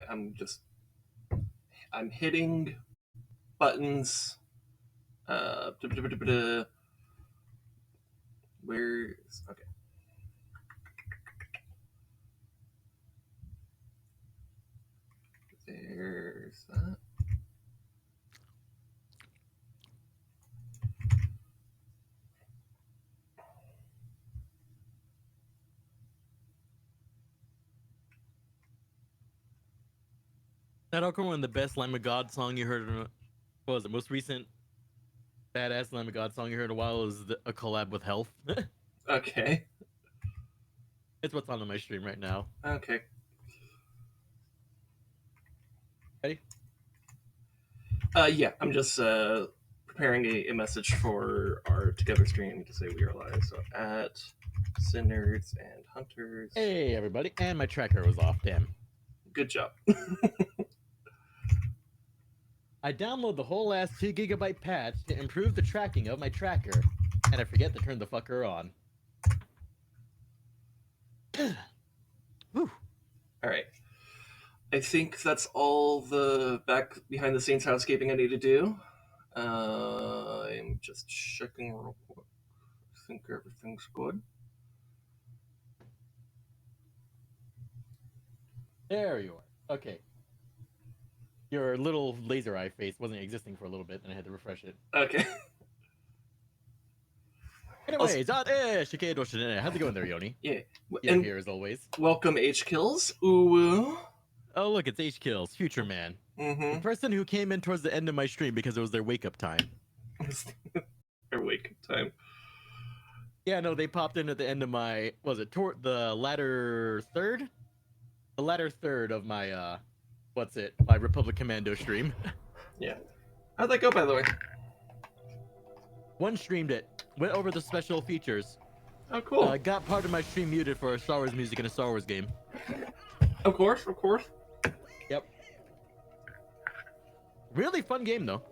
I'm hitting buttons. Where's okay? There's that. That Hackerman, the best Lamb of God song you heard. What was it? Most recent badass Lamb of God song you heard in a while is a collab with Health. Okay. It's what's on my stream right now. Okay. Ready? Yeah, I'm just preparing a message for our together stream to say we are live. So at Sinners and Hunters. Hey everybody, and my tracker was off. Damn. Good job. I download the whole ass 2 GB patch to improve the tracking of my tracker, and I forget to turn the fucker on. Whew. All right. I think that's all the back behind the scenes housekeeping I need to do. I'm just checking real quick. I think everything's good. There you are. Okay. Your little laser eye face wasn't existing for a little bit, and I had to refresh it. Okay. Anyways, how's it going there, Yoni? Yeah. You're here as always. Welcome, H Kills. Ooh. Oh, look, it's H Kills, Future Man. Mm-hmm. The person who came in towards the end of my stream because it was their wake-up time. Their wake-up time. Yeah, no, they popped in at the end of my, the latter third? The latter third of my, my Republic Commando stream. Yeah. How'd that go, by the way? One streamed it, went over the special features. Oh, cool. Got part of my stream muted for a Star Wars music in a Star Wars game. Of course. Yep. Really fun game, though.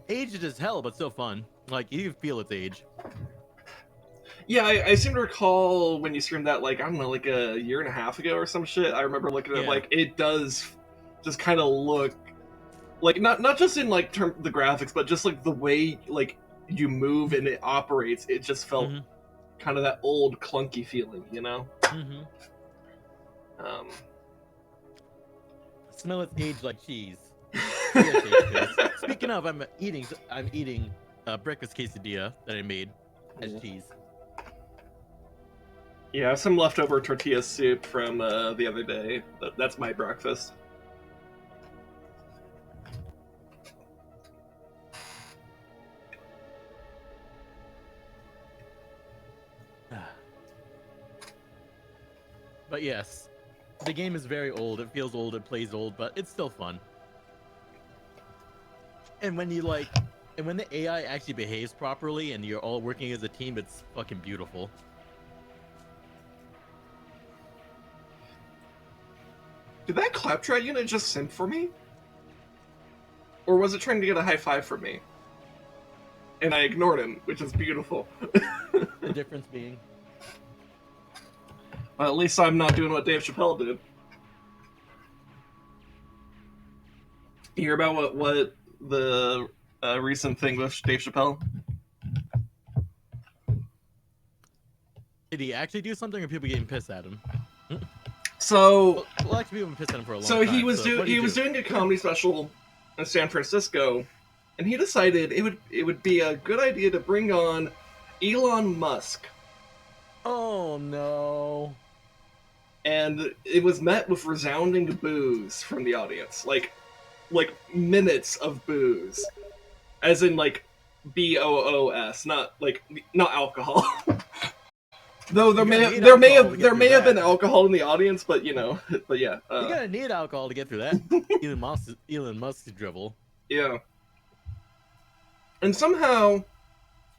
Aged as hell, but still fun. Like, you feel its age. Yeah, I seem to recall when you streamed that, like, I don't know, like a year and a half ago or some shit. I remember looking at it, like, it does just kind of look like, not just in, like, the graphics, but just, like, the way, like, you move and it operates. It just felt kind of that old, clunky feeling, you know? Mm-hmm. Smell its age like cheese. Speaking of, I'm eating a breakfast quesadilla that I made as cheese. Yeah, I have some leftover tortilla soup from the other day. That's my breakfast. But yes, the game is very old. It feels old. It plays old, but it's still fun. And when when the AI actually behaves properly and you're all working as a team, it's fucking beautiful. Did that claptrap unit just simp for me? Or was it trying to get a high five from me? And I ignored him, which is beautiful. The difference being? Well, at least I'm not doing what Dave Chappelle did. You hear about what the recent thing with Dave Chappelle? Did he actually do something, or people getting pissed at him? So, well, actually, people have been pissed at him for a long time. So he was doing a comedy special in San Francisco, and he decided it would be a good idea to bring on Elon Musk. Oh no! And it was met with resounding boos from the audience, like minutes of boos, as in like BOOS, not alcohol. Though there may have been alcohol in the audience, but yeah. You're gonna need alcohol to get through that. Elon Musk's dribble. Yeah. And somehow,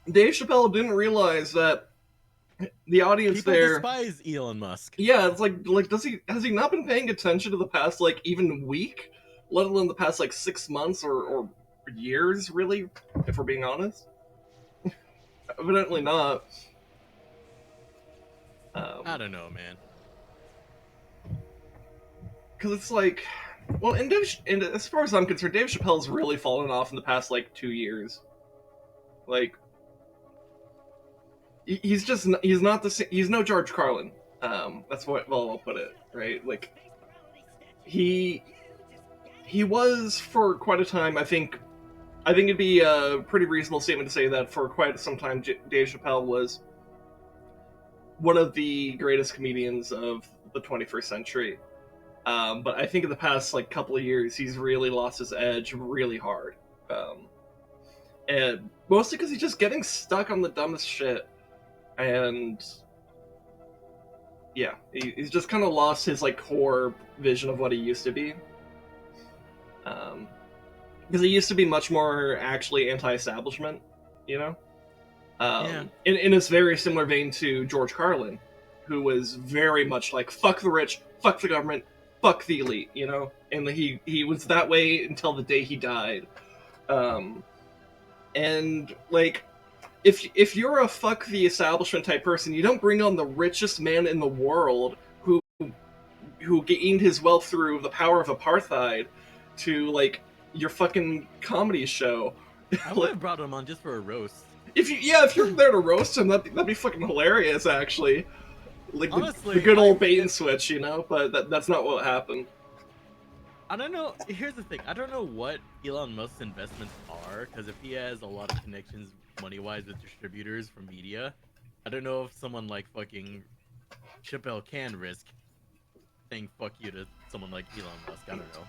Dave Chappelle didn't realize that the audience people there despise Elon Musk. Yeah, it's like has he not been paying attention to the past even week, let alone the past 6 months or years, really, if we're being honest? Evidently not. I don't know, man. because it's like, well, and as far as I'm concerned, Dave Chappelle's really fallen off in the past like 2 years. Like, he's not he's no George Carlin. That's what I'll put it, right? Like, he was for quite a time. I think it'd be a pretty reasonable statement to say that for quite some time, Dave Chappelle was one of the greatest comedians of the 21st century. But I think in the past like couple of years, he's really lost his edge really hard, and mostly because he's just getting stuck on the dumbest shit, and yeah, he's just kind of lost his like core vision of what he used to be. Because he used to be much more actually anti-establishment, you know. In a very similar vein to George Carlin, who was very much like fuck the rich, fuck the government, fuck the elite, you know. And he was that way until the day he died. And like, if you're a fuck the establishment type person, you don't bring on the richest man in the world who gained his wealth through the power of apartheid to like your fucking comedy show. I would have brought him on just for a roast. If you're there to roast him, that'd be fucking hilarious, actually. Like, honestly, the good old bait and switch, you know. But that's not what happened. I don't know. Here's the thing. I don't know what Elon Musk's investments are, because if he has a lot of connections money-wise with distributors for media, I don't know if someone like fucking Chappelle can risk saying fuck you to someone like Elon Musk. I don't know.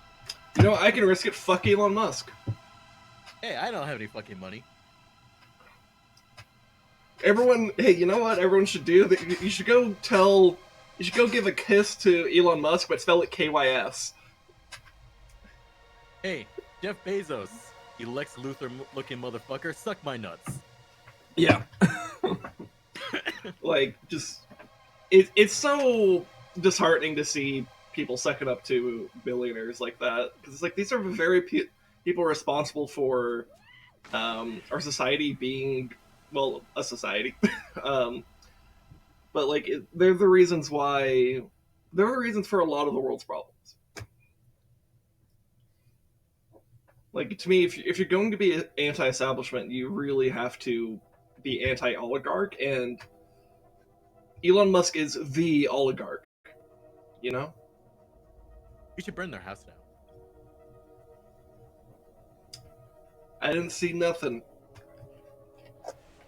You know, I can risk it. Fuck Elon Musk. Hey, I don't have any fucking money. Everyone, hey, you know what everyone should do? You should go give a kiss to Elon Musk, but spell it KYS. Hey, Jeff Bezos, you Lex Luthor-looking motherfucker, suck my nuts. Yeah. Like, just... It's so disheartening to see people sucking up to billionaires like that. Because it's like, these are very people responsible for our society being... Well, a society. But, like, they're the reasons why... They're the reasons for a lot of the world's problems. Like, to me, if you're going to be anti-establishment, you really have to be anti-oligarch, and Elon Musk is the oligarch, you know? You should burn their house down. I didn't see nothing.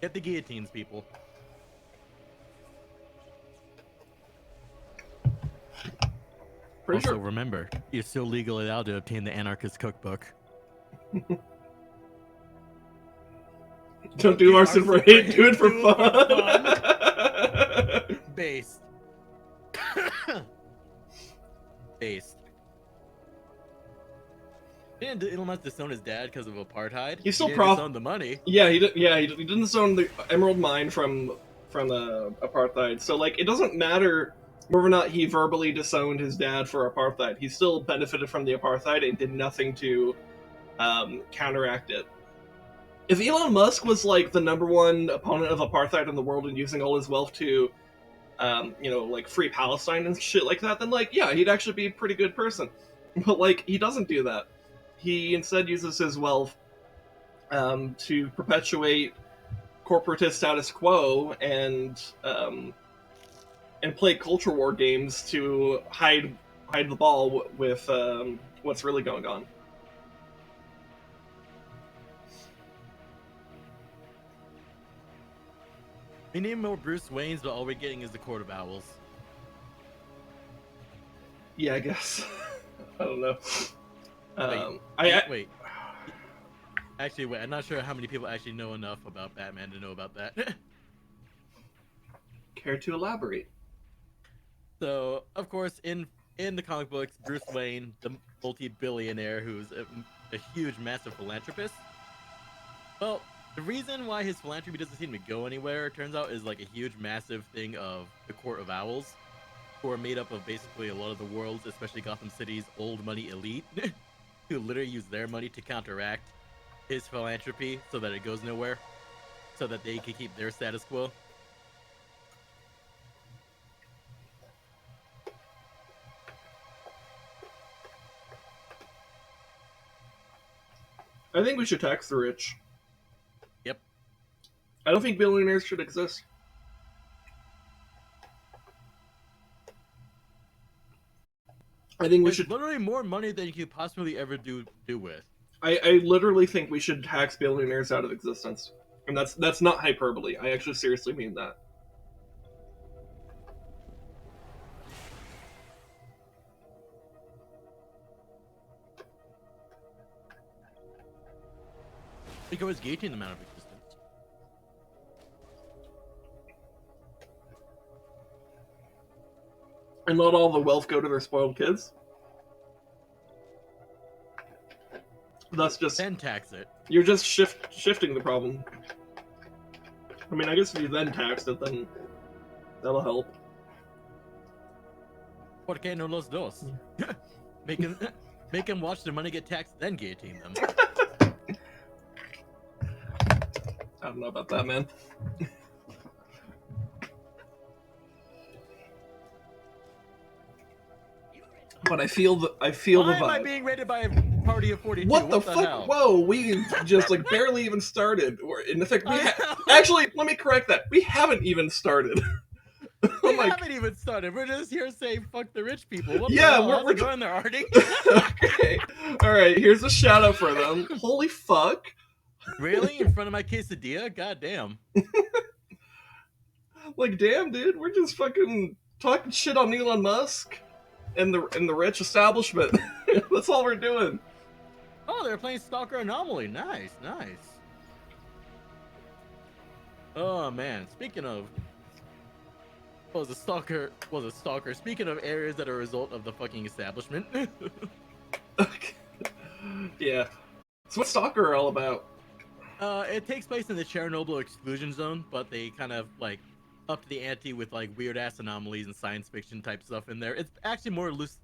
Get the guillotines, people. Also, remember, you're still legally allowed to obtain the Anarchist Cookbook. Don't do arson for hate, do it for fun. Based. Based. Didn't Elon Musk disown his dad because of apartheid? He still disowned the money. Yeah, he didn't disown the Emerald Mine from the apartheid. So like, it doesn't matter whether or not he verbally disowned his dad for apartheid. He still benefited from the apartheid and did nothing to counteract it. If Elon Musk was like the #1 opponent of apartheid in the world and using all his wealth to, like free Palestine and shit like that, then like, yeah, he'd actually be a pretty good person. But like, he doesn't do that. He instead uses his wealth to perpetuate corporatist status quo and play culture war games to hide the ball with what's really going on. We need more Bruce Waynes, but all we're getting is the Court of Owls. Yeah, I guess. I don't know. Wait. Actually, wait. I'm not sure how many people actually know enough about Batman to know about that. Care to elaborate? So, of course, in the comic books, Bruce Wayne, the multi-billionaire who's a huge, massive philanthropist. Well, the reason why his philanthropy doesn't seem to go anywhere, it turns out, is like a huge, massive thing of the Court of Owls, who are made up of basically a lot of the world's, especially Gotham City's, old money elite, who literally use their money to counteract his philanthropy so that it goes nowhere, so that they can keep their status quo. I think we should tax the rich. Yep. I don't think billionaires should exist. I think we should literally more money than you could possibly ever do with. I literally think we should tax billionaires out of existence. And that's not hyperbole. I actually seriously mean that. You can always guillotine them out of existence. And let all the wealth go to their spoiled kids. That's just... Then tax it. You're just shifting the problem. I mean, I guess if you then taxed it, then that'll help. ¿Por qué no los dos? Make them watch their money get taxed, then guillotine them. I don't know about that, man. But I feel the vibe. Why am I being rated by a party of 42? What the fuck? Hell? Whoa, we just like barely even started. In fact, actually, let me correct that. We haven't even started. We haven't even started. We're just here saying fuck the rich people. What yeah, the hell? We're going there, Artie. Okay. All right. Here's a shout out for them. Holy fuck. Really? In front of my quesadilla? God damn. Like, damn, dude. We're just fucking talking shit on Elon Musk and the rich establishment. That's all we're doing. Oh, they're playing Stalker Anomaly. Nice, nice. Oh man. Speaking of was a stalker. Speaking of areas that are a result of the fucking establishment. Okay. Yeah. So what's Stalker all about? It takes place in the Chernobyl exclusion zone, but they kind of like up to the ante with like weird ass anomalies and science fiction type stuff in there. It's actually more loose.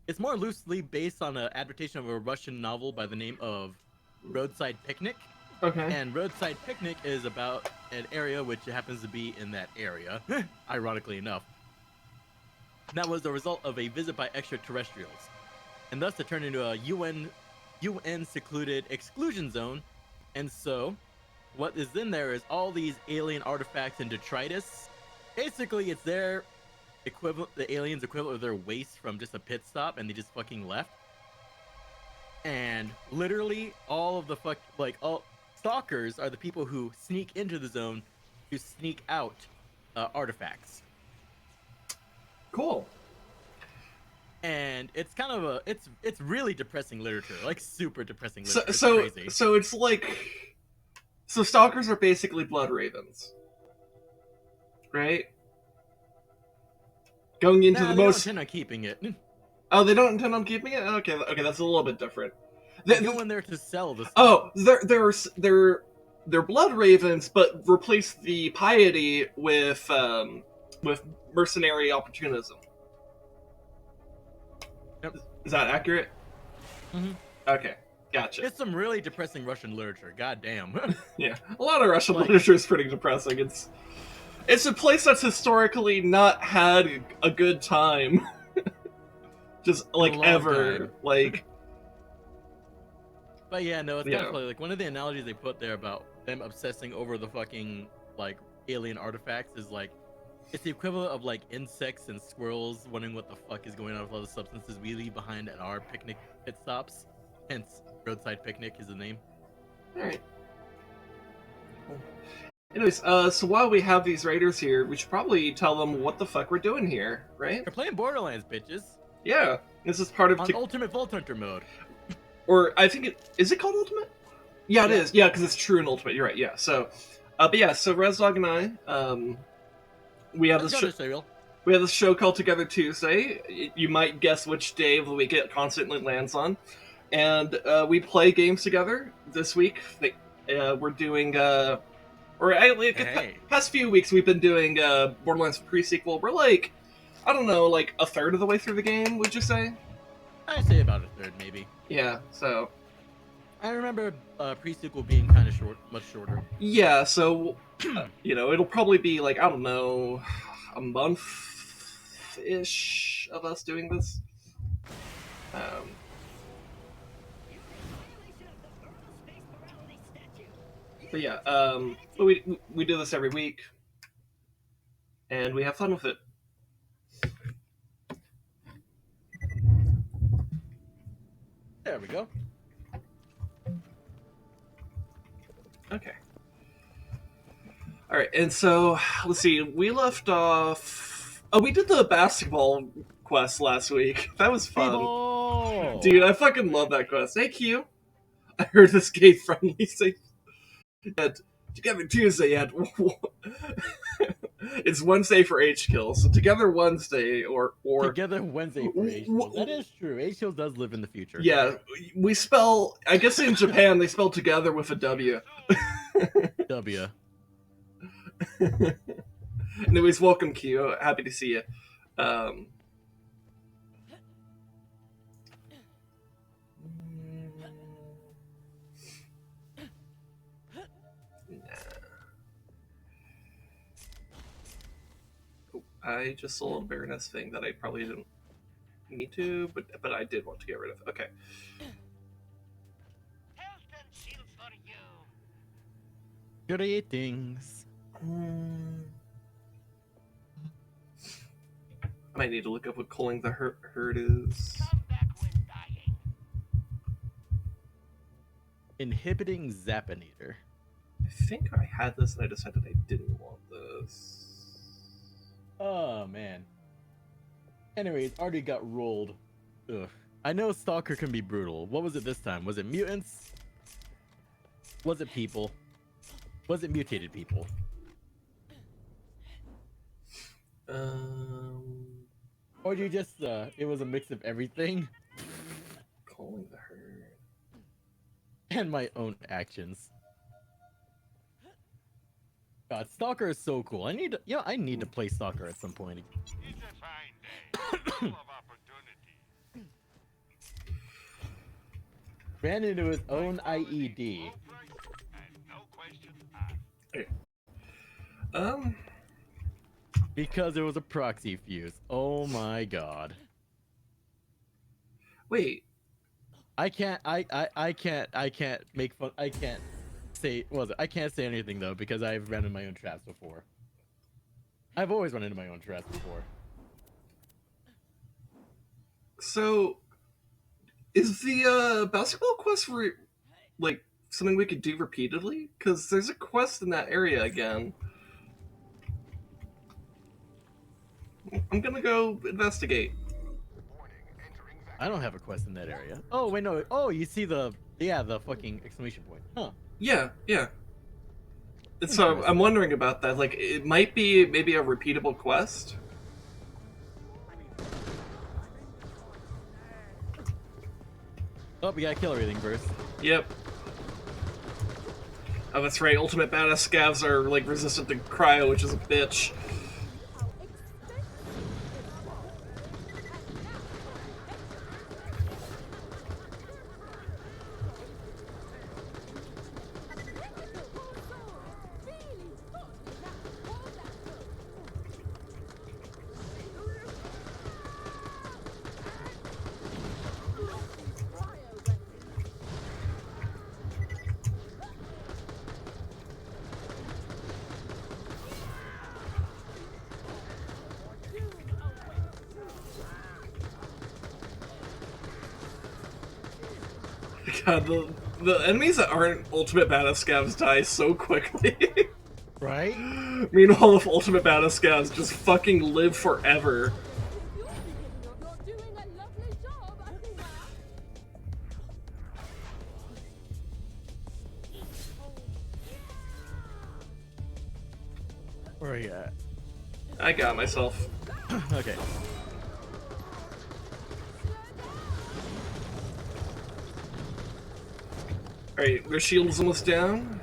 It's more loosely based on an adaptation of a Russian novel by the name of Roadside Picnic. Okay. And Roadside Picnic is about an area which happens to be in that area, ironically enough. That was the result of a visit by extraterrestrials, and thus it turned into a UN secluded exclusion zone. And so, what is in there is all these alien artifacts and detritus. Basically, it's their equivalent, the aliens' equivalent of their waste from just a pit stop, and they just fucking left. And literally, all of the all stalkers are the people who sneak into the zone to sneak out artifacts. Cool. And it's kind of it's really depressing literature, like super depressing literature. So it's like, so stalkers are basically blood ravens, right? Going into the they most. don't intend on keeping it. Oh, they don't intend on keeping it. Okay, that's a little bit different. They go in there to sell the stuff. Oh, they're blood ravens, but replace the piety with mercenary opportunism. Yep. Is that accurate? Mm-hmm. Okay, gotcha. It's some really depressing Russian literature. God damn. Yeah, a lot of Russian literature is pretty depressing. It's a place that's historically not had a good time. Just like ever. Time. Like. But yeah, no, it's kind of funny. Like one of the analogies they put there about them obsessing over the fucking like alien artifacts is like it's the equivalent of like insects and squirrels wondering what the fuck is going on with all the substances we leave behind at our picnic pit stops. Hence, Roadside Picnic is the name. All right. Cool. Anyways, so while we have these raiders here, we should probably tell them what the fuck we're doing here, right? We're playing Borderlands, bitches. Yeah, this is part of on Ultimate Vault Hunter mode. Or I think is it called Ultimate? Yeah, it is. Yeah, because it's true in Ultimate. You're right. Yeah. So, but yeah. So Rezdog and I, we have this show called Together Tuesday. You might guess which day of the week it constantly lands on, and we play games together. This week, we're doing. Past few weeks we've been doing Borderlands the PreSequel. We're like, I don't know, like a third of the way through the game. Would you say? I'd say about a third, maybe. Yeah. So. I remember PreSequel being kind of short, much shorter. Yeah, so, it'll probably be like, I don't know, a month-ish of us doing this. But yeah, but we do this every week, and we have fun with it. There we go. Okay. All right, and so let's see. We left off. Oh, we did the basketball quest last week. That was fun, People! dude. I fucking love that quest. Hey, Q. I heard this gay friendly say that together Tuesday at it's Wednesday for H kill. So together Wednesday or Together Wednesday for H kills. That is true. H kills does live in the future. Yeah, we spell. I guess in Japan they spell together with a W. W. Anyways, welcome Q. Happy to see you. Nah. Oh, I just saw a Baroness thing that I probably didn't need to, but I did want to get rid of. Okay. Greetings. I might need to look up what culling the herd is. Inhibiting Zapinator. I think I had this and I decided I didn't want this. Oh, man. Anyways, already got rolled. Ugh. I know Stalker can be brutal. What was it this time? Was it mutants? Was it people? Was it mutated people? Or do you just, it was a mix of everything? Calling the herd. And my own actions. God, Stalker is so cool. I need to play Stalker at some point. It's a fine day, full of opportunity. Ran into his own IED. And no questions asked. Okay. Because there was a proxy fuse. Oh my god. Wait. I can't make fun. I can't say anything though because I've run into my own traps before. I've always run into my own traps before. So, is the basketball quest like something we could do repeatedly? Because there's a quest in that area again. I'm gonna go investigate. I don't have a quest in that area. Oh wait, no. Oh, you see the fucking exclamation point. Huh. Yeah. And so I'm wondering about that. Like, it might be maybe a repeatable quest. Oh, we gotta kill everything first. Yep. Oh, that's right. Ultimate badass scavs are like resistant to cryo, which is a bitch. God, the enemies that aren't ultimate badass scavs die so quickly. Right? Meanwhile, if ultimate badass scavs just fucking live forever. Where are you at? I got myself. Okay. Alright, their shield's almost down.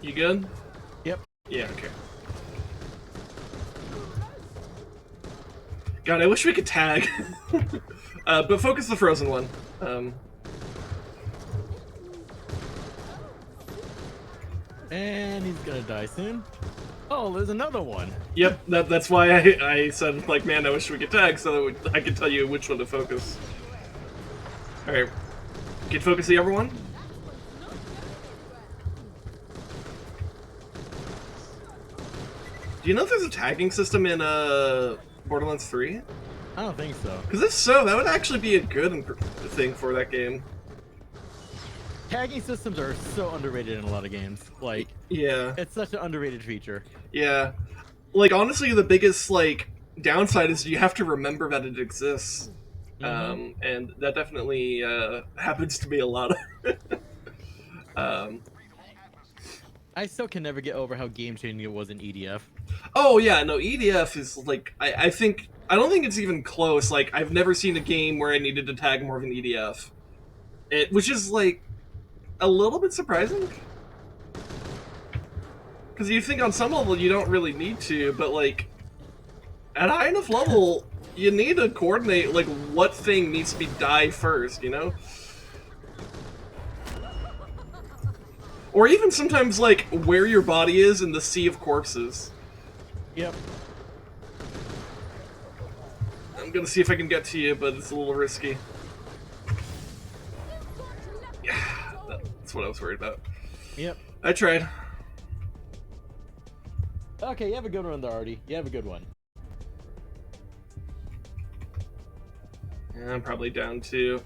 You good? Yep. Yeah, okay. God, I wish we could tag. But focus the frozen one. And he's gonna die soon. Oh, there's another one. Yep, that's why I said, like, man, I wish we could tag so that I could tell you which one to focus. Alright. Get focus the other one? Do you know if there's a tagging system in Borderlands 3? I don't think so. Because if so, that would actually be a good thing for that game. Tagging systems are so underrated in a lot of games. Like, yeah, it's such an underrated feature. Yeah. Like, honestly, the biggest, like, downside is you have to remember that it exists. And that definitely happens to me a lot. I still can never get over how game-changing it was in EDF. Oh, yeah, no, EDF is, like, I don't think it's even close. Like, I've never seen a game where I needed to tag more than EDF. Which is, like, a little bit surprising. Because you think on some level you don't really need to, but, like, at a high enough level, you need to coordinate, like, what thing needs to be die first, you know? Or even sometimes, like, where your body is in the sea of corpses. Yep. I'm gonna see if I can get to you, but it's a little risky. Yeah, that's what I was worried about. Yep. I tried. Okay, you have a good one there, Artie. You have a good one. Yeah, I'm probably down to...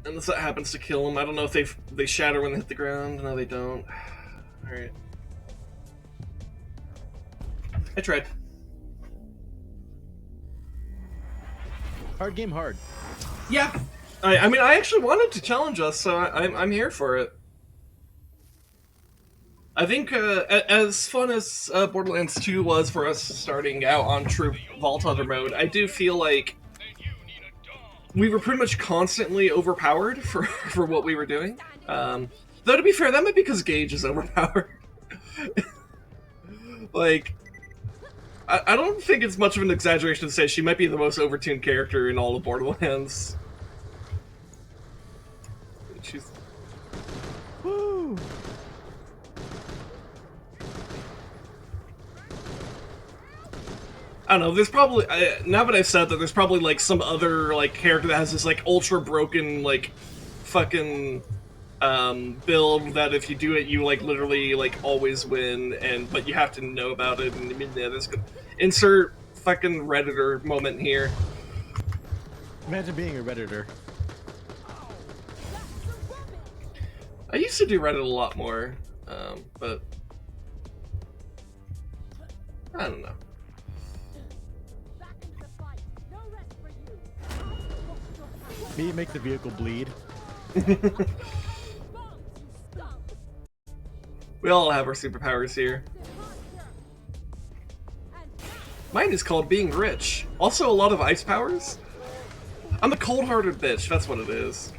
Unless that happens to kill them. I don't know if they shatter when they hit the ground. No, they don't. Alright. I tried. Hard game hard. Yeah. I mean, I actually wanted to challenge us, so I'm here for it. I think as fun as Borderlands 2 was for us starting out on true Vault Hunter mode, I do feel like we were pretty much constantly overpowered for what we were doing. Though to be fair, that might be because Gage is overpowered. Like, I don't think it's much of an exaggeration to say she might be the most overtuned character in all of Borderlands. She's... Woo! I don't know, there's probably, now that I've said that, there's probably, like, some other, like, character that has this, like, ultra broken, like, fucking, build that if you do it, you, like, literally, like, always win, but you have to know about it, and, I mean, yeah, there's... Insert fucking Redditor moment here. Imagine being a Redditor. I used to do Reddit a lot more, but... I don't know. Me makes the vehicle bleed. We all have our superpowers here. Mine is called being rich. Also a lot of ice powers. I'm a cold-hearted bitch, that's what it is.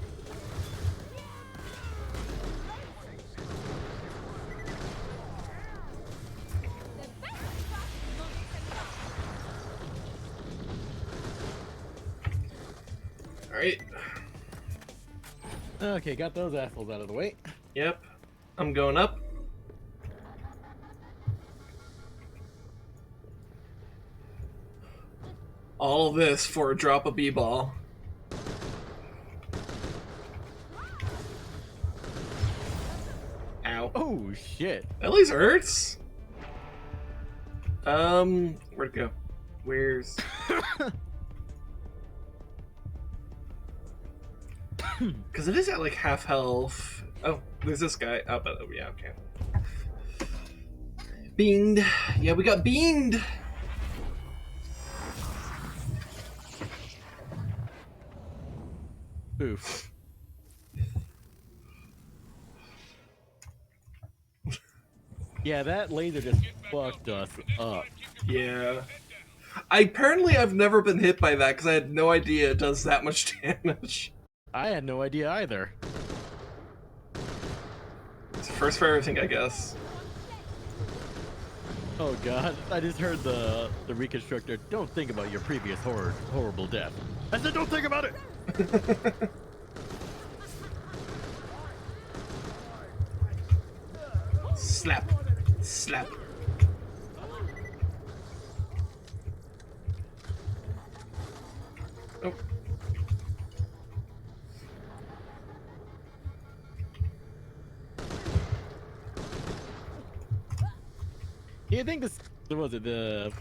Alright. Okay, got those assholes out of the way. Yep. I'm going up. All this for a drop of B-ball. Ow. Oh, shit. At least hurts. Where'd it go? Where's... Because it is at like half health. Oh, there's this guy. Oh, but oh, yeah, okay. Beamed. Yeah, we got beamed. Oof. Yeah, that laser just fucked us up. Yeah. I've never been hit by that because I had no idea it does that much damage. I had no idea either. It's first for everything, I guess. Oh god, I just heard the reconstructor, don't think about your previous horrible death. I said don't think about it! Slap. Slap. Oh. Do you think this, what was it, the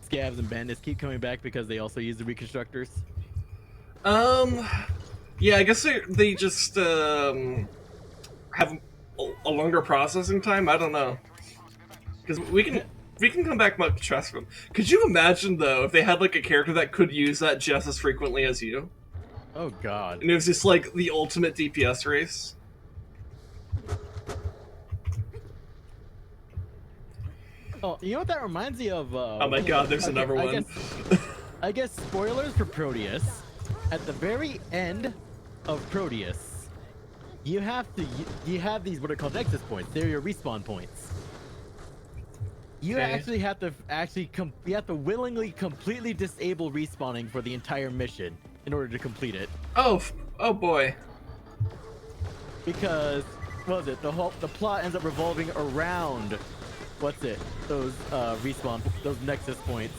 scabs and bandits keep coming back because they also use the reconstructors? Yeah, I guess they just have a longer processing time. I don't know, because we can come back much faster. Could you imagine though if they had like a character that could use that just as frequently as you? Oh god. And it was just like the ultimate DPS race. Oh, you know what that reminds me of? Oh my god, there's another one. I guess spoilers for Proteus. At the very end of Proteus, you have these what are called nexus points. They're your respawn points. You actually have to you have to willingly completely disable respawning for the entire mission in order to complete it. Oh boy. Because what was it? The plot ends up revolving around those those nexus points.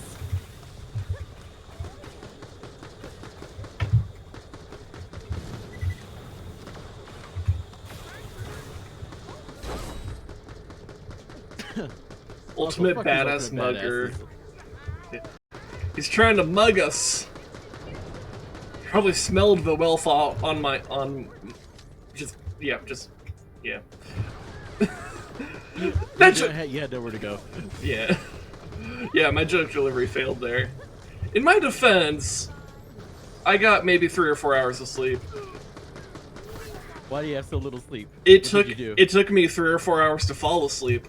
Ultimate badass mugger. He's trying to mug us. Probably smelled the wealth on just yeah. You had nowhere to go. Yeah. Yeah, my joke delivery failed there. In my defense, I got maybe 3 or 4 hours of sleep. Why do you have so little sleep? It took me 3 or 4 hours to fall asleep.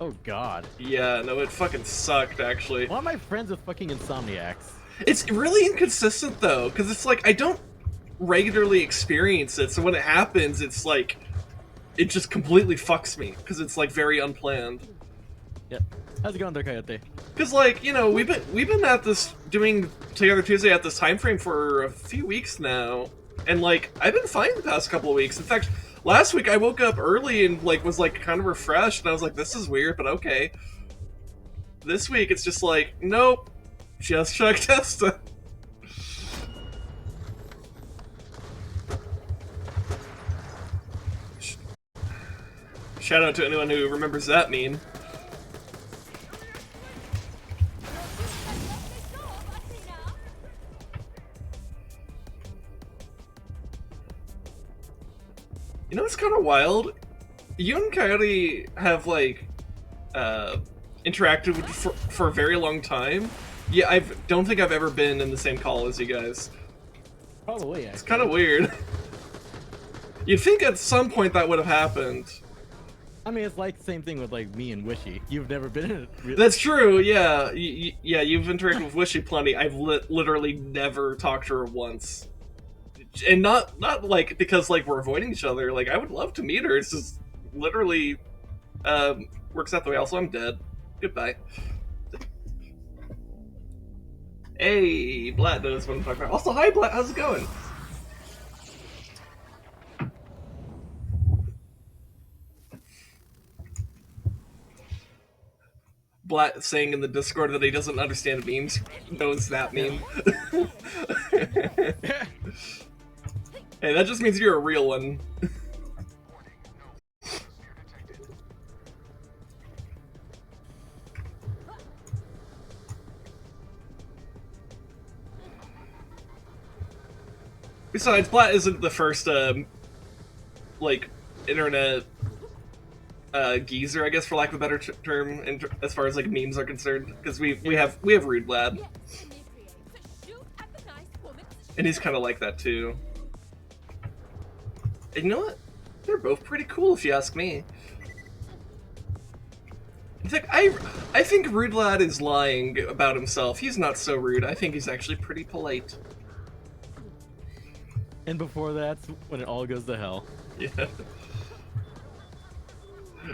Oh god. Yeah, no, it fucking sucked actually. Why am I friends with fucking insomniacs? It's really inconsistent though, because it's like I don't regularly experience it, so when it happens, it's like it just completely fucks me because it's like very unplanned. Yep. How's it going there, Coyote? Because like, you know, we've been at this doing Together Tuesday at this time frame for a few weeks now, and like I've been fine the past couple of weeks. In fact, last week I woke up early and like was like kind of refreshed, and I was like, this is weird, but okay. This week it's just like, nope, just Chuck Testa. Shout out to anyone who remembers that meme. You know what's kind of wild? You and Coyote have like interacted with for a very long time. Yeah, I don't think I've ever been in the same call as you guys. Probably. Actually. It's kind of weird. You'd think at some point that would have happened. I mean, it's like the same thing with like me and Wishy. You've never been in it. That's true. Yeah, yeah. You've interacted with Wishy plenty. I've literally never talked to her once, and not like because like we're avoiding each other. Like I would love to meet her. It's just literally works out the way. Also, I'm dead. Goodbye. Hey, Blatt knows what I'm talking about. Also, hi, Blatt. How's it going? Blatt saying in the Discord that he doesn't understand memes. Knows that meme. Hey, that just means you're a real one. Besides, Blatt isn't the first, like, internet geezer, I guess, for lack of a better term, as far as like memes are concerned, because we have Rude Lad, and he's kind of like that too. And you know what? They're both pretty cool, if you ask me. In fact, I think Rude Lad is lying about himself. He's not so rude. I think he's actually pretty polite. And before that's when it all goes to hell. Yeah.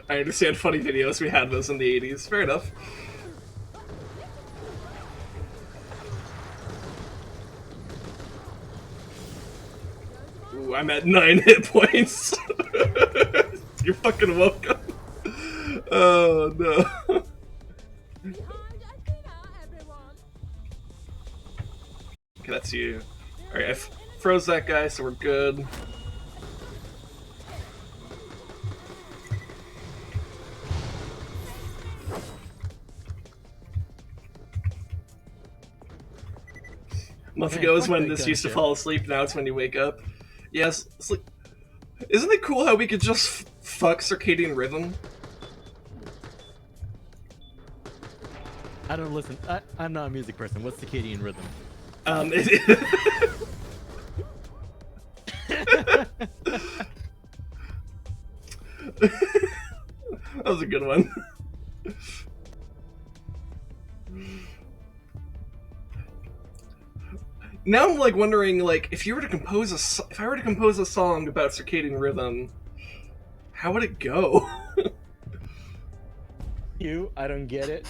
I understand funny videos, we had those in the 80s. Fair enough. Ooh, I'm at 9 hit points. You're fucking welcome. Oh no. Okay, that's you. Alright, I froze that guy, so we're good. A month ago is when this used to fall asleep, now it's when you wake up. Yes, sleep. Isn't it cool how we could just fuck circadian rhythm? I don't listen. I'm not a music person. What's circadian rhythm? That was a good one. Now I'm like wondering, like, if I were to compose a song about circadian rhythm, how would it go? I don't get it.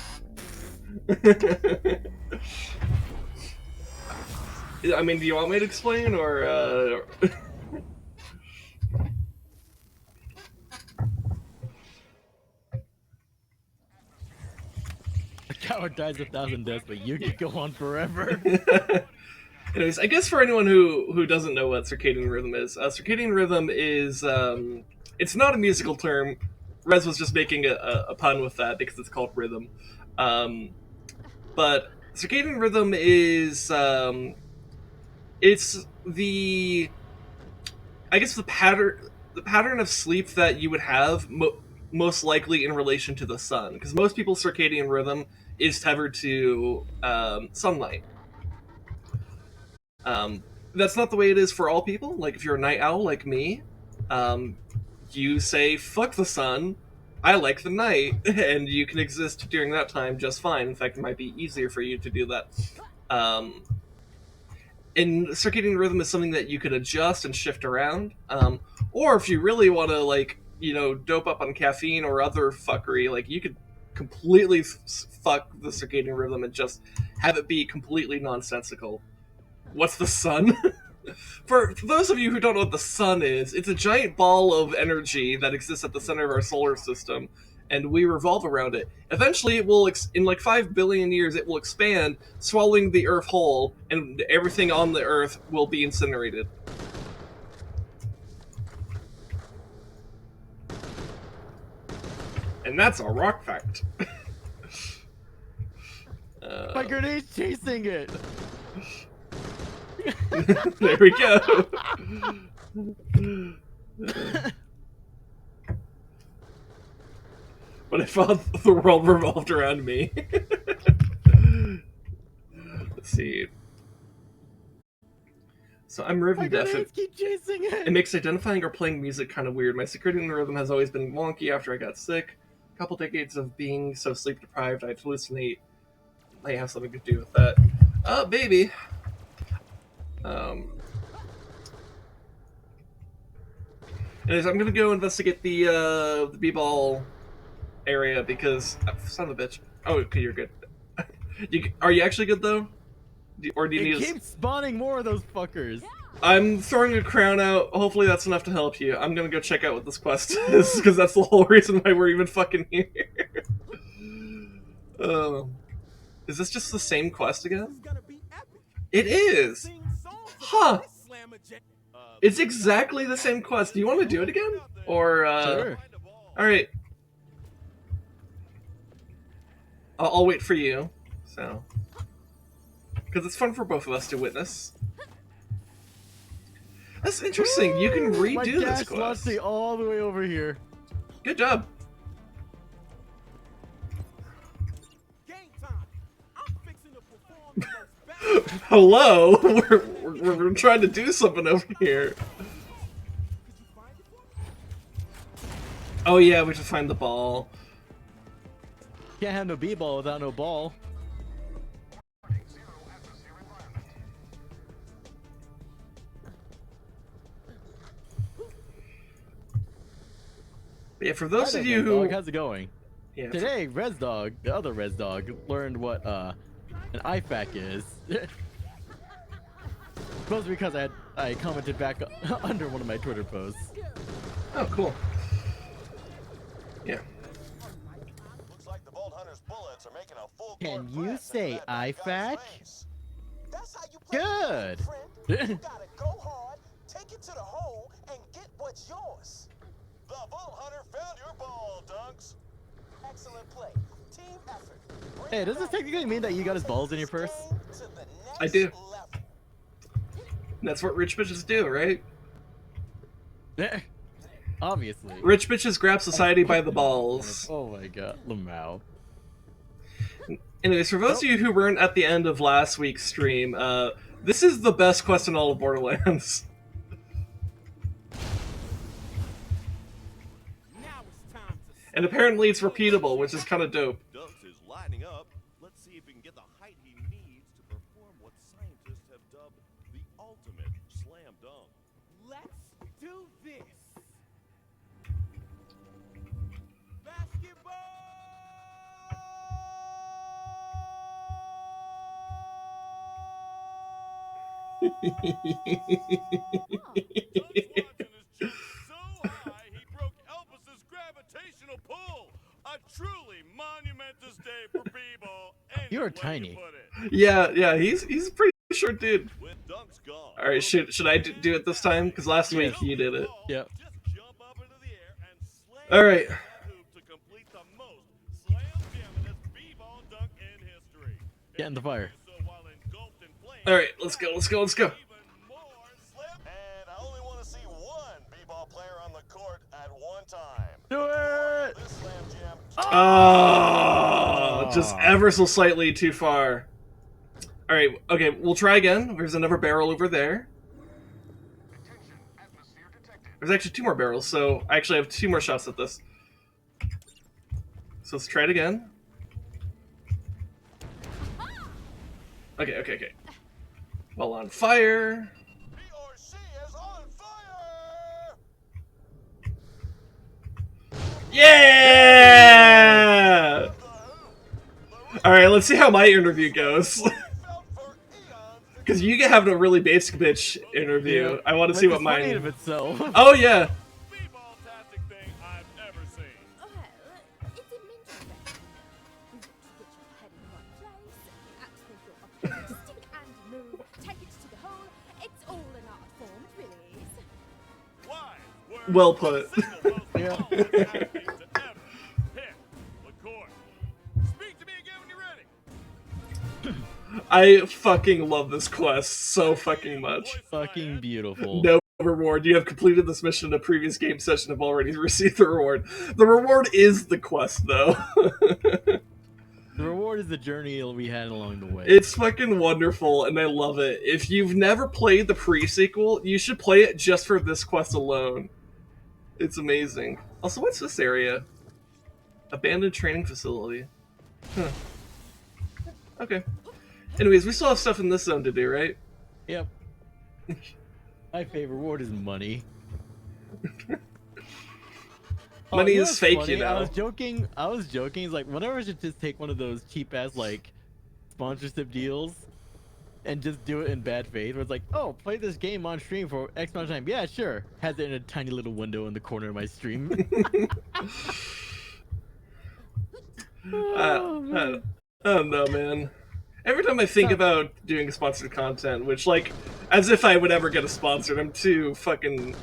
I mean, do you want me to explain, or A coward dies 1,000 deaths, but you can go on forever. Anyways, I guess for anyone who doesn't know what circadian rhythm is, circadian rhythm is, it's not a musical term. Rez was just making a pun with that because it's called rhythm. But circadian rhythm is, it's the pattern of sleep that you would have most likely in relation to the sun, because most people's circadian rhythm is tethered to sunlight. That's not the way it is for all people. Like, if you're a night owl like me, you say, fuck the sun, I like the night, and you can exist during that time just fine. In fact, it might be easier for you to do that. And circadian rhythm is something that you could adjust and shift around. Or if you really want to, like, you know, dope up on caffeine or other fuckery, like, you could completely fuck the circadian rhythm and just have it be completely nonsensical. What's the sun? For those of you who don't know what the sun is, it's a giant ball of energy that exists at the center of our solar system, and we revolve around it. Eventually, it will, in like 5 billion years, it will expand, swallowing the Earth whole, and everything on the Earth will be incinerated. And that's a rock fact. My grenade's chasing it! There we go. But I thought the world revolved around me. Let's see. So I'm rhythm deaf. Keep chasing it. It makes identifying or playing music kind of weird. My circadian rhythm has always been wonky after I got sick. A couple decades of being so sleep deprived, I'd hallucinate. Might have something to do with that. Baby. Anyways, I'm gonna go investigate the B-ball area because son of a bitch. Oh, okay, you're good. Are you actually good though? Or do you need? It keeps spawning more of those fuckers. I'm throwing a crown out. Hopefully that's enough to help you. I'm gonna go check out what this quest is because that's the whole reason why we're even fucking here. Is this just the same quest again? It is. Huh. It's exactly the same quest. Do you want to do it again? Or, Sure. Alright. I'll wait for you. So. Because it's fun for both of us to witness. That's interesting. You can redo this quest. Lost me all the way over here. Good job. Hello? We're trying to do something over here. Oh yeah, we have to find the ball. Can't have no B-ball without no ball. Yeah, for those of you who... How's it going? Yeah, Today, Rezdog, the other Rezdog, learned what an IFAC is. Mostly because I commented back under one of my Twitter posts. Oh, cool. Yeah. Looks like the Vault Hunter's bullets are making a full Can court you press say into that bad IFAC? guy's face. That's how you play Good. the game, friend. You gotta go hard, take it to the hole, and get what's yours. The Vault Hunter found your ball, Dunks. Excellent play. Team effort. Hey, does this technically mean that you got his balls in your purse? I do. That's what rich bitches do, right? Obviously. Rich bitches grab society by the balls. Oh my god, Lamau. Anyways, for those of you who weren't at the end of last week's stream, this is the best quest in all of Borderlands. And apparently it's repeatable, which is kind of dope. Dunks is lining up. Let's see if he can get the height he needs to perform what scientists have dubbed the ultimate slam dunk. Let's do this. Truly monumentous day for B-ball. You are tiny. Yeah, he's a pretty short dude. With Dunks gone. All right, should I do it this time? Because last week you did it. Yep. Just jump up into the air and slam All right. that hoop to complete the most slam-jammingest B-ball dunk in history. Get in the fire. So while engulfed in flames, All right, let's go. even more slam. And I only want to see one B-ball player on the court at one time. Do it! This slam jam. Oh, just ever so slightly too far. All right, okay, we'll try again. There's another barrel over there. There's actually 2 more barrels, so I actually have 2 more shots at this. So let's try it again. Okay. Well, on fire. He or she is on fire. Yeah! All right, let's see how my interview goes. Because you have a really basic bitch interview. Yeah. I want to see what Funny mine. of itself. Oh yeah. B-ball-tastic thing I've ever seen. Well, it's interesting. You've got to get your head in the right place, activate your optimistic and move, take it to the hole. It's all an art form, it really is. Why? Well put. Yeah. Hit the court. Speak to me again when you're ready. I fucking love this quest so fucking much. Fucking beautiful. No reward. You have completed this mission in a previous game session and have already received the reward. The reward is the quest, though. The reward is the journey we had along the way. It's fucking wonderful, and I love it. If you've never played the pre-sequel, you should play it just for this quest alone. It's amazing. Also, what's this area? Abandoned training facility. Huh. Okay. Anyways, we still have stuff in this zone to do, right? Yep. My favorite reward is money. Money you know is what's fake, funny? you know. I was joking. It's like, whenever I should just take one of those cheap ass like sponsorship deals and just do it in bad faith. Where it's like, oh, play this game on stream for X amount of time. Yeah, sure. Has it in a tiny little window in the corner of my stream. I don't know, man. Every time I think about doing sponsored content, which, like, as if I would ever get a sponsored, I'm too fucking...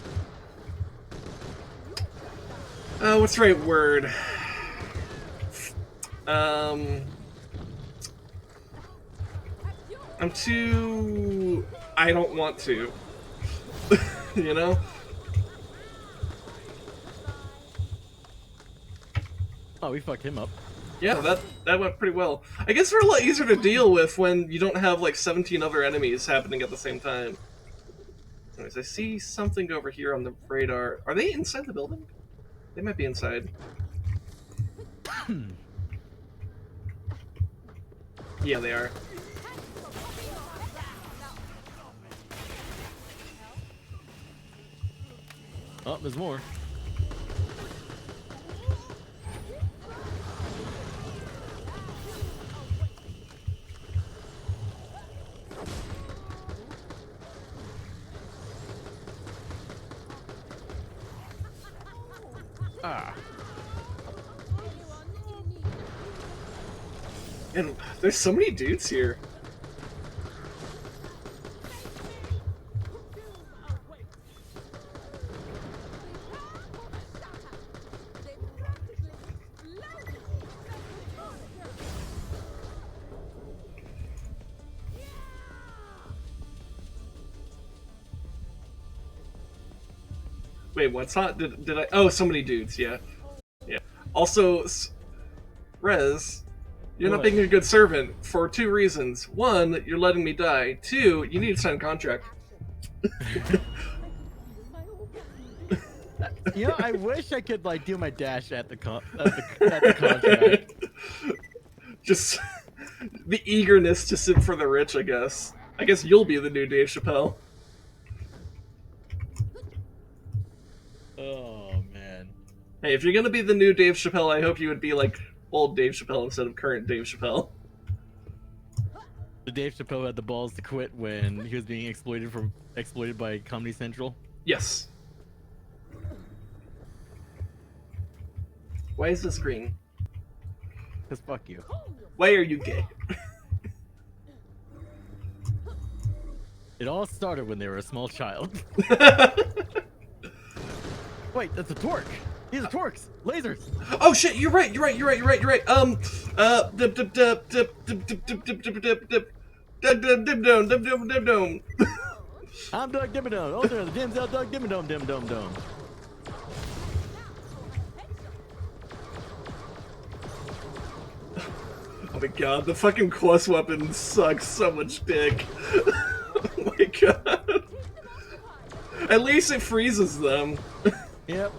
what's the right word? I'm too... I don't want to. You know? Oh, we fucked him up. Yeah, that went pretty well. I guess they're a lot easier to deal with when you don't have, like, 17 other enemies happening at the same time. Anyways, I see something over here on the radar. Are they inside the building? They might be inside. Yeah, they are. Oh, there's more. Ah. And there's so many dudes here. Wait, what's not? Did I? Oh, so many dudes. Yeah, yeah. Also, Rez, you're not What? being a good servant for 2 reasons. 1, you're letting me die. 2, you need to sign a contract. You know, I wish I could like do my dash at the contract. Just the eagerness to sit for the rich, I guess. I guess you'll be the new Dave Chappelle. Oh man. Hey, if you're gonna be the new Dave Chappelle, I hope you would be like old Dave Chappelle instead of current Dave Chappelle. The Dave Chappelle had the balls to quit when he was being exploited by Comedy Central. Yes. Why is this green? Cause fuck you. Why are you gay? It all started when they were a small child. Wait, that's a Tork. These are Torks. Lasers. Oh shit! You're right. You're right. You're right. You're right. You're right. Dum. I'm Doug Dimmadome. Oh, there, the Dim's out. Doug Dimmadome. Dim dome dome. Oh my god, the fucking quest weapon sucks so much dick. Oh my god. At least it freezes them. Yep.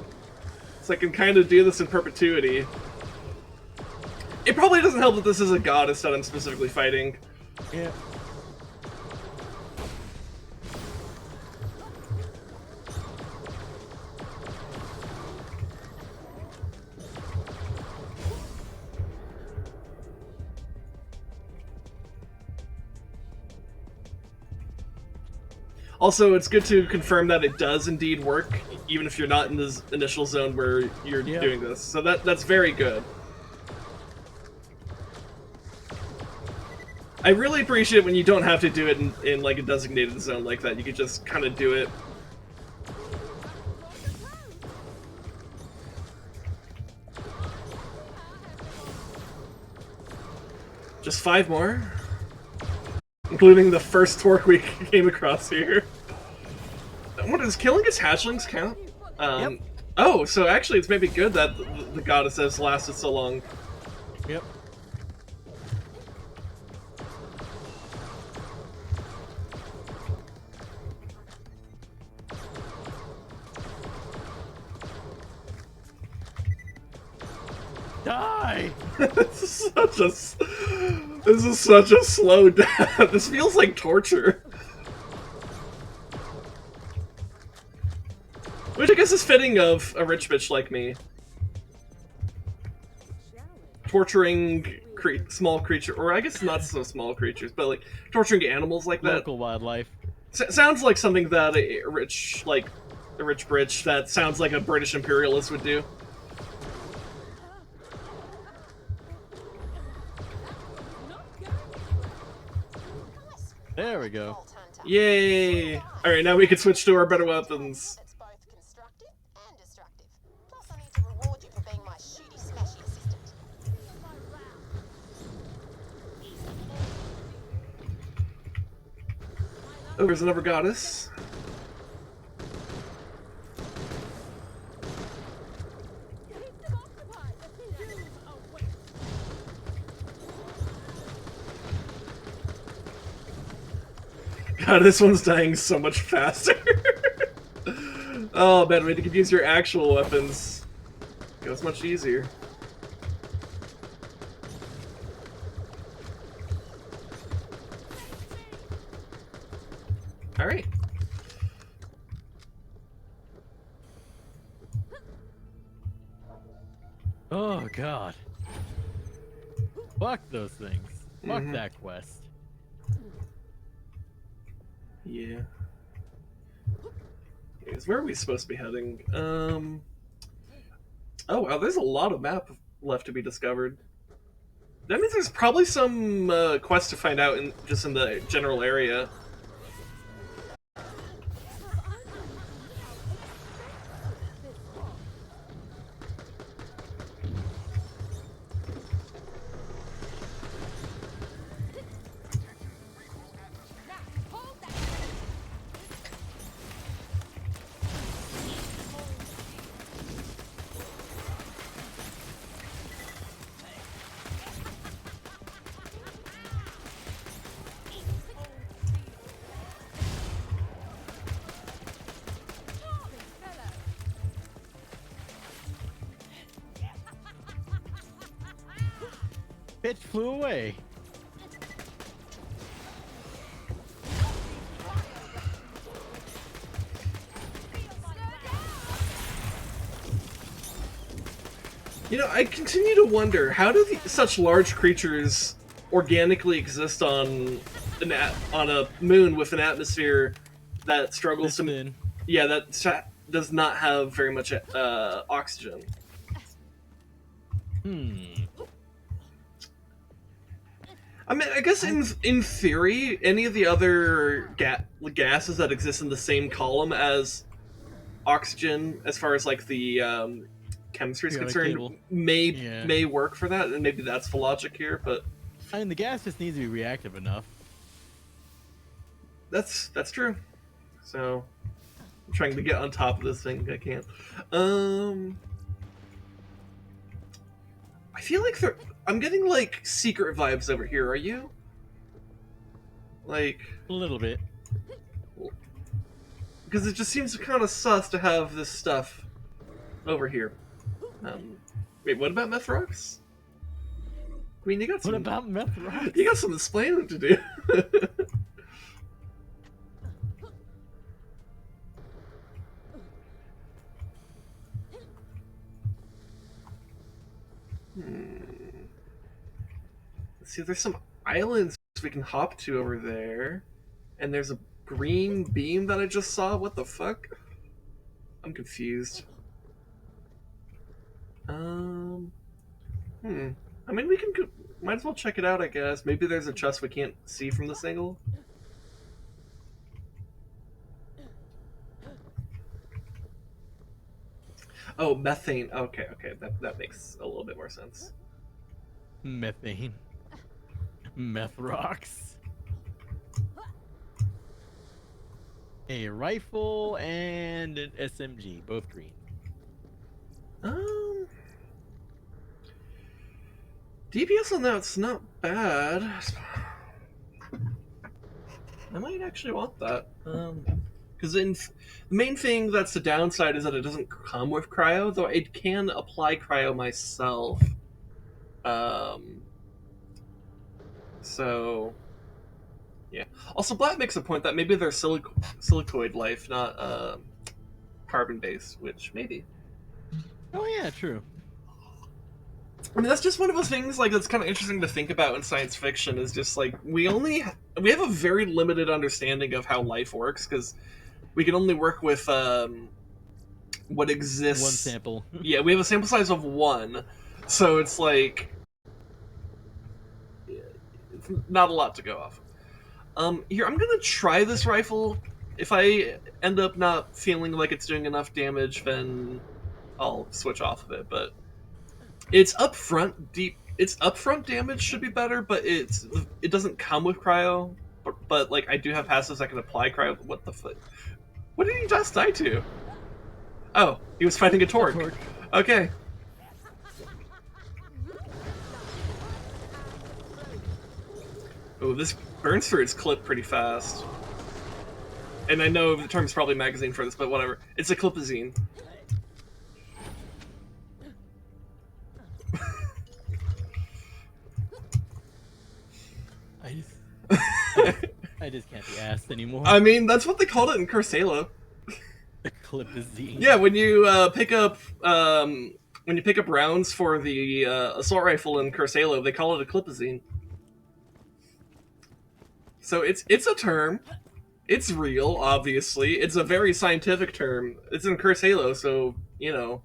So I can kind of do this in perpetuity. It probably doesn't help that this is a goddess that I'm specifically fighting. Yep. Also, it's good to confirm that it does indeed work, even if you're not in this initial zone where you're doing this. So that's very good. I really appreciate when you don't have to do it in like a designated zone like that. You can just kind of do it. Just 5 more? Including the first Torque we came across here. What, does killing its hatchlings count? Yep. Oh, so actually it's maybe good that the goddess has lasted so long. Yep. Die! This is such a slow death. This feels like torture. Which I guess is fitting of a rich bitch like me. Torturing small creature, or I guess not so small creatures, but like torturing animals like that. Local wildlife. Sounds like something that a rich bitch that sounds like a British imperialist would do. There we go. Yay! Alright, now we can switch to our better weapons. It's both constructive and destructive. Plus, I need to reward you for being my shooty smashy assistant. Oh, there's another goddess. God, this one's dying so much faster. Oh man, when you could use your actual weapons, it goes much easier. Alright. Oh god. Fuck those things. Fuck that quest. Yeah. Anyways, where are we supposed to be heading? Oh wow, there's a lot of map left to be discovered. That means there's probably some quest to find out just in the general area. Bitch flew away. You know, I continue to wonder, how do such large creatures organically exist on a moon with an atmosphere that struggles to... Listen. Yeah, that does not have very much oxygen. I mean, I guess in theory, any of the other gases that exist in the same column as oxygen, as far as like the chemistry is concerned, may work for that, and maybe that's the logic here. But I mean, the gas just needs to be reactive enough. That's true. So I'm trying to get on top of this thing. I can't. I feel like I'm getting like secret vibes over here. Are you? Like A little bit. Because it just seems kind of sus to have this stuff over here. Wait, what about meth rocks? I mean, you got some. What about meth rocks? You got some explaining to do. Let's see, there's some islands we can hop to over there. And there's a green beam that I just saw. What the fuck? I'm confused. I mean, we can might as well check it out, I guess. Maybe there's a chest we can't see from this angle. Oh, methane. Okay, that makes a little bit more sense. Methane. Meth rocks. A rifle and an SMG, both green. DPS on that's not bad. I might actually want that. Because the main thing that's the downside is that it doesn't come with cryo, though it can apply cryo myself. So, yeah. Also, Black makes a point that maybe they're silicoid life, not carbon-based, which maybe. Oh yeah, true. I mean, that's just one of those things, like, that's kind of interesting to think about in science fiction, is just, like, we have a very limited understanding of how life works, because we can only work with what exists. One sample. Yeah, we have a sample size of 1, so it's like it's not a lot to go off. Here, I'm gonna try this rifle. If I end up not feeling like it's doing enough damage, then I'll switch off of it. But it's upfront damage should be better, but it doesn't come with cryo. But like, I do have passives that can apply cryo. What the fuck? What did he just die to? Oh, he was fighting a Tork. Okay. Oh, this burns through its clip pretty fast. And I know the term's probably magazine for this, but whatever. It's a clipazine. I just can't be asked anymore. I mean, that's what they called it in Curse Halo. The clipazine. Yeah, when you pick up rounds for the assault rifle in Curse Halo, they call it a clipazine. So it's a term. It's real, obviously. It's a very scientific term. It's in Curse Halo, so, you know.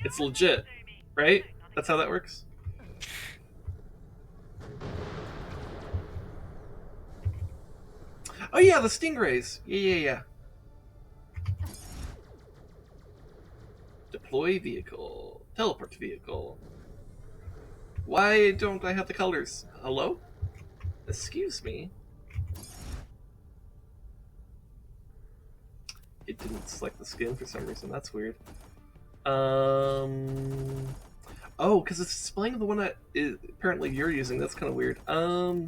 It's legit, right? That's how that works? Oh yeah, the stingrays. Yeah. Deploy vehicle. Teleport vehicle. Why don't I have the colors? Hello? Excuse me. It didn't select the skin for some reason. That's weird. Oh, because it's displaying the one that apparently you're using. That's kind of weird. I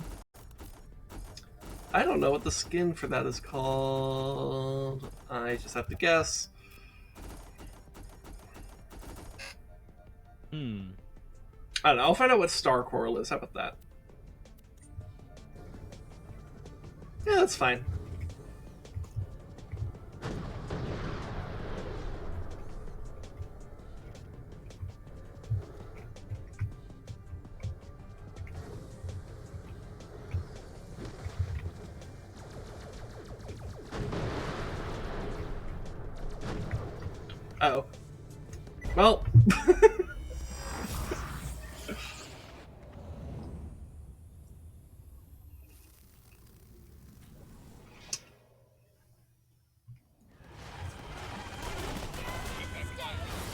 don't know what the skin for that is called. I just have to guess. I don't know. I'll find out what Star Coral is. How about that? Yeah, that's fine. Uh-oh. Well.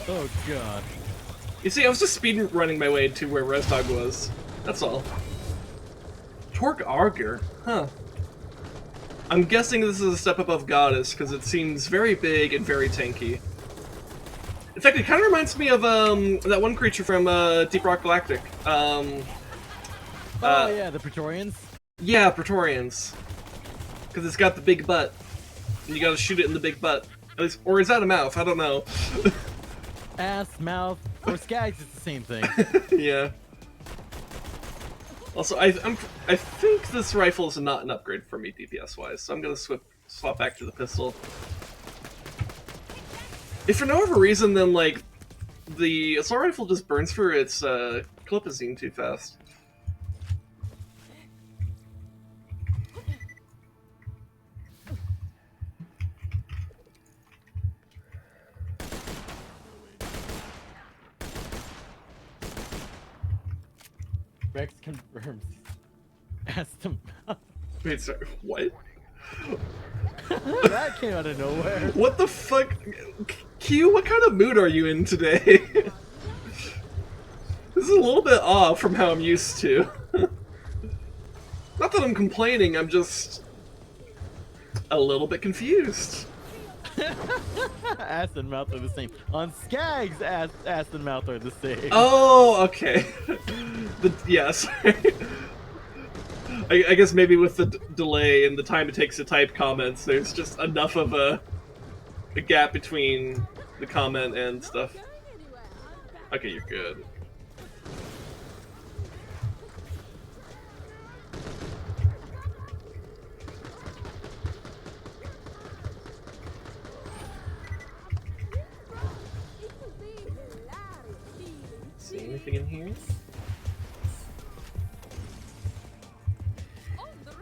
Oh god. You see, I was just speed running my way to where Rezdog was. That's all. Torque Auger? Huh. I'm guessing this is a step above Goddess, because it seems very big and very tanky. In fact, it kind of reminds me of that one creature from Deep Rock Galactic. Oh yeah, the Praetorians? Yeah, Praetorians. Because it's got the big butt. And you gotta shoot it in the big butt. At least, or is that a mouth? I don't know. Ass, mouth, or skags, it's the same thing. Yeah. Also, I think this rifle is not an upgrade for me DPS-wise, so I'm gonna swap back to the pistol. If for no other reason than, like, the assault rifle just burns through its clipazine too fast. Rex confirms. Ask them. Wait, sorry, what? That came out of nowhere. What the fuck? Q, what kind of mood are you in today? This is a little bit off from how I'm used to. Not that I'm complaining, I'm just a little bit confused. Ass and mouth are the same. On Skags, ass and mouth are the same. Oh, okay. Yes. I guess maybe with the delay and the time it takes to type comments, there's just enough of a gap between the comment and stuff. Okay, you're good. See anything in here?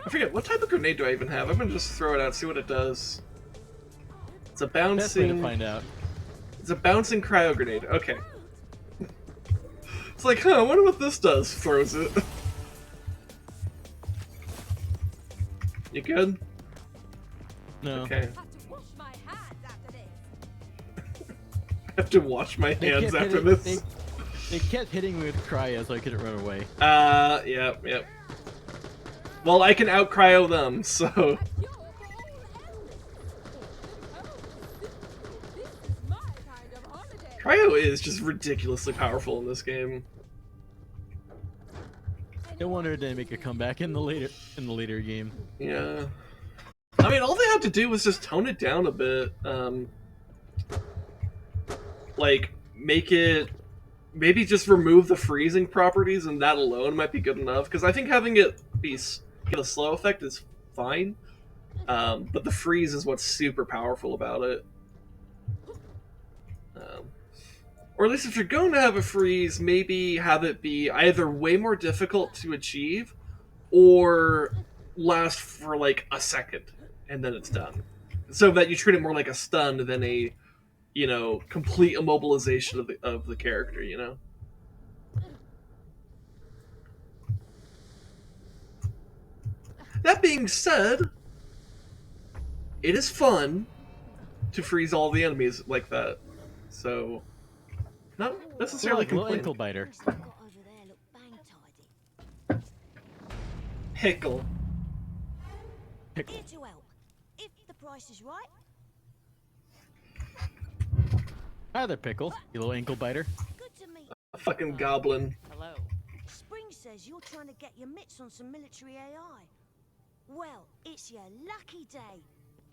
I forget, what type of grenade do I even have? I'm gonna just throw it out, see what it does. It's a bouncing... Best way to find out. It's a bouncing cryo grenade, okay. It's like, huh, I wonder what this does. Throws it. You good? No. Okay. Have to wash my hands after I have to wash my hands this. after this. They kept hitting me with cryo so I couldn't run away. Yep. Well, I can out-cryo them, so... Cryo is just ridiculously powerful in this game. No wonder it didn't make a comeback in the later game. Yeah. I mean, all they had to do was just tone it down a bit. Like, make it... Maybe just remove the freezing properties, and that alone might be good enough. Because I think having it be get a slow effect is fine, but the freeze is what's super powerful about it. Or at least if you're going to have a freeze, maybe have it be either way more difficult to achieve, or last for like a second, and then it's done. So that you treat it more like a stun than a you know, complete immobilization of the character, you know. That being said, it is fun to freeze all the enemies like that. So, not necessarily Look, little complaining. ankle biter. Things you've got over there look bang tidy. Pickle. Here to help. If the price is right, Hi there, Pickle. You little ankle biter. good to meet you. A fucking goblin. Hello. Spring says you're trying to get your mitts on some military AI. Well, it's your lucky day.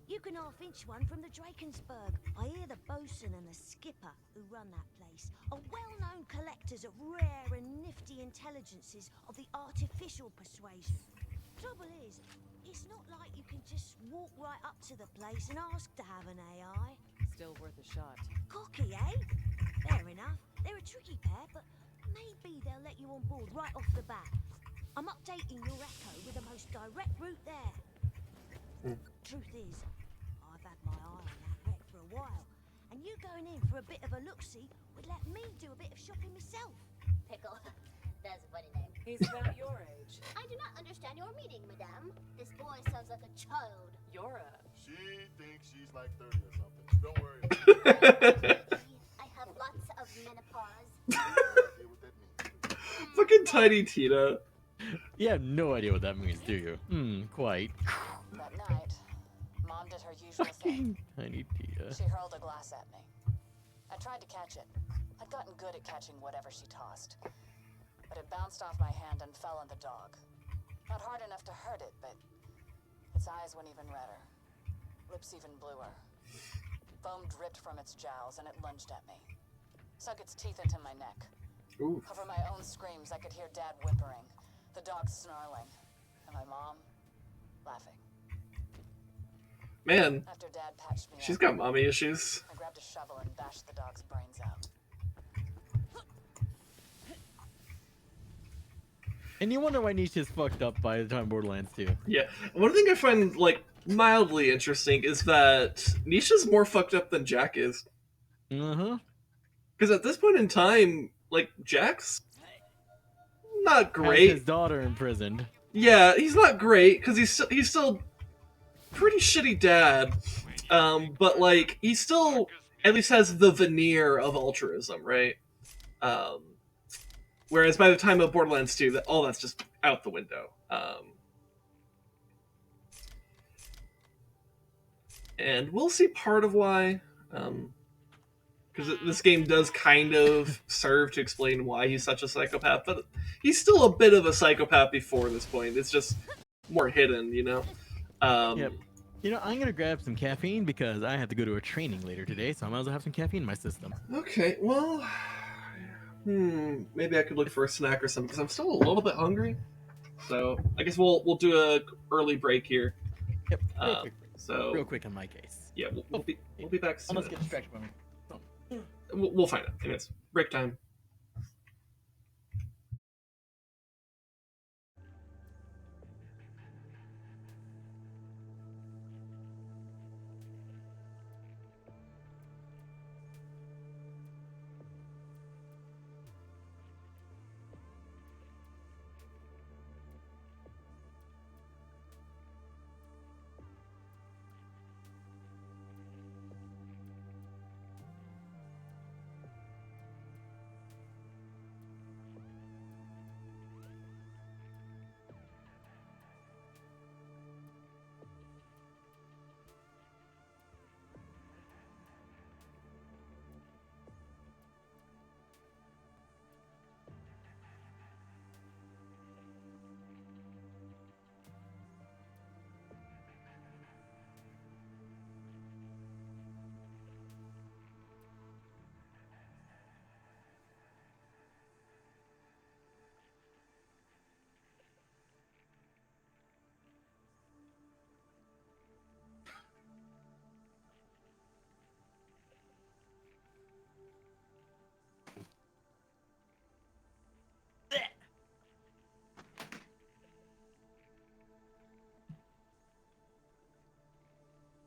You can half-inch one from the Drakensberg. I hear the bosun and the skipper who run that place are well-known collectors of rare and nifty intelligences of the artificial persuasion. Trouble is, it's not like you can just walk right up to the place and ask to have an AI. Still worth a shot. Cocky, eh? Fair enough. They're a tricky pair, but maybe they'll let you on board right off the bat. I'm updating your echo with the most direct route there. Truth is, I've had my eye on that wreck for a while, and you going in for a bit of a look-see would let me do a bit of shopping myself. Pickle. That's a funny name. He's about your age. I do not understand your meaning, madame. This boy sounds like a child. You're a... She thinks she's like 30 or something. Don't worry. I have lots of menopause. Idea what that means. Fucking Tiny Tina. You have no idea what that means, do you? Quite. That night, Mom did her usual thing. Fucking Tiny Tina. She hurled a glass at me. I tried to catch it. I'd gotten good at catching whatever she tossed. But it bounced off my hand and fell on the dog. Not hard enough to hurt it, but its eyes went even redder. Lips even bluer. Foam dripped from its jowls and it lunged at me. Sunk its teeth into my neck. Ooh. Over my own screams, I could hear Dad whimpering, the dog snarling, and my mom laughing. Man, After Dad patched me she's up, got mommy issues. I grabbed a shovel and bashed the dog's brains out. And you wonder why Nisha's fucked up by the time Borderlands 2. Yeah. One thing I find, like, mildly interesting is that Nisha's more fucked up than Jack is. Uh-huh. Because at this point in time, like, Jack's not Has great. his daughter imprisoned. Yeah, he's not great, because he's still pretty shitty dad. But, like, he still at least has the veneer of altruism, right? Whereas by the time of Borderlands 2, all that's just out the window. And we'll see part of why. Because this game does kind of serve to explain why he's such a psychopath. But he's still a bit of a psychopath before this point. It's just more hidden, you know? Yep. You know, I'm going to grab some caffeine because I have to go to a training later today, so I might as well have some caffeine in my system. Okay, well... maybe I could look for a snack or something, because I'm still a little bit hungry. So, I guess we'll do a early break here. Yep, real quick. So, Real quick in my case. yeah, we'll be back soon. Let's get distracted by me. We'll find out. Anyways, break time.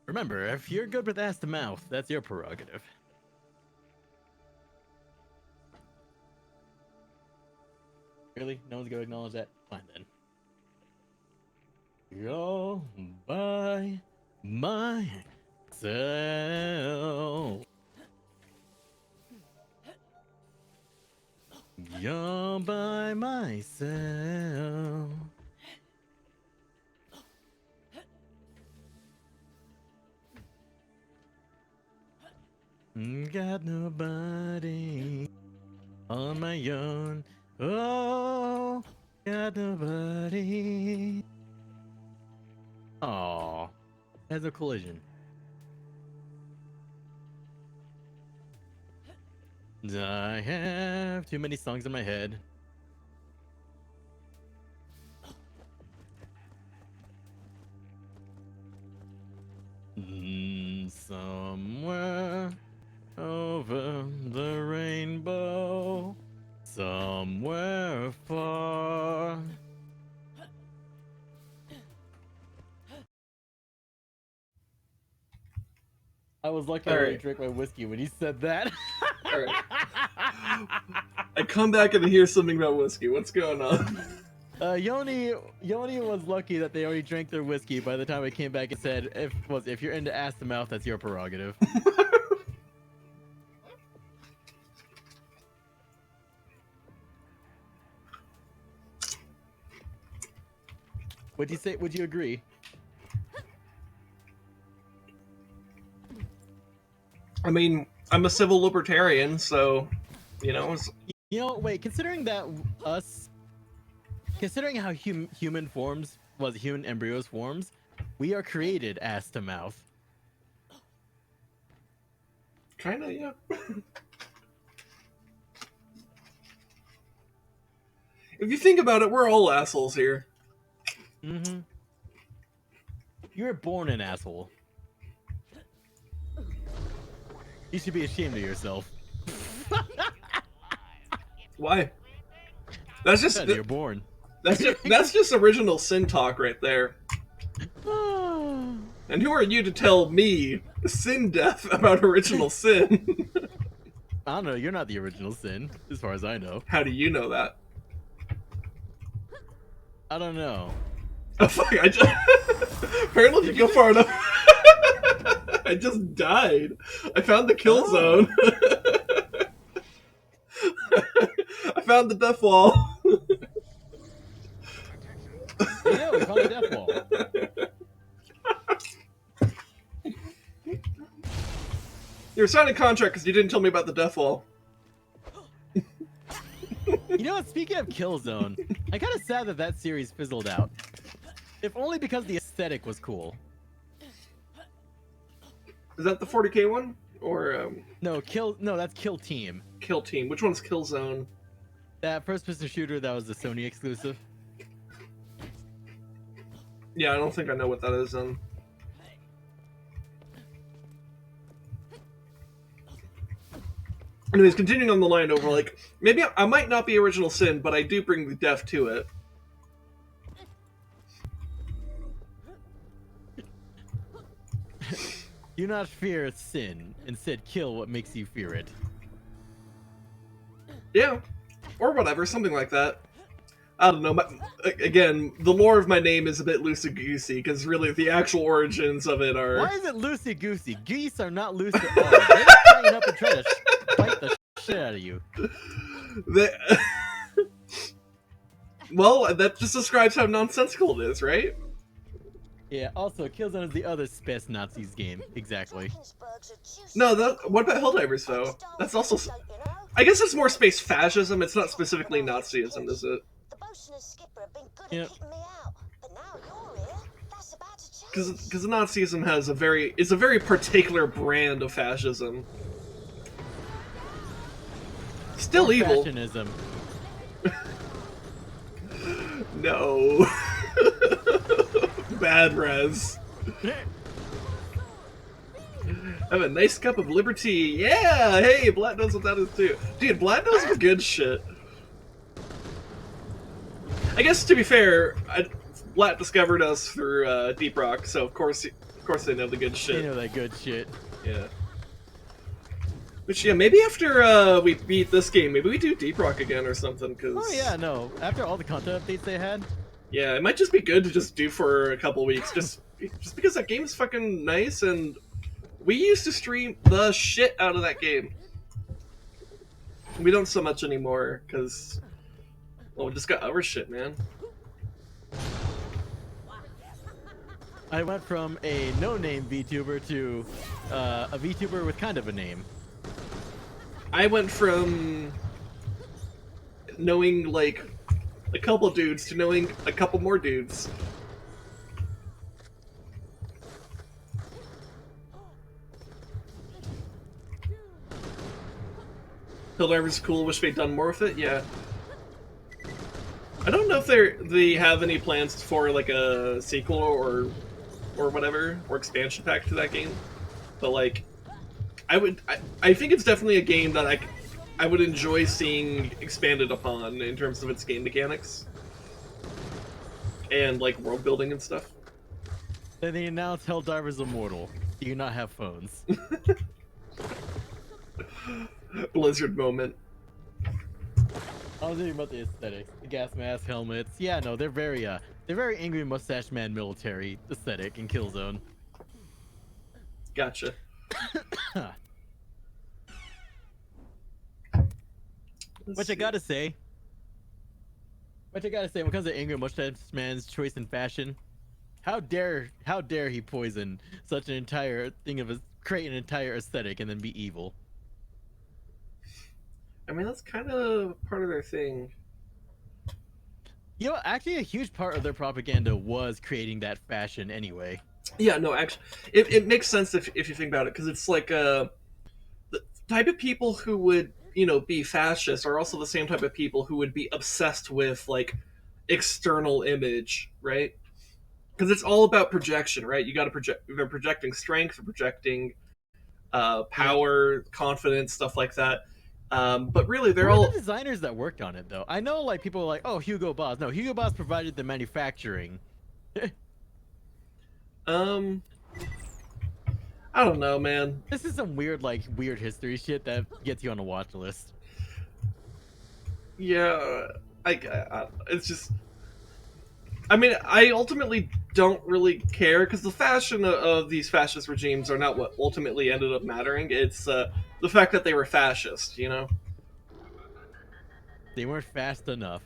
Remember, if you're good with ass to mouth, that's your prerogative. Really? No one's gonna acknowledge that? Fine then. You're by myself. You're by myself. Got nobody on my own. Oh, got nobody. Aw, has a collision. I have too many songs in my head. Somewhere over the rainbow, somewhere far. I was lucky I didn't drink my whiskey when he said that. All right. I come back and hear something about whiskey. What's going on? Yoni was lucky that they already drank their whiskey by the time I came back and said, if you're into ass to mouth, that's your prerogative. Would you say? Would you agree? I mean, I'm a civil libertarian, so you know. Wait. Considering how human embryos forms, we are created ass to mouth. Kinda, yeah. If you think about it, we're all assholes here. Mm-hmm. You were born an asshole. You should be ashamed of yourself. Why? That's just you're born. That's just original sin talk right there. And who are you to tell me, sin death, about original sin? I don't know. You're not the original sin, as far as I know. How do you know that? I don't know. Oh fuck! I just apparently if you go far enough, I just died. I found the kill zone. I found the death wall. Yeah, we found the death wall. You were signing a contract because you didn't tell me about the death wall. You know what? Speaking of Killzone, I'm kind of sad that series fizzled out. If only because the aesthetic was cool. Is that the 40K one? Or No, that's Kill Team. Kill Team. Which one's Killzone? That first-person shooter that was the Sony exclusive. Yeah, I don't think I know what that is then. Anyways, continuing on the line over, like, maybe I might not be original sin, but I do bring the death to it. Do not fear sin. Instead, kill what makes you fear it. Yeah. Or whatever, something like that. I don't know. Again, the lore of my name is a bit loosey-goosey, because really the actual origins of it are... Why is it loosey-goosey? Geese are not loose at all. They tighten up and try to bite the shit out of you. Well, that just describes how nonsensical it is, right? Yeah, also, Killzone is the other Space Nazis game. Exactly. No, what about Helldivers, though? That's also... I guess it's more space fascism, it's not specifically Nazism, is it? Yep. Because Nazism has it's a very particular brand of fascism. Still or evil. Fashionism. No. Bad res. Have a nice cup of liberty. Yeah! Hey, Blatt knows what that is too. Dude, Blatt knows the good shit. I guess, to be fair, Blatt discovered us through Deep Rock, so of course they know the good shit. They know that good shit. Yeah. Which, yeah, maybe after we beat this game, maybe we do Deep Rock again or something, because... Oh yeah, no. After all the content updates they had. Yeah, it might just be good to just do for a couple weeks, just because that game is fucking nice, and we used to stream the shit out of that game. We don't so much anymore, because, well, we just got our shit, man. I went from a no-name VTuber to a VTuber with kind of a name. I went from knowing, like, a couple dudes to knowing a couple more dudes. Helldiver's cool, wish they'd done more with it, yeah. I don't know if they have any plans for, like, a sequel or whatever, or expansion pack to that game. But, like, I think it's definitely a game that I would enjoy seeing expanded upon in terms of its game mechanics. And, like, world building and stuff. Then they announced Helldiver's immortal. Do you not have phones? Blizzard moment. I was thinking about the aesthetics, the gas mask, helmets. Yeah, no, they're very angry mustache man military aesthetic in Killzone. Gotcha. Which I gotta say, when it comes to angry mustache man's choice in fashion, how dare he poison such an entire thing of create an entire aesthetic and then be evil. I mean, that's kind of part of their thing. You know, actually, a huge part of their propaganda was creating that fashion anyway. Yeah, no, actually, it makes sense if you think about it, because it's like the type of people who would, you know, be fascist are also the same type of people who would be obsessed with, like, external image, right? Because it's all about projection, right? You got to project. They're projecting strength, they're projecting power, confidence, stuff like that. But really, they're all the designers that worked on it, though. I know, like, people are like, "Oh, Hugo Boss." No, Hugo Boss provided the manufacturing. I don't know, man. This is some weird history shit that gets you on a watch list. Yeah, it's just. I mean, I ultimately don't really care, because the fashion of these fascist regimes are not what ultimately ended up mattering. It's the fact that they were fascist, you know? They weren't fast enough.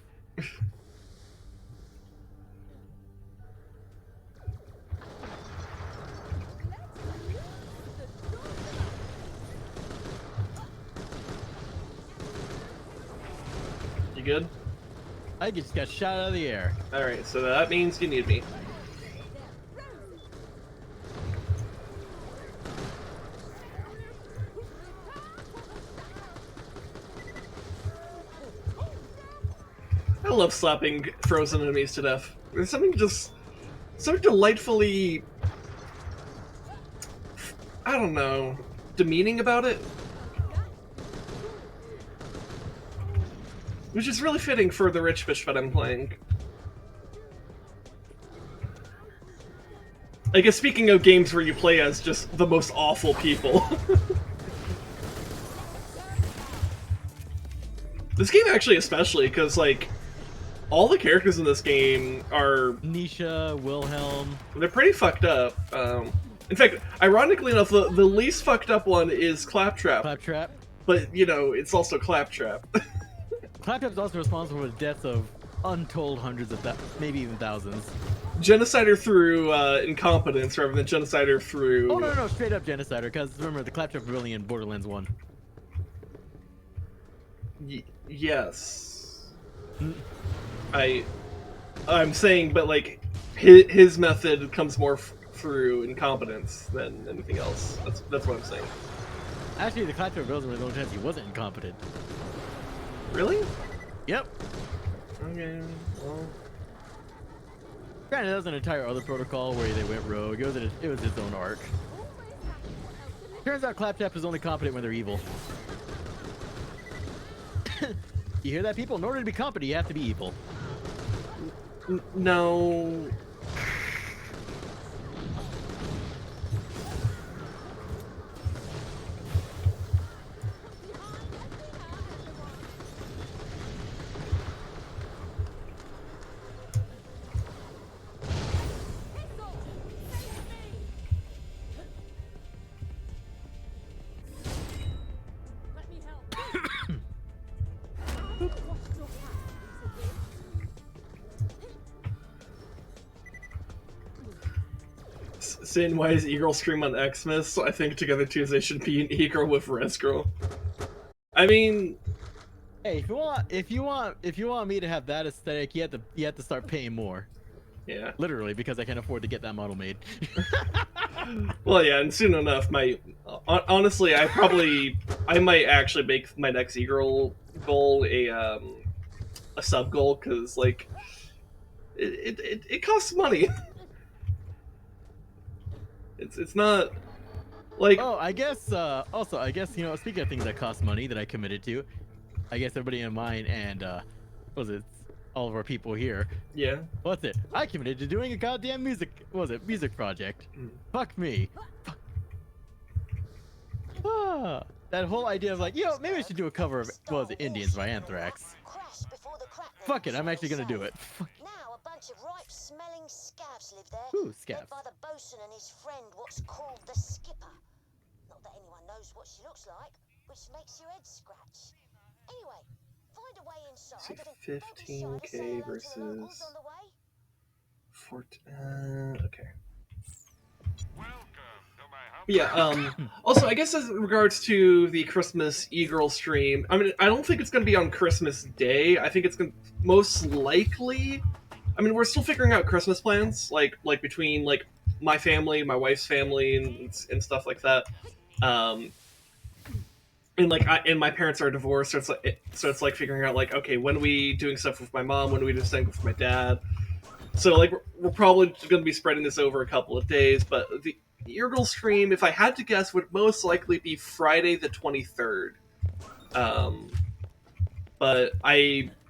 You good? I just got shot out of the air. Alright, so that means you need me. I love slapping frozen enemies to death. There's something just so delightfully, I don't know, demeaning about it. Which is really fitting for the rich fish that I'm playing. I guess speaking of games where you play as just the most awful people. This game actually especially, because, like, all the characters in this game are... Nisha, Wilhelm... They're pretty fucked up. In fact, ironically enough, the least fucked up one is Claptrap. Claptrap? But, you know, it's also Claptrap. Claptrap's also responsible for the deaths of untold hundreds of maybe even thousands. Genocider through incompetence rather than genocider through... Oh, no, straight up genocider, because remember, the Claptrap rebellion in Borderlands 1. Yes. I'm saying, but, like, his method comes more through incompetence than anything else. That's what I'm saying. Actually, the Claptrap rebellion was the only chance he wasn't incompetent. Really? Yep. Okay, well... Granted, that was an entire other protocol where they went rogue. It was its own arc. Turns out Claptrap is only competent when they're evil. You hear that, people? In order to be competent, you have to be evil. No... Saying why is E-Girl stream on Xmas? I think Together Tuesday should be an E-Girl with Rezdog. I mean, Hey, if you want me to have that aesthetic, you have to start paying more. yeah. Literally, because I can't afford to get that model made. Well, yeah, and soon enough, honestly, I might actually make my next E-Girl goal a sub goal, because like it costs money. It's not like, Oh, I guess also I guess, you know, speaking of things that cost money that I committed to, I guess everybody in mind and what was it, all of our people here, yeah. what's it, I committed to doing a goddamn music project. Fuck me. Fuck. Ah, that whole idea of like, yo, maybe I should do a cover of, what was it, Indians by Anthrax. Fuck it, I'm actually gonna do it. Now a bunch of ripe smelling scabs live there. Ooh, scabs. Led by the bosun and his friend, what's called the skipper. Not that anyone knows what she looks like, which makes your head scratch. Anyway, find a way inside. See, and don't be shy to 15K say hello to the versus locals on the way. okay. Welcome to my humble Yeah, also, I guess as regards to the Christmas E-Girl stream, I mean, I don't think it's going to be on Christmas Day. I think it's going to most likely... I mean, we're still figuring out Christmas plans, like between, like, my family, my wife's family, and stuff like that. And, like, and my parents are divorced, so it's like figuring out, like, okay, when are we doing stuff with my mom? When are we doing stuff with my dad? So, like, we're probably going to be spreading this over a couple of days, but the E-Girl stream, if I had to guess, would most likely be Friday the 23rd. But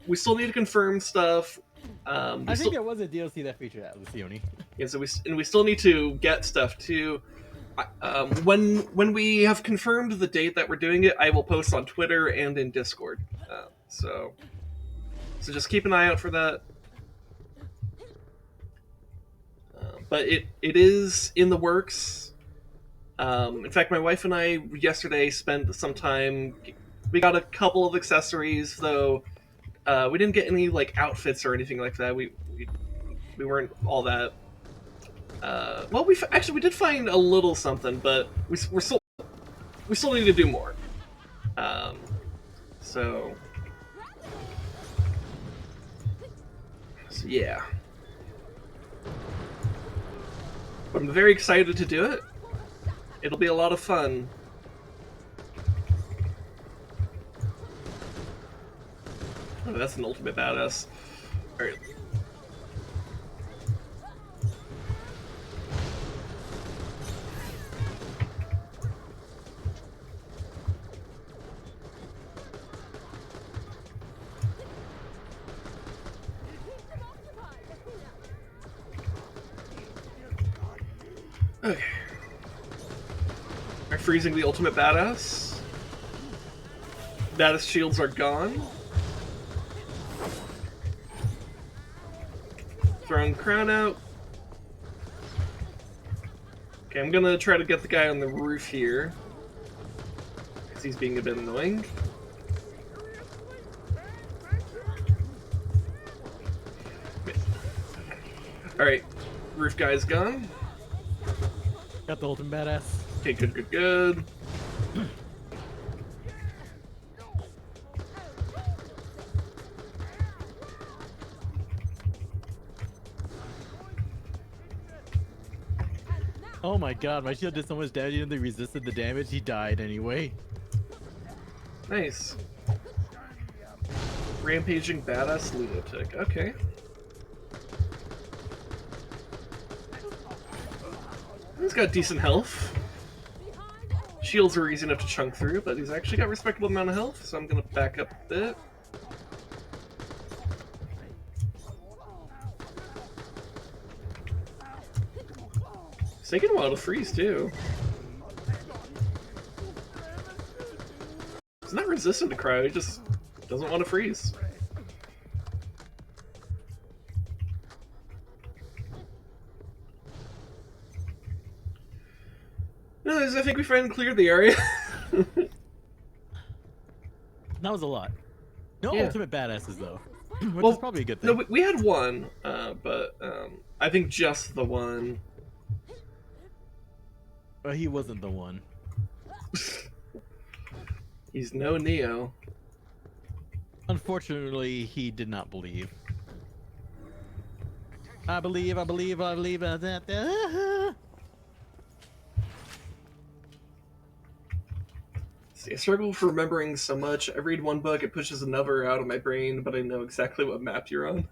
we still need to confirm stuff. I think there was a DLC that featured that, Lucioni. Yeah, so we still need to get stuff too. When we have confirmed the date that we're doing it, I will post on Twitter and in Discord. So just keep an eye out for that. But it is in the works. In fact, my wife and I yesterday spent some time. We got a couple of accessories, though. We didn't get any like outfits or anything like that. We weren't all that. Well, we did find a little something, but we still need to do more. So yeah. But I'm very excited to do it. It'll be a lot of fun. Oh, that's an ultimate badass. Alright. Okay. Am I freezing the ultimate badass? Badass shields are gone. Throwing crown out. Okay, I'm gonna try to get the guy on the roof here, because he's being a bit annoying. Alright, roof guy's gone. Got the ultimate badass. Okay, good. Oh my god, my shield did so much damage and they resisted the damage, he died anyway. Nice. Rampaging badass lunatic. Okay. He's got decent health. Shields are easy enough to chunk through, but he's actually got a respectable amount of health, so I'm gonna back up a bit. It's taking a while to freeze, too. He's not resistant to cryo, he just doesn't want to freeze. No, I think we finally cleared the area. That was a lot. No Yeah. ultimate badasses though, which Well, is probably a good thing. No, we had one, but I think just the one. but he wasn't the one. He's no Neo. Unfortunately, he did not believe. I believe that. See, I struggle with remembering so much. I read one book, it pushes another out of my brain, but I know exactly what map you're on.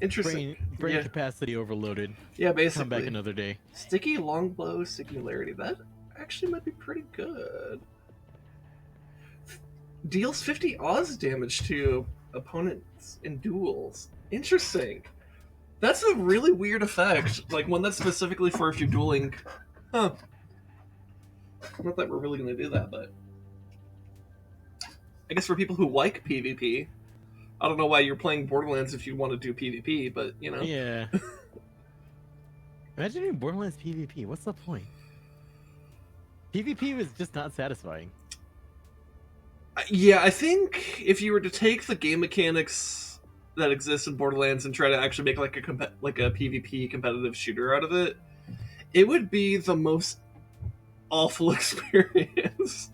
Interesting. Brain capacity overloaded. Yeah, basically. Come back another day. Sticky longbow singularity. That actually might be pretty good. Deals 50 Oz damage to opponents in duels. Interesting. That's a really weird effect. Like one that's specifically for if you're dueling. Huh. Not that we're really going to do that, but I guess for people who like PvP, I don't know why you're playing Borderlands if you want to do PvP, but you know. Yeah. Imagine doing Borderlands PvP. What's the point? PvP was just not satisfying. Yeah, I think if you were to take the game mechanics that exist in Borderlands and try to actually make like a PvP competitive shooter out of it, it would be the most awful experience.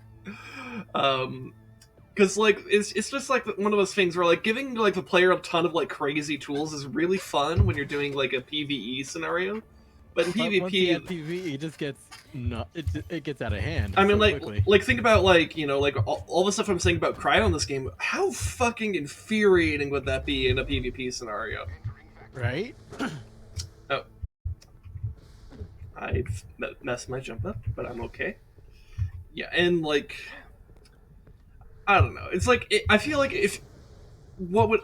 Because like it's just like one of those things where like giving like the player a ton of like crazy tools is really fun when you're doing like a PvE scenario, but in PvP, once you add PvE, it just gets it gets out of hand. I mean, so like quickly. like think about like you know like all the stuff I'm saying about cryo in this game. How fucking infuriating would that be in a PvP scenario? Right? Oh, I messed my jump up, but I'm okay. Yeah, and like. I don't know. It's like I feel like what would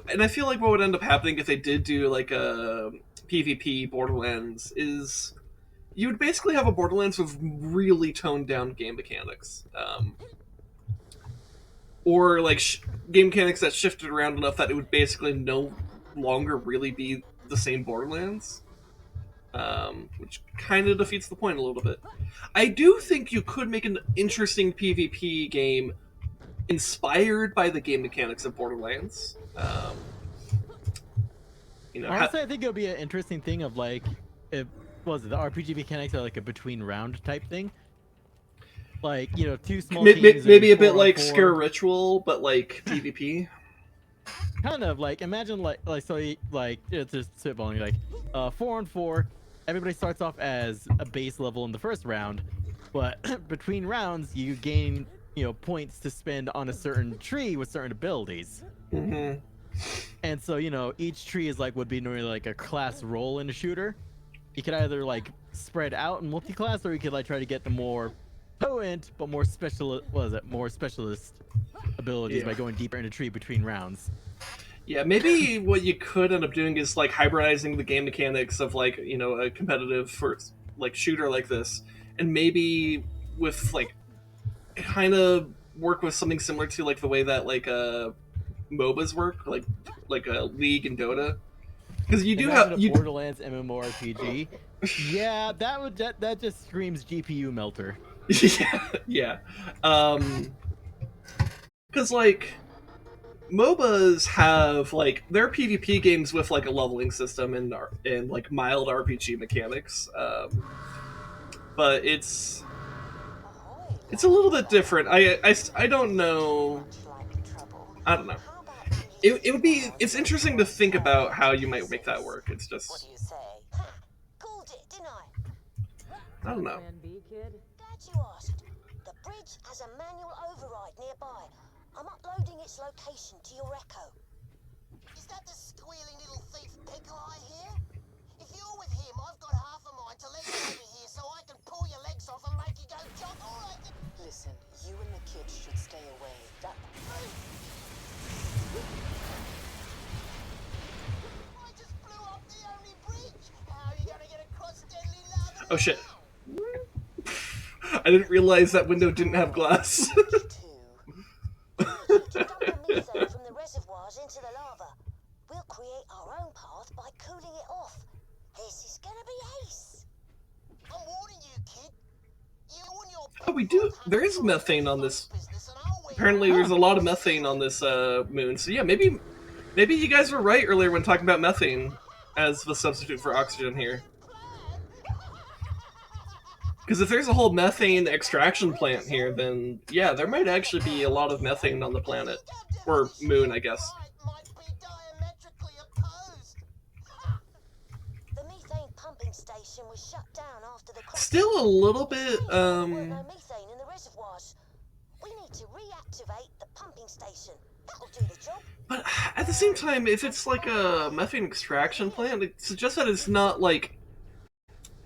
end up happening if they did do like a PvP Borderlands is you would basically have a Borderlands with really toned down game mechanics, or like game mechanics that shifted around enough that it would basically no longer really be the same Borderlands, which kind of defeats the point a little bit. I do think you could make an interesting PvP game inspired by the game mechanics of Borderlands. You know, honestly, I think it would be an interesting thing of like, the RPG mechanics are like a between round type thing. Like, you know, two small teams. Maybe a bit like Scare Ritual, but like PvP. Kind of like imagine so like it's just spitballing like 4-on-4. Everybody starts off as a base level in the first round, but between rounds you gain points to spend on a certain tree with certain abilities. Mm-hmm. And so each tree is would be normally like a class role in a shooter. You could either like spread out in multi-class, or you could like try to get the more potent but more specialist abilities by going deeper in a tree between rounds. Yeah, maybe what you could end up doing is like hybridizing the game mechanics of like a competitive first like shooter like this, and maybe with like kind of work with something similar to like the way that like MOBAs work, like a League and Dota, because you do have Borderlands MMORPG. Yeah, that just screams GPU melter. yeah. Because like MOBAs have like their PvP games with like a leveling system and like mild RPG mechanics, but it's a little bit different. I don't know. I don't know. It's interesting to think about how you might make that work. It's just. What do you say? Called it, didn't I? I don't know. Plan B, kid? Glad you asked. The bridge has a manual override nearby. I'm uploading its location to your echo. Is that the squealing little thief pickle I hear? If you're with him, I've got half a mind to let you over here so I can pull your legs off and make you go jump. All right, then. Listen, you and the kids should stay away. I just blew up the only bridge. How are you gonna get across deadly lava? Oh shit! I didn't realize that window didn't have glass. To dump the methane from the reservoirs into the lava. We'll create our own path by cooling it off. This is gonna be ace. I'm warning you, kid. You and your Oh, we do. There is methane on this. Apparently, there's a lot of methane on this moon. So yeah, maybe you guys were right earlier when talking about methane. as the substitute for oxygen here. Because if there's a whole methane extraction plant here, then yeah, there might actually be a lot of methane on the planet. Or moon, I guess. The methane pumping station was shut down after the crash. Still a little bit, There were no methane in the reservoirs. We need to reactivate the pumping station. That'll do the job. But at the same time, if it's like a methane extraction plant, it suggests that it's not like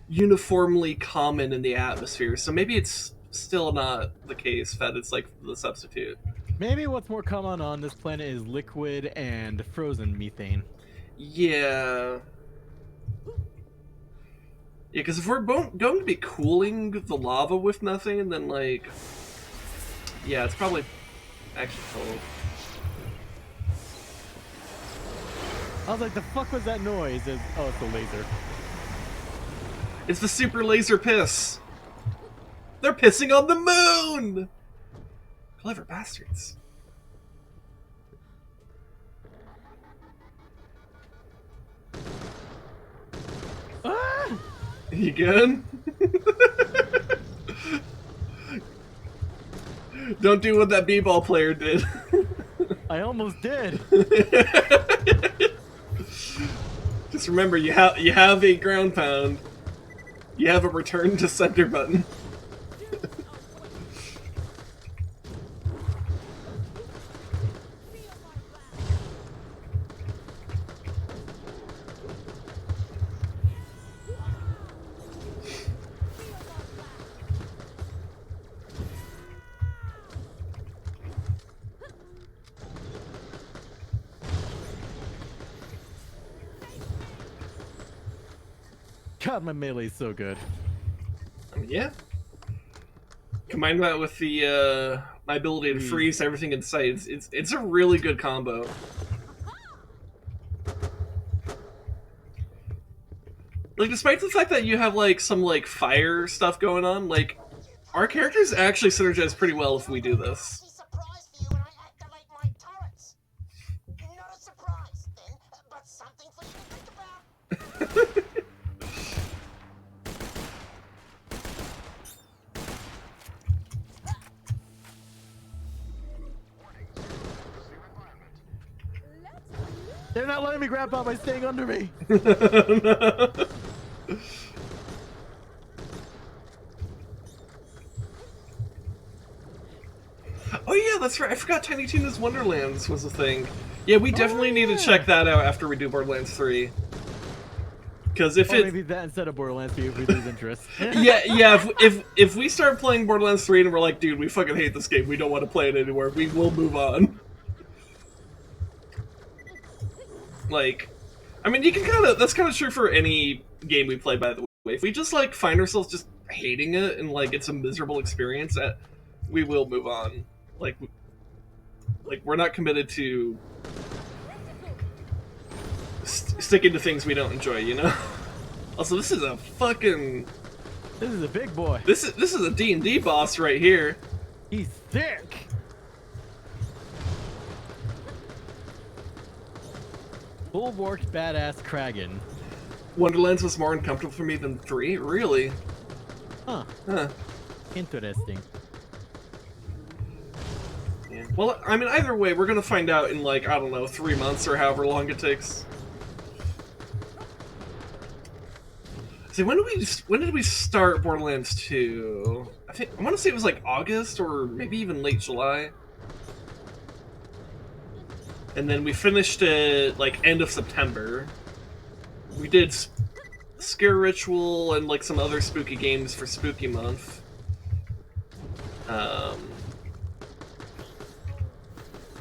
uniformly common in the atmosphere. So maybe it's still not the case that it's like the substitute. Maybe what's more common on this planet is liquid and frozen methane. Yeah. Yeah, because if we're going to be cooling the lava with methane, then like, yeah, it's probably actually cold. I was like, the fuck was that noise? Oh, it's a laser. It's the super laser piss. They're pissing on the moon! Clever bastards. Ah! You good? Don't do what that b-ball player did. I almost did. Just remember, you have a ground pound. You have a return to center button. God, my melee's so good. I mean, yeah. Combine that with the my ability to freeze everything in sight. It's a really good combo. Like, despite the fact that you have like some like fire stuff going on, like our characters actually synergize pretty well if we do this. Surprise for you when I activate my turrets. Not a surprise, then, but something for you to think about. They're not letting me grab out by staying under me. Oh yeah, that's right. I forgot Tiny Tina's Wonderlands was a thing. Yeah, we definitely need to check that out after we do Borderlands 3. Because if it maybe that instead of Borderlands 3 if we lose interest. yeah. If we start playing Borderlands 3 and we're like, dude, we fucking hate this game, we don't want to play it anymore, we will move on. Like, I mean, you can that's kind of true for any game we play, by the way. If we just, like, find ourselves just hating it and, like, it's a miserable experience, we will move on. Like, we're not committed to sticking to things we don't enjoy, you know? Also, this is a fucking... This is a big boy. This is a D&D boss right here. He's thick! Bulwarked badass Kragan. Wonderlands was more uncomfortable for me than 3? Really? Huh. Interesting. Yeah. Well, I mean, either way, we're gonna find out in, like, I don't know, 3 months or however long it takes. See, when did we start Borderlands 2? I want to say it was like August or maybe even late July. And then we finished it like end of September. We did Scare Ritual and like some other spooky games for Spooky Month.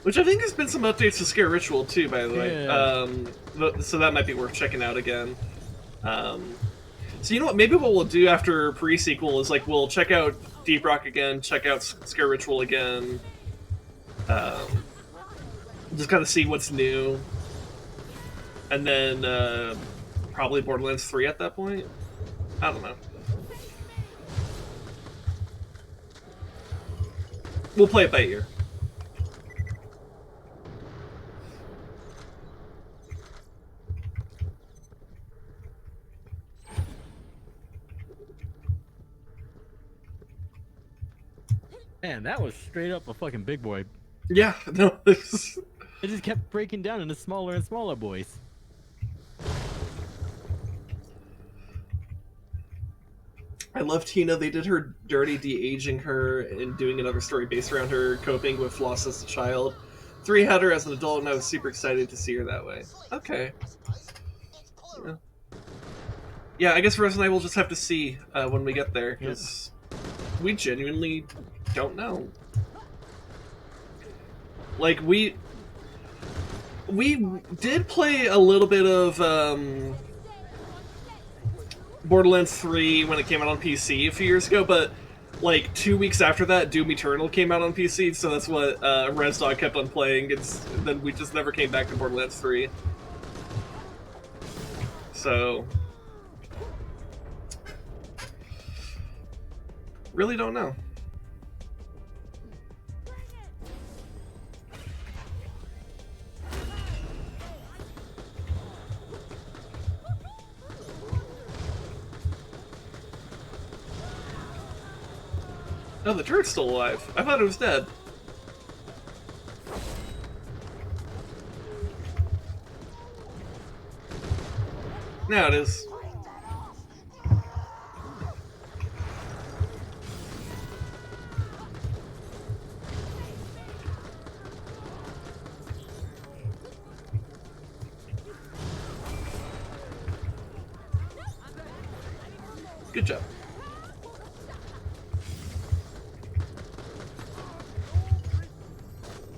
Which I think has been some updates to Scare Ritual too, by the way. Yeah. So that might be worth checking out again. So you know what? Maybe what we'll do after PreSequel is like we'll check out Deep Rock again, check out Scare Ritual again. Just kind of see what's new, and then probably Borderlands 3 at that point. I don't know. We'll play it by ear. Man, that was straight up a fucking big boy. Yeah, no, it's... It just kept breaking down into smaller and smaller boys. I love Tina. They did her dirty de-aging her and doing another story based around her coping with loss as a child. 3 had her as an adult, and I was super excited to see her that way. Okay. Yeah, yeah, I guess Rose and I will just have to see when we get there, because we genuinely don't know. Like, we did play a little bit of Borderlands 3 when it came out on PC a few years ago, but like 2 weeks after that, Doom Eternal came out on PC, so that's what Rezdog kept on playing, and then we just never came back to Borderlands 3. So... really don't know. Oh, the turret's still alive. I thought it was dead. Now it is. Good job.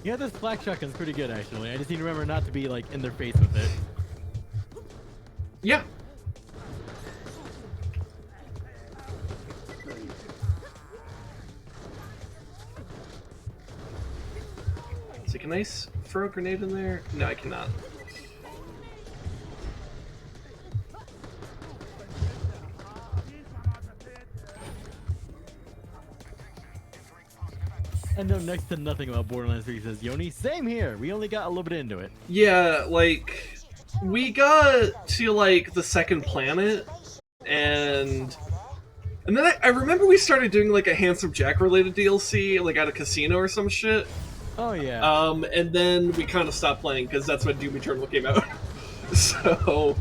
Yeah, this flak shotgun's pretty good, actually. I just need to remember not to be, like, in their face with it. Yeah. So can I throw a grenade in there? No, I cannot. I know next to nothing about Borderlands 3, says Yoni. Same here. We only got a little bit into it. Yeah, like, we got to, like, the second planet, and then I remember we started doing, like, a Handsome Jack-related DLC, like, at a casino or some shit. Oh, yeah. And then we kind of stopped playing, because that's when Doom Eternal came out. So,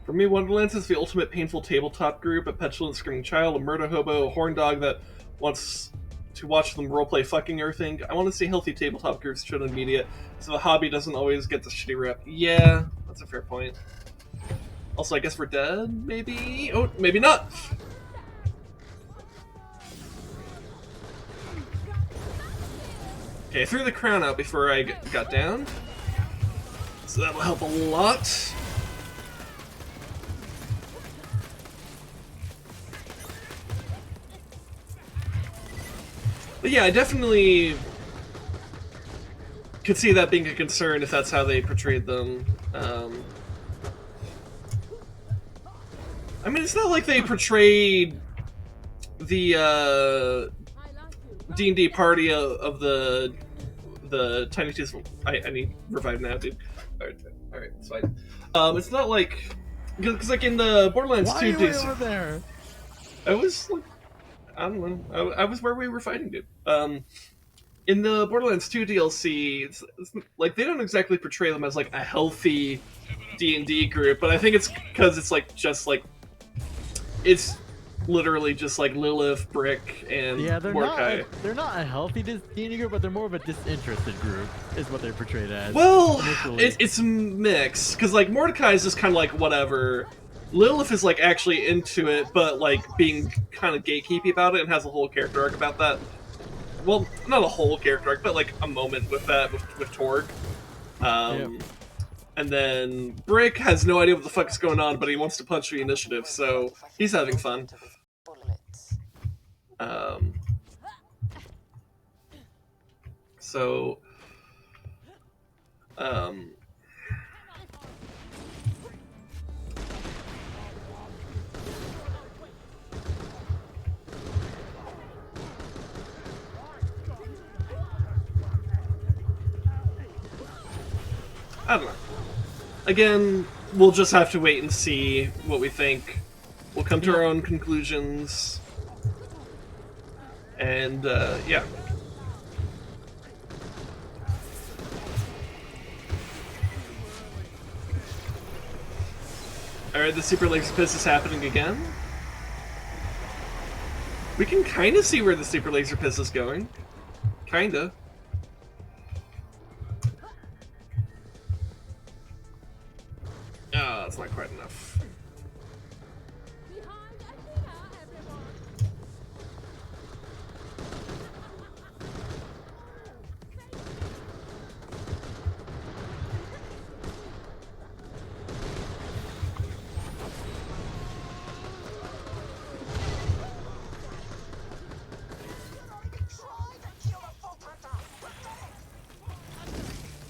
for me, Wonderlands is the ultimate painful tabletop group, a petulant screaming child, a murder hobo, a horn dog that wants to watch them roleplay fucking everything. I want to see healthy tabletop groups shown in media, so the hobby doesn't always get the shitty rep. Yeah, that's a fair point. Also, I guess we're dead, maybe? Oh, maybe not! Okay, I threw the crown out before I got down, so that'll help a lot. But yeah, I definitely could see that being a concern if that's how they portrayed them. I mean, it's not like they portrayed the D&D party of the Tiny Toons. I need revive now, dude. Alright, it's fine. It's not like, because like in the Borderlands 2 days, over there? I was like, I don't know. I was where we were fighting, dude. In the Borderlands 2 DLC, it's like they don't exactly portray them as like a healthy D&D group, but I think it's because it's like just like it's literally just like Lilith, Brick, and Mordecai. They're not a healthy D&D group, but they're more of a disinterested group, is what they're portrayed as. Well, it's a mix, because like Mordecai is just kind of like whatever. Lilith is like actually into it, but like being kind of gatekeepy about it, and has a whole character arc about that. Well, not a whole character arc, but like a moment with that with Torg. Yep. And then Brick has no idea what the fuck is going on, but he wants to punch the initiative, so he's having fun. I don't know. Again, we'll just have to wait and see what we think. We'll come to our own conclusions. And, yeah. Alright, the Super Laser Piss is happening again. We can kind of see where the Super Laser Piss is going. Kinda. Ah, that's not quite enough.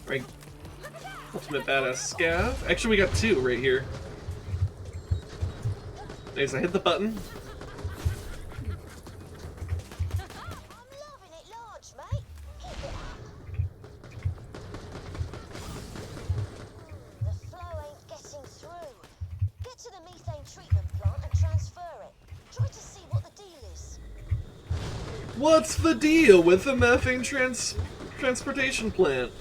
Right. Ultimate Badass Scav. Actually, we got two right here. There's I hit the button. I'm loving it large, mate. Keep it up. The flow ain't getting through. Get to the methane treatment plant and transfer it. Try to see what the deal is. What's the deal with the methane transportation plant?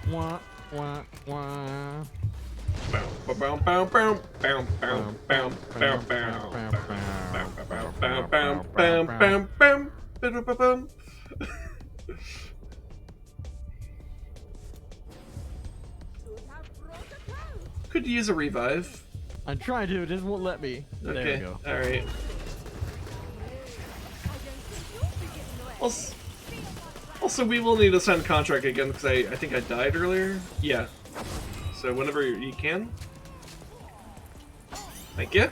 Wah, wah, wah. Could use a revive. I'm trying to, it just won't let me. There we Okay, go. alright. Also, we will need to sign a contract again because I think I died earlier. Yeah. So whenever you can. Thank you.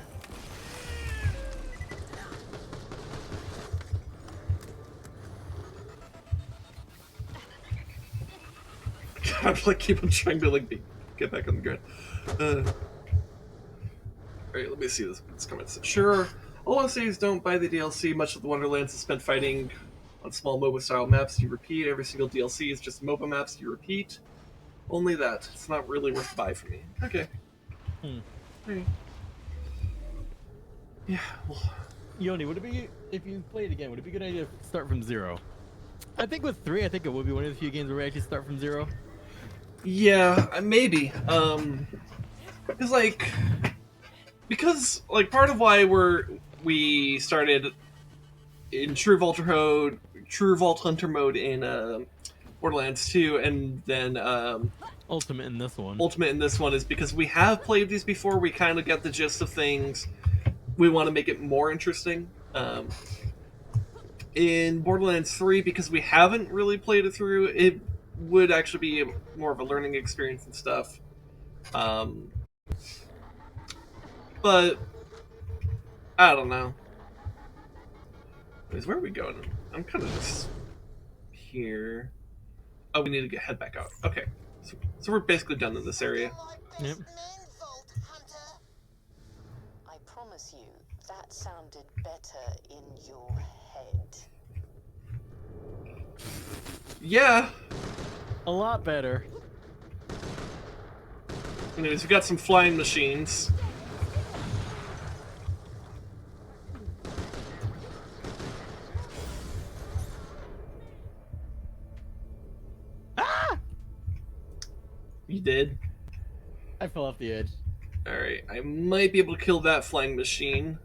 God, I like keep on trying to get back on the ground. Alright, let me see this comment. Sure, all I'll say is don't buy the DLC. Much of the Wonderlands is spent fighting on small MOBA style maps you repeat. Every single DLC is just MOBA maps you repeat. Only that. It's not really worth the buy for me. Okay. Alright. Yeah, well. Yoni, would it be, if you play it again, would it be a good idea to start from zero? I think with 3, I think it would be one of the few games where we actually start from zero. Yeah, maybe. Because part of why we started in True Vault Hunter mode in Borderlands 2, and then Ultimate in this one is because we have played these before. We kind of get the gist of things. We want to make it more interesting. In Borderlands 3, because we haven't really played it through, it would actually be more of a learning experience and stuff. But I don't know. Where are we going? I'm kind of just here. Oh, we need to head back out. Okay, so we're basically done in this area. Yep. I promise you, that sounded better in your head. Yeah. A lot better. Anyways, we got some flying machines. You did? I fell off the edge. Alright, I might be able to kill that flying machine.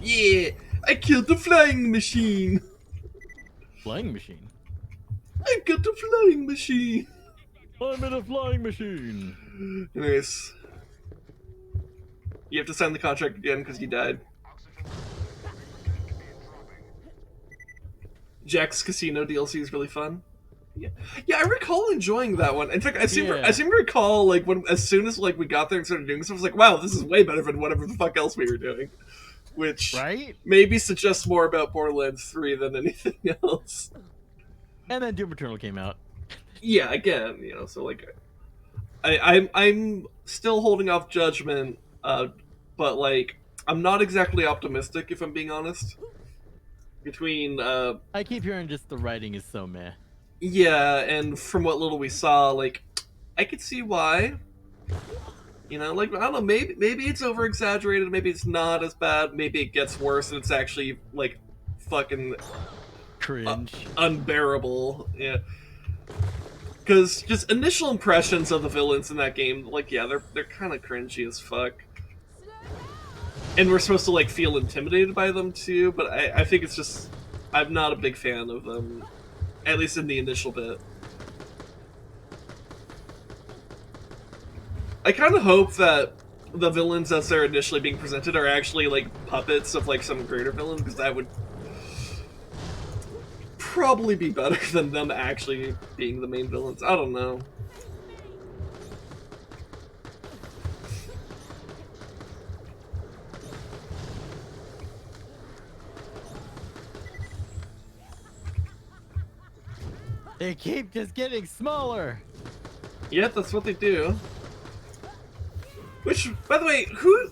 Yeah! I killed the flying machine! Flying machine? I got the flying machine! I'm in a flying machine! Anyways. You have to sign the contract again because you died. Jack's Casino DLC is really fun. Yeah, I recall enjoying that one. In fact, I seem to recall as soon as we got there and started doing stuff, I was like, wow, this is way better than whatever the fuck else we were doing. Which maybe suggests more about Borderlands 3 than anything else. And then Doom Eternal came out. Yeah, again, so I'm still holding off judgment, but I'm not exactly optimistic if I'm being honest. between I keep hearing just the writing is so meh. yeah, and from what little we saw, like I could see why. You know, like I don't know, maybe it's over exaggerated, maybe it's not as bad, maybe it gets worse and it's actually like fucking Cringe. Unbearable. Yeah. Because just initial impressions of the villains in that game, like, yeah, they're kind of cringy as fuck. And we're supposed to, like, feel intimidated by them, too, but I think it's just... I'm not a big fan of them, at least in the initial bit. I kind of hope that the villains as they're initially being presented are actually, like, puppets of, like, some greater villain, because that would probably be better than them actually being the main villains. I don't know. They keep just getting smaller. Yeah, that's what they do. Which, by the way, who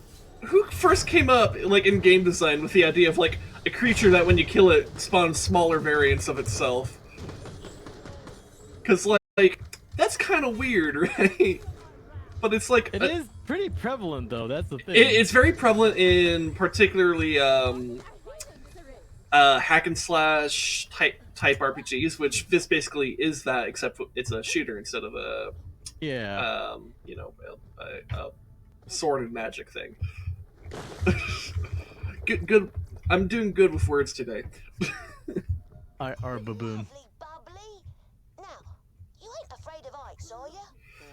first came up, like, in game design with the idea of, like, a creature that when you kill it spawns smaller variants of itself? Because, like, that's kind of weird, right? But it's like... It is pretty prevalent, though, that's the thing. It's very prevalent in particularly hack and slash type RPGs, which this basically is that, except it's a shooter instead of a... Yeah. You know, a sword and magic thing. Good. I'm doing good with words today. Our baboon. Bubbly. Now, you ain't afraid of heights, are you?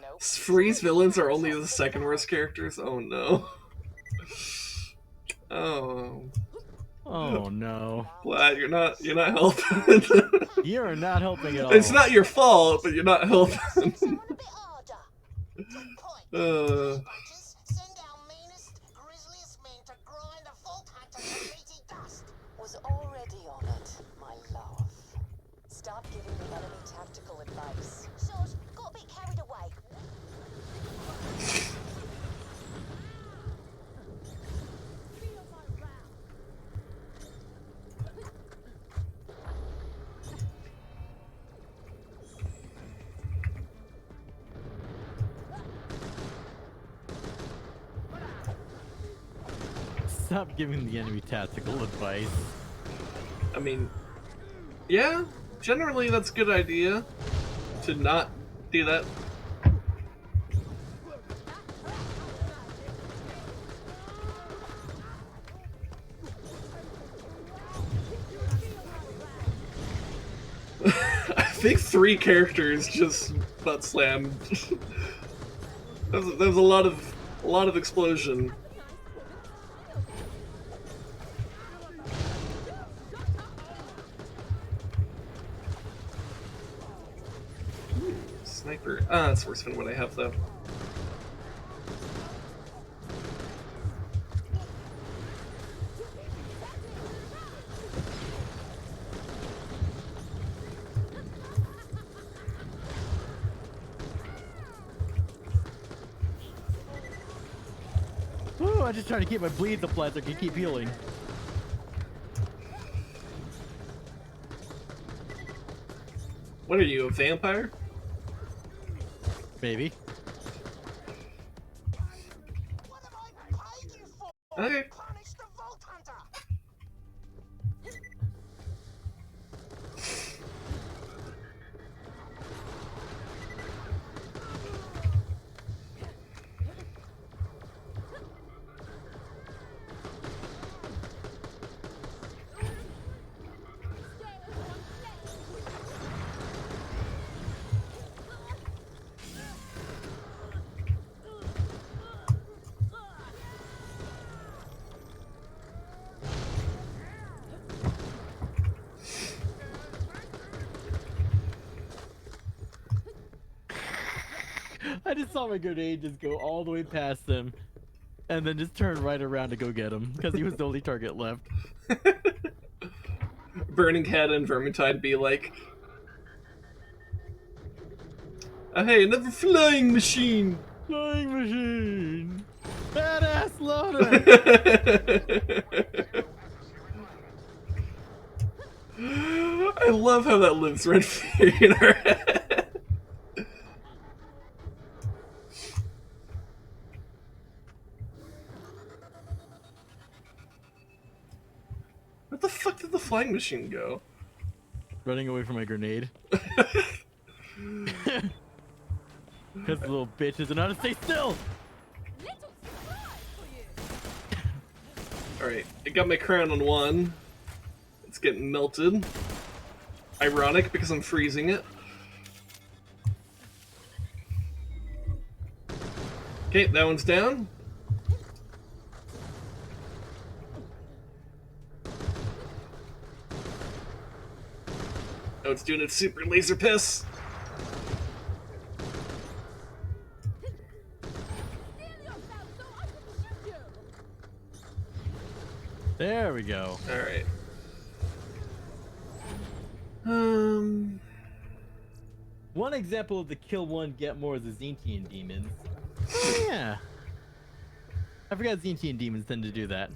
Nope. Freeze villains are only the second worst characters? Oh no. Oh. Oh no. Glad you're not helping. You're not helping at all. It's not your fault, but you're not helping. Someone a bit harder. Send our meanest, grisliest men to grind the Vault Hunter to meaty dust. Was already on it, my love. Stop giving the enemy tactical advice. Soz, got a bit carried away. Stop giving the enemy tactical advice. I mean, yeah, generally that's a good idea to not do that. I think 3 characters just butt slammed. There was a lot of explosion. Sniper. Ah, that's worse than what I have though. Ooh, I just trying to keep my bleeds applied so I can keep healing. What are you, a vampire? Maybe. What have I paid you for? Okay. Punish the Vault Hunter. I just saw my grenade just go all the way past him, and then just turn right around to go get him, because he was the only target left. Burning Head and Vermintide be like, hey, another flying machine! Flying machine! Badass loader! love how that lives rent free in our head. Where the fuck did the flying machine go? Running away from my grenade. Because the little bitches don't know how to stay still. Little surprise for you. Alright, I got my crown on one. It's getting melted. Ironic because I'm freezing it. Okay, that one's down. Oh, it's doing its super laser piss. There we go. Alright. One example of the kill one, get more is the Zintian demons. Oh, yeah. I forgot Zintian demons tend to do that.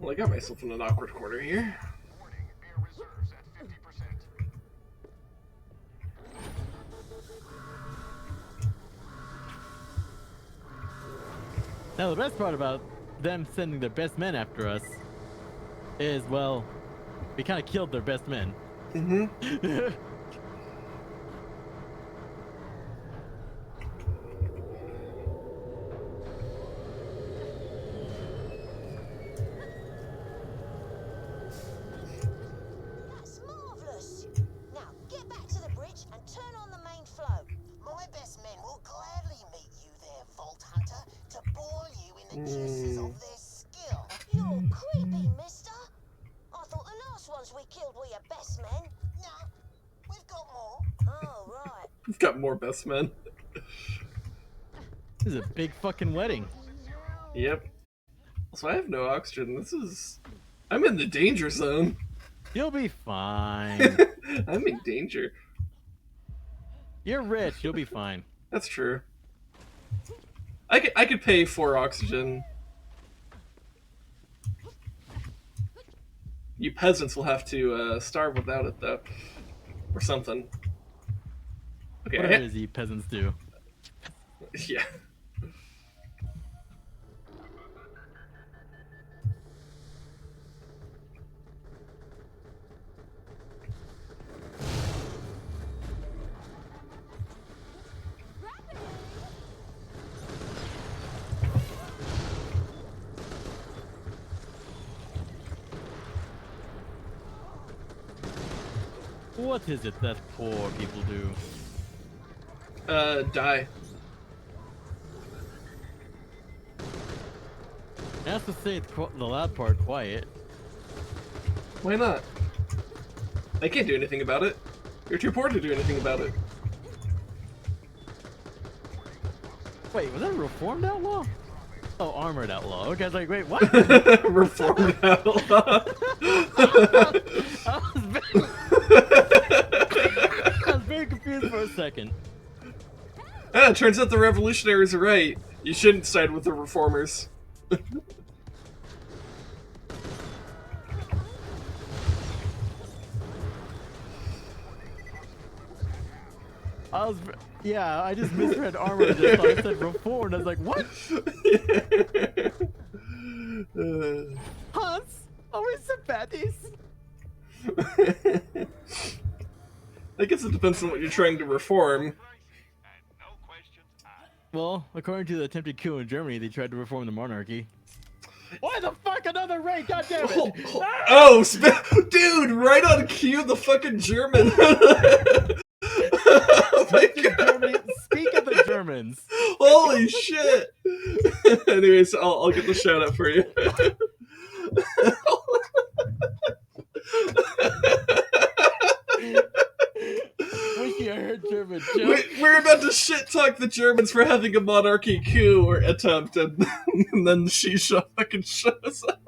Well, I got myself in an awkward corner here. Warning, air reserves at 50%. Now the best part about them sending their best men after us is, well, we kind of killed their best men. Mm-hmm. That's marvellous. Now, get back to the bridge and turn on the main flow. My best men will gladly meet you there, Vault Hunter, to boil you in the juices of their skill. You're creepy, mister. I thought the last ones we killed were your best men. No, we've got more. Oh, right. We've got more best men. This is a big fucking wedding. Yep. So I have no oxygen. I'm in the danger zone. You'll be fine. I'm in danger. You're rich. You'll be fine. That's true. I could pay for oxygen. You peasants will have to starve without it, though. Or something. Okay, Whatever it is you peasants do. Yeah. What is it that poor people do? Die. I have to say the loud part quiet. Why not? I can't do anything about it. You're too poor to do anything about it. Wait, was that a reformed outlaw? Oh, armored outlaw. Okay, I was like, wait, what? Reformed outlaw. I was very confused for a second. Ah, turns out the revolutionaries are right. You shouldn't side with the reformers. I just misread armor. Just thought I said reformed. I was like, what? Hans, always sympathies. I guess it depends on what you're trying to reform. And no questions asked. Well, according to the attempted coup in Germany, they tried to reform the monarchy. Why the fuck another raid? God damn it! Dude, right on cue, the fucking German. Oh my God. Speak of the Germans. Holy shit. Anyways, I'll get the shout out for you. Wiki, I heard German. stupid joke. We're about to shit talk the Germans for having a monarchy coup or attempt, and then Shisha fucking shows up.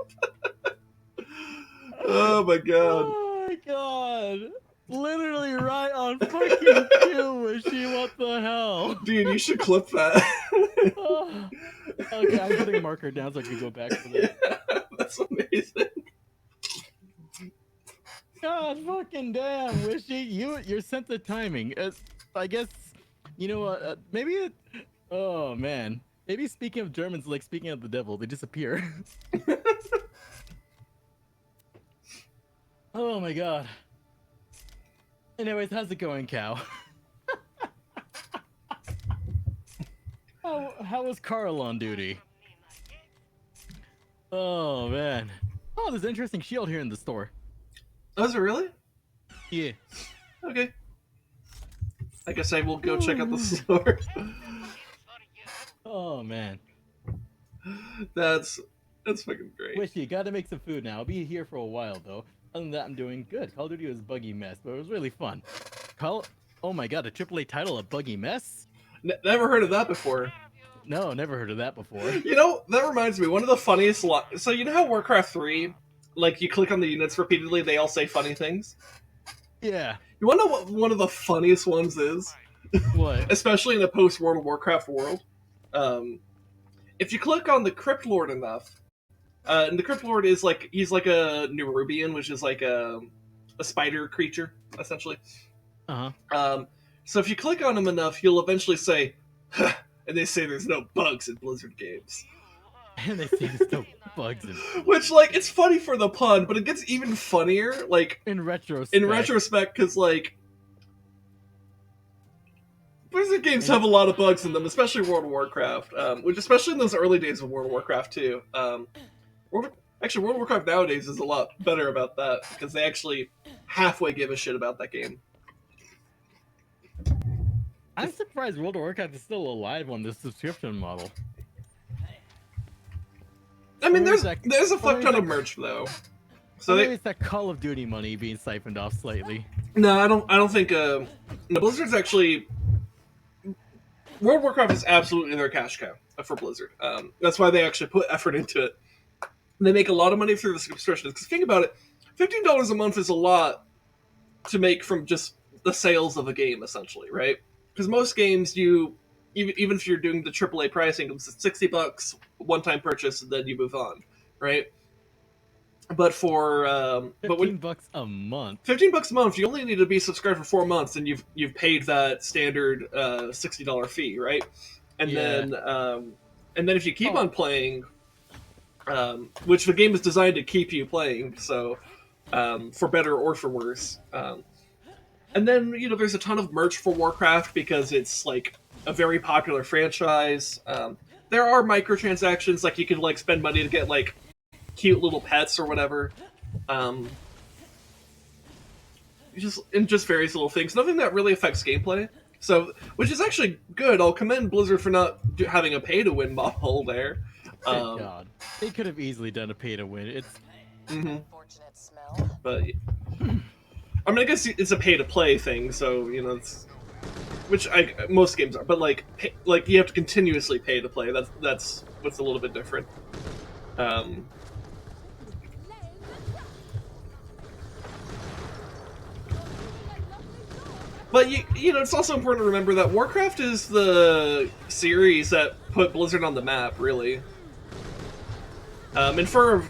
Oh my god. Oh my god. Literally right on fucking cue, Wishy. What the hell? Dude, you should clip that. Oh. Okay, I'm putting a marker down so I can go back to that. Yeah, that's amazing. God fucking damn, Wishy. Your sense of timing. I guess, you know what? Maybe oh man. Maybe speaking of Germans, like speaking of the devil, they disappear. Oh my god. Anyways, how's it going, Cow? How was Carl on duty? Oh man. Oh, there's an interesting shield here in the store. Oh, is it really? Yeah. Okay. I guess I will go check out the store. Oh man. That's fucking great. Wishy, you gotta make some food now. I'll be here for a while though. Other than that, I'm doing good. Call of Duty was buggy mess, but it was really fun. Oh my god, a AAA title, a buggy mess? Never heard of that before. No, never heard of that before. You know, that reminds me, one of the funniest so you know how Warcraft 3, like you click on the units repeatedly, they all say funny things? Yeah. You wanna know what one of the funniest ones is? What? Especially in a post-World of Warcraft world. If you click on the Crypt Lord enough, and the Crypt Lord is like, he's like a Nerubian, which is like a spider creature, essentially. Uh-huh. So if you click on him enough, he'll eventually say, huh, and they say there's no bugs in Blizzard games. And they say there's no bugs in Which, like, it's funny for the pun, but it gets even funnier, like, in retrospect. In retrospect, because, like, Blizzard games have a lot of bugs in them, especially World of Warcraft, which, especially in those early days of World of Warcraft 2. World of Warcraft nowadays is a lot better about that, because they actually halfway give a shit about that game. I'm surprised World of Warcraft is still alive on this subscription model. I mean, there's a fuck ton of merch though. So maybe it's that Call of Duty money being siphoned off slightly. No, I don't think. No, Blizzard's actually. World of Warcraft is absolutely their cash cow for Blizzard. That's why they actually put effort into it. They make a lot of money through the subscriptions. Because think about it, $15 a month is a lot to make from just the sales of a game, essentially, right? Because most games, even if you're doing the AAA pricing, it's $60 one-time purchase, and then you move on, right? But for $15 a month. $15 a month, you only need to be subscribed for 4 months, and you've paid that standard $60 fee, right? And then if you keep on playing, which the game is designed to keep you playing, so for better or for worse. And then, there's a ton of merch for Warcraft because it's, like, a very popular franchise. There are microtransactions, like, you can, like, spend money to get, like, cute little pets or whatever. Just various little things. Nothing that really affects gameplay. So, which is actually good. I'll commend Blizzard for not having a pay-to-win model there. Thank God. They could have easily done a pay-to-win. It's... Unfortunate smell. But... I mean, I guess it's a pay-to-play thing, so, it's... Which most games are, but, like you have to continuously pay to play. That's what's a little bit different. But, it's also important to remember that Warcraft is the series that put Blizzard on the map, really. And for,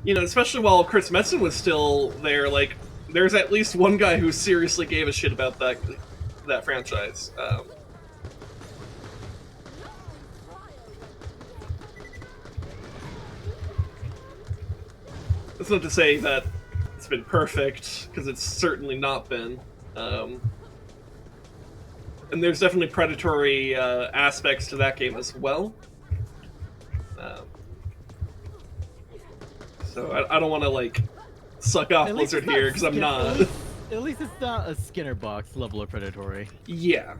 especially while Chris Metzen was still there, like, there's at least one guy who seriously gave a shit about that franchise. That's not to say that it's been perfect, because it's certainly not been. And there's definitely predatory aspects to that game as well. So I don't want to, like, suck off Blizzard here, because I'm not. At least it's not a Skinner box level of predatory. Yeah.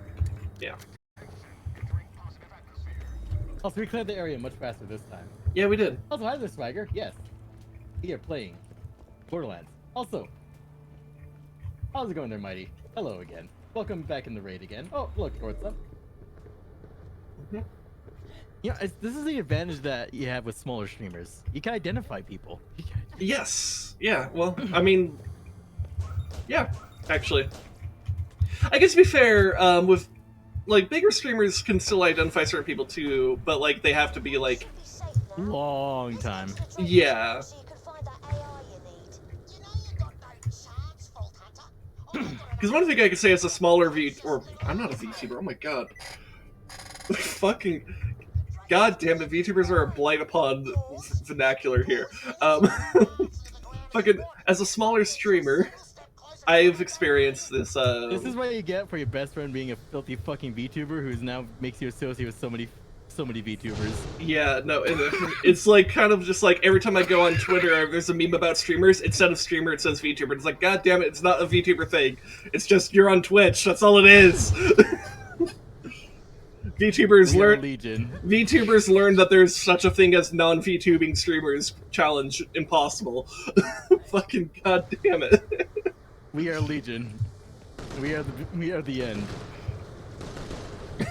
Yeah. Also, we cleared the area much faster this time. Yeah, we did. Also, hi there, Swagger. Yes. We are playing Borderlands. Also, how's it going there, Mighty? Hello again. Welcome back in the raid again. Oh, look, Torks up. Yeah, this is the advantage that you have with smaller streamers. You can identify people. Yes. Yeah. Well, I mean, yeah. Actually, I guess to be fair, with like bigger streamers can still identify certain people too, but like they have to be like long time. Yeah. So you can find that AI you need. You know you got no chance, Vault Hunter. Because one thing I could say is a smaller I'm not a VTuber. Oh my god. Fucking god damn it, VTubers are a blight upon vernacular here. Fucking as a smaller streamer, I've experienced this. This is what you get for your best friend being a filthy fucking VTuber who's now makes you associate with so many VTubers. Yeah, no, it's like kind of just like every time I go on Twitter, there's a meme about streamers. Instead of streamer, it says VTuber. It's like, god damn it, it's not a VTuber thing. It's just you're on Twitch. That's all it is. VTubers learn that there's such a thing as non-VTubing streamers. Challenge impossible. Fucking god damn it. We are Legion. We are the end.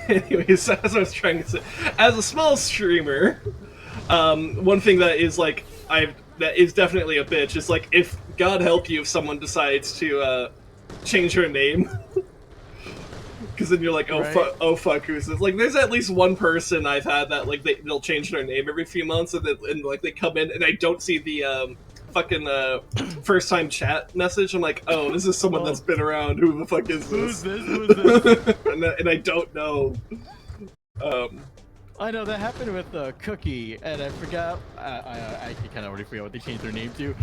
Anyways, as I was trying to say, as a small streamer, one thing that is like that is definitely a bitch is like if God help you if someone decides to change her name, because then you're like, oh right. Fuck, who's this? Like, there's at least one person I've had that like they'll change their name every few months, and like they come in and I don't see the fucking first time chat message. I'm like, oh, this is someone that's been around. Who the fuck is this? Who's this? and I don't know. I know that happened with Cookie, and I forgot. I kind of already forgot what they changed their name to.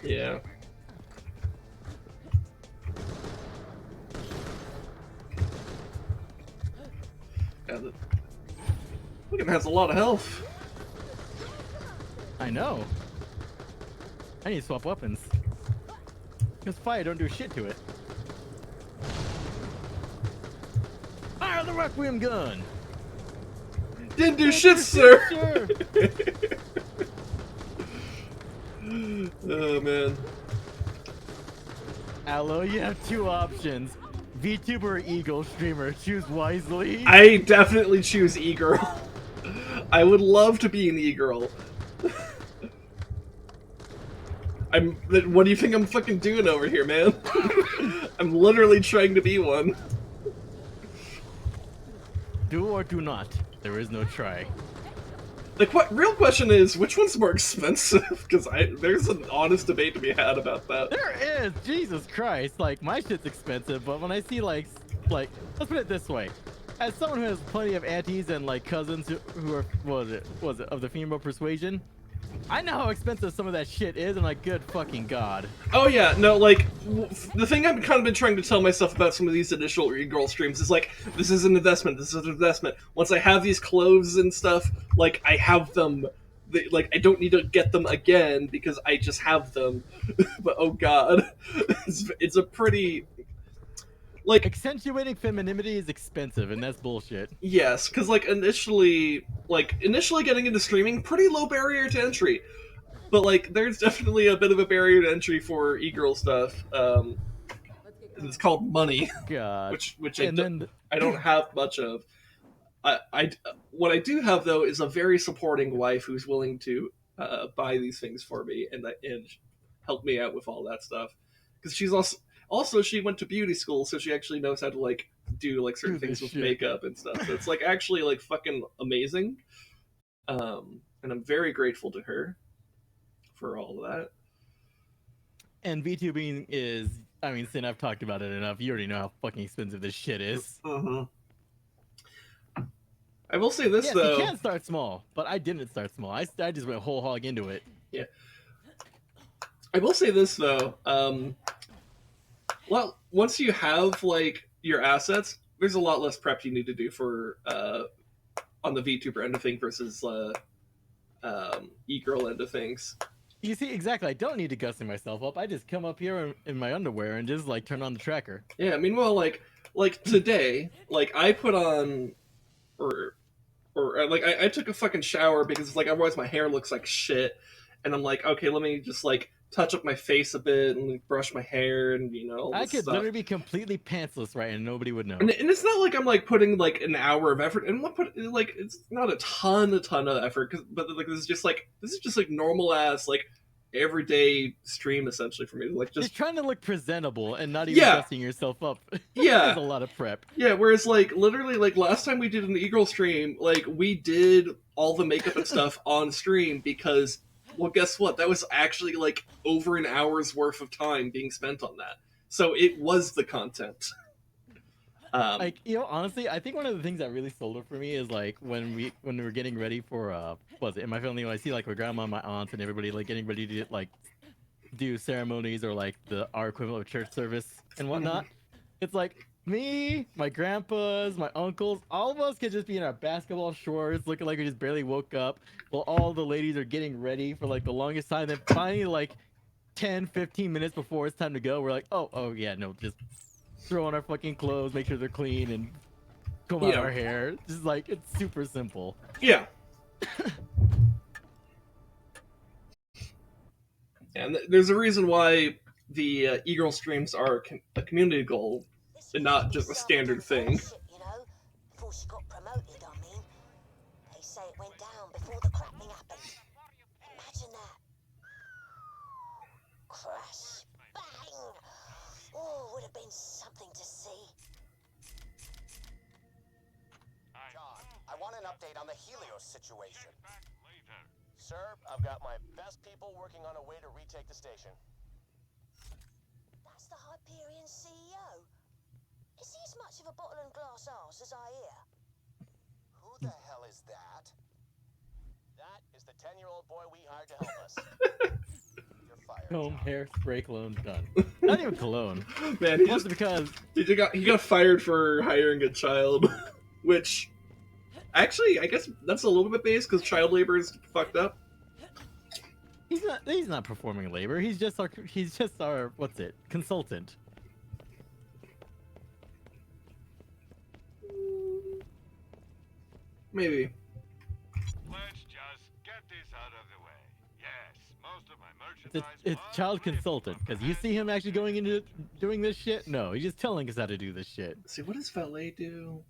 Yeah. Look, it has a lot of health. I know. I need to swap weapons. Because fire don't do shit to it. Fire the Requiem gun! Didn't do shit, sir! Oh, man. Aloe, you have two options. VTuber or Eagle streamer. Choose wisely. I definitely choose E-Girl. I would love to be an E-Girl. What do you think I'm fucking doing over here, man? I'm literally trying to be one. Do or do not. There is no try. The real question is, which one's more expensive? Because there's an honest debate to be had about that. There is! Jesus Christ! Like, my shit's expensive, but when I see, like, let's put it this way. As someone who has plenty of aunties and, like, cousins who are, what was it, of the female persuasion, I know how expensive some of that shit is, and like, good fucking god. Oh yeah, no, like, the thing I've kind of been trying to tell myself about some of these initial e-girl streams is like, this is an investment, this is an investment. Once I have these clothes and stuff, like, I have them, like, I don't need to get them again because I just have them. But oh god, it's a pretty... Like, accentuating femininity is expensive, and that's bullshit. Yes, because like initially getting into streaming, pretty low barrier to entry, but like there's definitely a bit of a barrier to entry for e-girl stuff. It's called money, God. which I don't have much of. What I do have though is a very supporting wife who's willing to buy these things for me and help me out with all that stuff, because she's also she went to beauty school, so she actually knows how to like do like certain things with makeup and stuff. So it's like actually like fucking amazing. And I'm very grateful to her for all of that. And VTubing is, I mean, Sin, I've talked about it enough. You already know how fucking expensive this shit is. I will say this though. You can start small, but I didn't start small. I just went whole hog into it. Yeah. I will say this though. Well, once you have like your assets, there's a lot less prep you need to do for on the VTuber end of things versus e-girl end of things. You see, exactly. I don't need to gussing myself up. I just come up here in my underwear and just like turn on the tracker. Yeah, I mean, well, like today, like I put on, or like I took a fucking shower because like otherwise my hair looks like shit, and I'm like, okay, let me just like touch up my face a bit and like, brush my hair and all I this could stuff. literally be completely pantsless, right, and nobody would know. And it's not like I'm like putting like an hour of effort, and I'm not putting like it's not a ton of effort, but like this is just like normal ass like everyday stream essentially for me. Like just trying to look presentable and not even dressing yourself up. Yeah, there's a lot of prep. Yeah, whereas like literally like last time we did an Eagle stream, like we did all the makeup and stuff on stream because, well, guess what? That was actually like over an hour's worth of time being spent on that. So it was the content. Like, honestly, I think one of the things that really sold it for me is like when we were getting ready for what was it in my family, when I see like my grandma and my aunts and everybody like getting ready to like do ceremonies or like our equivalent of church service and whatnot. It's like me, my grandpas, my uncles, all of us could just be in our basketball shorts looking like we just barely woke up while all the ladies are getting ready for like the longest time. Then finally like 10-15 minutes before it's time to go, we're like, oh yeah, no, just throw on our fucking clothes, make sure they're clean, and comb out our hair. Just like, it's super simple. Yeah. And there's a reason why the Eagle streams are a community goal and not just a standard thing. Before she got promoted, I mean. They say it went down before the cracking happened. Imagine that. Crash. Bang. Oh, would have been something to see. John, I want an update on the Helios situation. Back later. Sir, I've got my best people working on a way to retake the station. That's the Hyperion CEO. Is he as much of a bottle and glass arse as I hear? Who the hell is that? That is the 10-year-old boy we hired to help us. You're fired. Comb, hair, spray, cologne, done. Not even cologne. Man, he got fired for hiring a child, which actually I guess that's a little bit based because child labor is fucked up. He's not performing labor. He's just our consultant. Maybe. Let's just get this out of the way. Yes, most of my merchandise. It's child consultant, because you see him actually going into doing this shit. No, he's just telling us how to do this shit. See, what does valet do?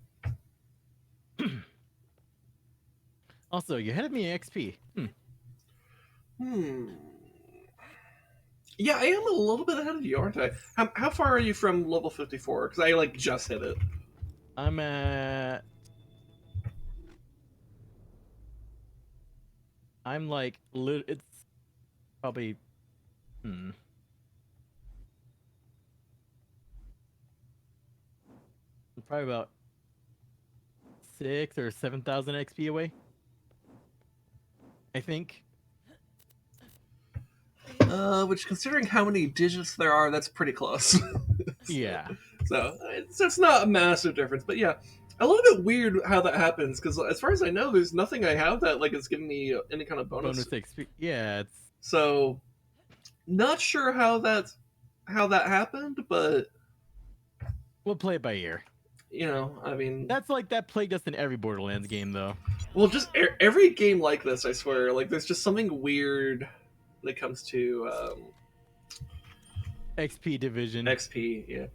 Also, you ahead of me in XP. Yeah, I am a little bit ahead of you, aren't I? How far are you from level 54? Because I like just hit it. I'm at. I'm like it's probably probably about 6,000 or 7,000 XP away, I think. Which, considering how many digits there are, that's pretty close. Yeah. So it's not a massive difference, but yeah, a little bit weird how that happens. Because as far as I know, there's nothing I have that like is giving me any kind of bonus. XP. Yeah, it's so not sure how that happened, but we'll play it by ear. I mean, that's like that plagued us in every Borderlands game, though. Well, just every game like this, I swear, like there's just something weird when it comes to XP division. XP, yeah.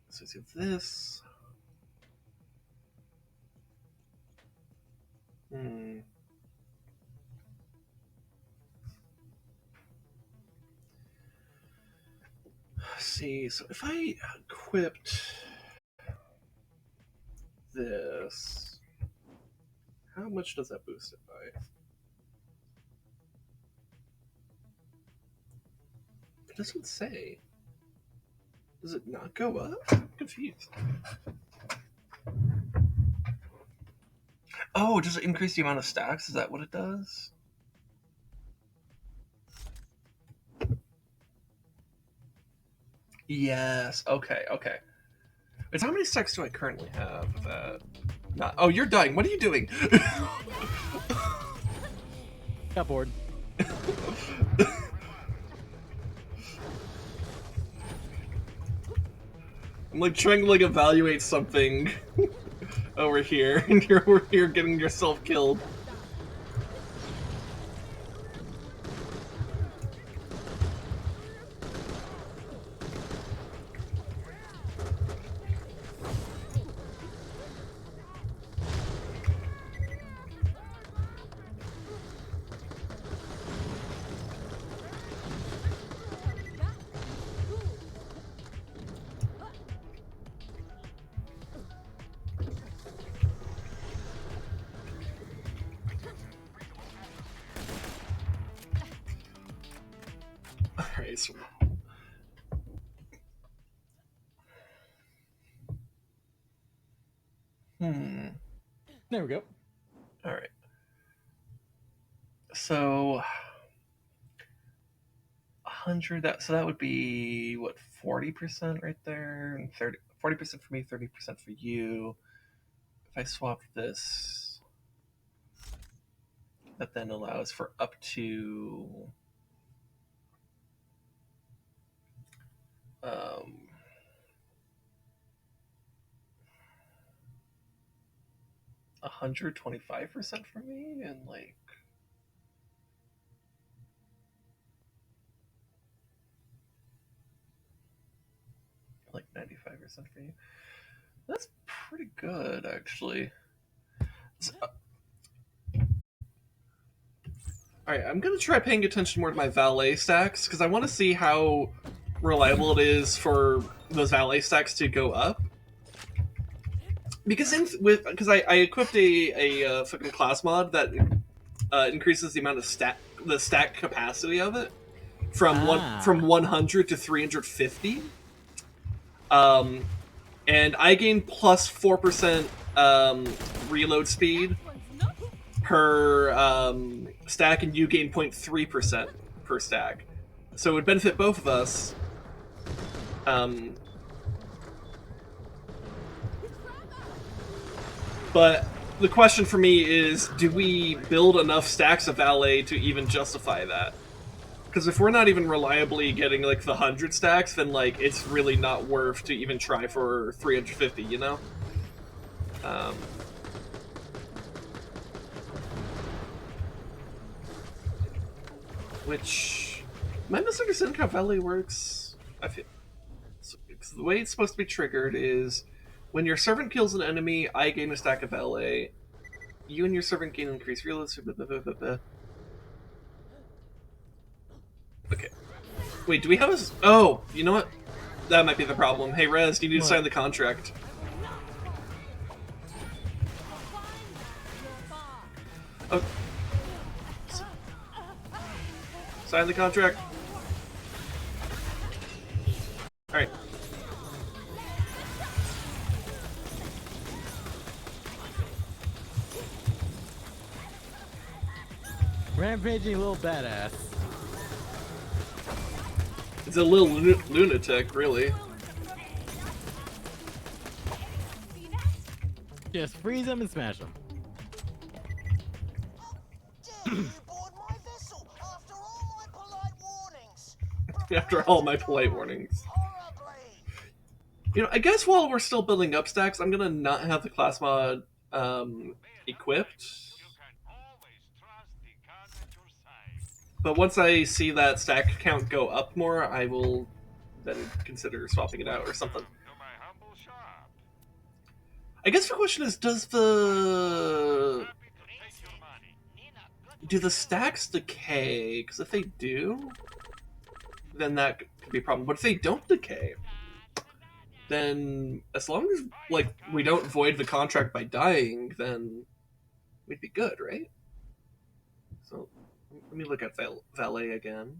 So let's do this. Let's see, so if I equipped this, how much does that boost it by? It doesn't say. Does it not go up? I'm confused. Oh, does it increase the amount of stacks? Is that what it does? Yes. Okay. Wait, how many stacks do I currently have? Not. Oh, you're dying. What are you doing? Got bored. I'm like trying to like evaluate something over here, and you're over here getting yourself killed. So There we go. all right. So 100. That would be what, 40% right there, and 40% for me, 30% for you. If I swap this, that then allows for up to 125% for me, and like 95% for you. That's pretty good, actually. So, all right, I'm gonna try paying attention more to my valet stacks because I want to see how reliable it is for those valet stacks to go up. Because I equipped a fucking class mod that increases the amount of stack capacity of it from 100 to 350. And I gain plus 4% reload speed per stack, and you gain 0.3% per stack. So it would benefit both of us. But the question for me is, do we build enough stacks of valet to even justify that? Because if we're not even reliably getting like the 100 stacks, then like it's really not worth to even try for 350, you know? Which, am I misunderstanding how valet works? I feel the way it's supposed to be triggered is when your servant kills an enemy, I gain a stack of valet. You and your servant gain increased reload. Okay. Wait, do we have a... Oh, you know what? That might be the problem. Hey, Rez, you need to sign the contract. Oh. Sign the contract. Alright. Rampaging little badass. It's a little lunatic, really. Just freeze them and smash them. After all my polite warnings. You know, I guess while we're still building up stacks, I'm gonna not have the class mod equipped. But once I see that stack count go up more, I will then consider swapping it out or something. I guess the question is, do the stacks decay? Because if they do, then that could be a problem. But if they don't decay, then as long as like we don't void the contract by dying, then we'd be good, right? So let me look at valet again.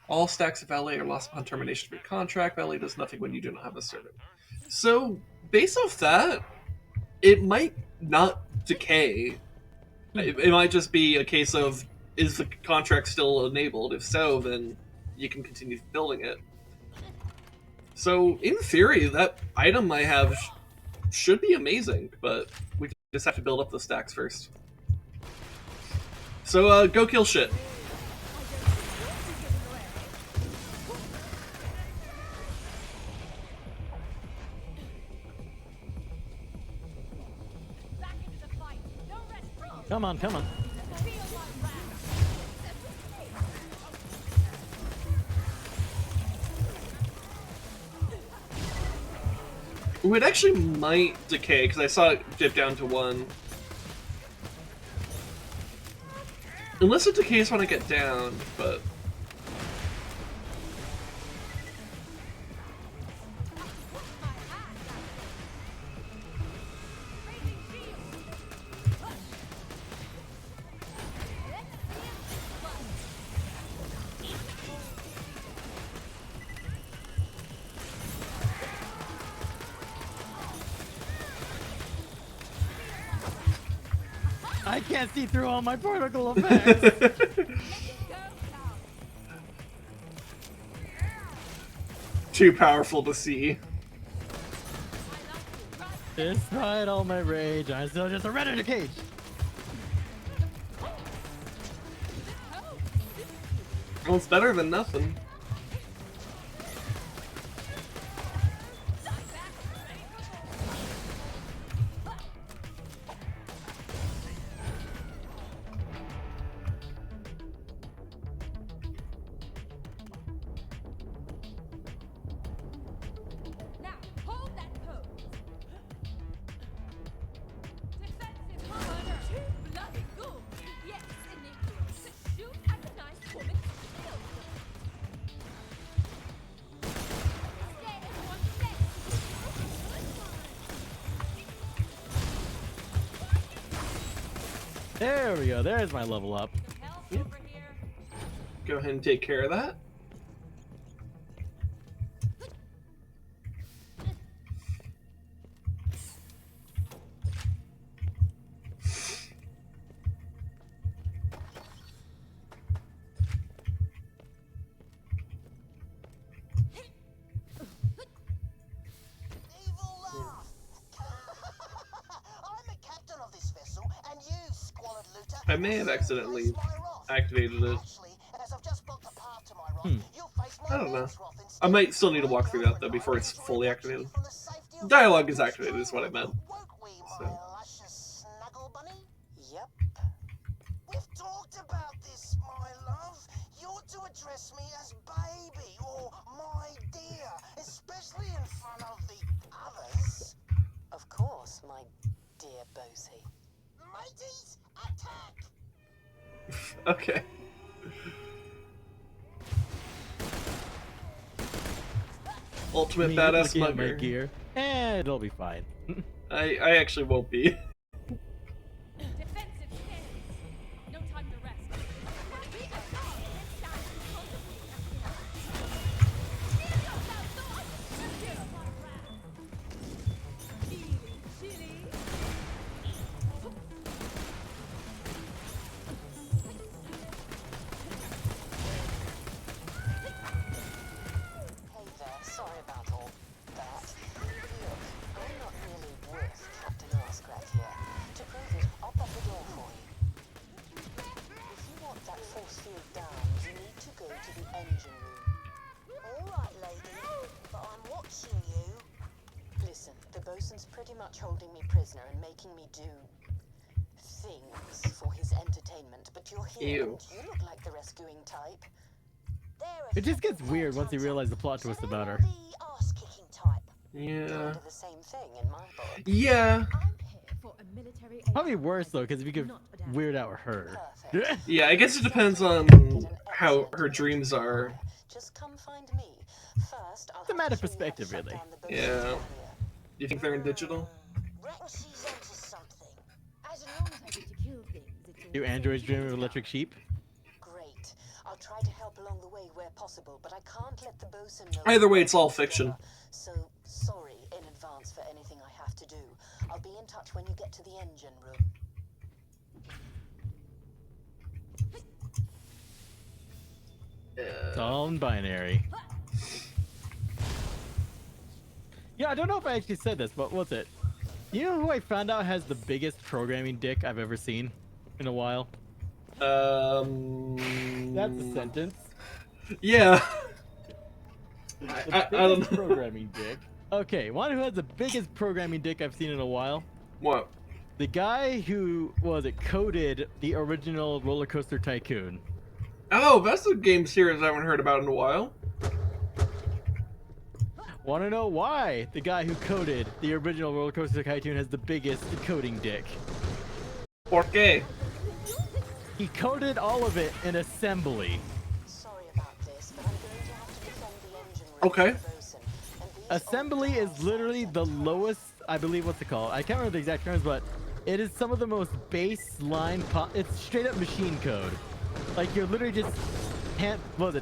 All stacks of valet are lost upon termination of your contract. Valet does nothing when you do not have a servant. So based off that, it might not decay. It might just be a case of, is the contract still enabled? If so, then you can continue building it. So in theory, that item I have should be amazing, but we just have to build up the stacks first. So go kill shit. Come on, come on. Ooh, it actually might decay, because I saw it dip down to 1. Unless it decays when I get down, but... I can't see through all my particle effects. Too powerful to see. Despite all my rage, I'm still just a rat in a cage. Well, it's better than nothing. Now, hold that pose. Defensive power. Too bloody good. Yes, and it feels to shoot at a nice woman's shield. Stay in one place. There we go. There's my level up. Some help over here. Go ahead and take care of that. Evil laugh. I'm the captain of this vessel, and you, squalid looter, I may have accidentally activated it. Actually, as I've just blocked the path to my wrath, you'll face my I don't know. man's wrath instead. I might still need to walk through that though before it's fully activated. Dialogue is activated is what I meant. Woke we, my So. luscious snuggle bunny? Yep. We've talked about this, my love. You're to address me as baby or my dear, especially in front of the others. Of course, my dear Bosie. Mateys, attack! Okay. Ultimate Me badass looking at my mugger. gear. It'll be fine. I actually won't be. Defensive stance. No time to rest. Be a dog and stand in front of me. Feel yourself so I can strip you. Chili, chili. Hey there, sorry about all that. Look, I'm not really worth Captain Arscrat here. To prove it, I'll pop the door for you. If you want that force field down, you need to go to the engine room. All right, lady, but I'm watching you. Listen, the bosun's pretty much holding me prisoner and making me do things for his entertainment, but you're here Ew. and you look like the rescuing type. They're It just effective gets weird once you headhunters, realize the plot so twist they're about her. The ass-kicking type. Yeah. Kind of the same thing in my book. Yeah. I'm here for a military aid Probably worse though, because if you could not a dad. weird out her. Perfect. Yeah, I guess it depends on Get an how excellent her dreams are. Just come find me. First, I'll It's a have matter to of show you how to perspective, shut really. down the bosun's Yeah. barrier. You think they're in digital? Reckon she's onto something. As an non-heavy to kill things, it's Do always androids safe dream to of use electric sheep? Great. I'll try to help along the way where possible, but I can't let the bosun know. Either way, we're it's all working fiction. together. So sorry in advance for anything I have to do. I'll be in touch when you get to the engine room. It's all in binary. Yeah, I don't know if I actually said this, but what's it? You know who I found out has the biggest programming dick I've ever seen in a while? That's a sentence. Yeah. The I don't biggest know. programming dick. Okay, one who has the biggest programming dick I've seen in a while. What? The guy who coded the original Roller Coaster Tycoon. Oh, that's a game series I haven't heard about in a while. Want to know why the guy who coded the original Roller Coaster Tycoon has the biggest coding dick? ¿Por qué? He coded all of it in assembly. Sorry about this, but I'm going to have to defend the engine room. Okay. for the bosun, and these Assembly old is literally the lowest, I believe, what's it called? I can't remember the exact terms, but it is some of the most baseline. It's straight up machine code. Like you're literally just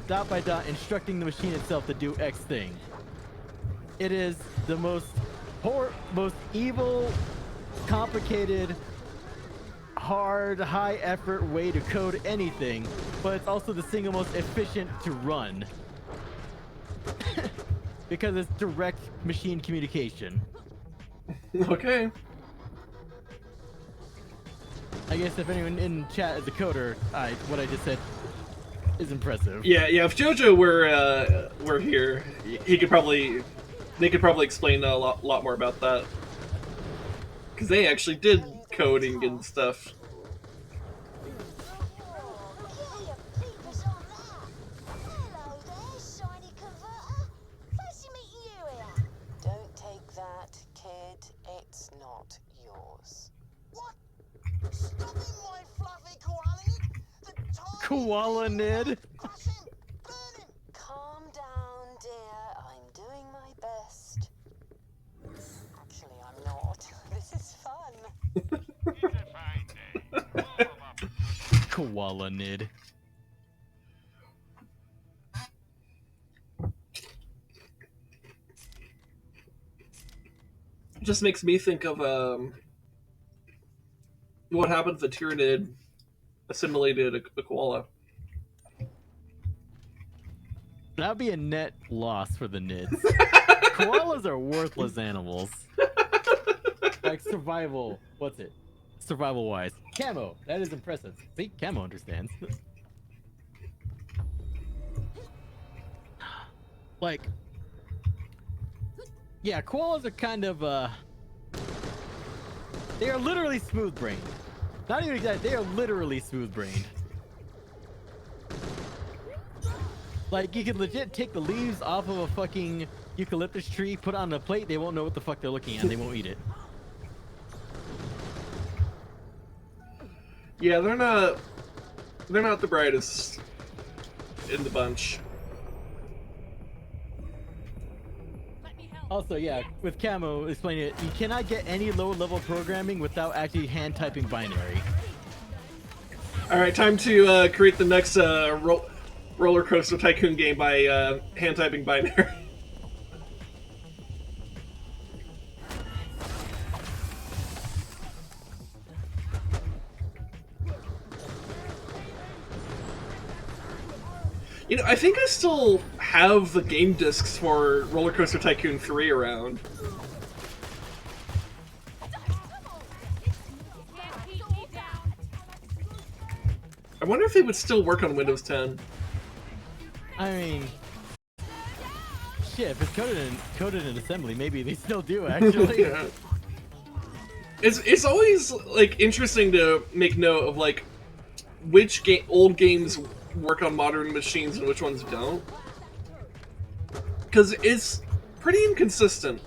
dot by dot instructing the machine itself to do X thing. It is the most evil, complicated, hard, high-effort way to code anything, but it's also the single most efficient to run. Because it's direct machine communication. Okay. I guess if anyone in chat is a coder, what I just said is impressive. Yeah. If JoJo were here, they could probably explain a lot more about that. Because they actually did coding and stuff. Don't take that, kid. It's not yours. What? Stop him, my fluffy koalanid! The tiny Koalanid? crush him! Burn him! Calm down, dear. I'm doing my best. Actually, I'm not. This is fun. It's a fine day. All of us. Koalanid. Just makes me think of what happened if the Tyranid assimilated a koala. That'd be a net loss for the nids. Koalas are worthless animals. Like survival, what's it? Survival wise. Camo, that is impressive. See, Camo understands. Like, yeah, koalas are kind of, they are literally smooth-brained. Not even exactly, they are literally smooth-brained. Like, you could legit take the leaves off of a fucking eucalyptus tree, put it on a plate, they won't know what the fuck they're looking at, they won't eat it. Yeah, they're not the brightest in the bunch. Also, yeah, with Camo explaining it, you cannot get any lower level programming without actually hand typing binary. Alright, time to create the next Roller Coaster Tycoon game by hand typing binary. You know, I think I still have the game discs for Roller Coaster Tycoon 3 around. I wonder if they would still work on Windows 10. I mean, shit, if it's coded in assembly, maybe they still do, actually. Yeah. It's always, like, interesting to make note of, like, which old games work on modern machines and which ones don't. Because it's pretty inconsistent.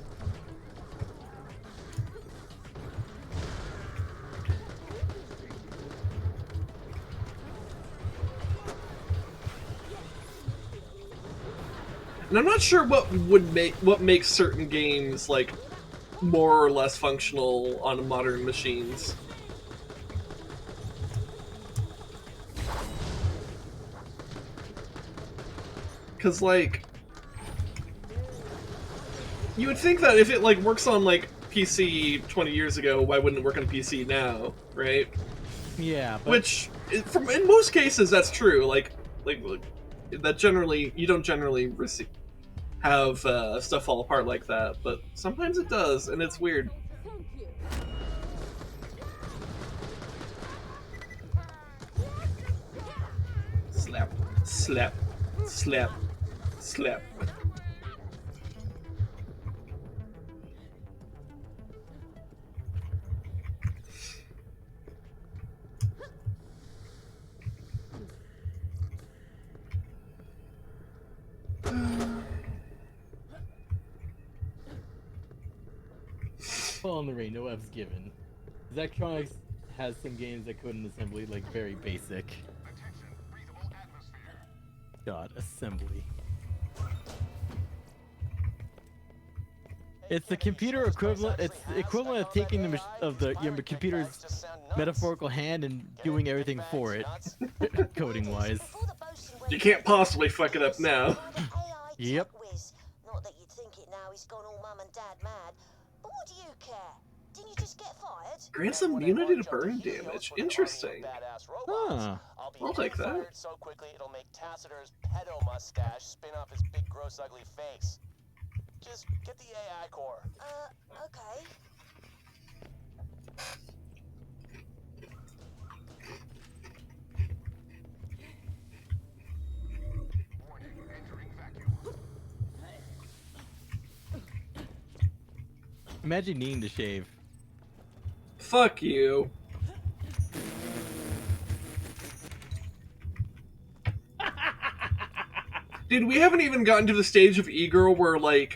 And I'm not sure what makes certain games, like, more or less functional on modern machines. Because, like, you would think that if it, like, works on, like, PC 20 years ago, why wouldn't it work on PC now, right? Yeah, but... Which, in most cases, that's true. Like that generally, you don't generally have stuff fall apart like that, but sometimes it does, and it's weird. Slap, slap, slap, slap. Fall in the rain, no F's given. Zectronics has some games that code in assembly, like very basic. God, assembly. It's the computer equivalent. It's the equivalent of taking your computer's metaphorical hand and doing everything for it, coding wise. You can't possibly fuck it up now. Yep. Not that you'd think it now, he's gone all mum and dad mad. But what do you care? Didn't you just get fired? Grants them immunity to burn damage. Interesting. Huh. I'll take that. Fired so quickly it'll make Tacitor's pedo mustache spin off his big, gross, ugly face. Just get the AI core. Okay. Imagine needing to shave. Fuck you. Dude, we haven't even gotten to the stage of e-girl where I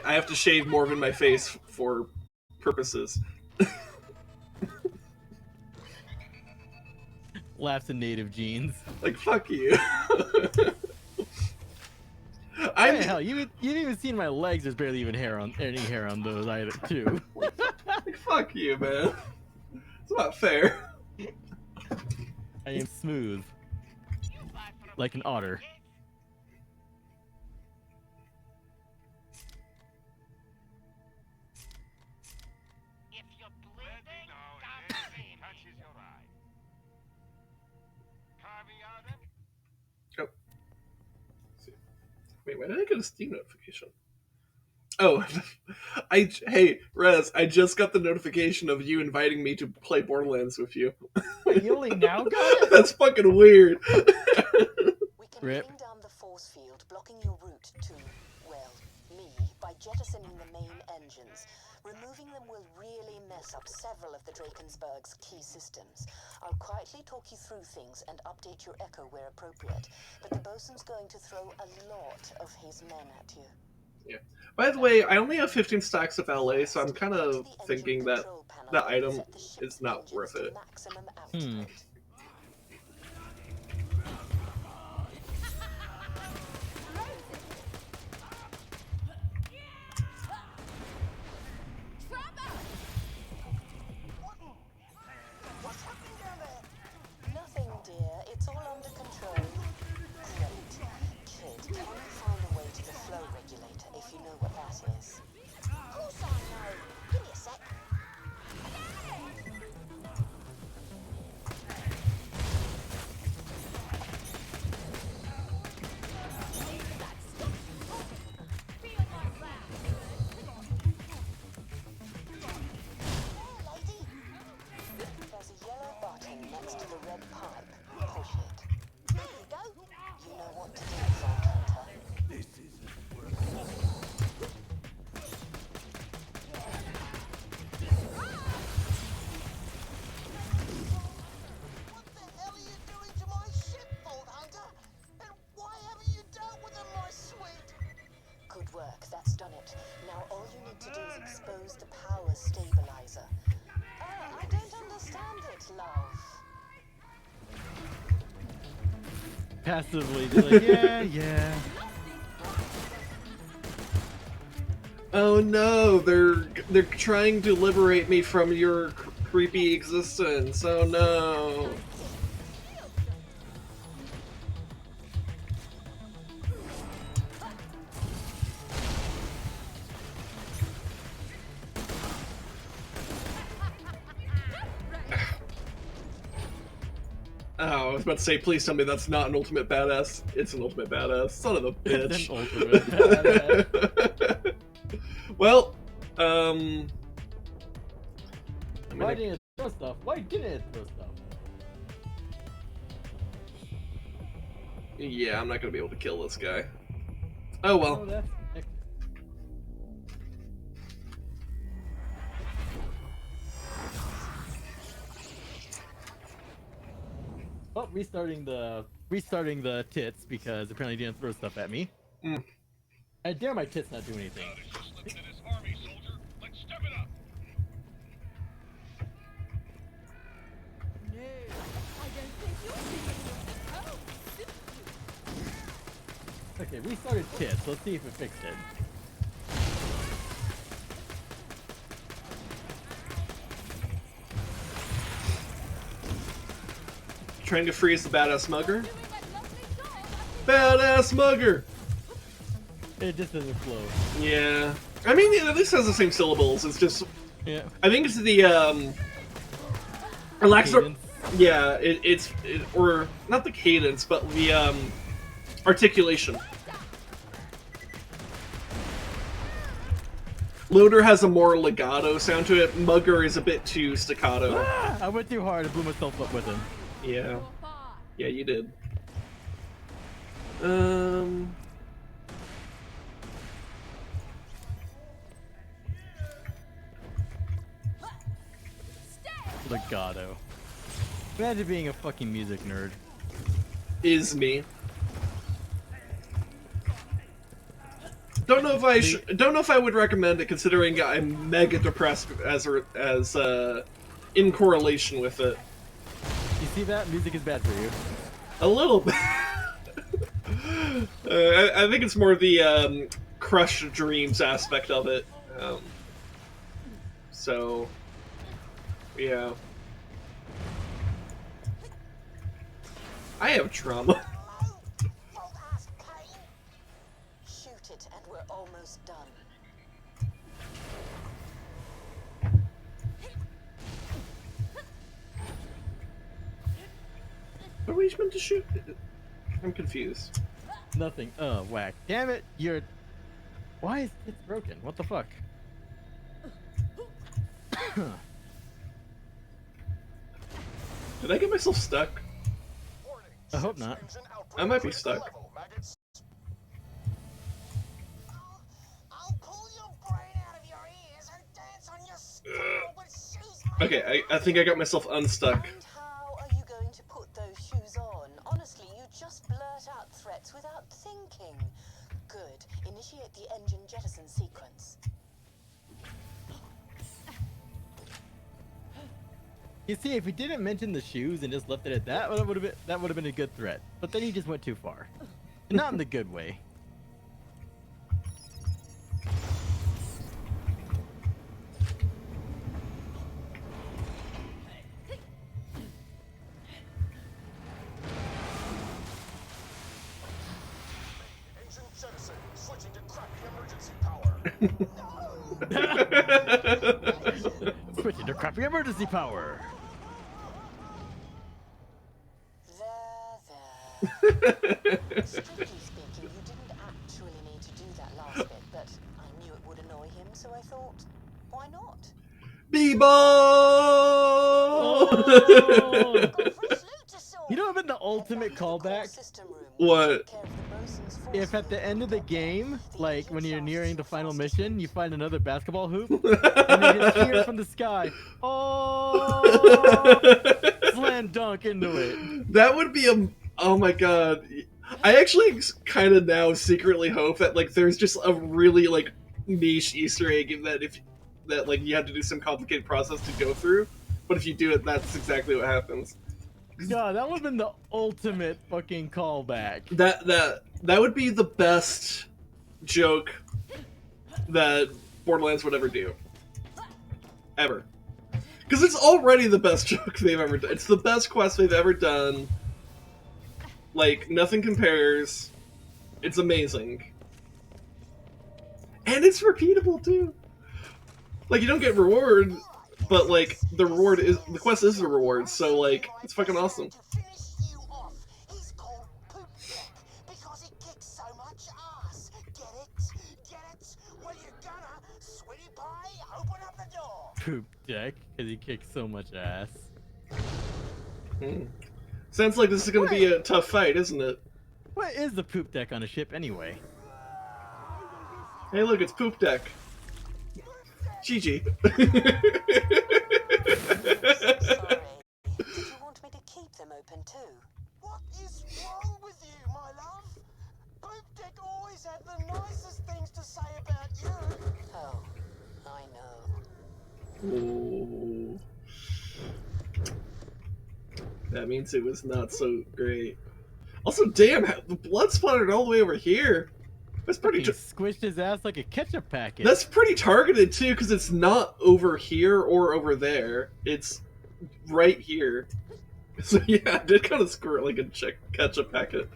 have to shave more of in my face for purposes. Laughs in native jeans. Like, fuck you. Hey, hell, you didn't even see my legs. There's barely even any hair on those either, too. Like, fuck you, man. It's not fair. I am smooth, like an otter. If you're bleeding, don't see me. Touches your eye. Carvey Adam? Wait, why did I get a Steam notification? Oh, hey, Rez, I just got the notification of you inviting me to play Borderlands with you. You only now got it? That's fucking weird. We can Rip. bring down the force field, blocking your route to, well, me, by jettisoning the main engines. Removing them will really mess up several of the Drakensberg's key systems. I'll quietly talk you through things and update your echo where appropriate, but the bosun's going to throw a lot of his men at you. Yeah. By the way, I only have 15 stacks of LA, so I'm kind of thinking that that item is not worth it. Hmm. What's happening down there? Nothing, dear. It's all under control. Great. Kid, can you find a way to the flow regulator if you know what that is? Of course I know. Give me a sec. Lady. There's a yellow button next to the red pipe. Push it. There you go. You know what to do, Vault Hunter. What the hell are you doing to my ship, Vault Hunter? And why haven't you dealt with them, my sweet? Good work, that's done it. Now all you need to do is expose the power stabilizer. I don't understand it, love. Passively, like, yeah. Oh no, they're trying to liberate me from your creepy existence. Oh no. Oh, I was about to say, please tell me that's not an ultimate badass. It's an ultimate badass. Son of a bitch. It's an ultimate badass. Well, I mean, Why didn't it throw stuff? Why didn't it throw stuff? yeah, I'm not gonna be able to kill this guy. Oh well. Oh, that's... Oh, restarting the tits because apparently it didn't throw stuff at me. Mm. I dare my tits not do anything. Just slipped in his army, soldier. Let's step it up. No, I don't think you're thinking of Okay, restarted tits. Let's see if it fixed it. Trying to freeze the badass mugger. Badass mugger! It just doesn't flow. Yeah. I mean, it at least has the same syllables. It's just, Yeah. I think it's the relaxer. Cadence. Yeah, or not the cadence, but the articulation. Loader has a more legato sound to it. Mugger is a bit too staccato. Ah, I went too hard. I blew myself up with him. Yeah. Yeah, you did. Legato. Imagine being a fucking music nerd. Is me. Don't know if I would recommend it, considering I'm mega depressed as in correlation with it. You see that? Music is bad for you. A little bit. I think it's more the crushed dreams aspect of it. So, yeah. I have trauma. Shoot it, and we're almost done. What are we meant to shoot? I'm confused. Nothing. Oh, whack. Damn it, you're... Why is it broken? What the fuck? Did I get myself stuck? I hope not. I might be stuck. I'll pull your brain out of your ears and dance on your skull with shoes made Okay, I think I got myself unstuck. And how are you going to put those shoes on? Honestly, you just blurt out threats without thinking. Good. Initiate the engine jettison sequence. You see, if he didn't mention the shoes and just left it at that, that would have been a good threat. But then he just went too far. And not in the good way. Engine jettison, switching to crappy emergency power. Switching to crappy emergency power. Strictly speaking, you didn't actually need to do that last bit, but I knew it would annoy him, so I thought, why not? You know what would have been the ultimate callback? What? If at the end of the game, like when you're nearing the final mission, you find another basketball hoop, and then just cheer from the sky. Oh! Slam dunk into it. That would be a... Oh my god. I actually kind of now secretly hope that like there's just a really like niche Easter egg that like you have to do some complicated process to go through, but if you do it, that's exactly what happens. God, that would have been the ultimate fucking callback. That would be the best joke that Borderlands would ever do. Ever. Because it's already the best joke they've ever done. It's the best quest they've ever done. Like, nothing compares. It's amazing. And it's repeatable, too. Like, you don't get reward, but, like, the quest is the reward, so, like, it's fucking awesome. He's called Poop Deck because he kicks so much ass. Get it? Get it? Well, you're gonna, sweetie pie, open up the door. Poop Deck, because he kicks so much ass. Sounds like this is gonna be a tough fight, isn't it? What is the Poop Deck on a ship, anyway? Hey, look, it's Poop Deck. GG. Sorry. Did you want me to keep them open too? What is wrong with you, my love? Poop Deck always had the nicest things to say about you. Oh, I know. Ooh. That means it was not so great. Also, damn, the blood splattered all the way over here. That's pretty. He squished his ass like a ketchup packet. That's pretty targeted too, because it's not over here or over there. It's right here. So yeah, I did kind of squirt like a ketchup packet.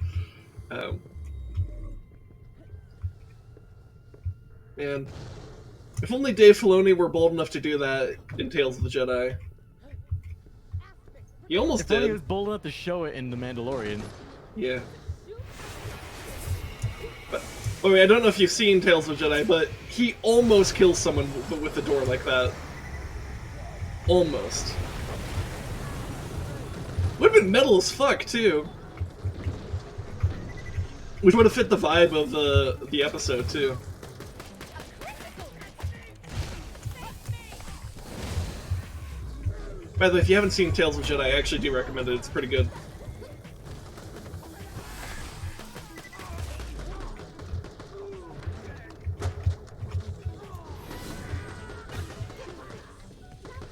Man, If only Dave Filoni were bold enough to do that in Tales of the Jedi. He almost If did. only he was bold enough to show it in The Mandalorian. Yeah. But, I don't know if you've seen Tales of the Jedi, but he almost kills someone with the door like that. Almost. Would have been metal as fuck, too. Which would have fit the vibe of the episode, too. By the way, if you haven't seen Tales of Jedi, I actually do recommend it. It's pretty good.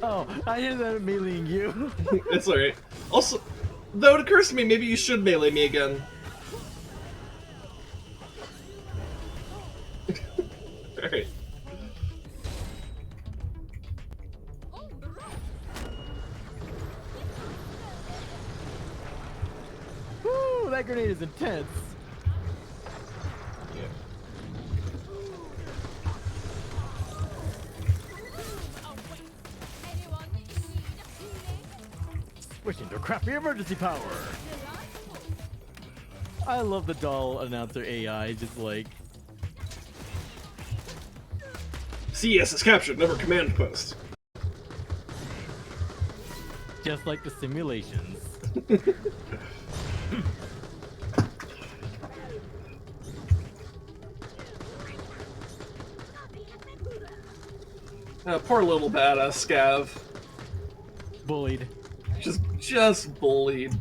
Oh, I ended up meleeing you. It's alright. Also, though it occurs to me, maybe you should melee me again. Alright. Woo, that grenade is intense. Yeah. Switching to crappy emergency power. I love the doll announcer AI, just like... CES is captured, never command post. Just like the simulations. Poor little badass Scav. Bullied. Just bullied.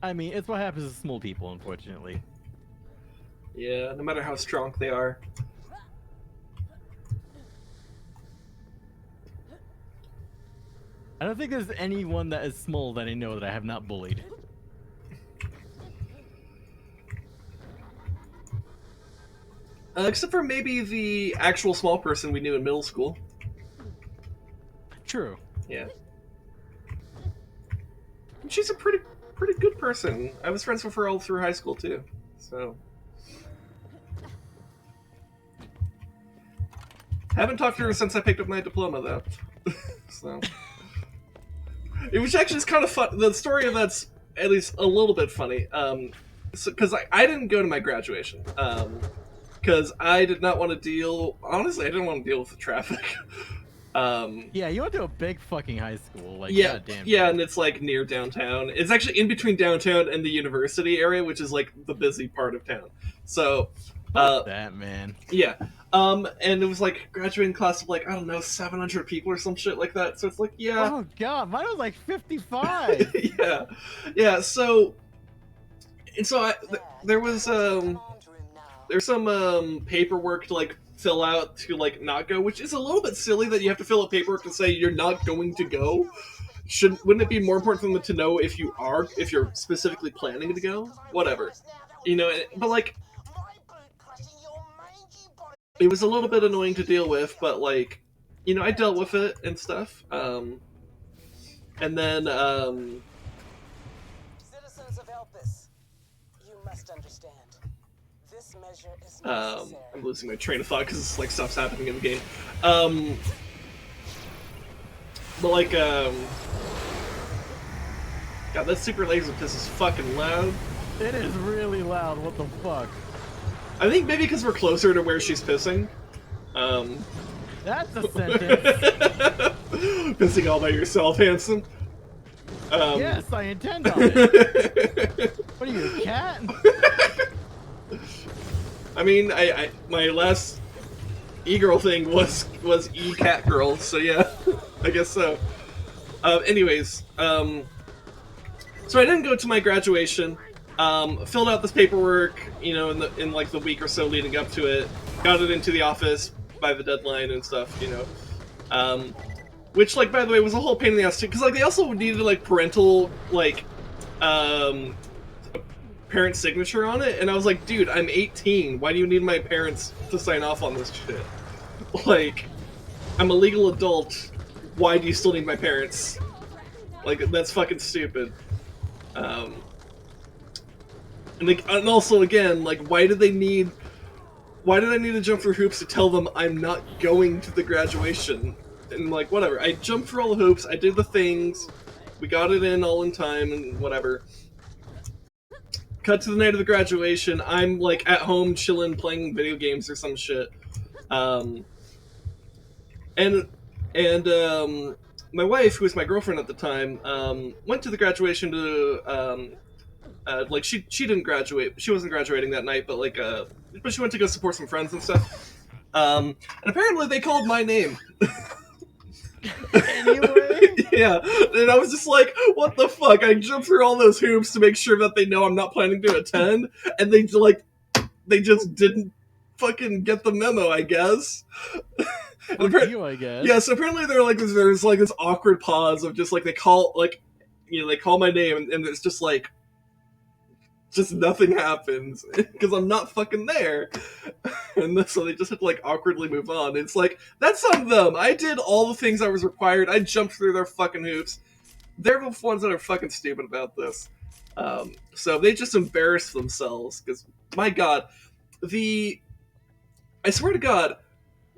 I mean, it's what happens to small people, unfortunately. Yeah, no matter how strong they are. I don't think there's anyone that is small that I know that I have not bullied. Except for maybe the actual small person we knew in middle school. True. Yeah. And she's a pretty good person. I was friends with her all through high school too. So haven't talked to her since I picked up my diploma though. So it was actually just kind of fun. The story of that's at least a little bit funny. Because I didn't go to my graduation. Because I did not want to deal. Honestly, I didn't want to deal with the traffic. Yeah, you went to a big fucking high school. Like, yeah, goddamn. yeah, and it's like near downtown. It's actually in between downtown and the university area, which is like the busy part of town. So, that man. Yeah, and it was like graduating class of like I don't know 700 people or some shit like that. So it's like yeah. Oh god, mine was like 55. yeah. So, and so there was there's some paperwork to like fill out to like not go, which is a little bit silly that you have to fill out paperwork to say you're not going to go. Wouldn't it be more important for them to know if you're specifically planning to go? Whatever, you know. But like, it was a little bit annoying to deal with, but like, you know, I dealt with it and stuff. And then citizens of Elpis, you must understand. This measure is necessary. I'm losing my train of thought because like stuff's happening in the game. But like, God, that super laser piss is fucking loud. It is really loud. What the fuck? I think maybe because we're closer to where she's pissing. That's a sentence. Pissing all by yourself, handsome. Yes, I intend on it. What are you, a cat? I mean, my last e-girl thing was e-cat girl, so yeah, I guess so. Anyways, so I didn't go to my graduation. Filled out this paperwork, you know, in like the week or so leading up to it. Got it into the office by the deadline and stuff, you know. Which, like, by the way, was a whole pain in the ass too, because like they also needed like parental like parent signature on it, and I was like, dude, I'm 18. Why do you need my parents to sign off on this shit? Like, I'm a legal adult. Why do you still need my parents? Like, that's fucking stupid. And also, again, like, why did I need to jump through hoops to tell them I'm not going to the graduation? And, like, whatever. I jumped through all the hoops, I did the things, we got it in all in time, and whatever. Cut to the night of the graduation, I'm, like, at home chilling, playing video games or some shit. My wife, who was my girlfriend at the time, went to the graduation to, like, she didn't graduate. She wasn't graduating that night, but, like, but she went to go support some friends and stuff. And apparently they called my name. Anyway? Yeah, and I was just like, what the fuck? I jumped through all those hoops to make sure that they know I'm not planning to attend, and they just didn't fucking get the memo, I guess. I guess. Yeah, so apparently there's like this awkward pause of just like they call my name and it's just like nothing happens because I'm not fucking there, and so they just have to like awkwardly move on. It's like, that's on them. I did all the things I was required. I jumped through their fucking hoops. They're the ones that are fucking stupid about this. So they just embarrass themselves because, my God, I swear to God,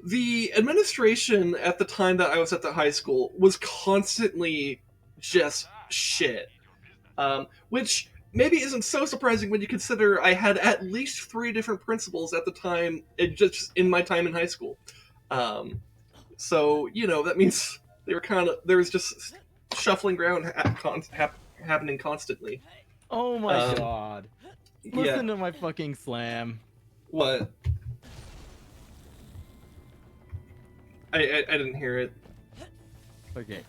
the administration at the time that I was at the high school was constantly just shit. Which maybe isn't so surprising when you consider I had at least 3 different principals at the time, just in my time in high school. So, you know, that means there was just shuffling around happening constantly. Oh my God. Listen to my fucking slam. What? I didn't hear it. Okay.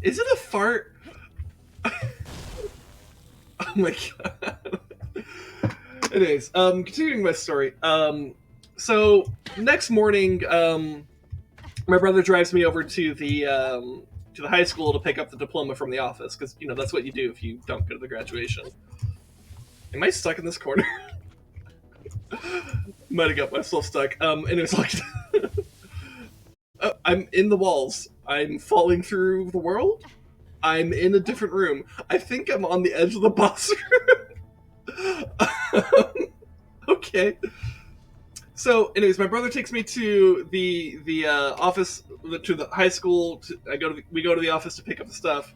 Is it a fart? Oh my God. Anyways, continuing my story. So next morning, my brother drives me over to the high school to pick up the diploma from the office, because, you know, that's what you do if you don't go to the graduation. Am I stuck in this corner? Might have got myself stuck. And it was like, I'm in the walls. I'm falling through the world. I'm in a different room. I think I'm on the edge of the boss room. Okay. So, anyways, my brother takes me to the office, to the high school. We go to the office to pick up the stuff.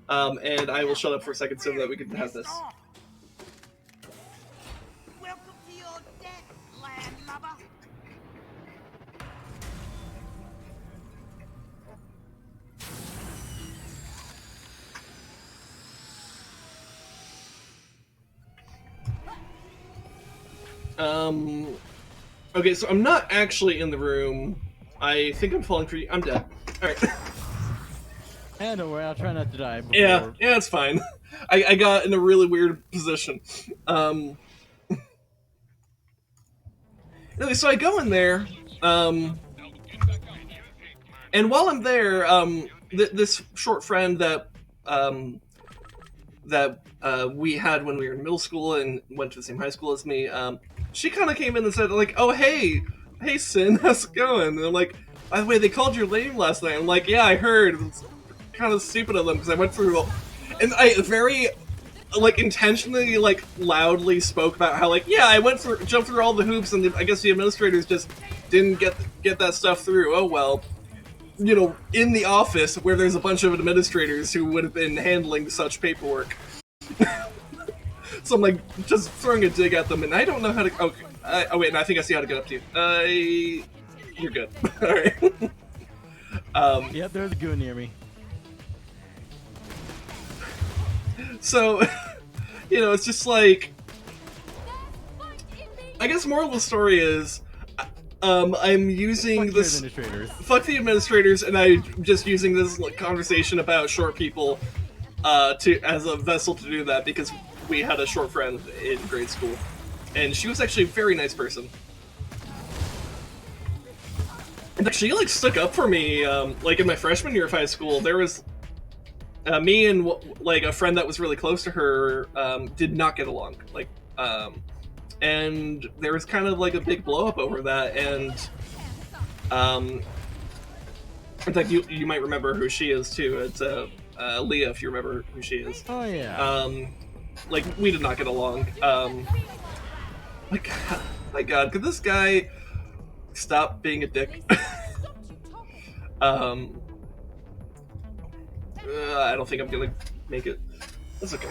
And I will shut up for a second so that we can have this. Welcome to your death, landlubber. Okay, so I'm not actually in the room. I think I'm falling through. I'm dead. Alright. And don't worry, I'll try not to die before. Yeah, it's fine. I got in a really weird position. Anyway, so I go in there, and while I'm there, this short friend that we had when we were in middle school and went to the same high school as me, she kind of came in and said, like, oh, hey Sin, how's it going? And I'm like, by the way, they called your name last night. I'm like, yeah, I heard. It was kind of stupid of them because I went through, and I very, like, intentionally, like, loudly spoke about how, like, yeah, I jumped through all the hoops, and I guess the administrators just didn't get that stuff through. Oh well. You know, in the office where there's a bunch of administrators who would have been handling such paperwork. So I'm like just throwing a dig at them, and I don't know how to. Okay, oh wait, no, I think I see how to get up to you. You're good. All right. Yep, there's a goon near me. So, you know, it's just like, I guess moral of the story is, I'm using this. Fuck the administrators, and I'm just using this conversation about short people as a vessel to do that, because we had a short friend in grade school, and she was actually a very nice person. And she like stuck up for me, like in my freshman year of high school. There was me and like a friend that was really close to her did not get along, like, and there was kind of like a big blow up over that, and In fact, you might remember who she is too. It's Leah, if you remember who she is. Oh yeah. Like we did not get along. My God, could this guy stop being a dick? I don't think I'm gonna make it. That's okay.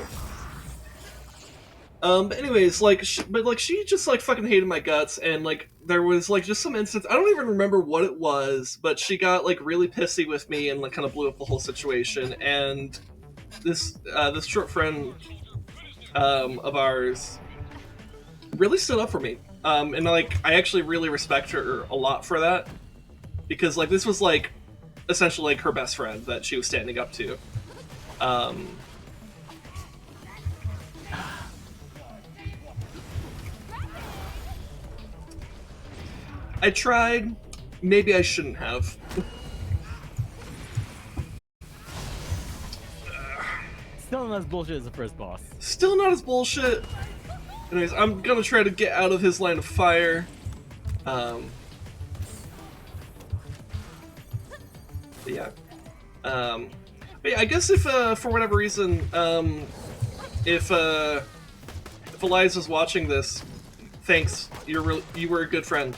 But anyways, like, she just like fucking hated my guts, and like there was like just some instance. I don't even remember what it was, but she got like really pissy with me and like kind of blew up the whole situation. And this short friend of ours really stood up for me, and like I actually really respect her a lot for that, because like this was like essentially like her best friend that she was standing up to. I tried. Maybe I shouldn't have. Still not as bullshit as the first boss. Still not as bullshit. Anyways, I'm gonna try to get out of his line of fire. But yeah. But yeah, I guess if for whatever reason, if Eliza's watching this, thanks. You were a good friend.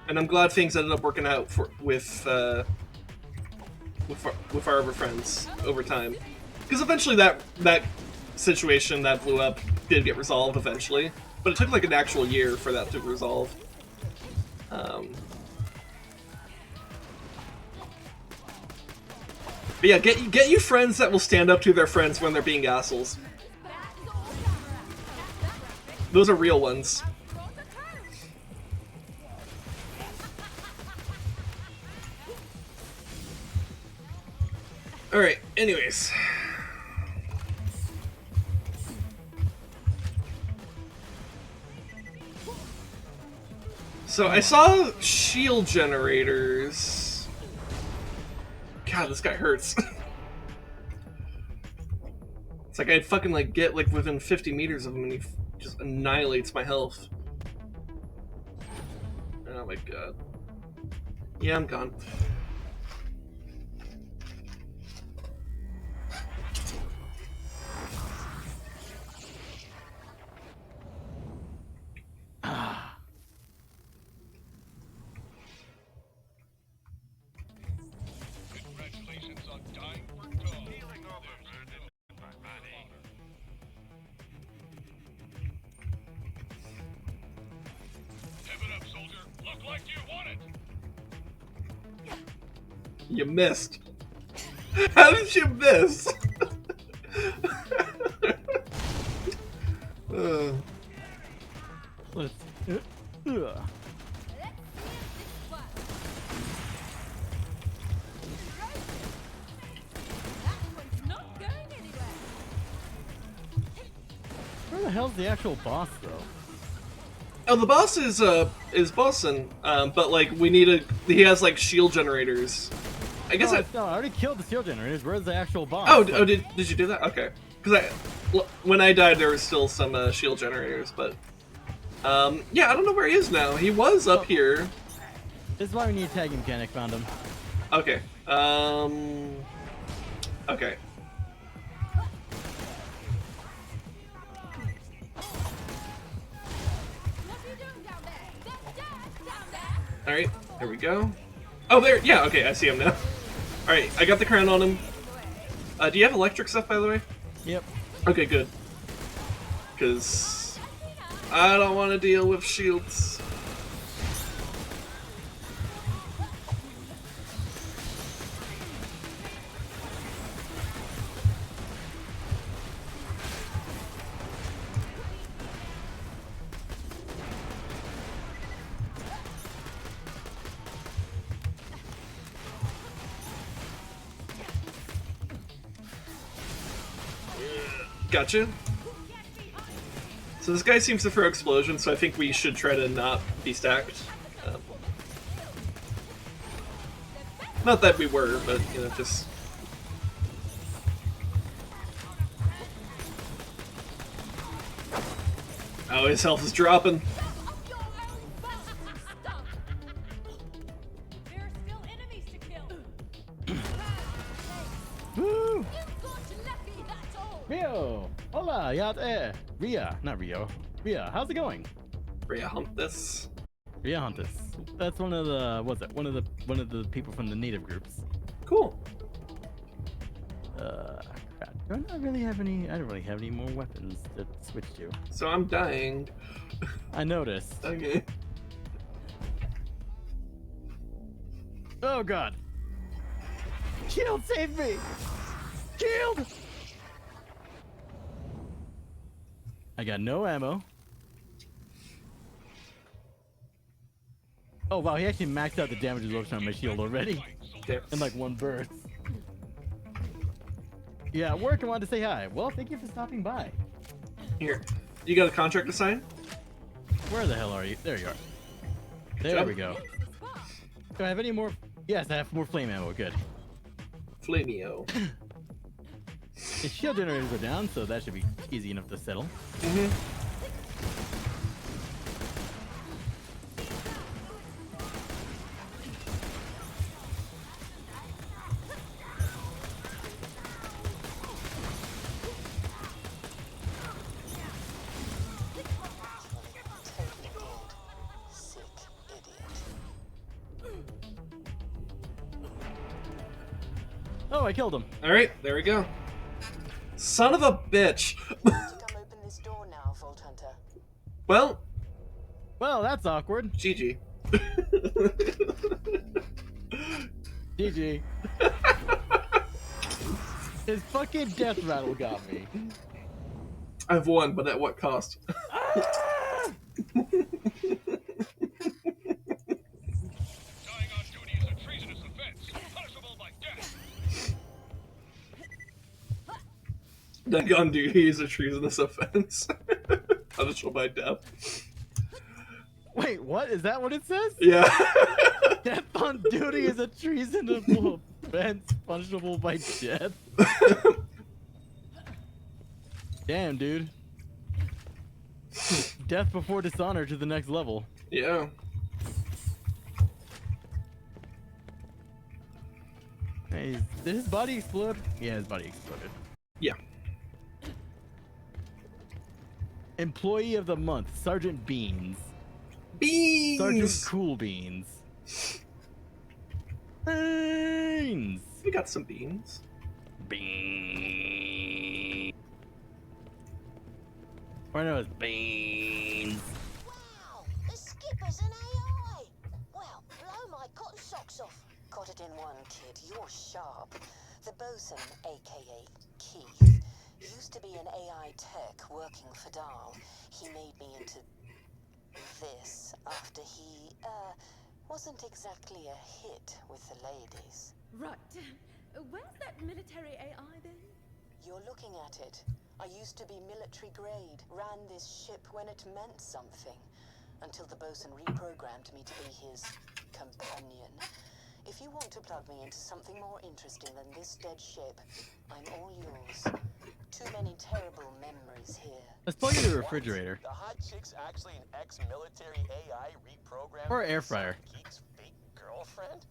And I'm glad things ended up working out with our other friends over time, because eventually that situation that blew up did get resolved eventually, but it took like an actual year for that to resolve. But yeah, get you friends that will stand up to their friends when they're being assholes. Those are real ones. Alright, anyways. So I saw shield generators. God, this guy hurts. It's like I'd fucking like get like within 50 meters of him and he just annihilates my health. Oh my God. Yeah, I'm gone. Congratulations on dying for gold. Healing overburden, my money. Give it up, soldier. Look like you want it. You missed. How did you miss? Let's. Where the hell's the actual boss, though? Oh, the boss is Boston, but like we need a. He has like shield generators. I guess I already killed the shield generators. Where's the actual boss? Oh, did you do that? Okay, because when I died there was still some shield generators, but yeah, I don't know where he is now. He was up here. This is why we need a tagging mechanic. Found him. Okay. Okay. All right, here we go. Oh, there. Yeah. Okay, I see him now. All right, I got the crown on him. Do you have electric stuff, by the way? Yep. Okay, good. Because I don't want to deal with shields. Gotcha. So this guy seems to throw explosions, so I think we should try to not be stacked. Not that we were, but, you know, just... Oh, his health is dropping. There are still enemies to kill. Ria, not Rio. Ria, how's it going? Rhea hump this. Ria Huntus. That's one of the one of the people from the native groups. Cool. Crap. Do I not really have any? I don't really have any more weapons to switch to. So I'm dying. I noticed. Okay. Oh god. Shield, save me! Shield! I got no ammo. Oh wow, he actually maxed out the damage absorption on my shield already. Okay. In like one burst. Yeah, at work I wanted to say hi. Well, thank you for stopping by. Here. You got a contract to sign? Where the hell are you? There you are. There we go. Do I have any more? Yes, I have more flame ammo. Good. Flameo. The shield generators are down, so that should be easy enough to settle. Mm-hmm. Oh, I killed him. All right, there we go. Son of a bitch. To come open this door now, Vault Hunter. Well, that's awkward. GG. GG. His fucking death rattle got me. I've won, but at what cost? Dying on duty is a treasonous offense, punishable by death. Dying on duty is a treasonous offense. Punishable by death. Wait, what? Is that what it says? Yeah. Death on duty is a treasonable offense punishable by death. Damn, dude. Death before dishonor to the next level. Yeah. Hey, did his body explode? Yeah, his body exploded. Yeah. Employee of the month, Sergeant Beans. Beans. Sergeant Cool Beans. Beans. We got some beans. Beans. Or no, it's beans. Wow, the skipper's an AI. Well, blow my cotton socks off. Got it in one, kid. You're sharp. The bosun, aka Keith, used to be an AI tech working for Dahl. He made me into this after he, wasn't exactly a hit with the ladies. Right. Where's that military AI then? You're looking at it. I used to be military grade, ran this ship when it meant something, until the bosun reprogrammed me to be his companion. If you want to plug me into something more interesting than this dead ship, I'm all yours. Too many terrible memories here. Let's plug in the refrigerator. The hot chick's actually an ex-military AI reprogrammed Or air fryer. Geek's fake girlfriend?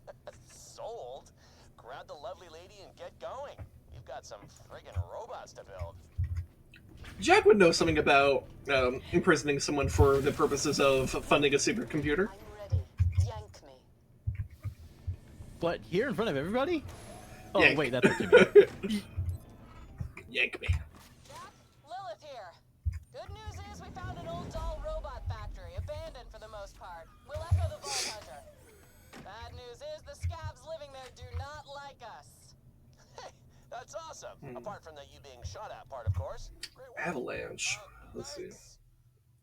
Sold. Grab the lovely lady and get going. You've got some friggin' robots to build. Jack would know something about imprisoning someone for the purposes of funding a supercomputer. I'm ready. Yank me. But here in front of everybody? Oh, Yank. wait, that's what you mean. Yank me. Jack, Lilith here. Good news is we found an old doll robot factory, abandoned for the most part. We'll echo the Vault Hunter. Bad news is the scabs living there do not like us. Hey, that's awesome. Apart from the you being shot at part, of course. Great work. Avalanche. Let's see.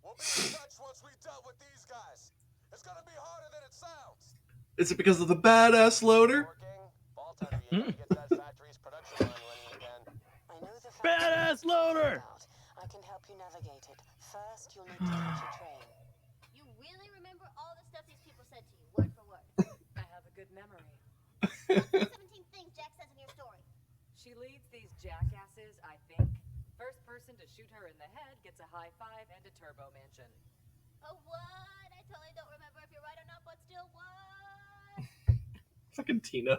We'll be in touch once we dealt with these guys. It's gonna be harder than it sounds. Is it because of the badass loader? Working. Vault Hunter, you gotta get that factory's production line running again. I know the Badass loader! I can help you navigate it. First, you'll need to catch a train. You really remember all the stuff these people said to you, word for word. I have a good memory. What's the 17 things Jack says in your story? She leads these jackasses, I think. First person to shoot her in the head gets a high five and a turbo mansion. Oh, what? I totally don't remember if you're right or not, but still, what? Fucking Tina.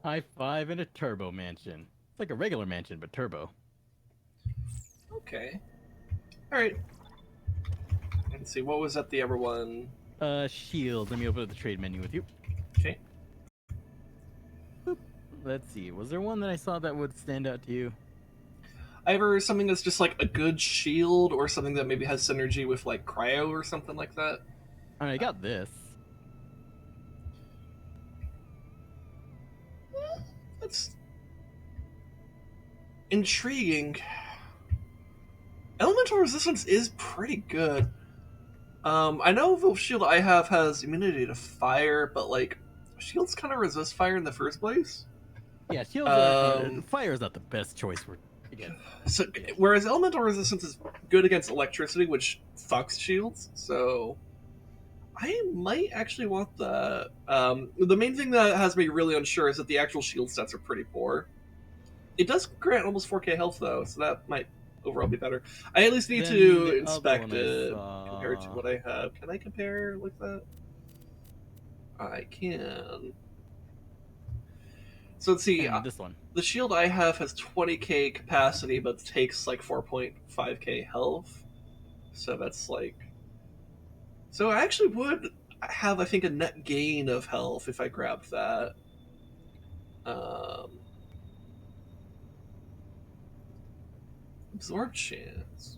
High five in a turbo mansion. It's like a regular mansion, but turbo. Okay. Alright. Let's see, what was at the other one? Shield. Let me open up the trade menu with you. Okay. Boop. Let's see. Was there one that I saw that would stand out to you? Either something that's just like a good shield, or something that maybe has synergy with like cryo or something like that. I mean, I got this. That's intriguing. Elemental resistance is pretty good. I know the shield I have has immunity to fire, but like shields kind of resist fire in the first place. Yeah, shields are fire is not the best choice for again. So whereas elemental resistance is good against electricity, which fucks shields, so I might actually want that. The main thing that has me really unsure is that the actual shield stats are pretty poor. It does grant almost 4k health though, so that might overall be better. I at least need to inspect it compared to what I have. Can I compare like that? I can. So let's see. This one. The shield I have has 20k capacity, but takes like 4.5k health. So that's like. So I actually would have, I think, a net gain of health if I grabbed that. Absorb chance.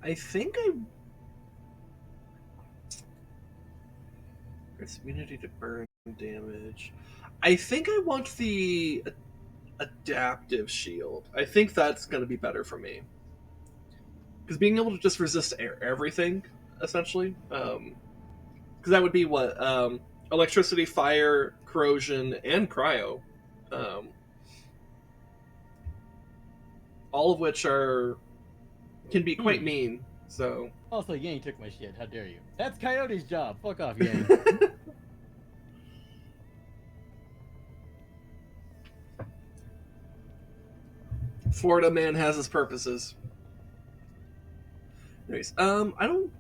I think I... It's immunity to burn damage. I think I want the adaptive shield. I think that's going to be better for me. Because being able to just resist everything, essentially. Because that would be what... electricity, fire, corrosion, and cryo. All of which can be quite mean, so... Also, Yang took my shit. How dare you? That's Coyote's job. Fuck off, Yang. Florida man has his purposes. Anyways, I don't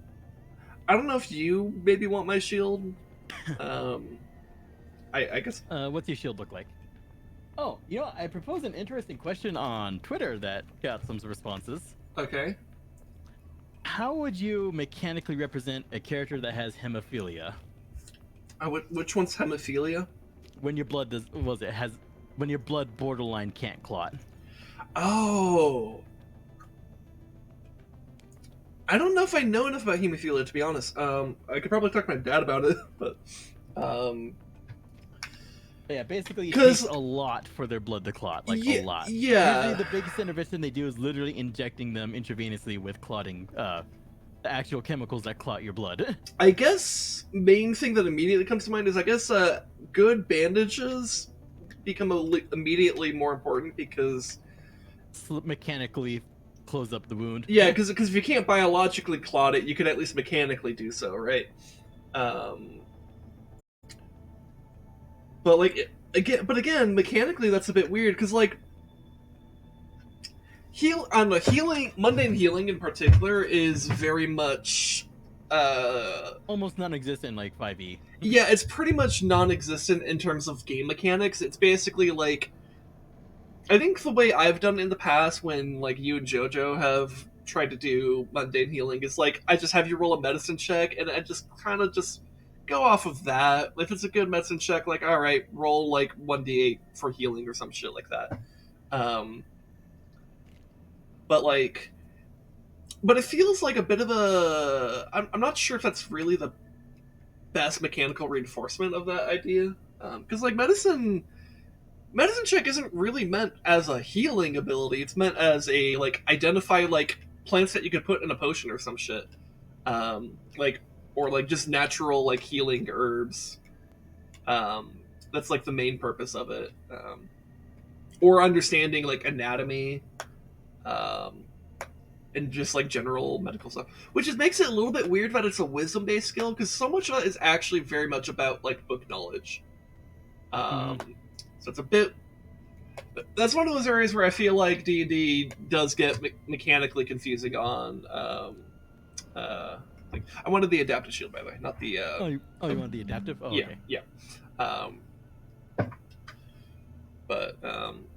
know if you maybe want my shield. I guess. What's your shield look like? Oh, you know, I proposed an interesting question on Twitter that got some responses. Okay. How would you mechanically represent a character that has hemophilia? Which one's hemophilia? When your blood when your blood borderline can't clot. Oh. I don't know if I know enough about hemophilia, to be honest. I could probably talk to my dad about it, but yeah, basically it takes a lot for their blood to clot, like a lot. Yeah. Usually the biggest intervention they do is literally injecting them intravenously with clotting, the actual chemicals that clot your blood. I guess main thing that immediately comes to mind is good bandages become immediately more important because mechanically close up the wound. Yeah, because if you can't biologically clot it, you can at least mechanically do so, right? But like again, mechanically that's a bit weird because like mundane healing in particular is very much almost non-existent like 5e. Yeah, it's pretty much non-existent in terms of game mechanics. It's basically like I think the way I've done it in the past when like you and JoJo have tried to do mundane healing is like I just have you roll a medicine check and I just kind of just go off of that. If it's a good medicine check, like all right, roll like 1d8 for healing or some shit like that. But it feels like a bit of a... I'm not sure if that's really the best mechanical reinforcement of that idea. Because like medicine check isn't really meant as a healing ability. It's meant as a like identify like plants that you could put in a potion or some shit. Or like just natural like healing herbs. That's like the main purpose of it. Or understanding like anatomy. And just like general medical stuff, which just makes it a little bit weird that it's a wisdom-based skill because so much of it is actually very much about like book knowledge. So it's a bit. That's one of those areas where I feel like D&D does get mechanically confusing on thing. I wanted the adaptive shield, by the way, not the. You want the adaptive? Oh, yeah, okay. yeah. But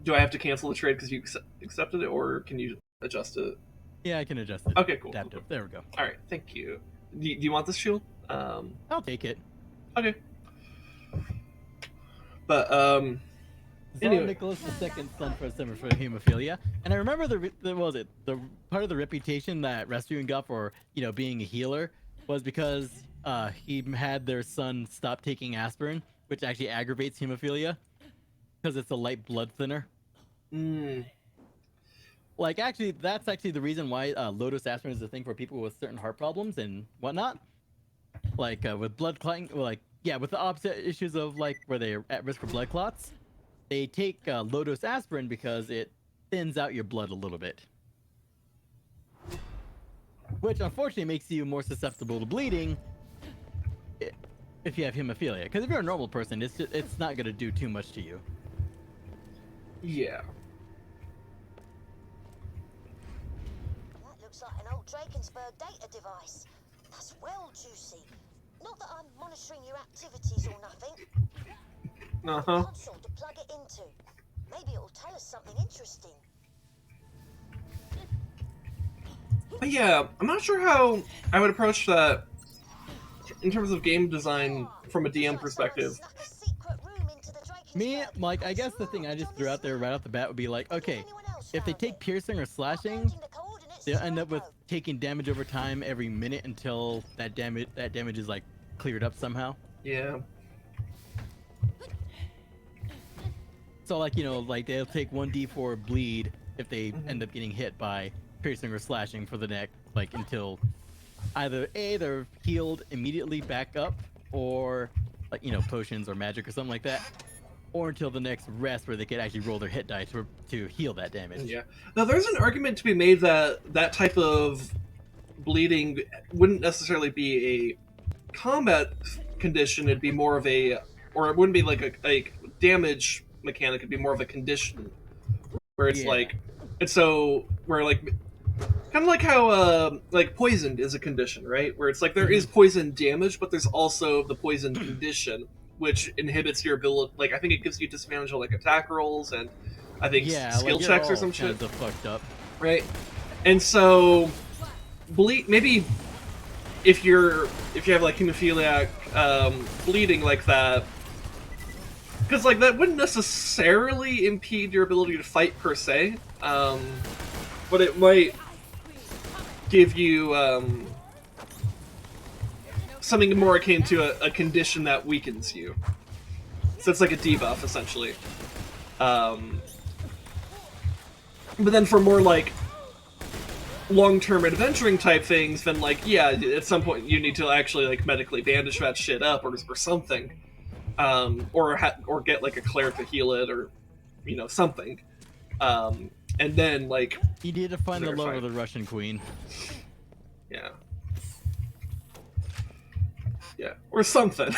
do I have to cancel the trade because you accepted it, or can you adjust it? Yeah, I can adjust it. Okay, cool. Adaptive. Cool. There we go. All right, thank you. Do you want this shield? I'll take it. Okay. But Anyway. Nicholas II son for hemophilia, and I remember the part of the reputation that Rasputin got for being a healer was because he had their son stop taking aspirin, which actually aggravates hemophilia because it's a light blood thinner. Like that's actually the reason why low-dose aspirin is a thing for people with certain heart problems and whatnot. Like with blood clotting, with the opposite issues of like where they're at risk for blood clots. They take low-dose aspirin because it thins out your blood a little bit. Which unfortunately makes you more susceptible to bleeding if you have hemophilia. Because if you're a normal person, it's not going to do too much to you. Yeah. That looks like an old Drakensberg data device. That's well juicy. Not that I'm monitoring your activities or nothing. Console to plug it into. Maybe it'll tell us something interesting. Yeah, I'm not sure how I would approach that in terms of game design from a DM perspective. Me, like, I guess the thing I just threw out there right off the bat would be like, okay, if they take piercing or slashing, they'll end up with taking damage over time every minute until that damage is like cleared up somehow. Yeah. So like like they'll take 1d4 bleed if they end up getting hit by piercing or slashing for the neck, like until either they're healed immediately back up, or like potions or magic or something like that, or until the next rest where they could actually roll their hit die to heal that damage. Yeah. Now there's an argument to be made that that type of bleeding wouldn't necessarily be a combat condition. It'd be more of a, or it wouldn't be like a damage mechanic. It'd be more of a condition where it's like, and so where like kind of like how like poisoned is a condition, right? Where it's like there is poison damage, but there's also the poison condition, which inhibits your ability. Like I think it gives you disadvantage on like attack rolls and I think skill checks or some shit. Fucked up, right? And so maybe if you have like hemophiliac bleeding like that. Because, like, that wouldn't necessarily impede your ability to fight, per se. But it might give you something more akin to a condition that weakens you. So it's like a debuff, essentially. But then for more, like, long-term adventuring type things, then, like, yeah, at some point you need to actually, like, medically bandage that shit up or something. Or get like a cleric to heal it, or something, and then like you need to find the love of the Russian queen. Yeah, or something.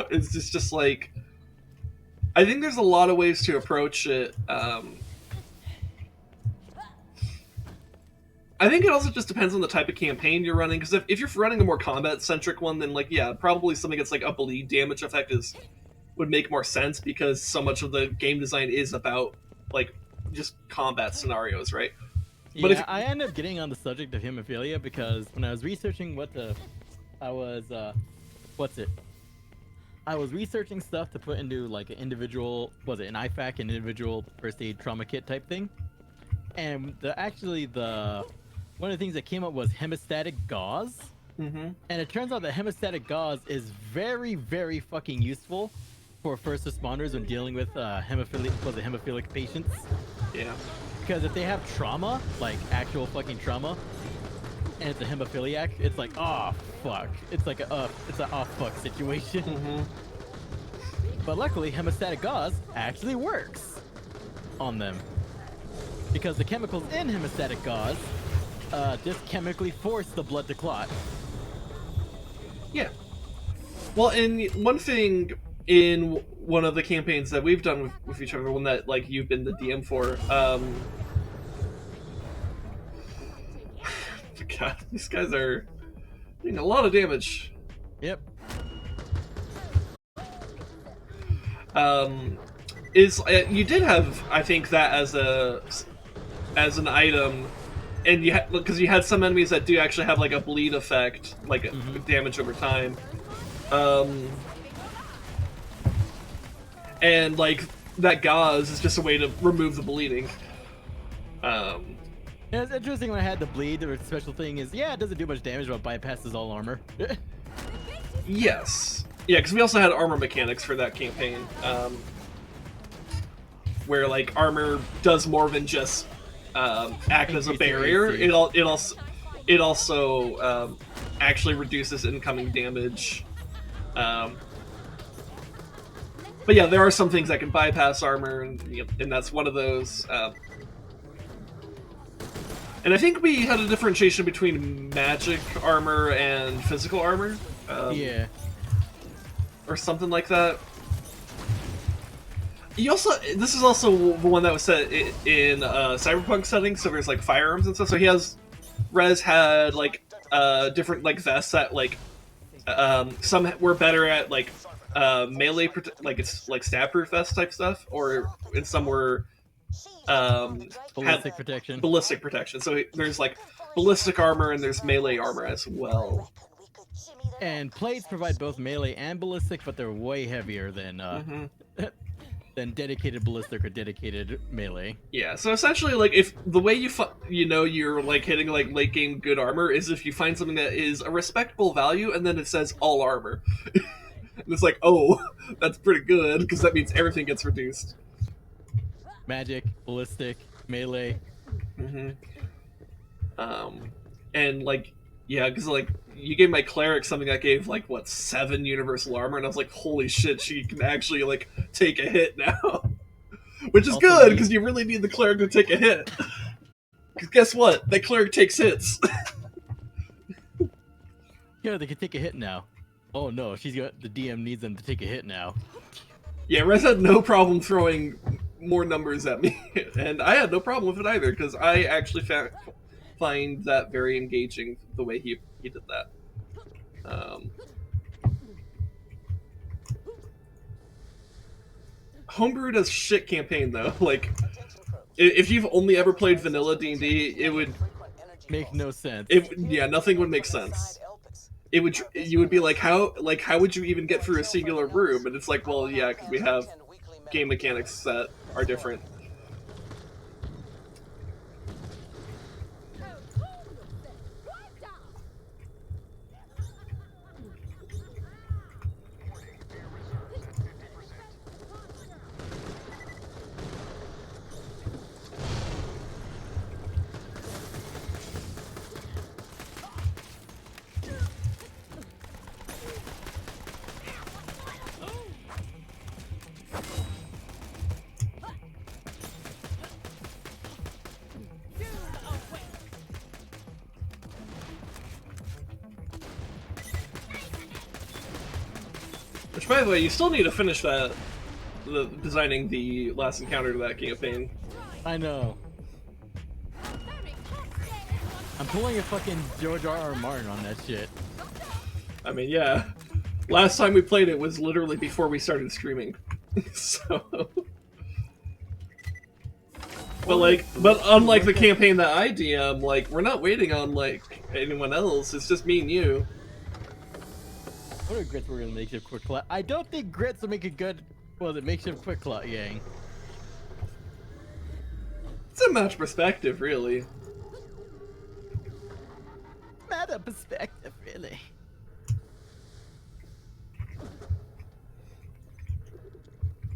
It's just like I think there's a lot of ways to approach it. I think it also just depends on the type of campaign you're running, because if you're running a more combat-centric one, then, like, yeah, probably something that's, like, a bleed damage effect would make more sense, because so much of the game design is about, like, just combat scenarios, right? Yeah, but I end up getting on the subject of hemophilia, because when I was researching I was researching stuff to put into, like, an individual, an IFAC, an individual first aid trauma kit type thing, and one of the things that came up was hemostatic gauze. And it turns out that hemostatic gauze is very, very fucking useful for first responders when dealing with hemophilic patients. Yeah. Because if they have trauma, like actual fucking trauma, and it's a hemophiliac, it's like, oh fuck. It's like it's an oh fuck situation. But luckily, hemostatic gauze actually works on them. Because the chemicals in hemostatic gauze just chemically force the blood to clot. Yeah. Well, and one thing in one of the campaigns that we've done with each other, one that like you've been the DM for, God, these guys are Doing a lot of damage. Yep. You did have, I think, that as an item, and because you had some enemies that do actually have like a bleed effect, like damage over time, and like that gauze is just a way to remove the bleeding. Yeah, it's interesting when I had the bleed. The special thing is, yeah, it doesn't do much damage, but bypasses all armor. Yes. Yeah, because we also had armor mechanics for that campaign, where like armor does more than just act as a barrier. It also actually reduces incoming damage. But yeah, there are some things that can bypass armor, and that's one of those. And I think we had a differentiation between magic armor and physical armor. Yeah. Or something like that. This is also the one that was set in cyberpunk setting, so there's like firearms and stuff. So Rez had like different like vests that like some were better at like melee, like it's like stab proof vest type stuff, and some were ballistic protection. Ballistic protection. So there's like ballistic armor and there's melee armor as well. And plates provide both melee and ballistic, but they're way heavier than than dedicated ballistic or dedicated melee. Yeah, so essentially, like, if the way you're like hitting like late game good armor is if you find something that is a respectable value and then it says all armor. And it's like, oh, that's pretty good because that means everything gets reduced. Magic, ballistic, melee. And like, yeah, because like you gave my cleric something that gave like what 7 universal armor, and I was like, holy shit, she can actually like take a hit now, which is good because you really need the cleric to take a hit. Because guess what, that cleric takes hits. Yeah, they can take a hit now. Oh no, the DM needs them to take a hit now. Yeah, Rez had no problem throwing more numbers at me, and I had no problem with it either because I actually find that very engaging the way he did that. Homebrewed as shit campaign though. Like, if you've only ever played vanilla D&D, it would make no sense. Yeah, nothing would make sense. You would be like, how would you even get through a singular room? And it's like, well, yeah, because we have game mechanics that are different. Which, by the way, you still need to finish designing the last encounter to that campaign. I know. I'm pulling a fucking George R.R. Martin on that shit. I mean, yeah. Last time we played it was literally before we started streaming. So... But unlike the campaign that I DM, like, we're not waiting on, like, anyone else. It's just me and you. What are grits we're gonna makeshift quick clot? I don't think grits will make a good. Well, the makeshift quick clot yang. It's a match perspective, really. Matter perspective, really.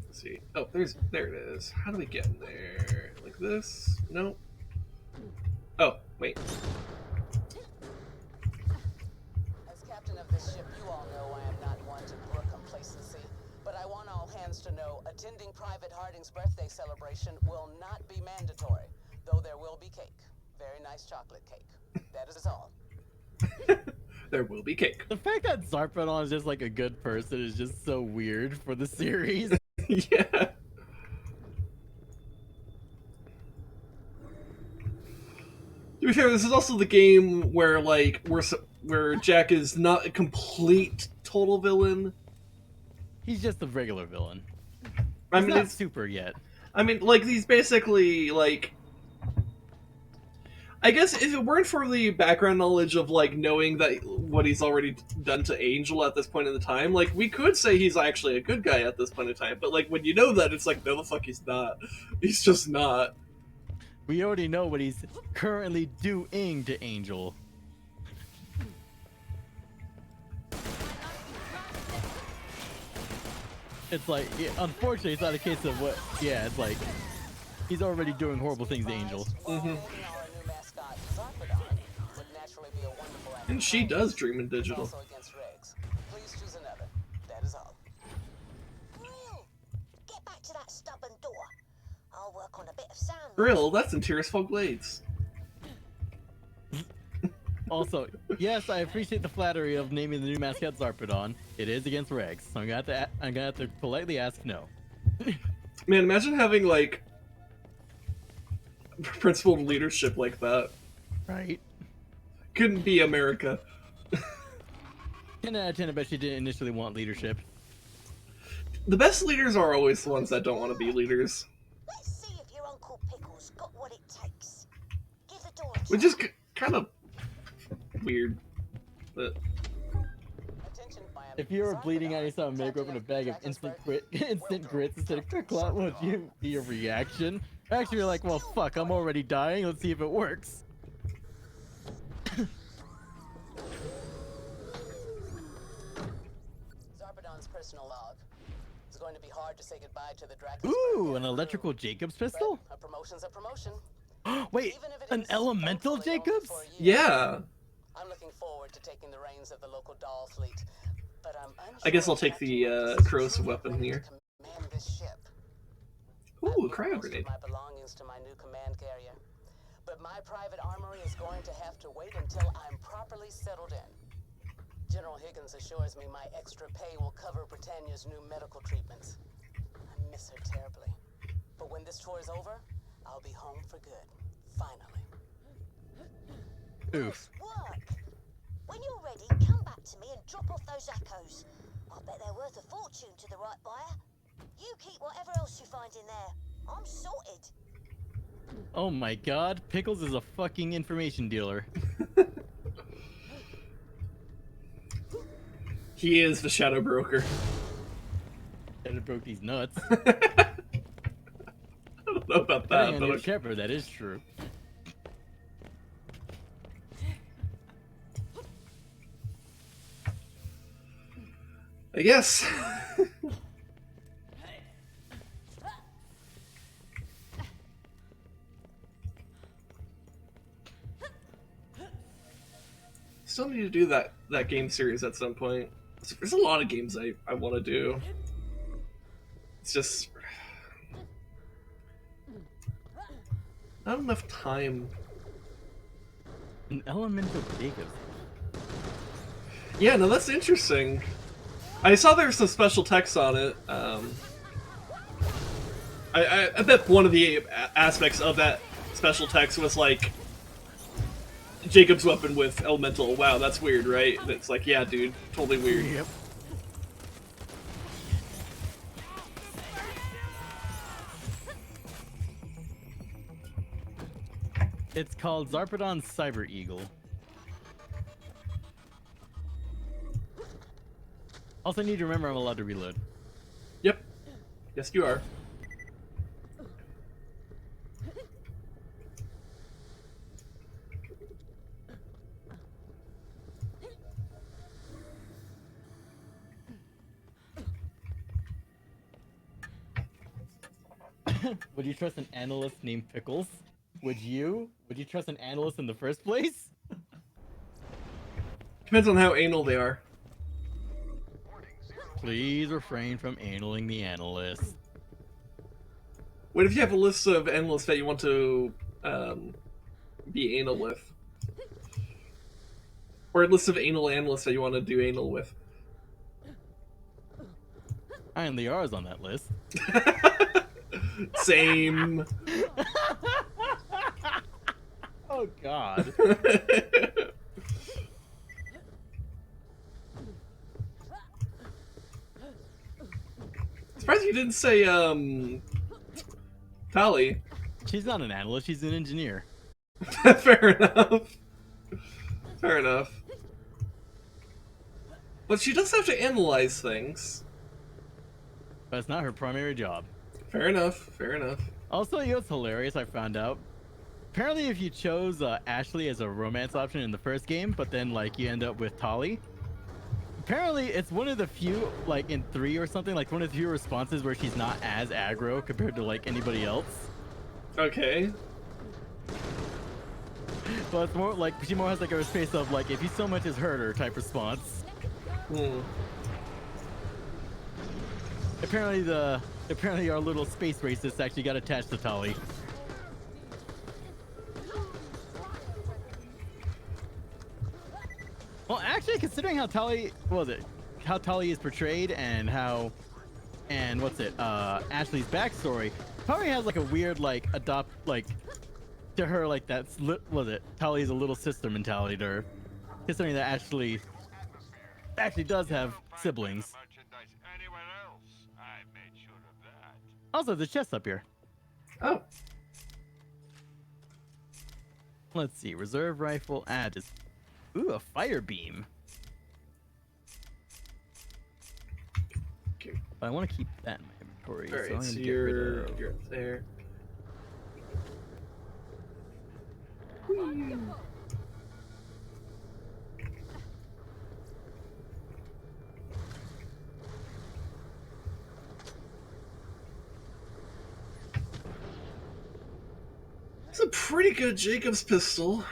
Let's see. Oh, there it is. How do we get in there? Like this? No. Oh, wait. To know attending Private Harding's birthday celebration will not be mandatory, though there will be cake. Very nice chocolate cake. That is all. There will be cake. The fact that Zarpedon is just like a good person is just so weird for the series. Yeah. To be fair, this is also the game where like where Jack is not a complete total villain. He's just a regular villain. I He's mean, not it's super yet. I mean, like, he's basically, like... I guess if it weren't for the background knowledge of, like, knowing that what he's already done to Angel at this point in the time, like, we could say he's actually a good guy at this point in time, but, like, when you know that, it's like, no, the fuck he's not. He's just not. We already know what he's currently doing to Angel. It's like, yeah, unfortunately, it's not a case of what. Yeah, it's like he's already doing horrible things to Angel. Mm-hmm. And she does dream in digital. Please choose another. That is all. Grill, get back to that stubborn door. I'll work on a bit of sound. Grill, that's in Tearsfall Glades. Also, yes, I appreciate the flattery of naming the new mascot Zarpedon. It is against regs, so I'm gonna have to politely ask no. Man, imagine having, like, principled leadership like that. Right? Couldn't be America. 10 out of 10, I bet she didn't initially want leadership. The best leaders are always the ones that don't want to be leaders. Let's see if your Uncle Pickle's got what it takes. Give the door a try. Which is kind of weird. But If you were bleeding out yourself and make open a bag of instant grits instead of quick clot, would you be your reaction? Actually, you're like, well, fuck, I'm already dying. Let's see if it works. Zarpedon's personal log. It's going to be hard to say goodbye to the Draken. Ooh, an electrical Jacobs pistol? A promotion's a promotion. Wait, an elemental Jacobs? yeah. I'm looking forward to taking the reins of the local doll fleet, but I'm unsure I guess I'll take the corrosive weapon here. command this ship. Ooh, a cryo grenade. My belongings to my new command carrier, but my private armory is going to have to wait until I'm properly settled in. General Higgins assures me my extra pay will cover Britannia's new medical treatments. I miss her terribly, but when this tour is over, I'll be home for good. Finally. Oof. Work. When you're ready, come back to me and drop off those echoes. I bet they're worth a fortune to the right buyer. You keep whatever else you find in there. I'm sorted. Oh my god, Pickles is a fucking information dealer. He is the Shadow Broker. And it broke these nuts. I don't know about that, Depending on but your okay. shepherd, that is true. I guess. Still need to do that game series at some point. There's a lot of games I want to do. It's just not enough time. An elemental Jacobs. Yeah, no, that's interesting. I saw there was some special text on it. I bet one of the aspects of that special text was like Jacob's weapon with elemental. Wow, that's weird, right? And it's like, yeah, dude, totally weird. Yep. It's called Zarpedon's Cyber Eagle. Also, need to remember I'm allowed to reload. Yep. Yes, you are. Would you trust an analyst named Pickles? Would you? Would you trust an analyst in the first place? Depends on how anal they are. Please refrain from analing the analyst. What if you have a list of analysts that you want to be anal with? Or a list of anal analysts that you want to do anal with? I and the R's on that list. Same. Oh god. Surprised you didn't say, Tali. She's not an analyst, she's an engineer. Fair enough. Fair enough. But she does have to analyze things. But it's not her primary job. Fair enough, fair enough. Also, you know what's hilarious, I found out? Apparently if you chose Ashley as a romance option in the first game, but then like you end up with Tali, apparently it's one of the few, like in 3 or something, like one of the few responses where she's not as aggro compared to like anybody else. Okay. But it's more like, she more has like a space of like, if you so much as hurt her type response. Apparently our little space racist actually got attached to Tali. Well, actually, considering how Tali is portrayed and Ashley's backstory, probably has like a weird like to her like Tali's a little sister mentality to her, considering that Ashley actually does have siblings. Also, there's chests up here. Oh. Let's see, reserve rifle added. Ooh, a fire beam. Okay. But I want to keep that in my inventory. All right, so I'm so gonna get rid of... you're up there. It's a pretty good Jacob's pistol.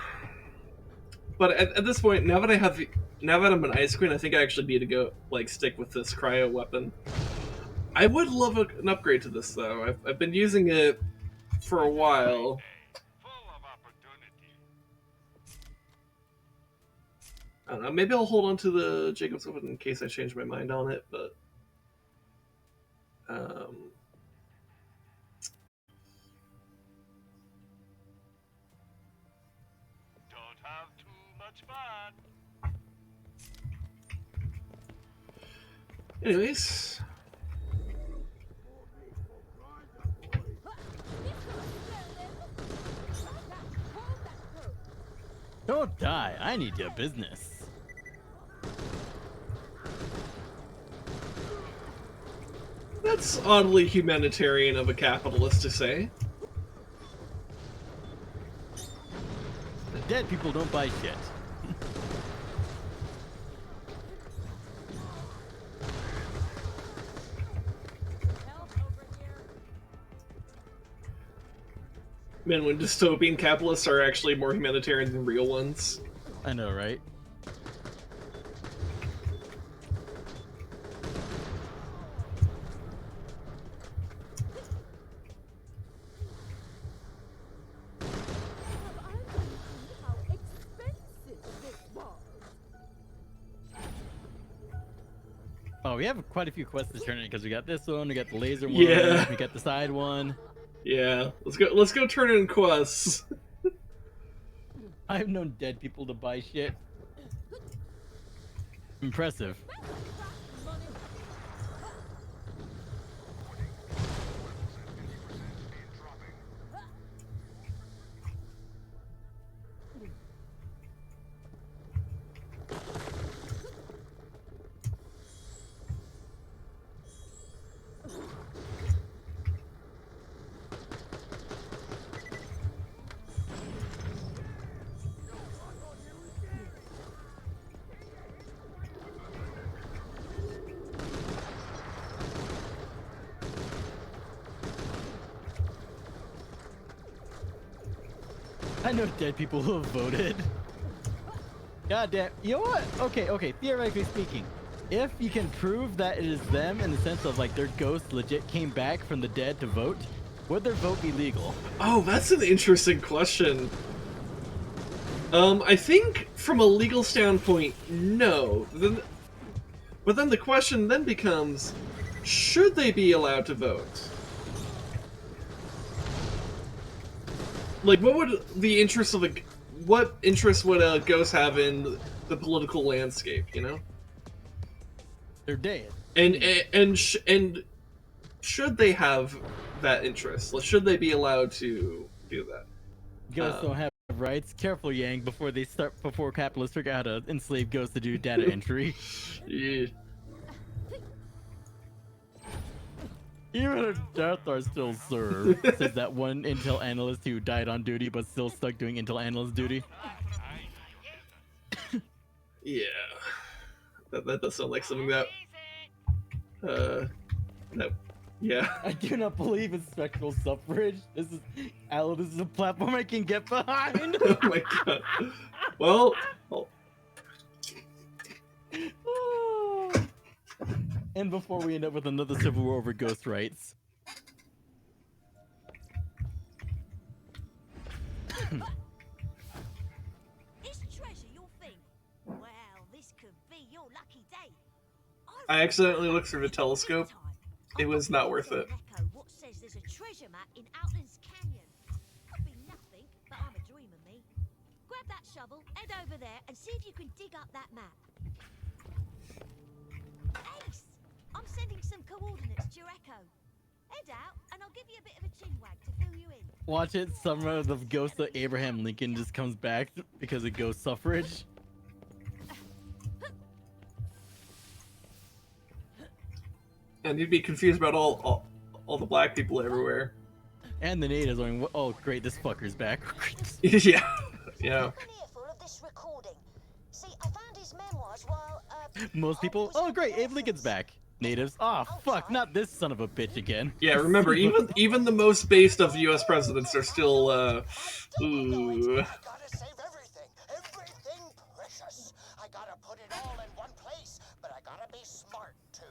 But at this point, now that I'm an Ice Queen, I think I actually need to go stick with this cryo weapon. I would love an upgrade to this though. I've been using it for a while. I don't know, maybe I'll hold on to the Jacob's weapon in case I change my mind on it, but anyways. Don't die. I need your business. That's oddly humanitarian of a capitalist to say. The dead people don't buy shit. Man, when dystopian capitalists are actually more humanitarian than real ones. I know, right? Oh, we have quite a few quests to turn in because we got this one, we got the laser one, yeah. We got the side one. Yeah, let's go turn in quests. I've known dead people to buy shit. Impressive. I know dead people who have voted. God damn. You know what? Okay, theoretically speaking, if you can prove that it is them in the sense of like their ghost legit came back from the dead to vote, would their vote be legal? Oh, that's an interesting question. I think from a legal standpoint, no. But then the question then becomes, should they be allowed to vote? Like, what would the interest of what interest would a ghost have in the political landscape? You know, they're dead. And should they have that interest? Should they be allowed to do that? Ghosts don't have rights. Careful, Yang, before capitalists figure out how to enslave ghosts to do data entry. Yeah. Even if death are still served, says that one Intel analyst who died on duty but still stuck doing Intel analyst duty. Yeah. That does sound like something that... no. Yeah. I do not believe in spectral suffrage. This is a platform I can get behind. Oh my god. Well... And before we end up with another civil war over ghost rights. Is treasure your thing? Well, this could be your lucky day. I accidentally looked through the telescope. It was not worth it. What says there's a treasure map in Outlands Canyon? Could be nothing, but I'm a dreamer, me. Grab that shovel, head over there, and see if you can dig up that map. Ace! I'm sending some coordinates to your echo. Head out, and I'll give you a bit of a chinwag to fill you in. Watch it, somehow the ghost of Abraham Lincoln just comes back because of ghost suffrage. And you'd be confused about all the black people everywhere. And the natives going, oh great, this fucker's back. Yeah. Yeah. See, I found his memoirs while, Most people, oh great, Abe Lincoln's back. Natives, oh fuck, not this son of a bitch again. Yeah, remember, even the most based of U.S. presidents are still, I gotta save everything precious. I gotta put it all in one place, but I gotta be smart too.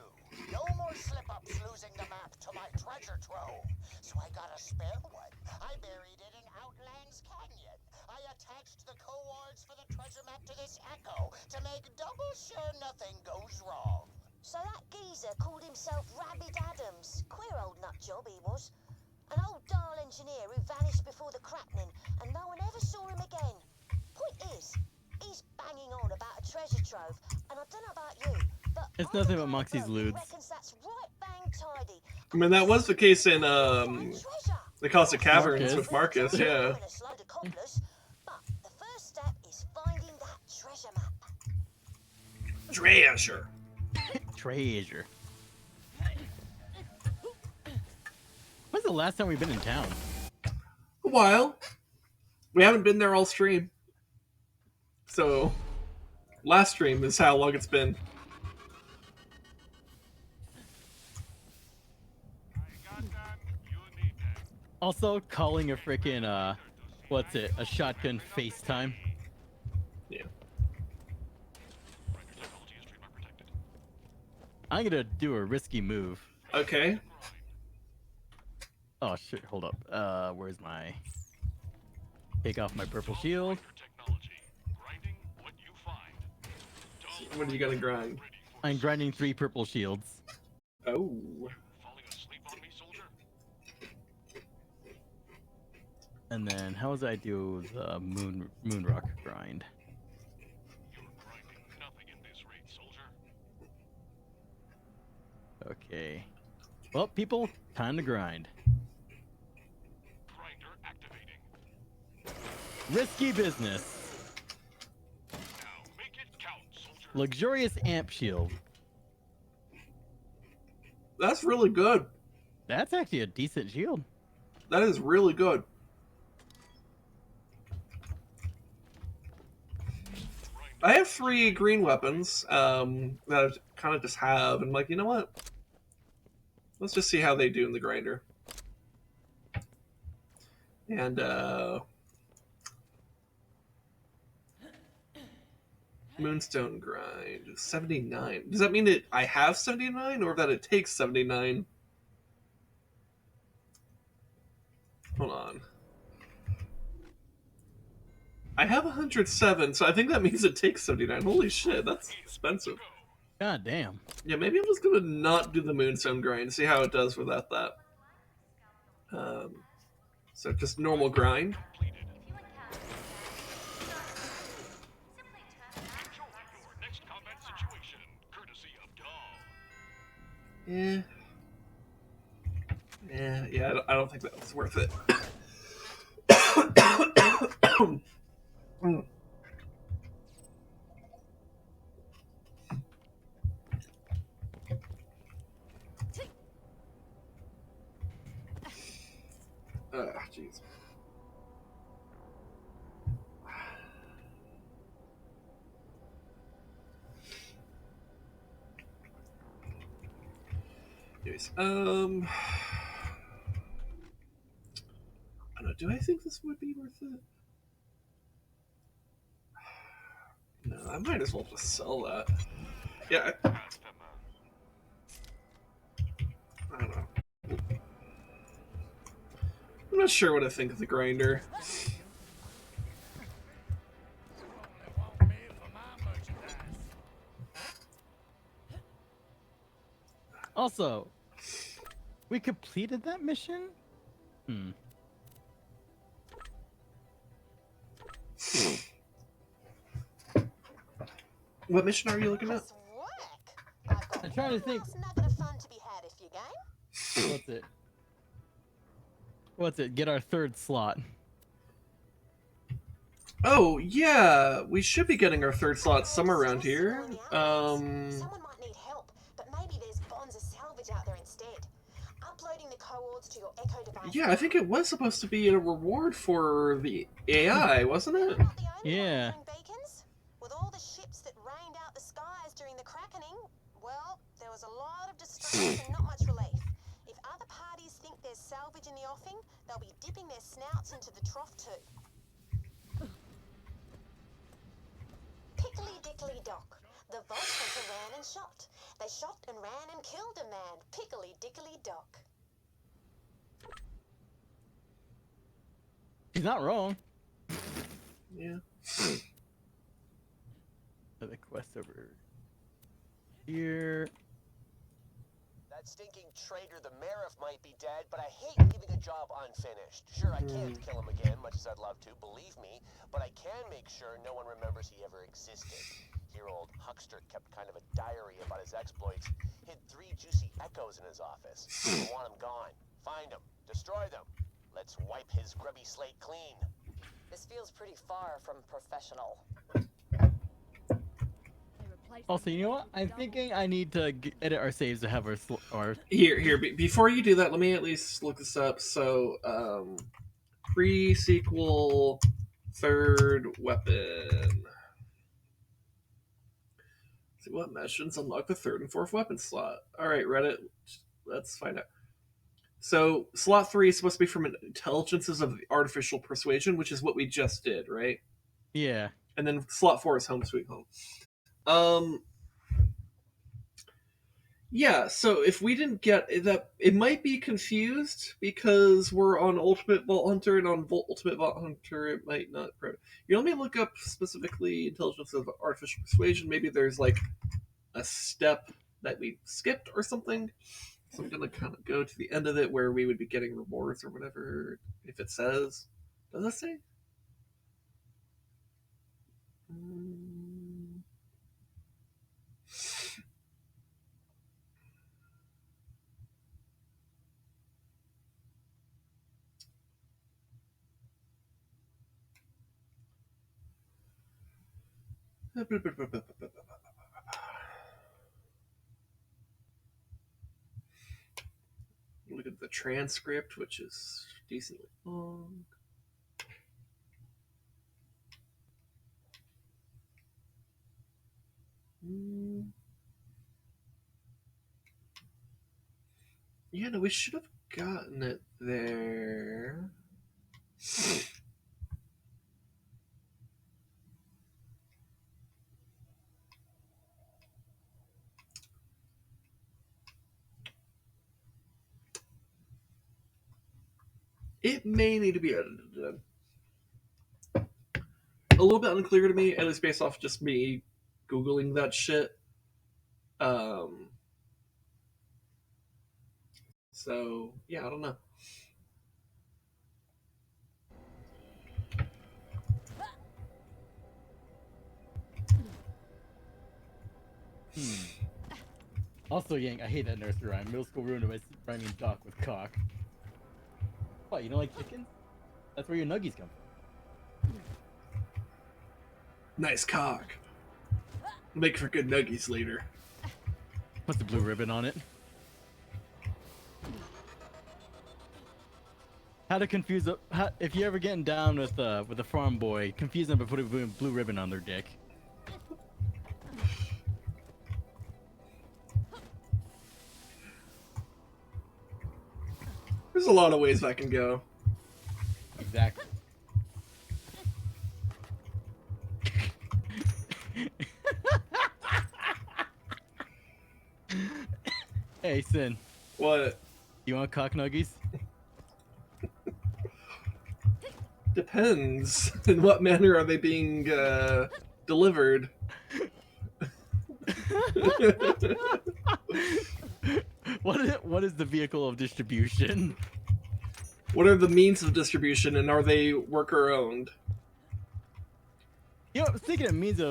No more slip-ups losing the map to my treasure trove. So I got a spare one. I buried it in Outlands Canyon. I attached the coords for the treasure map to this echo to make double sure nothing goes wrong. So that geezer called himself Rabbit Adams. Queer old nutjob he was. An old Dahl engineer who vanished before the cracking, and no one ever saw him again. Point is, he's banging on about a treasure trove, and I don't know about you, but it's nothing but Moxie's lewds. reckons that's right bang tidy. I mean, that was the case in, the Caustic Caverns with Marcus, yeah. But the first step is finding that treasure map. Treasure. Treasure. When's the last time we've been in town? A while. We haven't been there all stream. So, last stream is how long it's been. Also, calling a freaking, what's it, a shotgun FaceTime. Yeah. I'm gonna do a risky move. Okay. Oh shit, hold up. Where's my... Take off my purple shield. What are you gonna grind? I'm grinding 3 purple shields. Oh. And then, how does I do the moon rock grind? Okay. Well, people, time to grind. Grinder activating. Risky business. Now make it count, soldier. Luxurious amp shield. That's really good. That's actually a decent shield. That is really good. I have 3 green weapons that I kind of just have, and I'm like, you know what? Let's just see how they do in the grinder. And, Moonstone grind, 79. Does that mean that I have 79, or that it takes 79? Hold on. I have 107, so I think that means it takes 79. Holy shit, that's expensive. God damn. Yeah, maybe I'm just gonna not do the Moonstone grind, see how it does without that. So just normal grind. Yeah. Yeah, I don't think that was worth it. Jeez. Anyways, I don't know. Do I think this would be worth it? No, I might as well just sell that. Yeah. I don't know. I'm not sure what I think of the grinder. Also, we completed that mission? What mission are you looking at? I'm trying to think. Nugget of fun to be had if you game. What's it? What's it? Get our third slot. Oh, yeah. We should be getting our third slot somewhere around here. Someone might need help, but maybe there's bonds of salvage out there instead. Uploading the coords to your Echo device. Yeah, I think it was supposed to be a reward for the AI, wasn't it? Yeah. Beacons? With all the ships that rained out the skies during the Krakening, well, there was a lot of distress and not much relief. If other parties think there's salvage in the offing, they'll be dipping their snouts into the trough too. Pickly dickly dock. The Vault Hunter ran and shot. They shot and ran and killed a man. Pickly dickly dock. He's not wrong. Yeah. The quest over here. That stinking traitor, the Marif, might be dead, but I hate leaving a job unfinished. Sure, I can't kill him again, much as I'd love to, believe me, but I can make sure no one remembers he ever existed. Here, old huckster kept kind of a diary about his exploits, hid 3 juicy echoes in his office. I want him gone. Find them. Destroy them. Let's wipe his grubby slate clean. This feels pretty far from professional. Also, you know what? I'm thinking I need to edit our saves to have our Here. Before you do that, let me at least look this up. So, pre-sequel third weapon. See what missions unlock the 3rd and 4th weapon slot. All right, Reddit. Let's find out. So, slot 3 is supposed to be from Intelligences of Artificial Persuasion, which is what we just did, right? Yeah. And then slot 4 is Home Sweet Home. Yeah, so if we didn't get that, it might be confused because we're on Ultimate Vault Hunter, and on Ultimate Vault Hunter it might not. You let me look up specifically Intelligence of Artificial Persuasion. Maybe there's like a step that we skipped or something. So I'm gonna kind of go to the end of it where we would be getting rewards or whatever. If it says, does it say? Look at the transcript, which is decently long. Yeah, no, we should have gotten it there. It may need to be edited. A little bit unclear to me, at least based off just me Googling that shit. So, yeah, I don't know. Also, Yang, I hate that nursery rhyme. Middle school ruined by rhyming doc with cock. What, you don't like chicken? That's where your nuggies come from. Nice cock. Make for good nuggies later. What's the blue ribbon on it? How to confuse if you ever getting down with a farm boy, confuse them by putting a blue ribbon on their dick. There's a lot of ways that can go. Exactly. Hey, Sin. What? You want cock nuggies? Depends. In what manner are they being delivered? What is the vehicle of distribution? What are the means of distribution, and are they worker owned? You know, speaking of means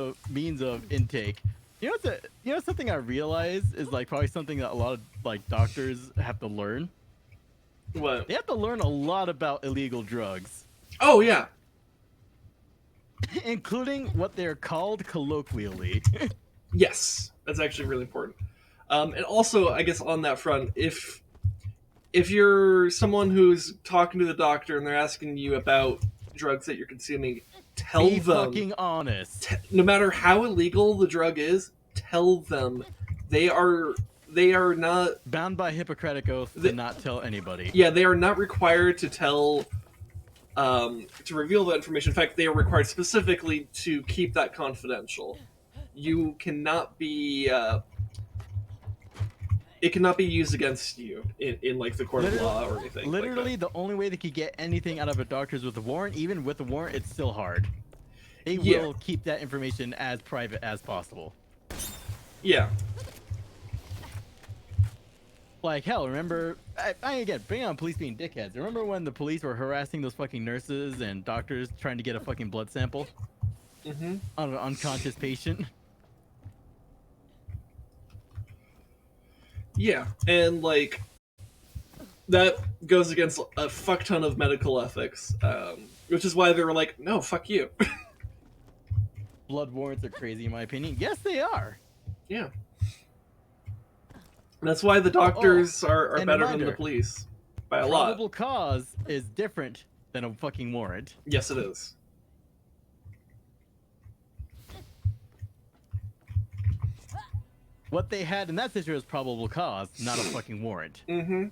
of intake, you know something I realized is like probably something that a lot of like doctors have to learn. What? They have to learn a lot about illegal drugs. Oh yeah. Including what they're called colloquially. Yes, that's actually really important. And also, I guess on that front, if you're someone who's talking to the doctor and they're asking you about drugs that you're consuming, tell Be them. fucking honest. No matter how illegal the drug is, tell them. They are not bound by Hippocratic oath to not tell anybody. Yeah, they are not required to tell. To reveal that information. In fact, they are required specifically to keep that confidential. You cannot be. It cannot be used against you in like the court of law or anything. Literally, the only way they could get anything out of a doctor is with a warrant. Even with a warrant, it's still hard. They will keep that information as private as possible. Yeah. Like, hell, remember... again, bring on police being dickheads. Remember when the police were harassing those fucking nurses and doctors trying to get a fucking blood sample? Mm-hmm. On an unconscious patient? Yeah, and, like... That goes against a fuck ton of medical ethics. Which is why they were like, no, fuck you. Blood warrants are crazy, in my opinion. Yes, they are! Yeah. That's why the doctors are better than the police. By a lot. Probable cause is different than a fucking warrant. Yes, it is. What they had in that situation was probable cause, not a fucking warrant. Mm-hmm.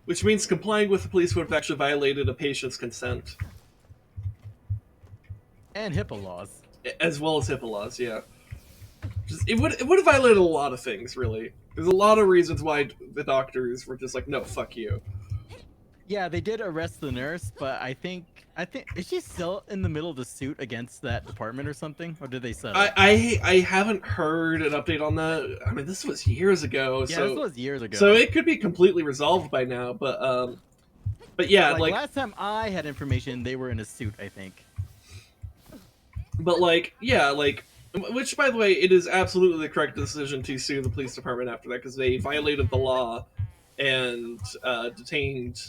Which means complying with the police would have actually violated a patient's consent. And HIPAA laws. As well as HIPAA laws, yeah. It would have violated a lot of things, really. There's a lot of reasons why the doctors were just like, no, fuck you. Yeah, they did arrest the nurse, but I think is she still in the middle of the suit against that department or something, or did they settle? I haven't heard an update on that. I mean, this was years ago. Yeah, so, this was years ago. So it could be completely resolved by now, but yeah, like last time I had information, they were in a suit, I think. But like, yeah, like, which by the way, it is absolutely the correct decision to sue the police department after that because they violated the law and detained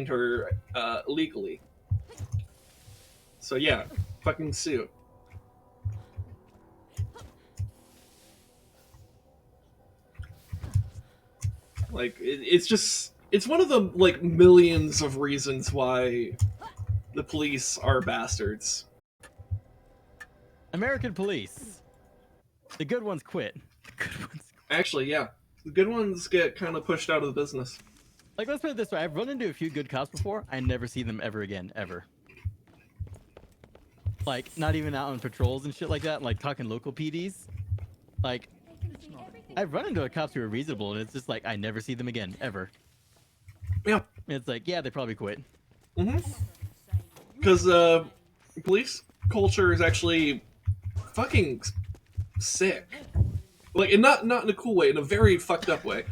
her illegally. So yeah, fucking sue. Like it's one of the like millions of reasons why the police are bastards. American police. The good ones quit. Actually, yeah. The good ones get kind of pushed out of the business. Like, let's put it this way. I've run into a few good cops before. I never see them ever again. Ever. Like, not even out on patrols and shit like that. Like, talking local PDs. Like, I've run into cops who are reasonable, and it's just like, I never see them again. Ever. Yeah. And it's like, yeah, they probably quit. Mm-hmm. Because, police culture is actually fucking sick. Like, and not in a cool way, in a very fucked up way.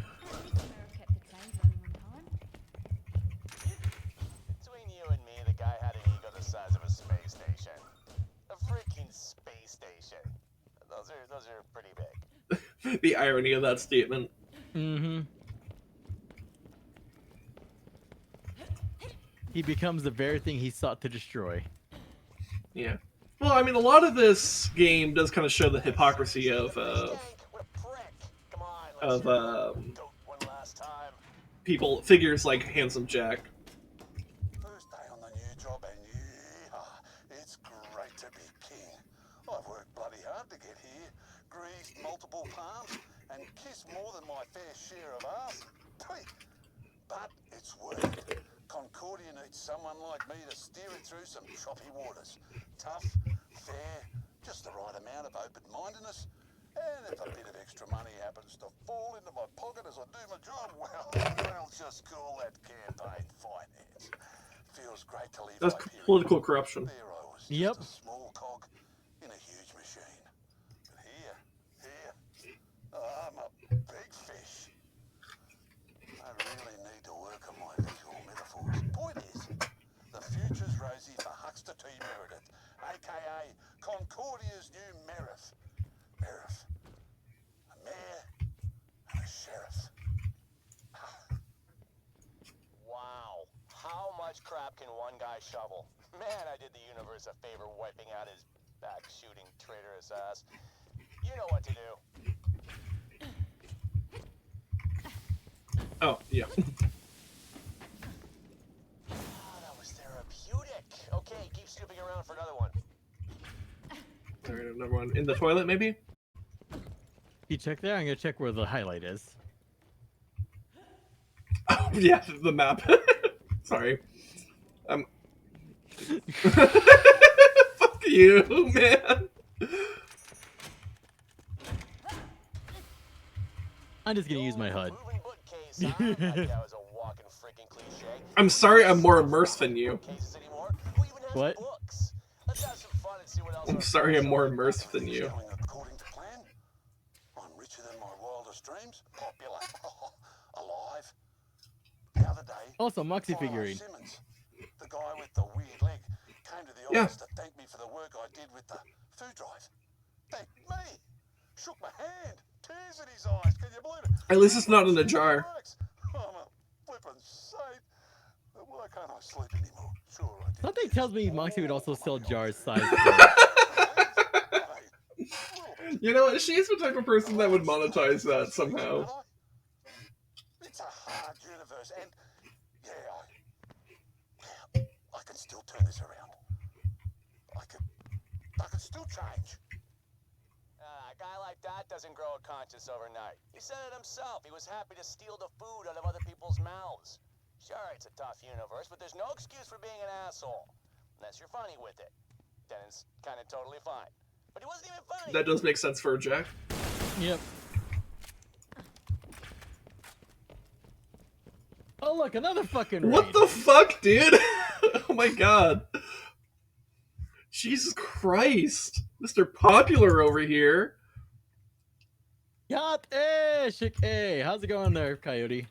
Between you and me, the guy had an ego the size of a space station. A freaking space station. Those are pretty big. The irony of that statement. Mm-hmm. He becomes the very thing he sought to destroy. Yeah. Well, I mean, a lot of this game does kind of show the hypocrisy of people, figures like Handsome Jack. First day on the new job, and yeah, it's great to be king. I've worked bloody hard to get here, greased multiple palms, and kissed more than my fair share of ass. But it's worth it. Concordia needs someone like me to steer it through some choppy waters. Tough, fair, just the right amount of open-mindedness. And if a bit of extra money happens to fall into my pocket as I do my job, well, I'll just call that campaign finance. Feels great to leave. That's political corruption. There I was, yep. just a small cog in a huge machine. But here, I'm a big fish. I really need to work on my visual metaphors. Point is, the future's rosy for Huckster T. Meredith, aka Concordia's new Merith. Merith. A mayor and a sheriff. Wow. How much crap can one guy shovel? Man, I did the universe a favor wiping out his back-shooting traitorous ass. You know what to do. Oh, yeah. That was therapeutic. Okay, keep snooping around for another one. Alright, another one. In the toilet, maybe? You check there? I'm gonna check where the highlight is. Oh, yeah, the map. Sorry. Fuck you, man. I'm just gonna use my HUD. I'm sorry I'm more immersed than you. What? I'm sorry I'm more immersed than you. According to plan, I'm richer than my wildest dreams, popular, alive. The other day, also, Moxie figurine. Simmons, the guy with the weird leg, came to the office to thank me for the work I did with the food drive. Thanked me. Shook my hand. Tears in his eyes. Can you believe it? At least it's not in a jar. I'm a flippin' saint. Why can't I sleep anymore? Sure I did. Something tells me Moxie would also sell jars sized. You know what? She's the type of person that would monetize that somehow. It's a hard universe, and I can still turn this around. I can still change. A guy like that doesn't grow a conscience overnight. He said it himself. He was happy to steal the food out of other people's mouths. Sure, it's a tough universe, but there's no excuse for being an asshole. Unless you're funny with it. Then it's kind of totally fine. But he wasn't even funny. That does make sense for Jack. Yep. Oh look, another fucking raid. What the fuck, dude? Oh my god. Jesus Christ. Mr. Popular over here. Yacht hey, how's it going there, Coyote?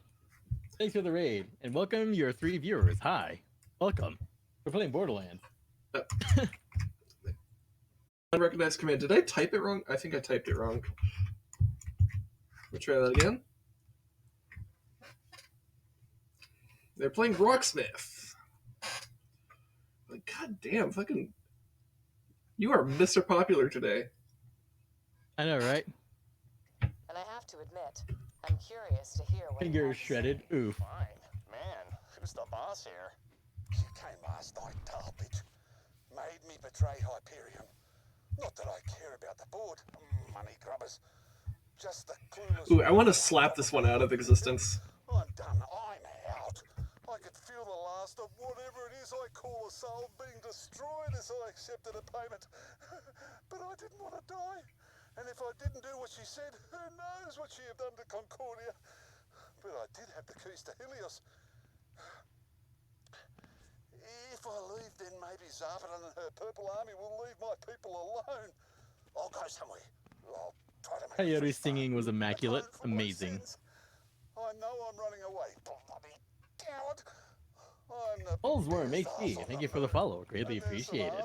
Thanks for the raid, and welcome your 3 viewers. Hi. Welcome. We're playing Borderlands. Unrecognized command. Did I type it wrong? I think I typed it wrong. Let me try that again. They're playing Rocksmith. Like, god damn, fucking... You are Mr. Popular today. I know, right? And I have to admit, I'm curious to hear what Fingers shredded. Oof. Fine. Man, who's the boss here? She came last night, tall bitch. Made me betray Hyperion. Not that I care about the board. Money grubbers. Just the clueless... Ooh, I want to slap this one out of existence. I'm done. I'm out. I could feel the last of whatever it is I call a soul being destroyed as I accepted a payment. But I didn't want to die. And if I didn't do what she said, who knows what she'd have done to Concordia. But I did have the keys to Helios. If I leave, then maybe Zarbaton and her Purple Army will leave my people alone. I'll go somewhere. I'll try to make Coyote's singing was immaculate. Amazing. I know I'm running away. Bloody coward. Bullsworm HD, thank you for the follow. Greatly appreciated.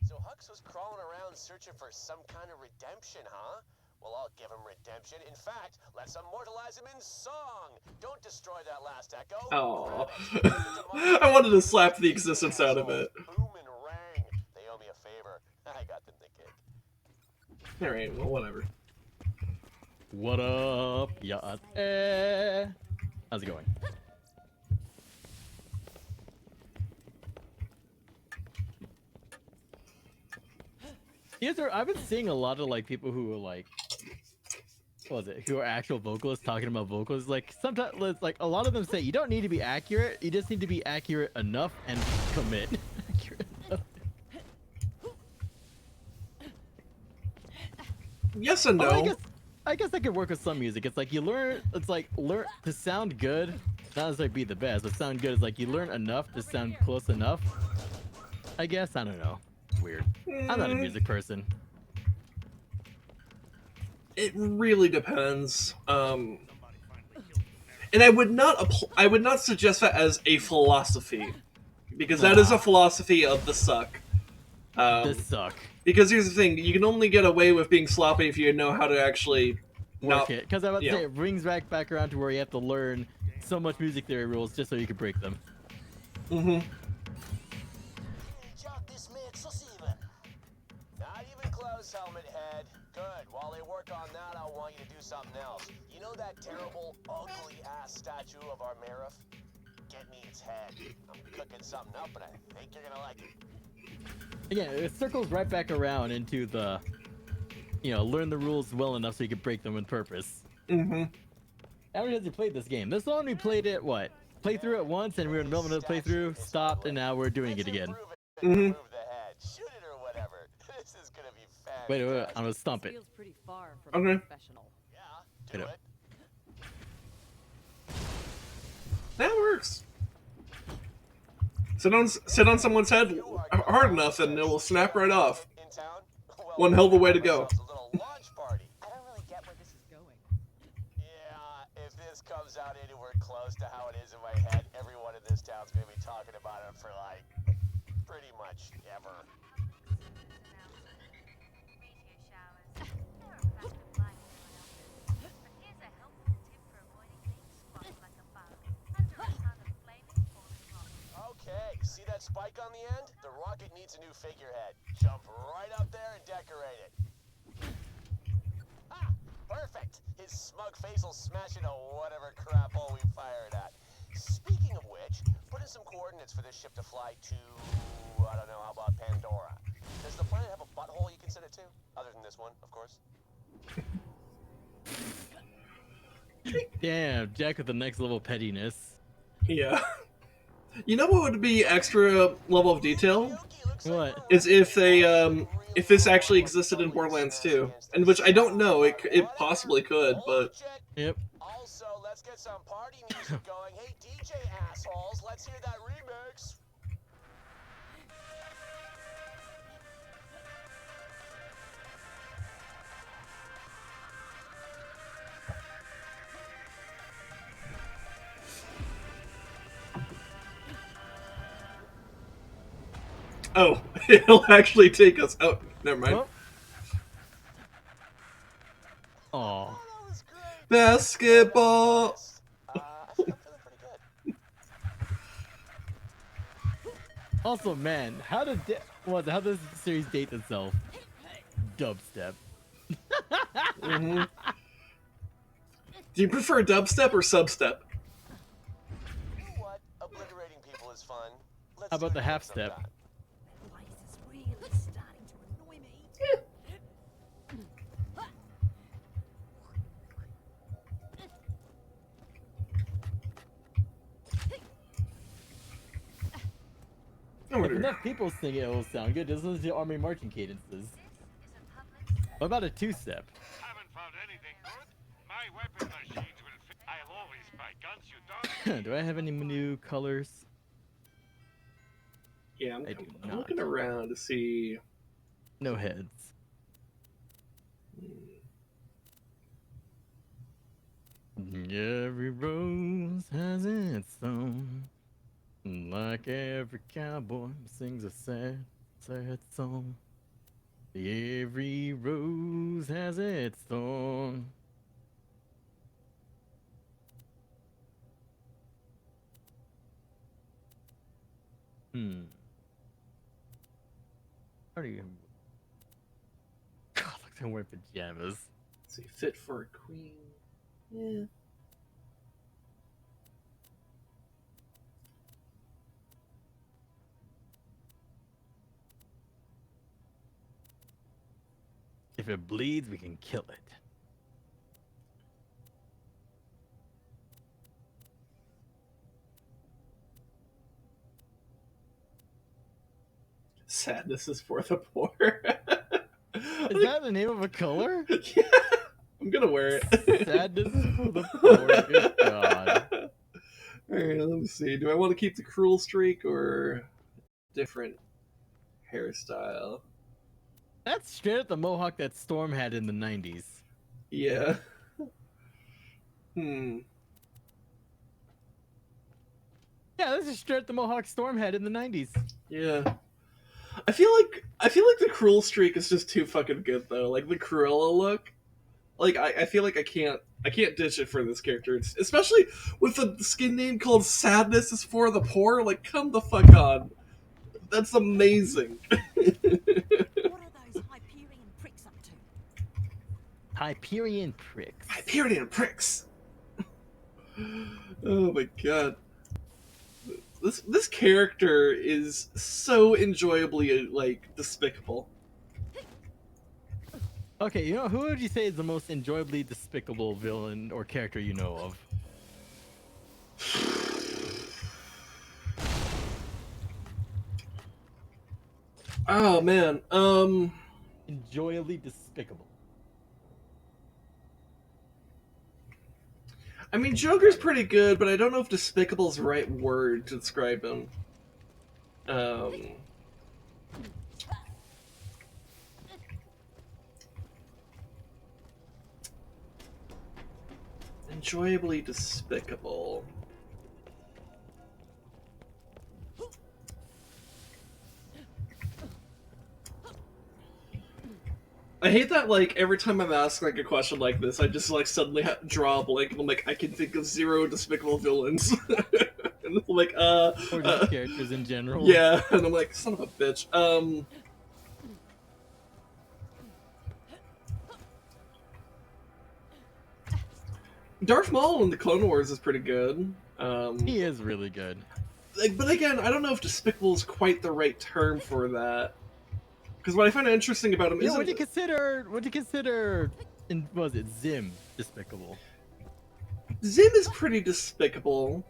So Torks was crawling around searching for some kind of redemption, huh? Well, I'll give him redemption. In fact, let's immortalize him in song. Don't destroy that last echo. Oh, I wanted to slap the existence out of it. Boom and rang. They owe me a favor. I got them the gig. All right, well, whatever. What up, ya? How's it going? I've been seeing a lot of like people who are like, what was it? Who are actual vocalists talking about vocals. Like sometimes, it's like a lot of them say you don't need to be accurate. You just need to be accurate enough and commit. Accurate enough. Yes and no. Oh, I guess that could work with some music. It's like you learn. It's like learn to sound good, not necessarily be the best, but sound good is like you learn enough to sound close enough. I guess I don't know. Weird. I'm not a music person. It really depends. And I would not suggest that as a philosophy, because that is a philosophy of the suck. The suck. Because here's the thing: you can only get away with being sloppy if you know how to actually work it. Because I was about to say it brings back around to where you have to learn so much music theory rules just so you can break them. Mm-hmm. Not even close, helmet head. Good. While they work on that, I want you to do something else. You know that terrible, ugly-ass statue of our Marif? Get me its head. I'm cooking something up, and I think you're gonna like it. Again, it circles right back around into the, learn the rules well enough so you can break them with purpose. Mm-hmm. How many times have you played this game? This one we played it, played through it once, and we were in the middle of another playthrough, stopped, and now we're doing it again. Mm-hmm. Shoot it or whatever. This is gonna be fantastic. Wait, I'm gonna stomp it. Feels pretty far from Okay. professional. Yeah, do it. That works. Sit on someone's head hard enough and it will snap right off. In town? Well, one hell of a way to go. A little launch party. I don't really get where this is going. Yeah, if this comes out anywhere close to how it is in my head, everyone in this town's gonna be talking about it for like pretty much ever. Okay, see that spike on the end? The rocket needs a new figurehead. Jump right up there and decorate it. Ah, perfect. His smug face will smash into whatever crap hole we fire it at. Speaking of which, put in some coordinates for this ship to fly to, I don't know, how about Pandora? Does the planet have a butthole you can send it to? Other than this one, of course. Damn, Jack with the next level pettiness. Yeah. You know what would be extra level of detail? What? Is if they if this actually existed in Borderlands 2, and which I don't know, it possibly could, but yep. Also, let's get some party music going. Hey, DJ assholes, let's hear that remix. oh, it'll actually take us out. Never mind. Aw. Basketball. I think I'm feeling pretty good. Also, man, how does this series date itself? Dubstep. Mm-hmm. Do you prefer dubstep or substep? You know what? Obliterating people is fun. Let's How about do the it half sometime. step? This is really starting to annoy me. I If wonder. enough people sing it, will sound good. Just listen to army marching cadences. What about a two-step? Haven't found anything good? My weapon machines will fit. I always buy guns you don't. Do I have any new colors? Yeah, I do I'm not. looking around to see. No heads. Every rose has its thorn. Like every cowboy sings a sad, sad song. Every rose has its thorn. How do you? God, look, I'm wearing pajamas. Is he fit for a queen? Yeah. If it bleeds, we can kill it. Sadness is for the poor. Is that the name of a color? Yeah, I'm gonna wear it. Sadness is for the poor. Good God. Alright, let me see. Do I want to keep the cruel streak or different hairstyle? That's straight up the mohawk that Storm had in the 90s. Yeah. Yeah, this is straight up the mohawk Storm had in the 90s. Yeah. I feel like the cruel streak is just too fucking good though. Like the Cruella look. Like I feel like I can't ditch it for this character. Especially with a skin name called Sadness is for the Poor. Like come the fuck on. That's amazing. What are those Hyperion pricks up to? Hyperion pricks. Hyperion pricks. Oh my god. This character is so enjoyably like despicable. Okay, you know, who would you say is the most enjoyably despicable villain or character you know of? Oh man, enjoyably despicable. I mean, Joker's pretty good, but I don't know if despicable is the right word to describe him. Enjoyably despicable. I hate that, like, every time I'm asked, like, a question like this, I just, like, suddenly draw a blank, and I'm like, I can think of 0 despicable villains. And I'm like, Or just characters in general. Yeah, and I'm like, son of a bitch. Darth Maul in the Clone Wars is pretty good. He is really good. Like, but again, I don't know if despicable is quite the right term for that. Because what I find interesting about him is, would you consider, was it Zim despicable? Zim is pretty despicable.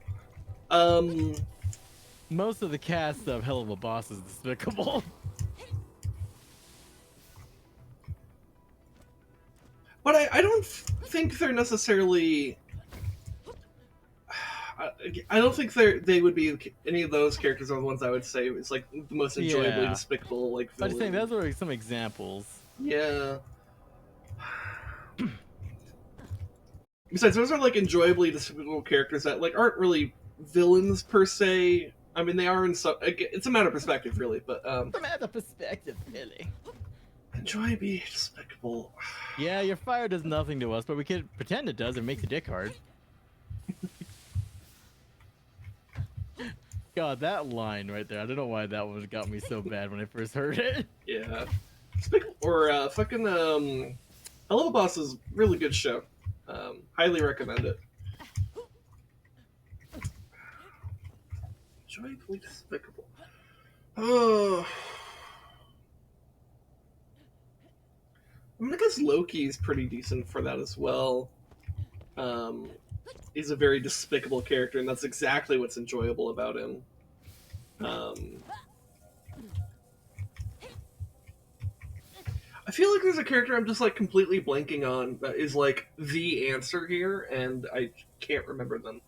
Most of the cast of Hell of a Boss is despicable. But I don't think they're necessarily. I don't think they would be any of those characters are the ones I would say is like the most enjoyably despicable. Like, I'm just saying those are some examples. Yeah. Besides, those are like enjoyably despicable characters that like aren't really villains per se. I mean, they are in some. It's a matter of perspective, really. But It's a matter of perspective, really. Enjoyably despicable. Yeah, your fire does nothing to us, but we could pretend it does and make the dick hard. God, that line right there. I don't know why that one got me so bad when I first heard it. Yeah. Or fucking Hello Boss is a really good show. Highly recommend it. Enjoyably despicable. Oh. I mean, I guess Loki's pretty decent for that as well. He's a very despicable character, and that's exactly what's enjoyable about him. I feel like there's a character I'm just like completely blanking on that is like the answer here, and I can't remember them.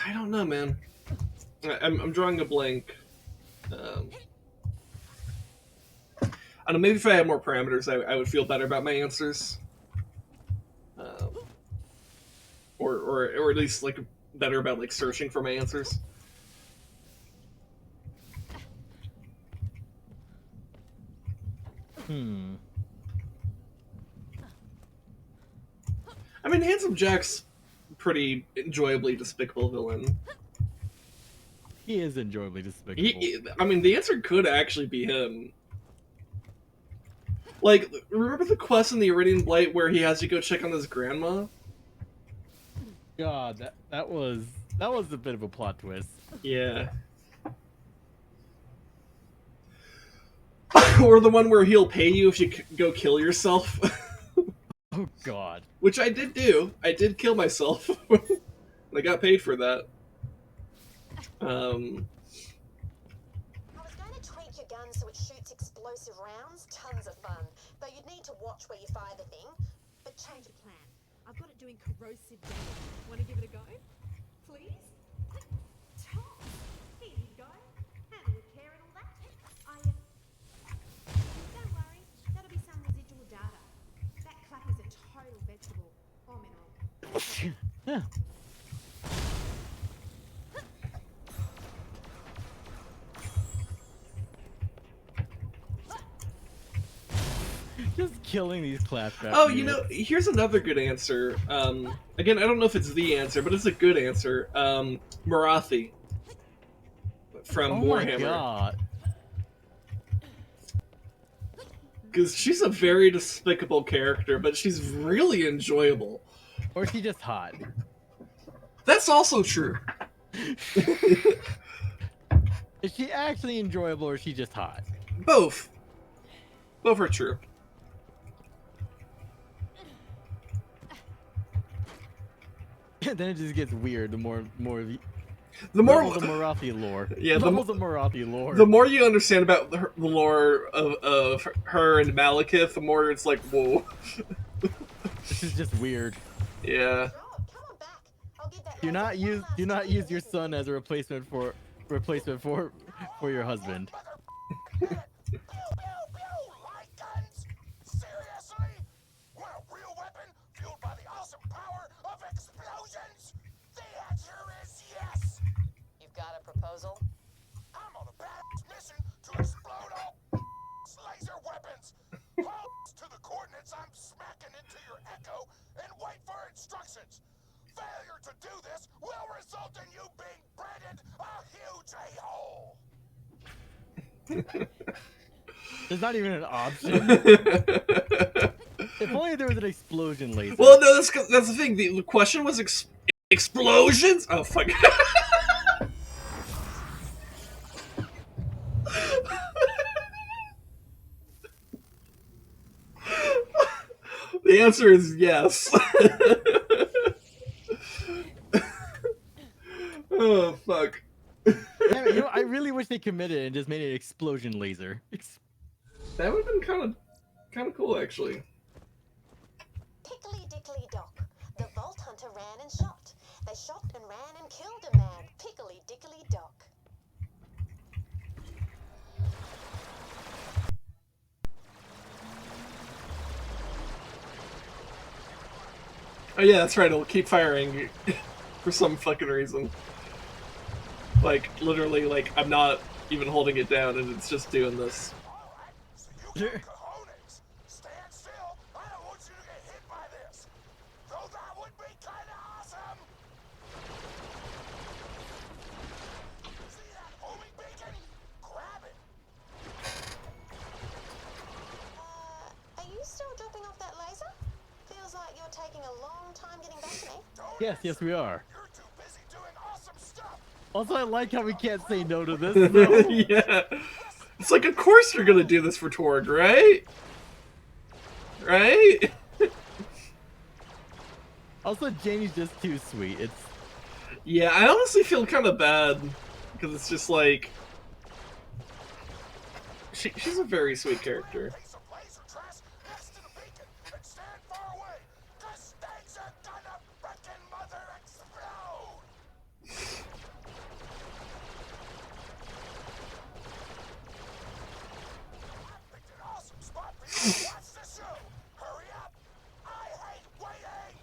I don't know, man. I'm drawing a blank. I don't know, maybe if I had more parameters, I would feel better about my answers. Or at least like better about like searching for my answers. I mean, Handsome Jack's pretty enjoyably despicable villain. He is enjoyably despicable. I mean, the answer could actually be him. Like, remember the quest in the Iridian Blight where he has to go check on his grandma? God, that was a bit of a plot twist. Yeah. Or the one where he'll pay you if you go kill yourself. Oh God. Which I did do. I did kill myself. I got paid for that. I was going to tweak your gun so it shoots explosive rounds. Tons of fun. Though you'd need to watch where you fire the thing. But change your plan. I've got it doing corrosive damage. Want to give it a go? Please? Torks! Here you go. Handle with care and all that. Don't worry. That'll be some residual data. That clap is a total vegetable. Or mineral. Yeah. Just killing these claptrap. Oh, you know, here's another good answer. Again, I don't know if it's the answer, but it's a good answer. Marathi from Warhammer. My God. Because she's a very despicable character, but she's really enjoyable. Or is she just hot? That's also true. Is she actually enjoyable or is she just hot? Both. Both are true. Then it just gets weird the more the more the Marathi lore. Yeah, the Marathi lore. The more you understand about the lore of her and Malekith, the more it's like, whoa. This is just weird. Yeah. Do not use your son as a replacement for your husband. Proposal? I'm on a badass mission to explode all laser weapons. Hold to the coordinates I'm smacking into your echo and wait for instructions. Failure to do this will result in you being branded a huge a-hole. There's not even an option. If only there was an explosion laser. Well, no, that's the thing. The question was explosions? Oh, fuck. The answer is yes. Oh, fuck. Yeah, you know, I really wish they committed and just made an explosion laser. That would have been kind of cool, actually. Pickly dickly dock. The Vault Hunter ran and shot. They shot and ran and killed a man. Pickly dickly dock. Oh yeah, that's right, it'll keep firing for some fucking reason. Like, literally, like, I'm not even holding it down and it's just doing this. Stand still. I don't want you to get hit by this. Though that would be kind of awesome. See that homing beacon? Grab it. Are you still dropping off that laser? Feels like you're taking a long time getting back to me. Yes, we are. You're too busy doing awesome stuff. Also, I like how we can't say no to this. Yeah. It's like, of course you're gonna do this for Torg, right? Right? Also, Janie's just too sweet. Yeah, I honestly feel kind of bad. Because it's just like... She's a very sweet character. What's the show? Hurry up! I hate waiting!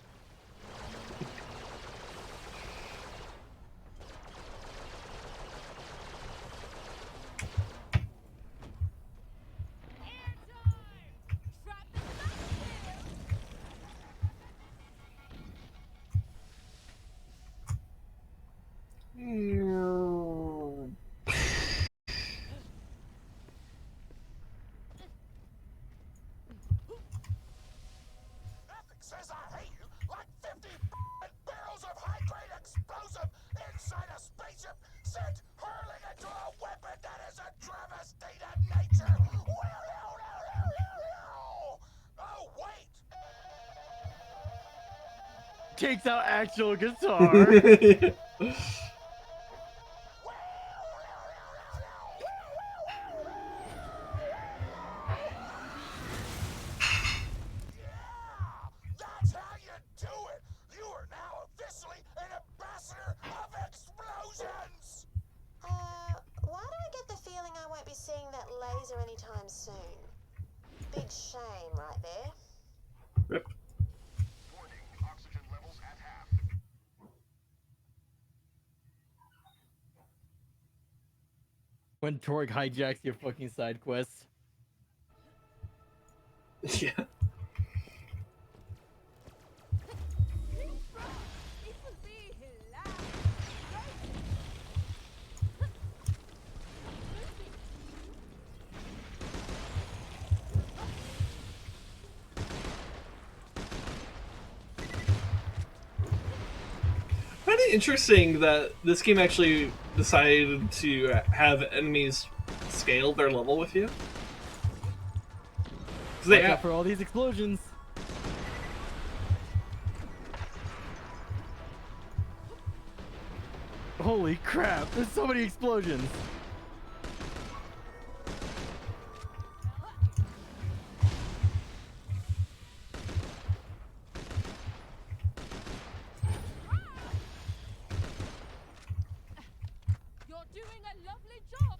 Says I hate you like 50 barrels of high-grade explosive inside a spaceship sent hurling into a weapon that is a travesty to nature. Oh, wait! Takes out actual guitar. That's how you do it! You are now officially an ambassador of explosions! Why do I get the feeling I won't be seeing that laser anytime soon? Big shame right there. Rip. Warning, oxygen levels at half. When Torg hijacks your fucking side quests. Yeah. Kind of interesting that this game actually decided to have enemies scale their level with you. Watch out for all these explosions. Holy crap, there's so many explosions. You're doing a lovely job.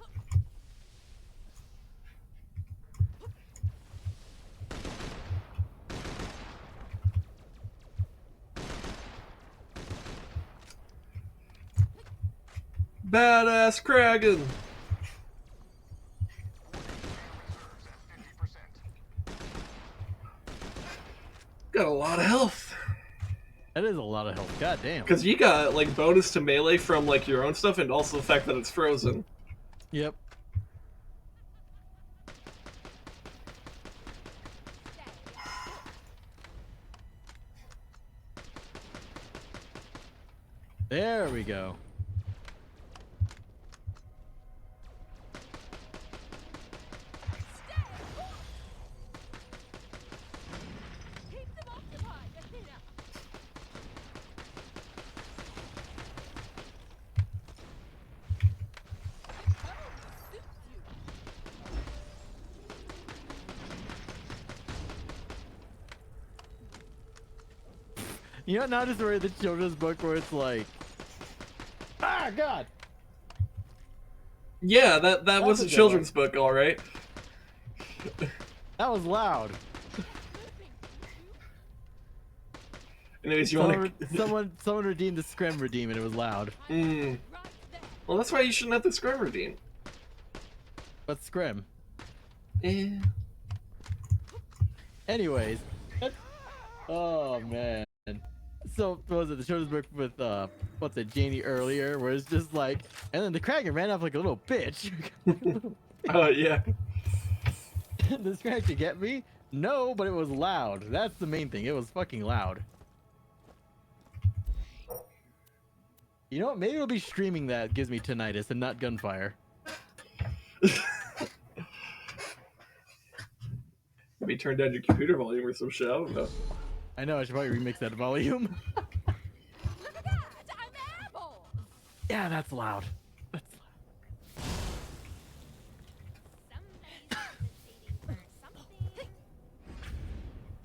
Badass Kragan. Got a lot of health. That is a lot of health. God damn. Because you got like bonus to melee from like your own stuff, and also the fact that it's frozen. Yep. There we go. Keep them occupied, Athena. You know, now just read the children's book where it's like, ah, God. Yeah, that was a children's book, all right. That was loud. Anyways, you want to? Someone redeemed the Scrim redeem, and it was loud. Well, that's why you shouldn't have the Scrim redeem. What's Scrim? Eh. Anyways, oh man. So what was it the children's book with what's it, Janie earlier, where it's just like, and then the Kraken ran off like a little bitch. Oh yeah. Did this Kraken get me? No, but it was loud. That's the main thing. It was fucking loud. You know what? Maybe it'll be streaming that gives me tinnitus and not gunfire. Maybe turn down your computer volume or some shit. I don't know. I know, I should probably remix that volume. Look at that! I'm airborne! Yeah, that's loud. That's loud.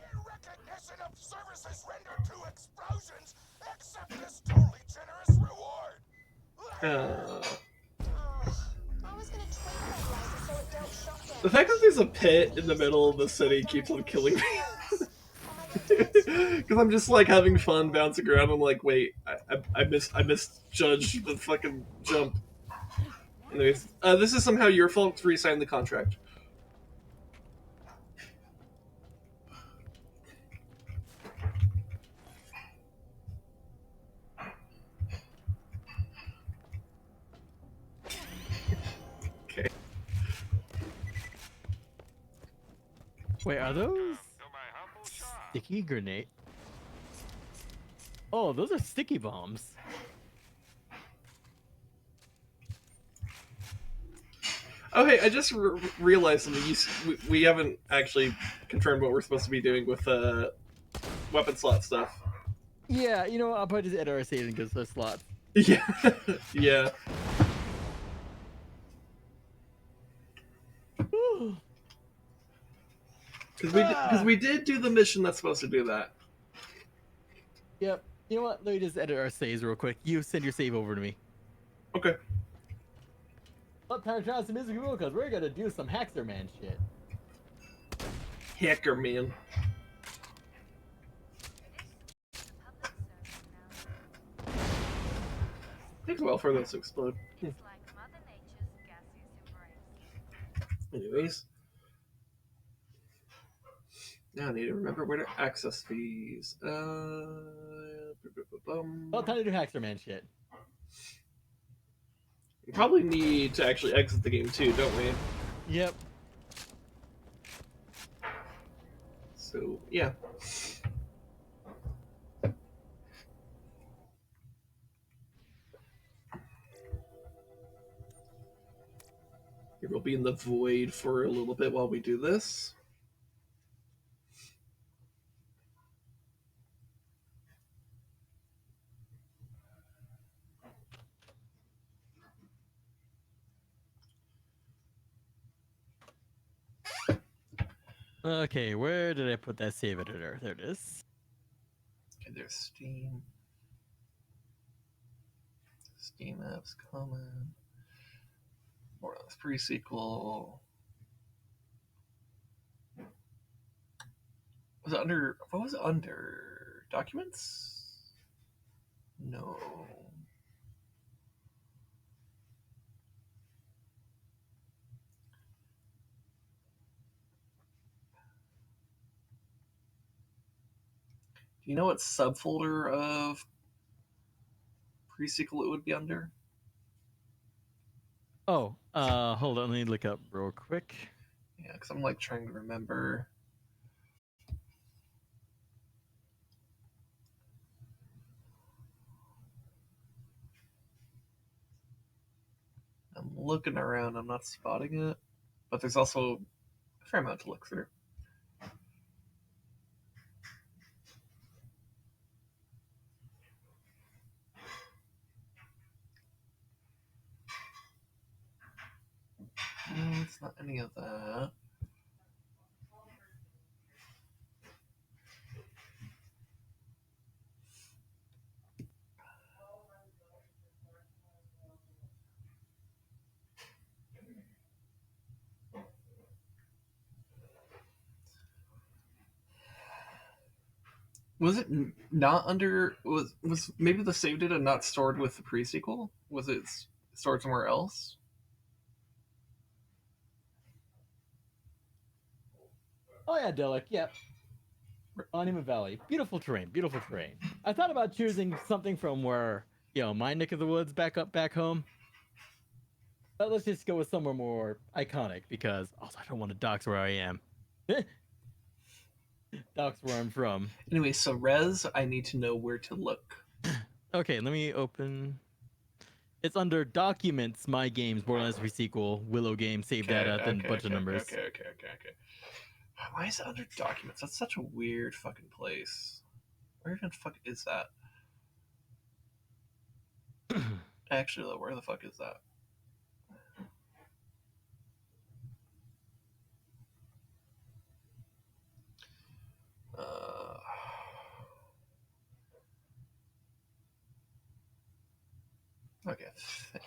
In recognition of services rendered to explosions, accept this totally generous reward. I was gonna tweak that laser so it dealt shock damage. The fact that there's a pit in the middle of the city keeps on killing me. Because I'm just like having fun bouncing around. I'm like, wait, I misjudged the fucking jump. Anyways, this is somehow your fault to re-sign the contract. Okay. Wait, are those sticky grenade? Oh, those are sticky bombs. Okay, I just realized something. We haven't actually confirmed what we're supposed to be doing with weapon slot stuff. Yeah, you know what? I'll probably just edit our save and get those slots. Yeah, yeah. Because we did do the mission that's supposed to do that. Yep. You know what? Let me just edit our saves real quick. You send your save over to me. Okay. Well, time to try some music because we're gonna do some Hackerman shit. Hackerman. Takes a while for those to explode. Anyways. Now I need to remember where to access these. Well, time to do Hackerman shit. We probably need to actually exit the game too, don't we? Yep. So, yeah. Here we'll be in the void for a little bit while we do this. Okay, where did I put that save editor? There it is. Okay, there's Steam. Steam apps, common. Borderlands PreSequel. Was it under? What was it under? Documents? No. Do you know what subfolder of PreSequel it would be under? Oh, hold on, let me look up real quick. Yeah, because I'm like trying to remember. I'm looking around, I'm not spotting it, but there's also a fair amount to look through. No, it's not any of that. Was it not under? Was maybe the save data not stored with the PreSequel? Was it stored somewhere else? Oh yeah, Delic. Yep. Monument Valley. Beautiful terrain. Beautiful terrain. I thought about choosing something from where, you know, my neck of the woods back home. But let's just go with somewhere more iconic because also I don't want to dox where I am. Dox where I'm from. Anyway, so Rez, I need to know where to look. Okay, let me open. It's under Documents, My Games, Borderlands the PreSequel, Willow Game, Save Data, then a bunch of numbers. Okay. Why is it under Documents? That's such a weird fucking place. Where even the fuck is that? Actually, though, where the fuck is that? Okay,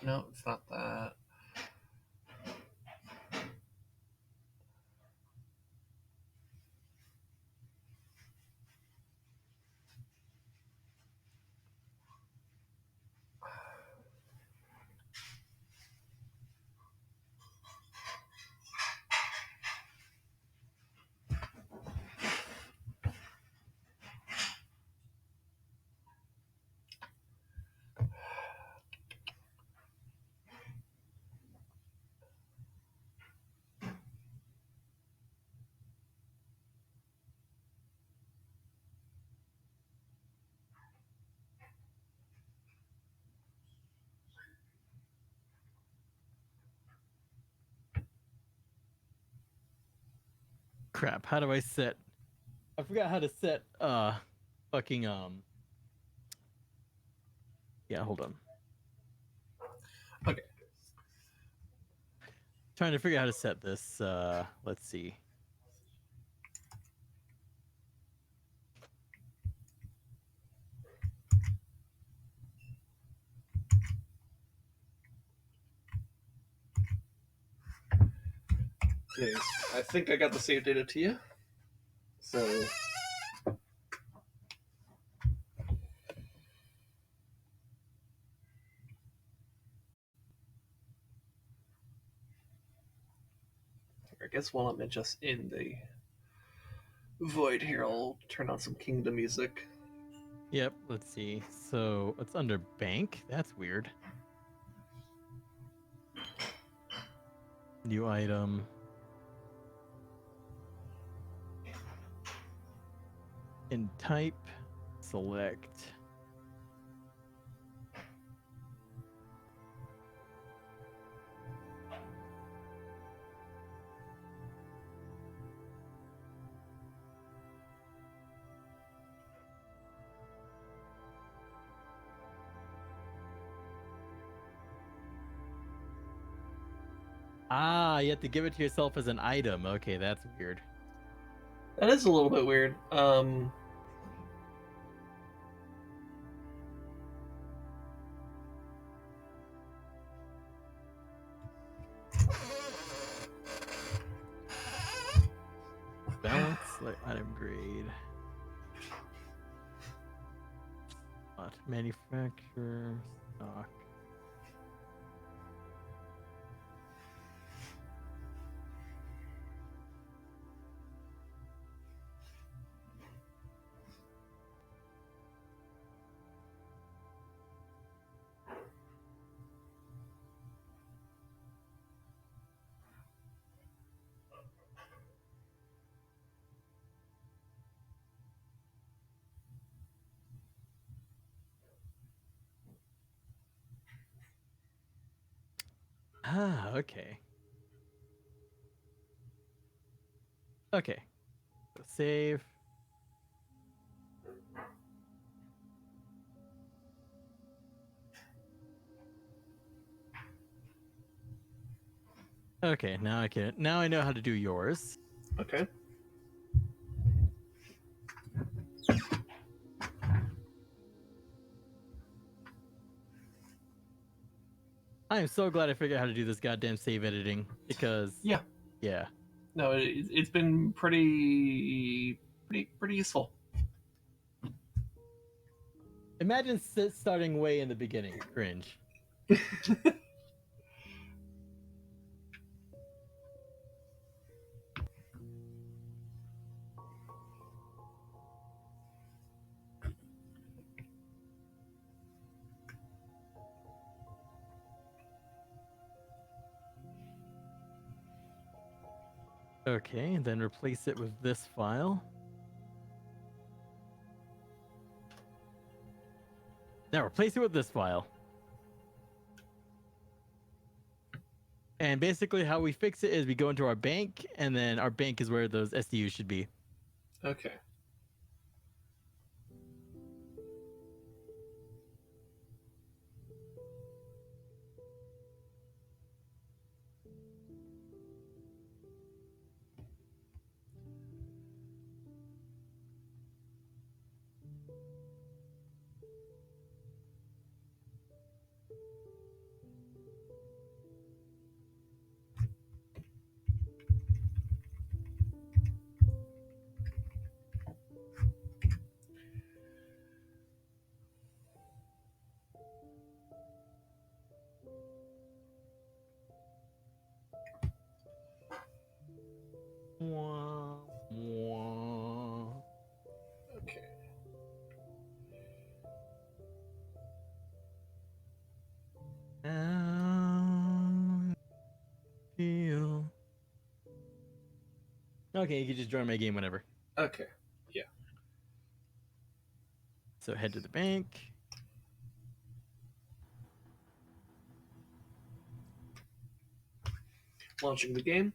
no, it's not that. Crap. How do I set? I forgot how to set. Fucking Yeah, hold on. Okay. Trying to figure out how to set this. Let's see. Okay, I think I got the save data to you. So. I guess while I'm just in the void here, I'll turn on some Kingdom music. Yep, let's see. So it's under bank. That's weird. New item. In type, select. Ah, you have to give it to yourself as an item. Okay, that's weird. That is a little bit weird. Balance, like item grade. What? Manufacturer, stock. Ah, okay. Okay. So save. Okay, now I can. Now I know how to do yours. Okay. I am so glad I figured out how to do this goddamn save editing because Yeah. Yeah. No, it's been pretty useful. Imagine starting way in the beginning. Cringe. Okay, and then replace it with this file. Now replace it with this file. And basically how we fix it is we go into our bank, and then our bank is where those SDUs should be. Okay. Mwah, mwah. Okay. Feel. Okay, you can just join my game whenever. Okay. Yeah. So head to the bank. Launching the game.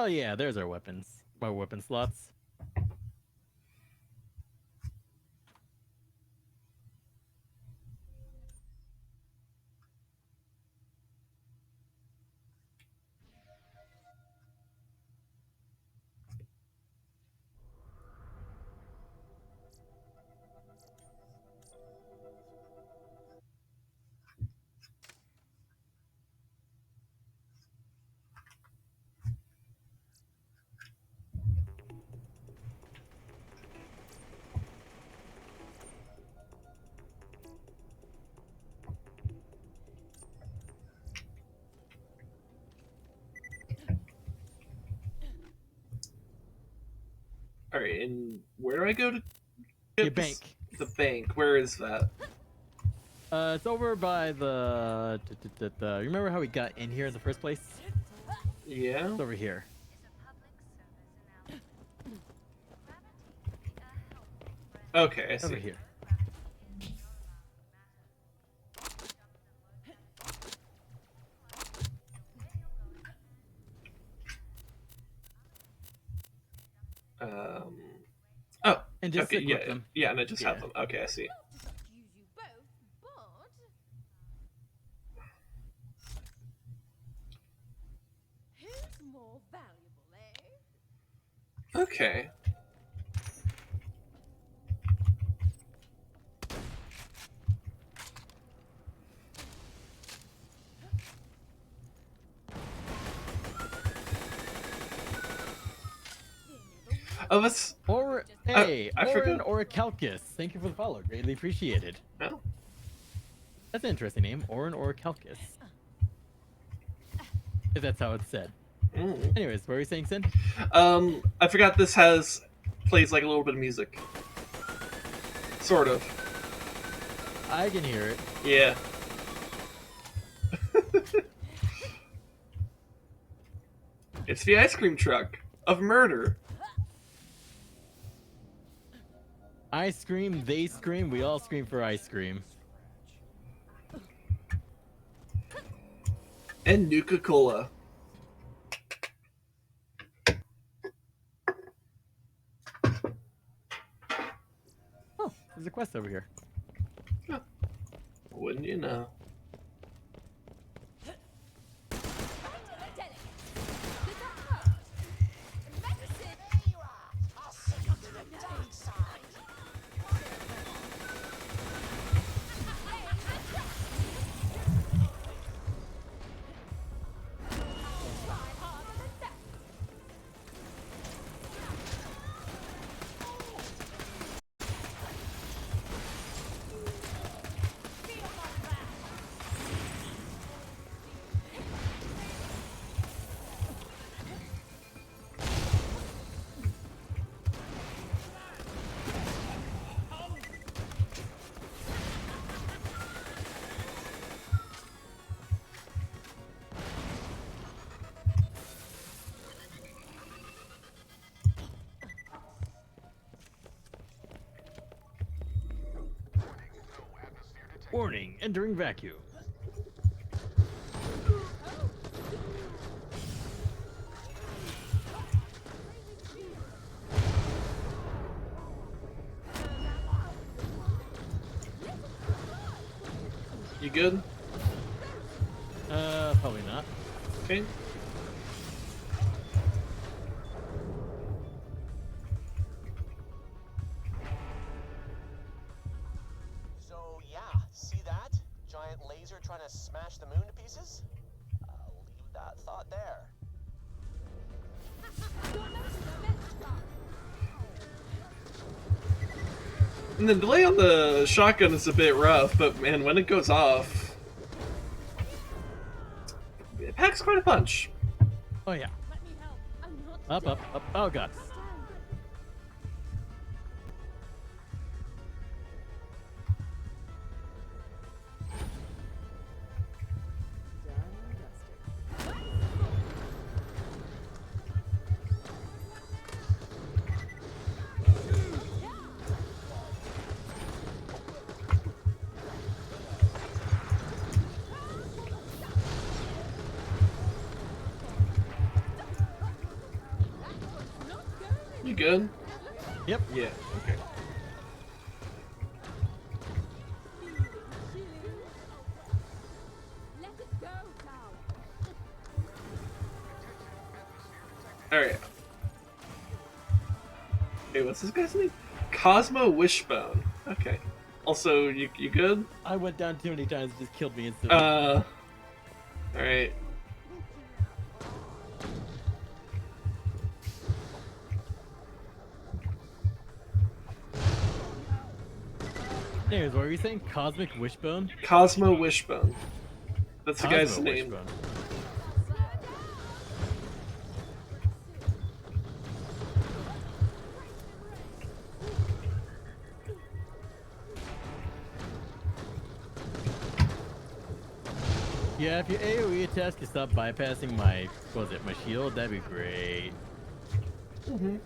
Oh yeah, there's our weapons. Our weapon slots. All right, and where do I go to get Your bank. The bank. Where is that? It's over by the. You remember how we got in here in the first place? Yeah. It's over here. Okay, I see. Over here. Oh. And just okay, equip yeah, them. yeah, and I just have Yeah. them. Okay, I see. Use you both, but who's more valuable, eh? Okay. Oh, that's... Hey, I Orin forgot. Orichalcus. Thank you for the follow. Greatly appreciated. Oh. That's an interesting name. Orin Orichalcus. If that's how it's said. Mm. Anyways, what were you saying, Sin? I forgot this plays like a little bit of music. Sort of. I can hear it. Yeah. It's the ice cream truck of murder. I scream, they scream, we all scream for ice cream. And Nuka-Cola. Oh, there's a quest over here. Huh. Wouldn't you know? Warning, entering vacuum. You good? Probably not. Okay. So yeah, see that? Giant laser trying to smash the moon to pieces? I'll leave that thought there. And the delay on the shotgun is a bit rough, but man, when it goes off, it packs quite a punch. Oh yeah. Up, up, up. Oh god. good? Yep. Yeah, okay. Let it go now. Alright. Hey, what's this guy's name? Cosmo Wishbone. Okay. Also, you good? I went down too many times, it just killed me instantly. Alright. Anyways, what were you saying? Cosmic Wishbone? Cosmo Wishbone. That's the Cosmo guy's name. Wishbone. Yeah, if your AoE attacks can stop bypassing my, what was it, my shield, that'd be great. Mm-hmm.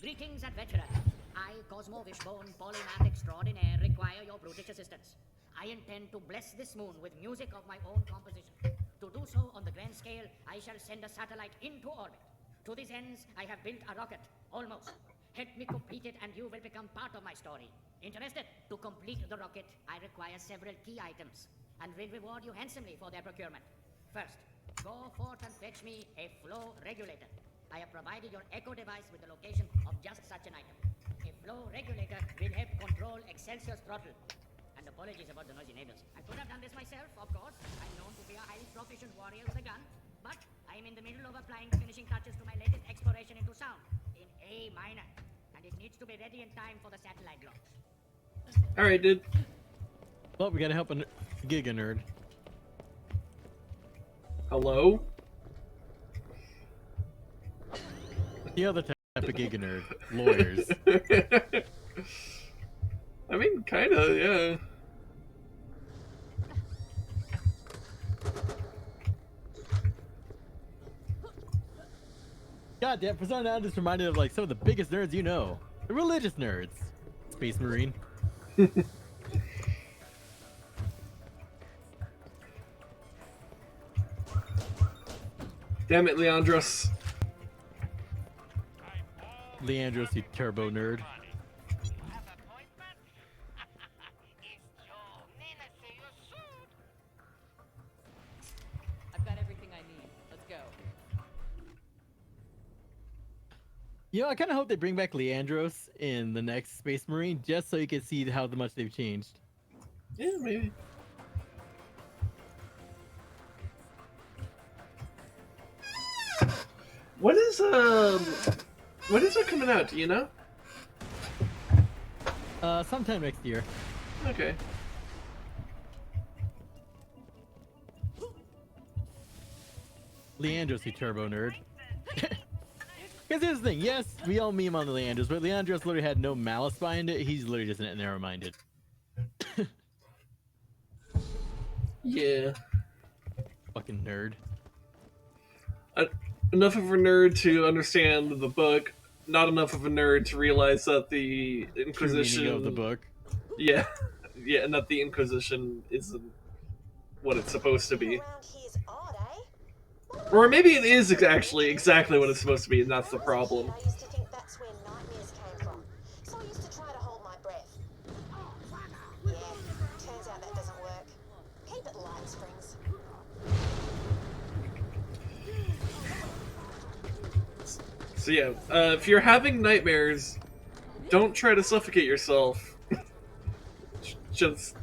Greetings, adventurer. I, Cosmo Wishbone, polymath extraordinaire, require your brutish assistance. I intend to bless this moon with music of my own composition. To do so on the grand scale, I shall send a satellite into orbit. To these ends, I have built a rocket. Almost. Help me complete it and you will become part of my story. Interested? To complete the rocket, I require several key items and will reward you handsomely for their procurement. First, go forth and fetch me a flow regulator. I have provided your echo device with the location of just such an item. A flow regulator will help control Excelsior's throttle. And apologies about the noisy neighbors. I could have done this myself, of course. I'm known to be a highly proficient warrior with a gun. But I am in the middle of applying the finishing touches to my latest exploration into sound in A minor. And it needs to be ready in time for the satellite launch. Alright, dude. Well, we gotta help a Giga Nerd. Hello? The other type of Giga Nerd. Lawyers. I mean, kinda, yeah. God damn, for some reason, I'm just reminded of like some of the biggest nerds you know. The religious nerds. Space Marine. Damn it, Leandros. Leandros, you turbo nerd. I've got everything I need. Let's go. You know, I kind of hope they bring back Leandros in the next Space Marine just so you can see how much they've changed. Yeah, maybe. When is it coming out? Do you know? Sometime next year. Okay. Leandros, you turbo nerd. Because here's the thing, yes, we all meme on the Leandros, but Leandros literally had no malice behind it. He's literally just narrow-minded. Yeah. Fucking nerd. Enough of a nerd to understand the book, not enough of a nerd to realize that the Inquisition... True meaning of the book. Yeah. Yeah, and that the Inquisition isn't what it's supposed to be. Or maybe it is actually exactly what it's supposed to be, and that's the problem. I used to think that's where nightmares came from. So I used to try to hold my breath. Yeah, turns out that doesn't work. Keep it light, Springs. So yeah, if you're having nightmares, don't try to suffocate yourself. Just...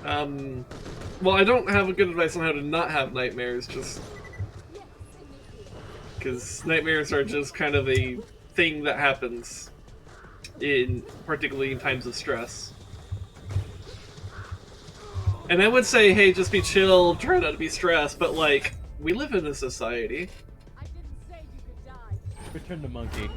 well, I don't have a good advice on how to not have nightmares, just... because nightmares are just kind of a thing that happens, particularly in times of stress. And I would say, hey, just be chill, try not to be stressed, but like, we live in a society. Return to monkey.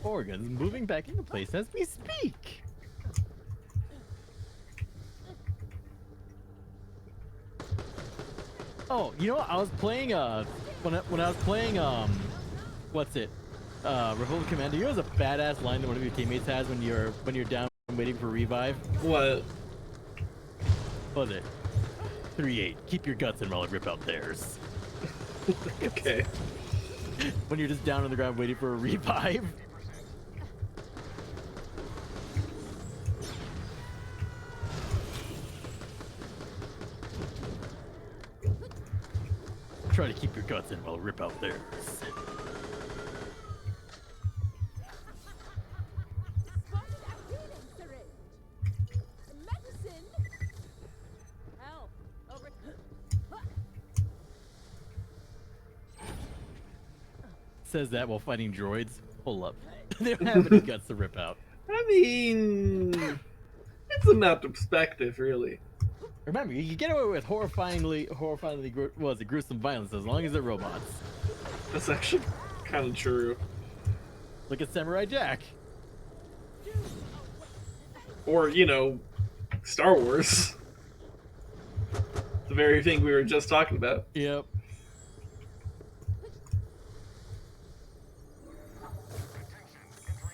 Organs moving back into place as we speak. Oh, you know what? I was playing when I was playing what's it? Republic Commander. You know what's a badass line that one of your teammates has when you're down waiting for revive? What? What was it? 3-8. Keep your guts in while I rip out theirs. Okay. When you're just down on the ground waiting for a revive. Try to keep your guts in while I rip out theirs. Says that while fighting droids. Hold up. They don't have any guts to rip out. I mean, it's a matter of perspective, really. Remember, you can get away with horrifyingly gruesome violence as long as they're robots. That's actually kind of true. Look at Samurai Jack. Or, you know, Star Wars. The very thing we were just talking about. Yep.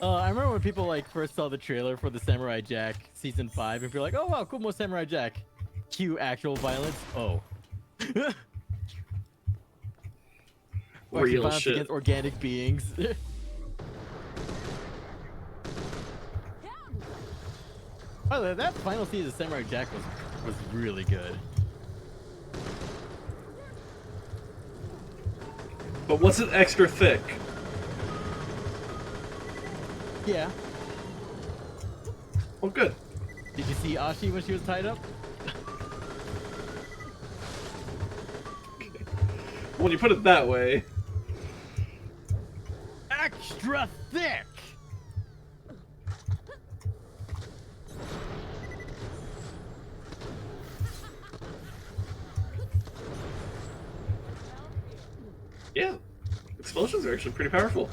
I remember when people like first saw the trailer for the Samurai Jack season 5 and be like, "Oh wow, cool, more Samurai Jack." Cue actual violence. Oh. Real violence shit against organic beings. By the way, that final season of Samurai Jack was really good. But was it extra thick? Yeah. Oh, good. Did you see Ashi when she was tied up? When you put it that way. Extra thick! Yeah. Explosions are actually pretty powerful.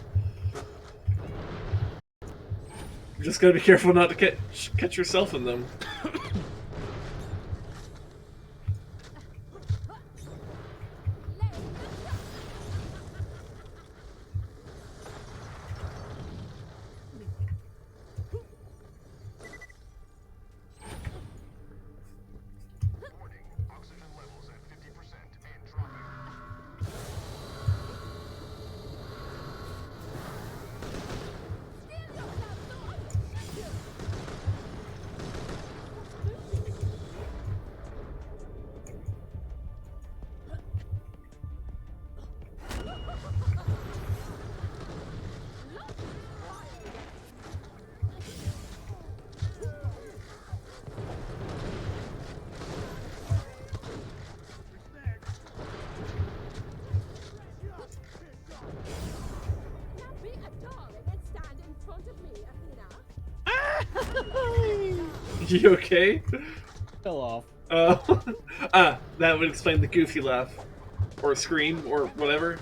You just gotta be careful not to catch yourself in them. You okay? Fell off. That would explain the goofy laugh. Or scream, or whatever.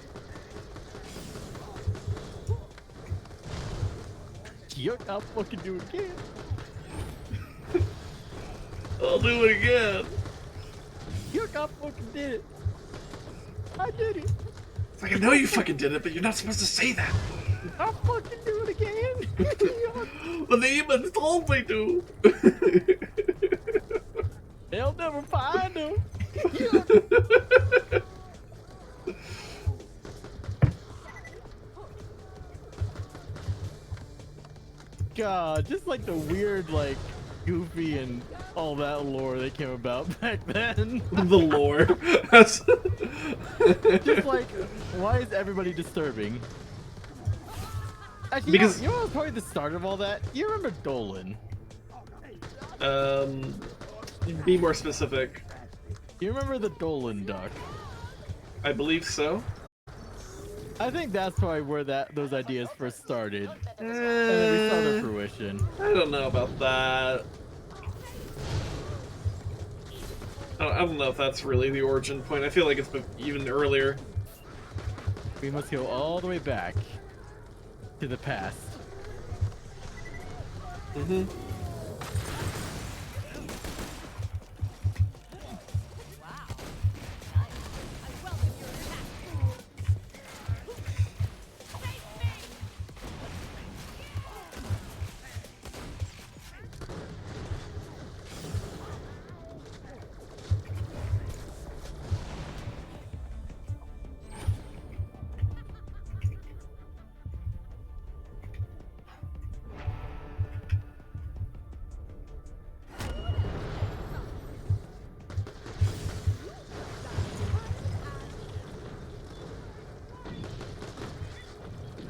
Yuck, I'll fucking do it again. I'll do it again. Yuck, I fucking did it. I did it. It's like, I know you fucking did it, but you're not supposed to say that. I'll fucking do it again. But they even told me to. They'll never find him. God, just like the weird, like, Goofy and all that lore that came about back then. The lore. That's just like, why is everybody disturbing? Actually, because you know what was probably the start of all that? You remember Dolan? Be more specific. You remember the Dolan duck? I believe so. I think that's probably where those ideas first started. And then we saw their fruition. I don't know about that. I don't know if that's really the origin point. I feel like it's been even earlier. We must go all the way back to the past. Mm-hmm.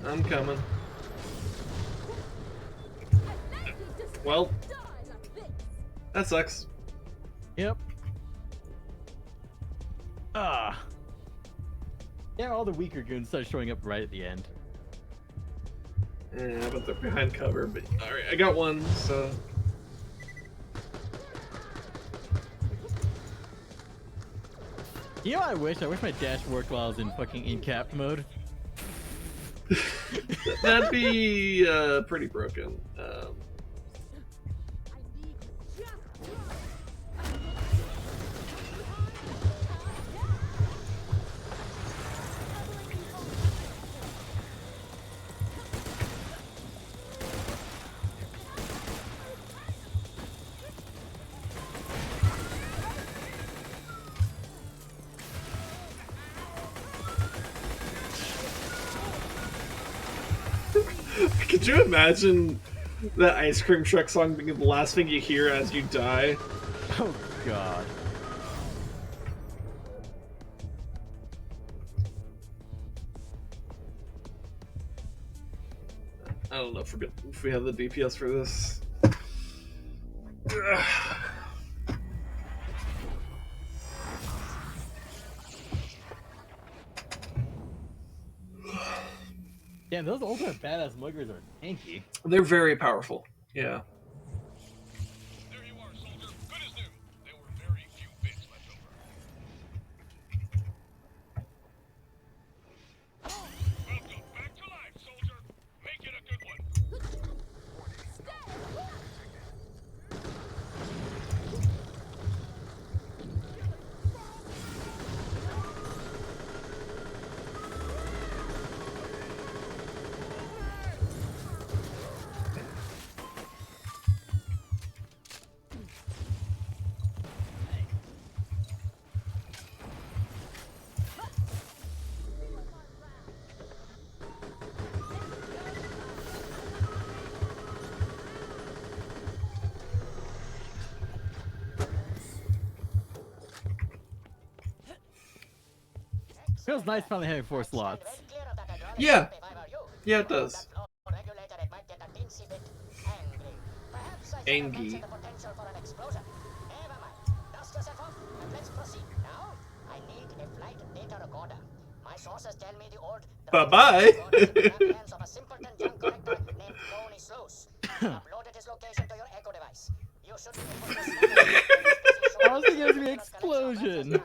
I'm coming. Well, that sucks. Yep. Ah. Yeah, all the weaker goons start showing up right at the end. Yeah, but they're behind cover. But alright, I got one, so. You know, I wish my dash worked while I was in fucking in-cap mode. That'd be pretty broken. Could you imagine that Ice Cream Truck song being the last thing you hear as you die? Oh god. I don't know if we have the DPS for this. Damn, those ultimate badass muggers are tanky. They're very powerful. Yeah. There you are, soldier. Good as new. There were very few bits left over. Welcome back to life, soldier. Make it a good one. Feels nice finally having 4 slots. Yeah. Yeah, it does. Angry. Bye-bye. I was thinking it was gonna be an explosion.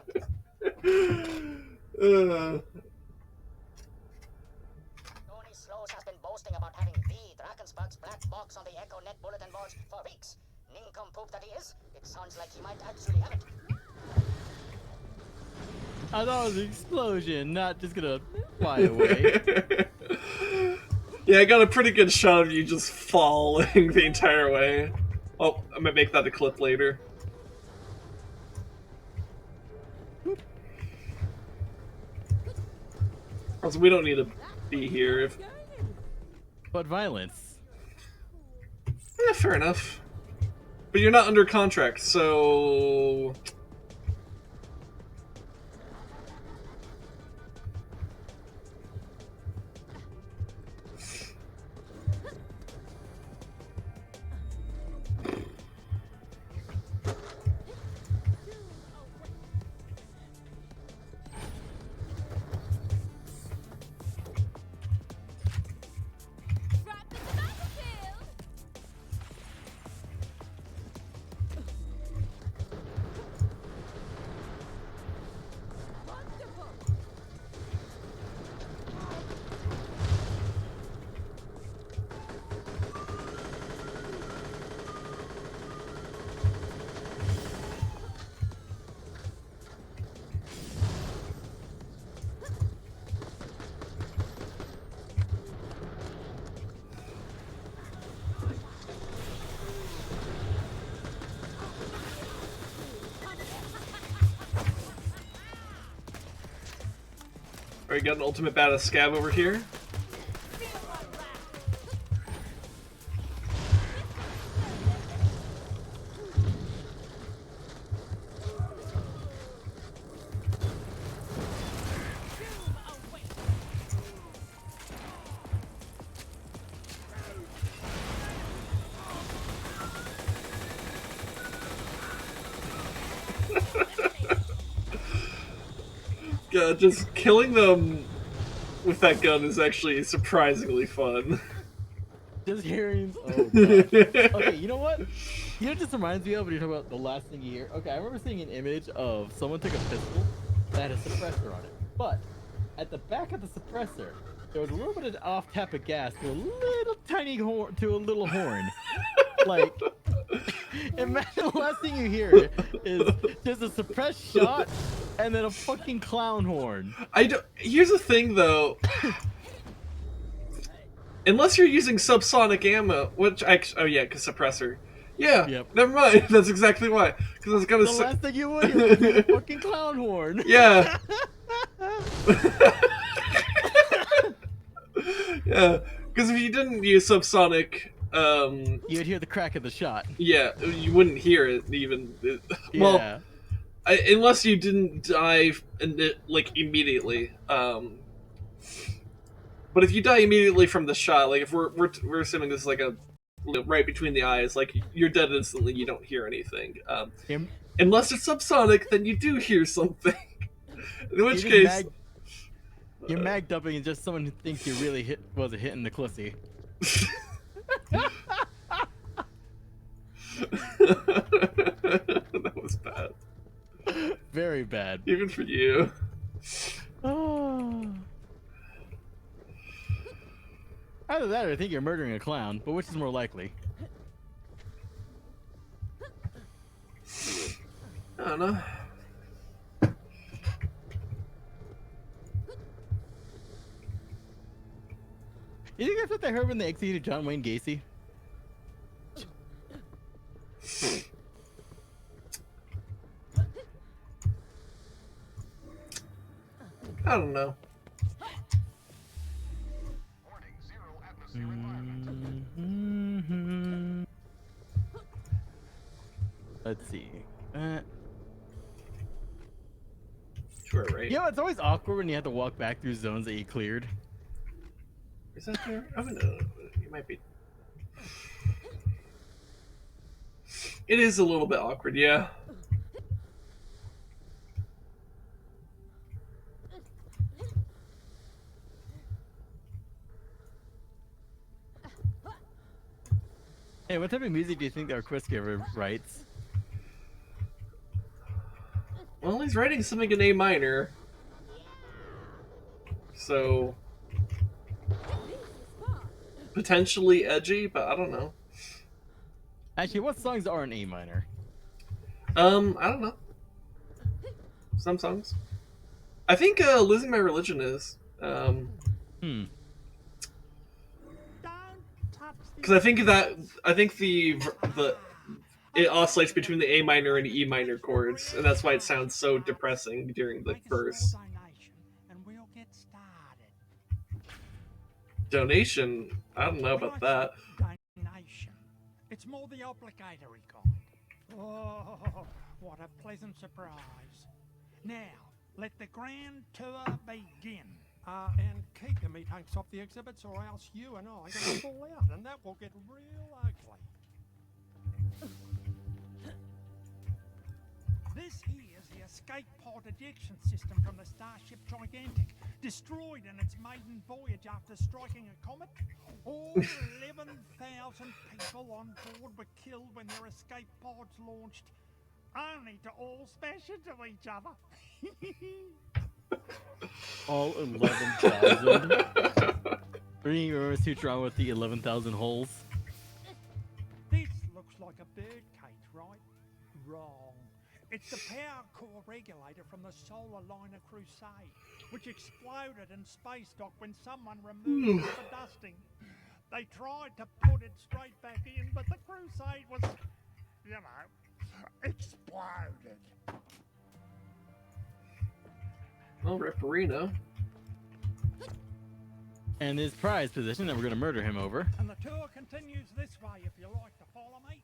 Has been boasting about having the Drakensberg's black box on the Echo Net bulletin boards for weeks. Nincompoop that he is, it sounds like he might actually have it. I thought it was an explosion, not just gonna fly away. Yeah, I got a pretty good shot of you just falling the entire way. Oh, I might make that a clip later. Also, we don't need to be here if... But violence. Yeah, fair enough. But you're not under contract, so... Alright, got an ultimate badass scab over here. God, just killing them with that gun is actually surprisingly fun. Just hearing. Oh god. Okay, you know what? You know what this reminds me of when you're talking about the last thing you hear? Okay, I remember seeing an image of someone took a pistol that had a suppressor on it, but at the back of the suppressor, there was a little bit of off tap of gas to a little tiny horn, to a little horn. Like, imagine the last thing you hear is just a suppressed shot and then a fucking clown horn. Here's the thing, though. Unless you're using subsonic ammo, which oh yeah, because suppressor. Yeah, yep. Never mind. That's exactly why. Because I was gonna say. The last thing you would hear would be a fucking clown horn. Yeah. Yeah, because if you didn't use subsonic, you'd hear the crack of the shot. Yeah, you wouldn't hear it even. Well, yeah. Unless you didn't die like immediately. But if you die immediately from the shot, like if we're assuming this is like a right between the eyes, like you're dead instantly, you don't hear anything. Unless it's subsonic, then you do hear something. In which case, you're mag dumping and just someone who thinks you really wasn't hitting the clussy. That was bad. Very bad. Even for you. Oh. Either that or I think you're murdering a clown, but which is more likely? I don't know. You think that's what they heard when they executed John Wayne Gacy? I don't know. Let's see. Sure, right? You know, it's always awkward when you have to walk back through zones that you cleared. Is that there? Oh no, you might be. It is a little bit awkward, yeah. Hey, what type of music do you think our quest giver writes? Well, he's writing something in A minor. So potentially edgy, but I don't know. Actually, what songs are in A minor? I don't know. Some songs. I think Losing My Religion is. Because I think it oscillates between the A minor and E minor chords, and that's why it sounds so depressing during the verse. Donation? I don't know about that. Donation. It's more the obligatory kind. Oh, what a pleasant surprise. Now, let the grand tour begin. And keep your meat hunks off the exhibits, or else you and I are going to fall out, and that will get real ugly. This here is the escape pod ejection system from the Starship Gigantic, destroyed in its maiden voyage after striking a comet. All 11,000 people on board were killed when their escape pods launched, only to all smash into each other. All 11,000. Bringing your Futurama with the 11,000 holes. This looks like a bird cage, right? Wrong. It's the power core regulator from the solar liner Crusade, which exploded in space dock when someone removed it for dusting. They tried to put it straight back in, but the Crusade was, you know, exploded. Well, Ripperino. And his prize position that we're gonna murder him over. And the tour continues this way if you like to follow me.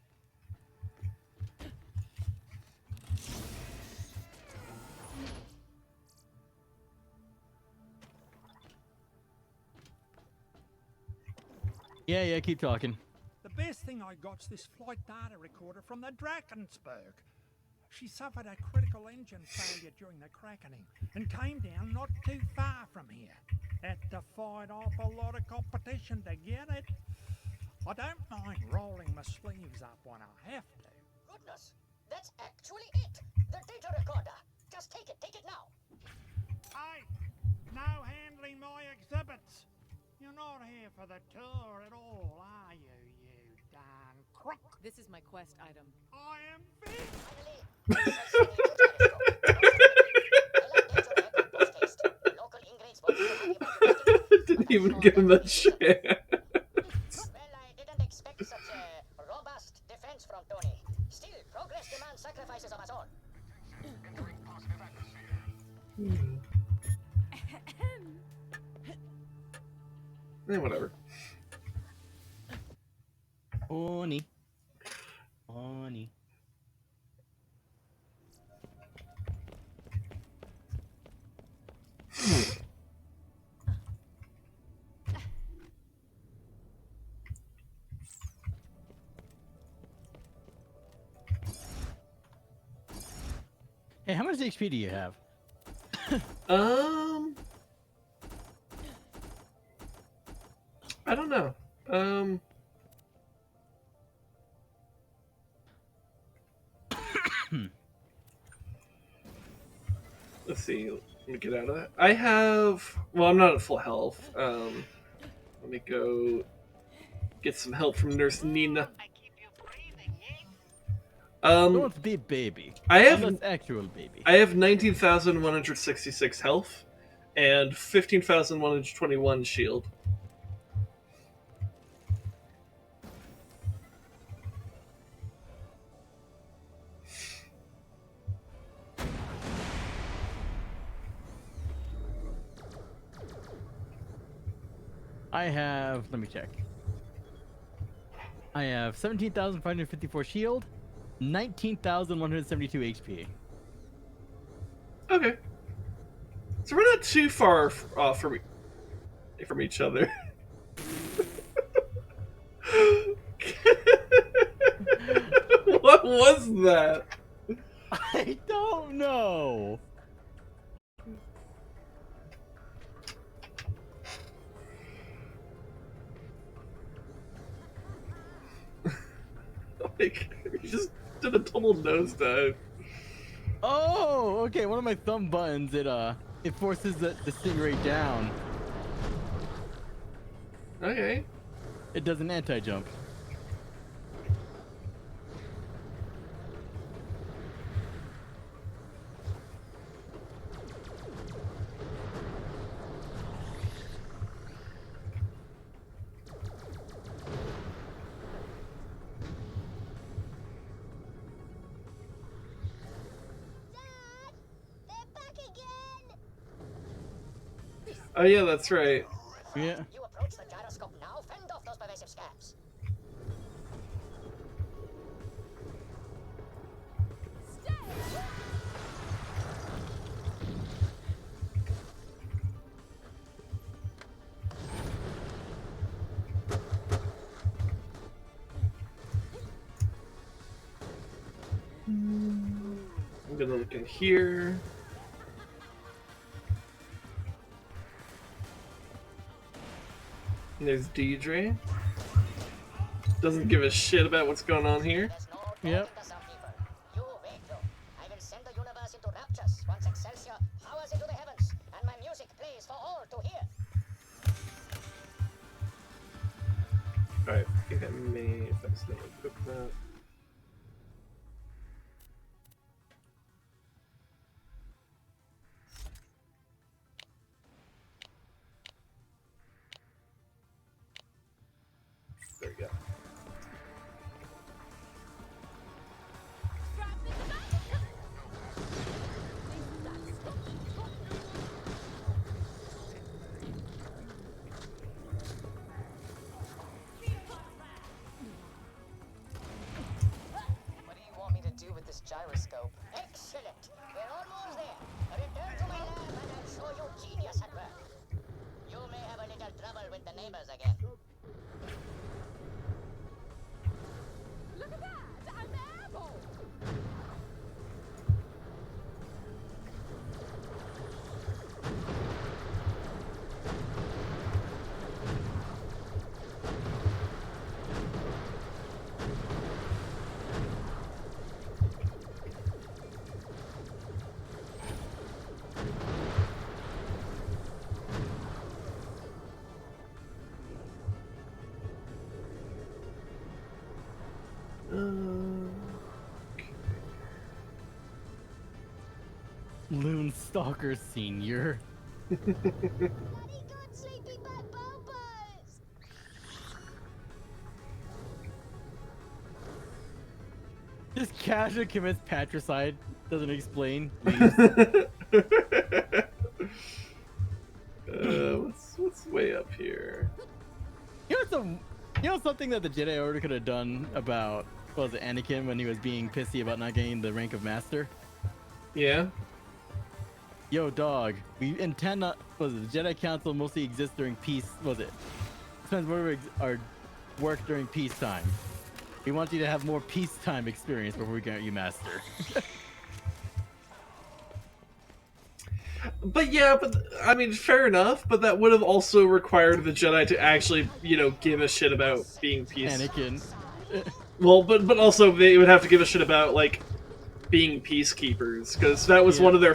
Yeah, keep talking. The best thing I got's this flight data recorder from the Drakensberg. She suffered a critical engine failure during the crackening and came down not too far from here. Had to fight off a lot of competition to get it. I don't mind rolling my sleeves up when I have to. Goodness, that's actually it. The data recorder. Just take it now. Hey, no handling my exhibits. You're not here for the tour at all, are you, you darn crook? This is my quest item. I am big. Didn't even give him a chance. Well, I didn't expect such a robust defense from Tony. Still, progress demands sacrifices of us all. Whatever. Oni. Hey, how much HP do you have? I don't know. Let's see. Let me get out of that. I have. Well, I'm not at full health. Let me go get some help from Nurse Nina. Don't be baby. I have Unless actual baby. I have 19,166 health and 15,121 shield. I have. Let me check. I have 17,554 shield, 19,172 HP. Okay. So we're not too far off from each other. What was that? I don't know. Like, you just did a total nosedive. Oh, okay. One of my thumb buttons, it forces the stingray down. Okay. It does an anti-jump. Oh yeah, that's right. Yeah. You approach the gyroscope now, fend off those pervasive scabs. I'm gonna look in here. And there's Deidre. Doesn't give a shit about what's going on here. Yep. You wait, though. I will send the universe into raptures once Excelsior powers into the heavens and my music plays for all to hear. Alright, I think I may have accidentally equipped that. There we go. this gyroscope. Excellent! We're almost there. Return to my lab and I'll show you genius at work. You may have a little trouble with the neighbors again. Look at that! I'm airborne! Loon Stalker Senior. Bloody good, sleepy bat bulbers! Just casually commits patricide. Doesn't explain. What's way up here? You know something that the Jedi Order could have done about, what was it, Anakin when he was being pissy about not getting the rank of Master? Yeah. Yo, dog. We intend not. Was it the Jedi Council mostly exists during peace? Was it? Spends more of our work during peacetime. We want you to have more peacetime experience before we get you Master. But yeah, I mean, fair enough. But that would have also required the Jedi to actually, give a shit about being peace. Anakin. Well, but also they would have to give a shit about like being peacekeepers, because that was one of their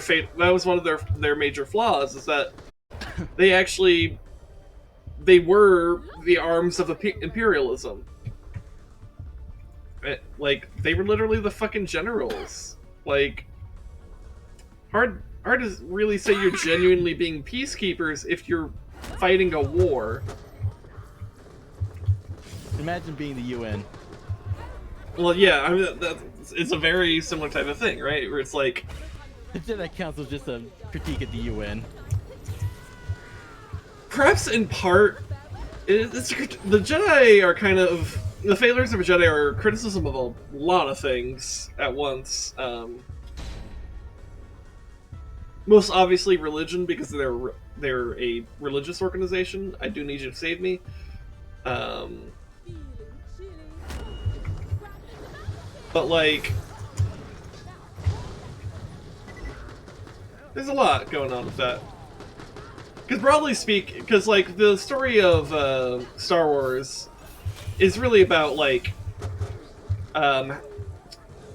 their major flaws, is that they were the arms of imperialism. Like, they were literally the fucking generals. Like, hard to really say you're genuinely being peacekeepers if you're fighting a war. Imagine being the UN. Well, yeah, I mean, it's a very similar type of thing, right? Where it's like... The Jedi Council is just a critique of the UN. Perhaps in part, the Jedi are kind of... The failures of a Jedi are criticism of a lot of things at once. Most obviously religion, because they're a religious organization. I do need you to save me. But, like, there's a lot going on with that. Because broadly speaking, because, like, the story of Star Wars is really about, like,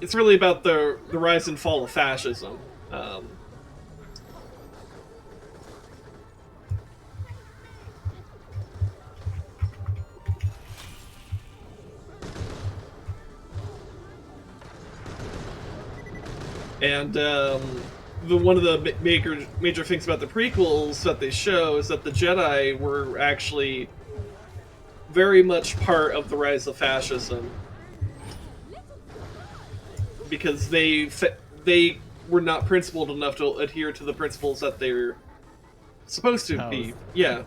it's really about the rise and fall of fascism. And one of the major things about the prequels that they show is that the Jedi were actually very much part of the rise of fascism, because they were not principled enough to adhere to the principles that they're supposed to be. Yeah.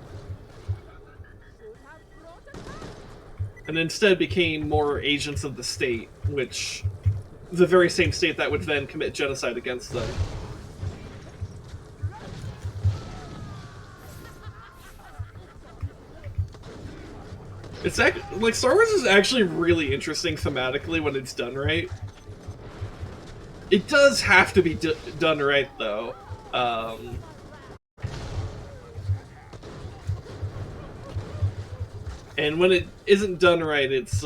And instead became more agents of the state, which... the very same state that would then commit genocide against them. It's like, Star Wars is actually really interesting thematically when it's done right. It does have to be done right, though. And when it isn't done right, it's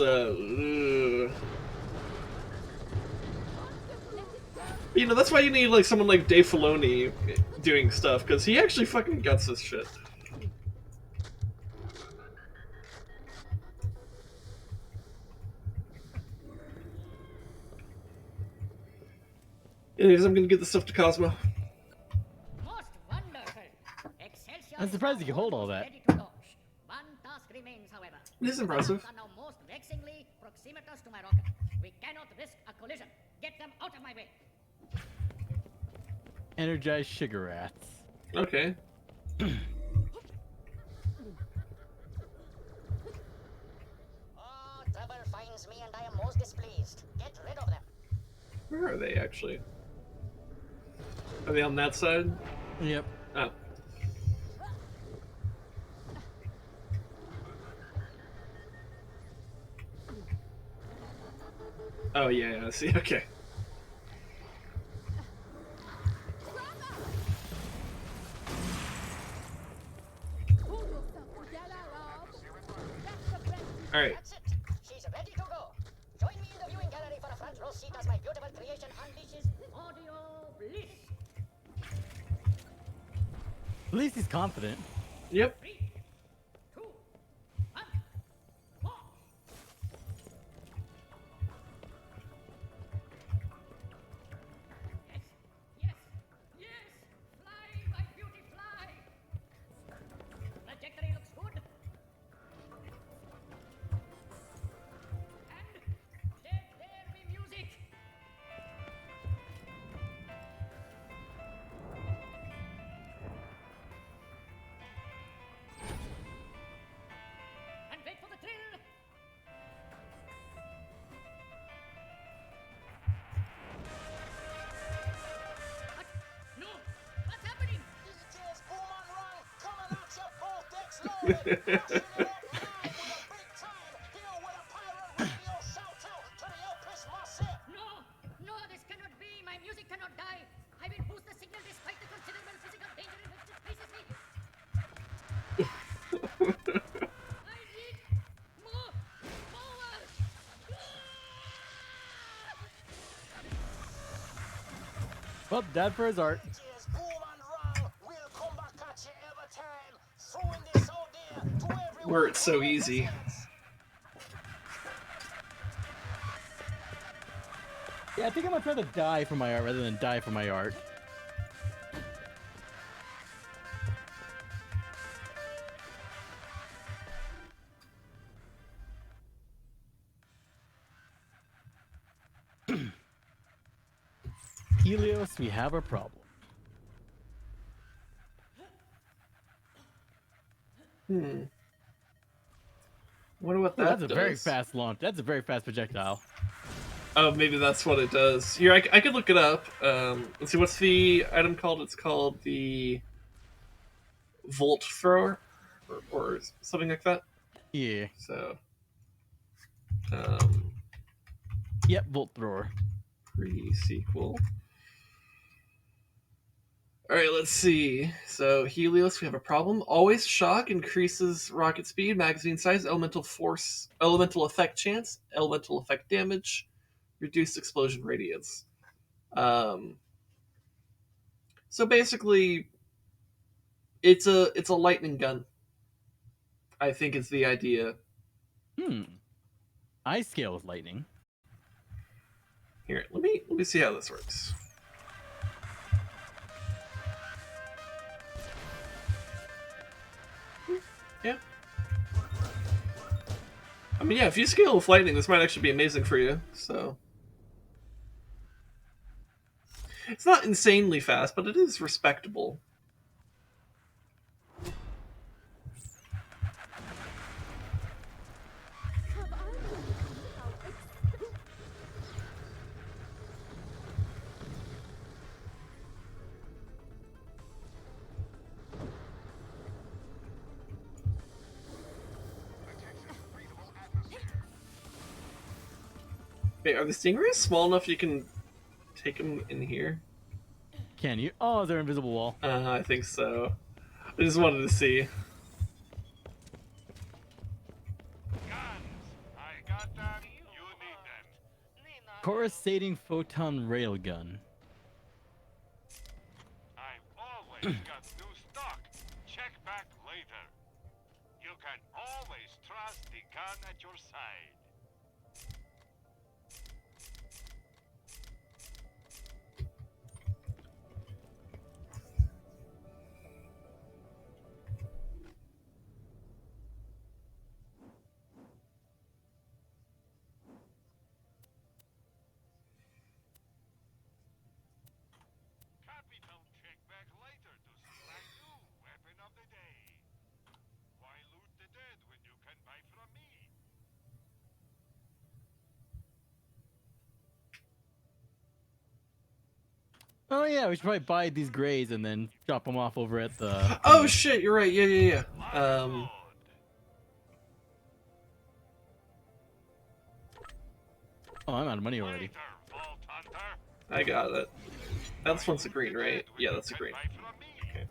that's why you need, like, someone like Dave Filoni doing stuff, because he actually fucking guts this shit. Anyways, I'm gonna get this stuff to Cosmo. Most wonderful. Excelsior. I'm surprised you can hold all that. Ready to launch. One task remains, however. It is impressive. Are now most vexingly proximatous to my rocket. We cannot risk a collision. Get them out of my way. Energized sugar rats. Okay. Oh, trouble finds me and I am most displeased. Get rid of them. Where are they actually? Are they on that side? Yep. Oh. Oh yeah, I see. Okay. All right. That's it. She's ready to go. Join me in the viewing gallery for a front row seat as my beautiful creation unleashes audio bliss. At least he's confident. Yep. 3, 2, 1, go. Yes, yes, yes. Fly, my beauty, fly. Trajectory looks good. And let there be music. And wait for the thrill. What? No, what's happening? DJ's boom and run, coming at you both decks loaded, crashing it up live with a big time, here with a pirate radio shout out to the Opus Massive. No, no, this cannot be. My music cannot die. I will boost the signal despite the considerable physical danger in which this places me. I need more power. Well, dead for his art. DJ's boom and run, we'll come back at you every time, throwing this out there to everyone. Where it's so easy. Yeah, I think I'm gonna try to die for my art rather than die for my art. Helios, we have a problem. Wonder what Oh, that that's a does. very fast launch. That's a very fast projectile. Oh, maybe that's what it does. Here, I could look it up. Let's see, what's the item called? It's called the Volt Thrower, or something like that. Yeah. So, Yep, Volt Thrower. PreSequel. All right, let's see. So Helios, we have a problem. Always shock, increases rocket speed, magazine size, elemental force, elemental effect chance, elemental effect damage, reduced explosion radius. So basically, it's a lightning gun. I think is the idea. I scale with lightning. Here, let me see how this works. Yeah. I mean, yeah, if you scale with lightning, this might actually be amazing for you, so. It's not insanely fast, but it is respectable. Wait, are the stingrays small enough you can take them in here? Can you? Oh, they're invisible wall. I think so. I just wanted to see. Coruscating photon railgun. I've always got new stock. Check back later. You can always trust the gun at your side. Capital check back later to see my new weapon of the day. Why loot the dead when you can buy from me? Oh yeah, we should probably buy these grays and then drop them off over at the... Oh shit, you're right. Yeah. Oh, I'm out of money already. I got it. That's one's a green, right? Yeah, that's a green. Okay.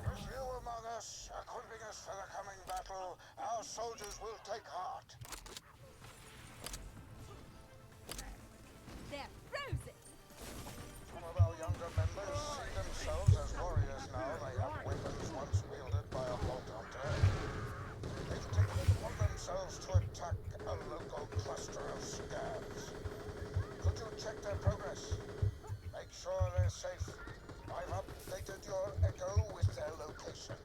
With you among us, equipping us for the coming battle, our soldiers will take heart. They're frozen. Some of our younger members see themselves as warriors now. They have weapons once wielded by a bolt hunter. They've taken it upon themselves to attack a local cluster of scabs. Could you check their progress? Make sure they're safe. I've updated your echo with their location.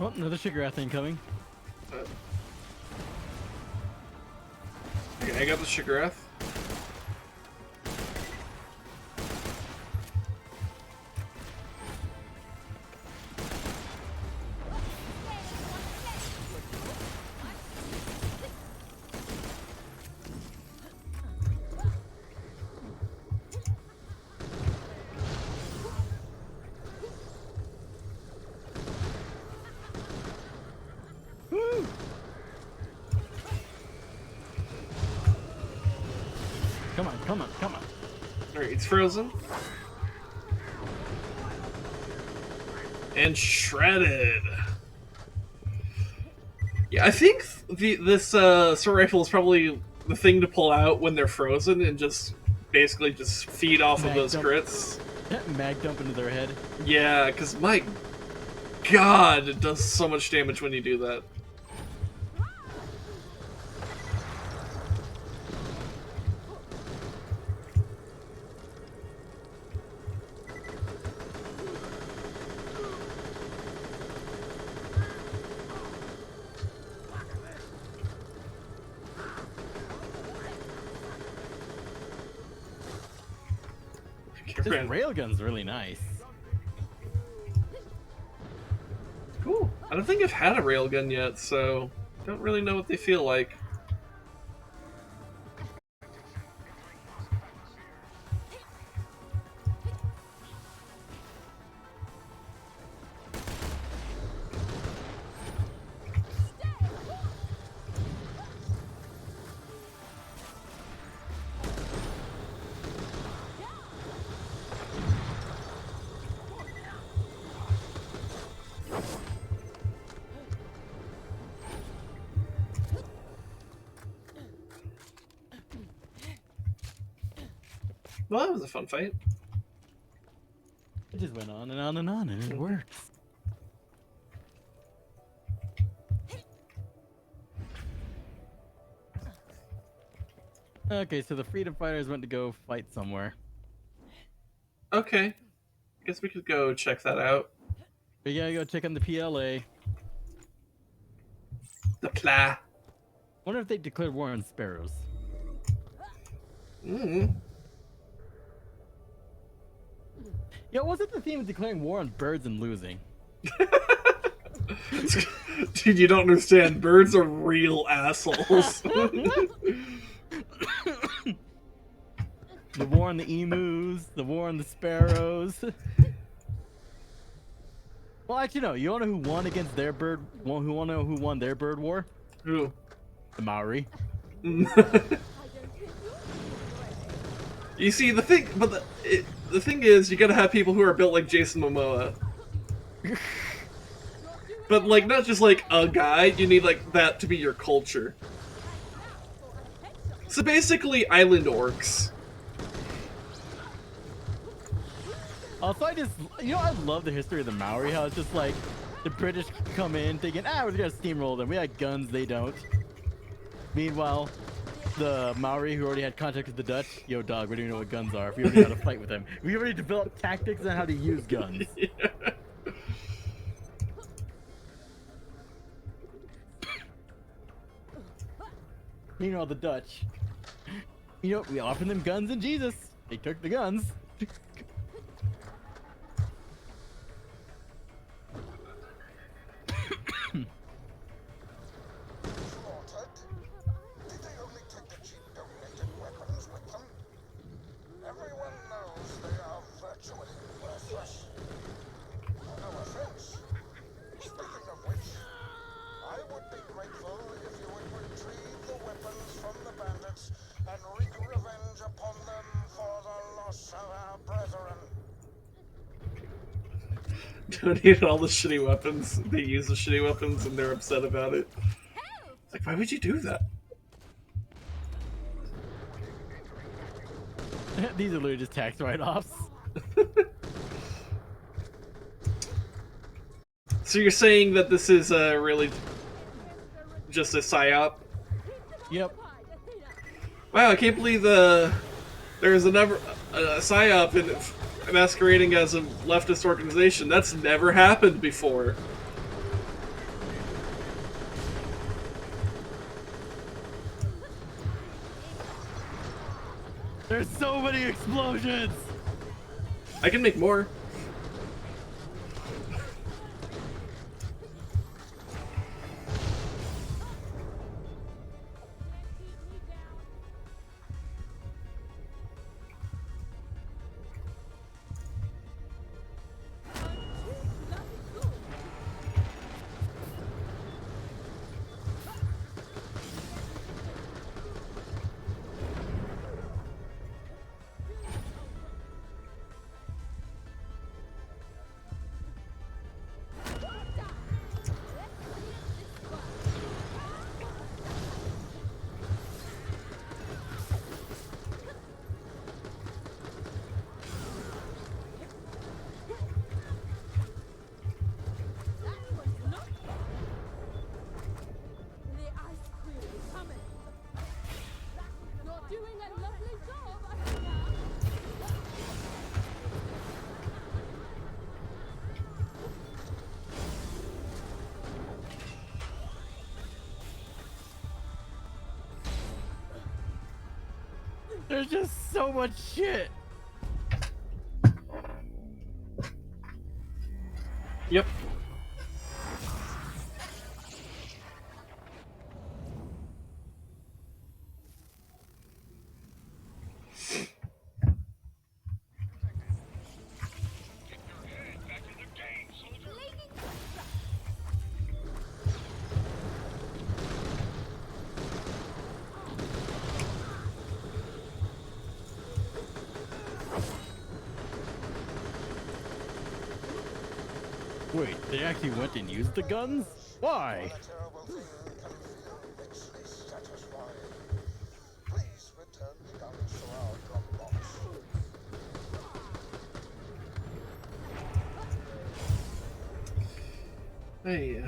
Oh, another Shigrath incoming. Okay, I got the Shigrath. Come on. Alright, it's frozen. And shredded. Yeah, I think this sword rifle is probably the thing to pull out when they're frozen and just basically just feed off of those crits. Mag dump into their head. Yeah, because my god, it does so much damage when you do that. This railgun's really nice. Cool. I don't think I've had a railgun yet, so don't really know what they feel like. Well, that was a fun fight. It just went on and on and on, and it works. Okay, so the freedom fighters went to go fight somewhere. Okay. Guess we could go check that out. We gotta go check on the PLA. The PLA. Wonder if they declared war on sparrows. Yeah, wasn't the theme of declaring war on birds and losing? Dude, you don't understand. Birds are real assholes. The war on the emus, the war on the sparrows. Well, actually, no. You wanna know who won against their bird? Who wanna know who won their bird war? Who? The Maori. You see, the thing, but the thing is, you gotta have people who are built like Jason Momoa. But like, not just like a guy. You need like that to be your culture. So basically, island orcs. Also, I love the history of the Maori. How it's just like the British come in thinking, we're gonna steamroll them. We got guns, they don't. Meanwhile, the Maori who already had contact with the Dutch, yo dog, we don't even know what guns are. We already know how to fight with them. We already developed tactics on how to use guns. Yeah. Meanwhile, the Dutch, we offered them guns and Jesus. They took the guns. Everyone knows they are virtually worthless. No offense. Speaking of which, I would be grateful if you would retrieve the weapons from the bandits and wreak revenge upon them for the loss of our brethren. Donate all the shitty weapons. They use the shitty weapons and they're upset about it. Like, why would you do that? These are literally just tax write-offs. So you're saying that this is really just a psyop? Yep. Wow, I can't believe there's a psyop in masquerading as a leftist organization. That's never happened before. There's so many explosions! I can make more. There's just so much shit. Yep. Wait, they actually went and used the guns? Why? Please return the guns to our drop box. Hey.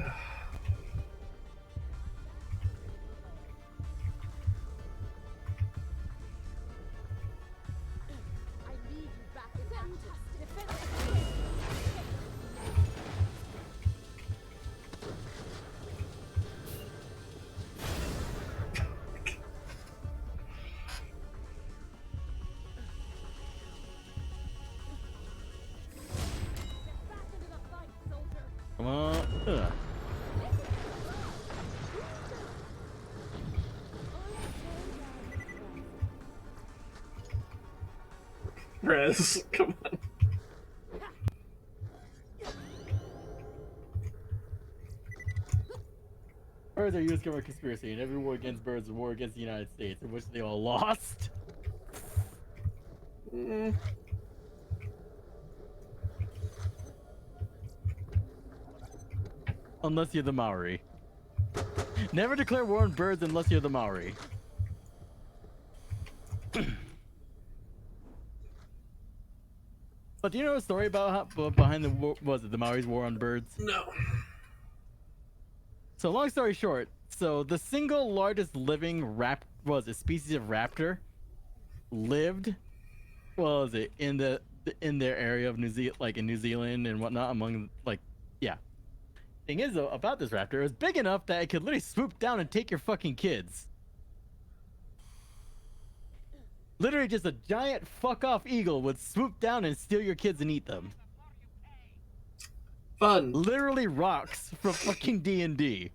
Come on. Ugh. Rez, come on. Birds are used to cover conspiracy, and every war against birds is a war against the United States, in which they all lost. Unless you're the Maori. Never declare war on birds unless you're the Maori. But do you know a story about how behind the war, was it the Maori's war on birds? No. So long story short, so the single largest living species of raptor lived, was it in their area of New Zealand, like in New Zealand and whatnot, among like, yeah. Thing is though about this raptor, it was big enough that it could literally swoop down and take your fucking kids. Literally just a giant fuck off eagle would swoop down and steal your kids and eat them. Fun. Literally rocks from fucking D&D.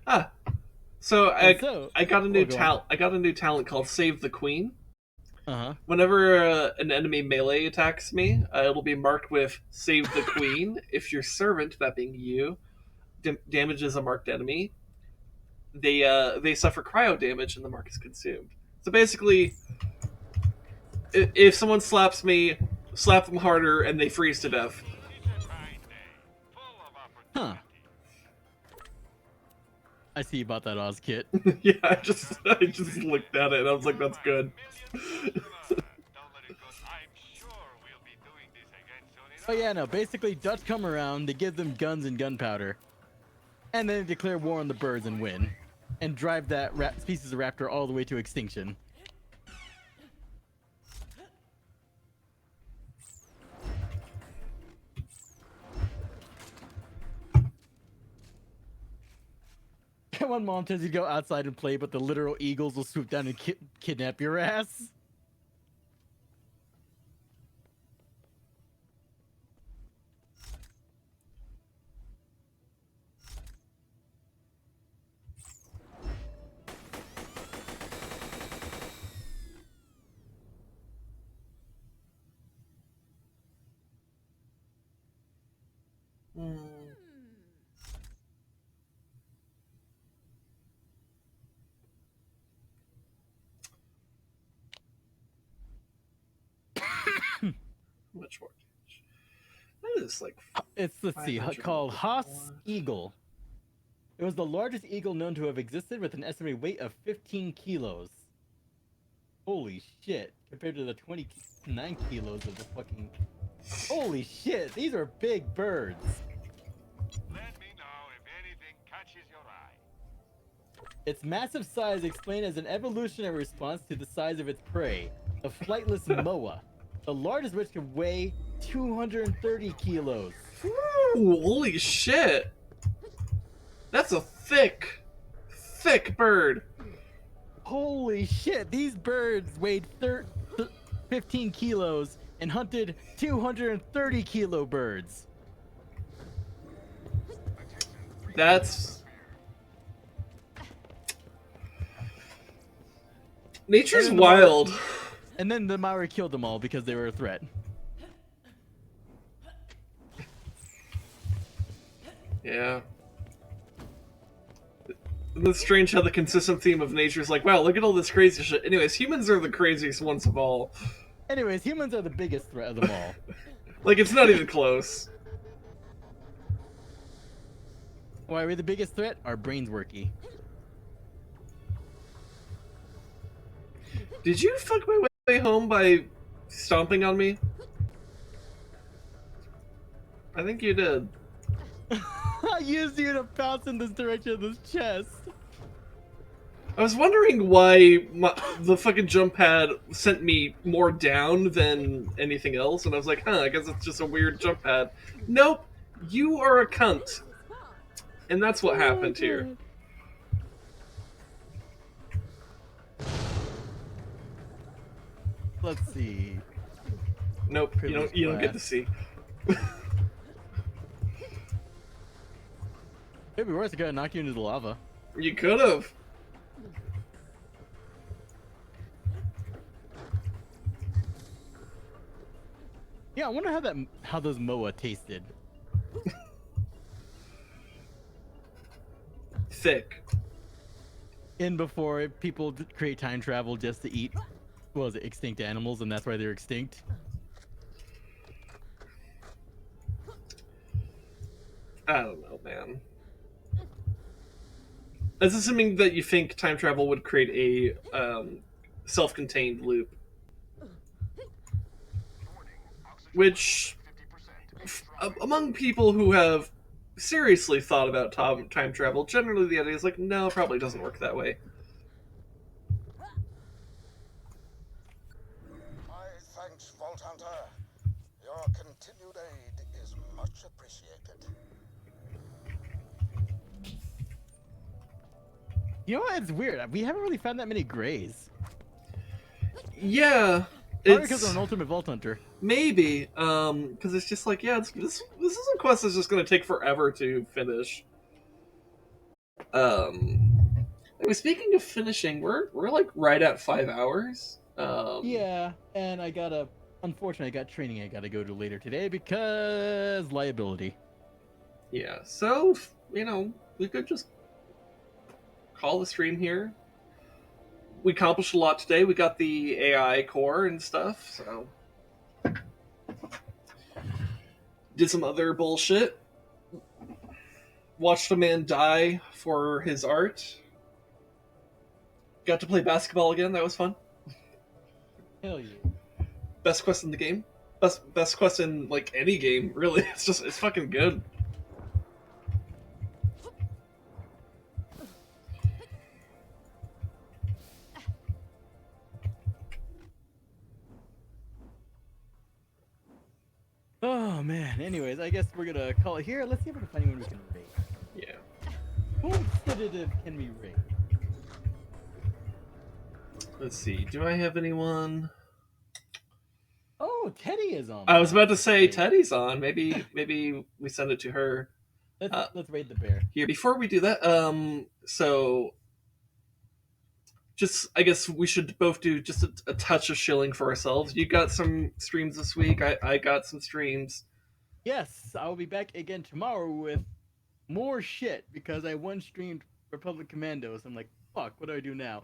Ah. So I got a new go talent. I got a new talent called Save the Queen. Uh-huh. Whenever an enemy melee attacks me, it'll be marked with Save the Queen. If your servant, that being you, damages a marked enemy, they suffer cryo damage and the mark is consumed. So basically, if someone slaps me, slap them harder and they freeze to death. Huh. I see about that Oz kit. Yeah, I just looked at it and I was like, that's good. Oh yeah, no, basically Dutch come around, they give them guns and gunpowder, and then they declare war on the birds and win, and drive that species of raptor all the way to extinction. One mom tells you to go outside and play, but the literal eagles will swoop down and kidnap your ass. Much more. That is like. Let's see, called Haas Eagle. It was the largest eagle known to have existed with an estimated weight of 15 kilos. Holy shit! Compared to the 29 kilos of the fucking. Holy shit! These are big birds. Let me know if anything catches your eye. Its massive size explained as an evolutionary response to the size of its prey, the flightless moa, the largest which could weigh 230 kilos. Ooh, holy shit! That's a thick bird. Holy shit! These birds weighed 15 kilos and hunted 230 kilo birds. That's... Nature's wild. And then the Maori killed them all because they were a threat. Yeah. It's strange how the consistent theme of nature is like, wow, look at all this crazy shit. Anyways, humans are the craziest ones of all. Anyways, humans are the biggest threat of them all. Like, it's not even close. Why are we the biggest threat? Our brains worky. Did you fuck my way home by stomping on me? I think you did. I used you to bounce in this direction of this chest. I was wondering why the fucking jump pad sent me more down than anything else, and I was like, huh, I guess it's just a weird jump pad. Nope, you are a cunt. And that's what happened here. Let's see. Nope, you don't get to see. It'd be worse if I knocked you into the lava. You could have. Yeah, I wonder how those MOA tasted. Thick. In before people create time travel just to eat, what was it, extinct animals, and that's why they're extinct. I don't know, man. That's assuming that you think time travel would create a self-contained loop. Which, among people who have seriously thought about time travel, generally the idea is like, no, it probably doesn't work that way. My thanks, Vault Hunter. Your continued aid is much appreciated. You know what? It's weird. We haven't really found that many grays. Yeah. Probably because I'm an ultimate Vault Hunter. Maybe. Because it's just like, yeah, this is a quest that's just going to take forever to finish. Anyway, speaking of finishing, we're like right at 5 hours. Yeah, and unfortunately, I got training I gotta go to later today because liability. Yeah, so, we could just call the stream here. We accomplished a lot today. We got the AI core and stuff, so. Did some other bullshit. Watched a man die for his art. Got to play basketball again. That was fun. Hell yeah. Best quest in the game. Best quest in, like, any game, really. It's fucking good. Oh man. Anyways, I guess we're gonna call it here. Let's see if we can find anyone we can raid. Yeah. Who competitive can we raid? Let's see. Do I have anyone? Oh, Teddy is on. I was about to say Teddy's on. Maybe we send it to her. Let's raid the bear. Here, before we do that, so just I guess we should both do just a touch of shilling for ourselves. You got some streams this week. I got some streams. Yes, I will be back again tomorrow with more shit because I one streamed Republic Commandos. I'm like, fuck, what do I do now?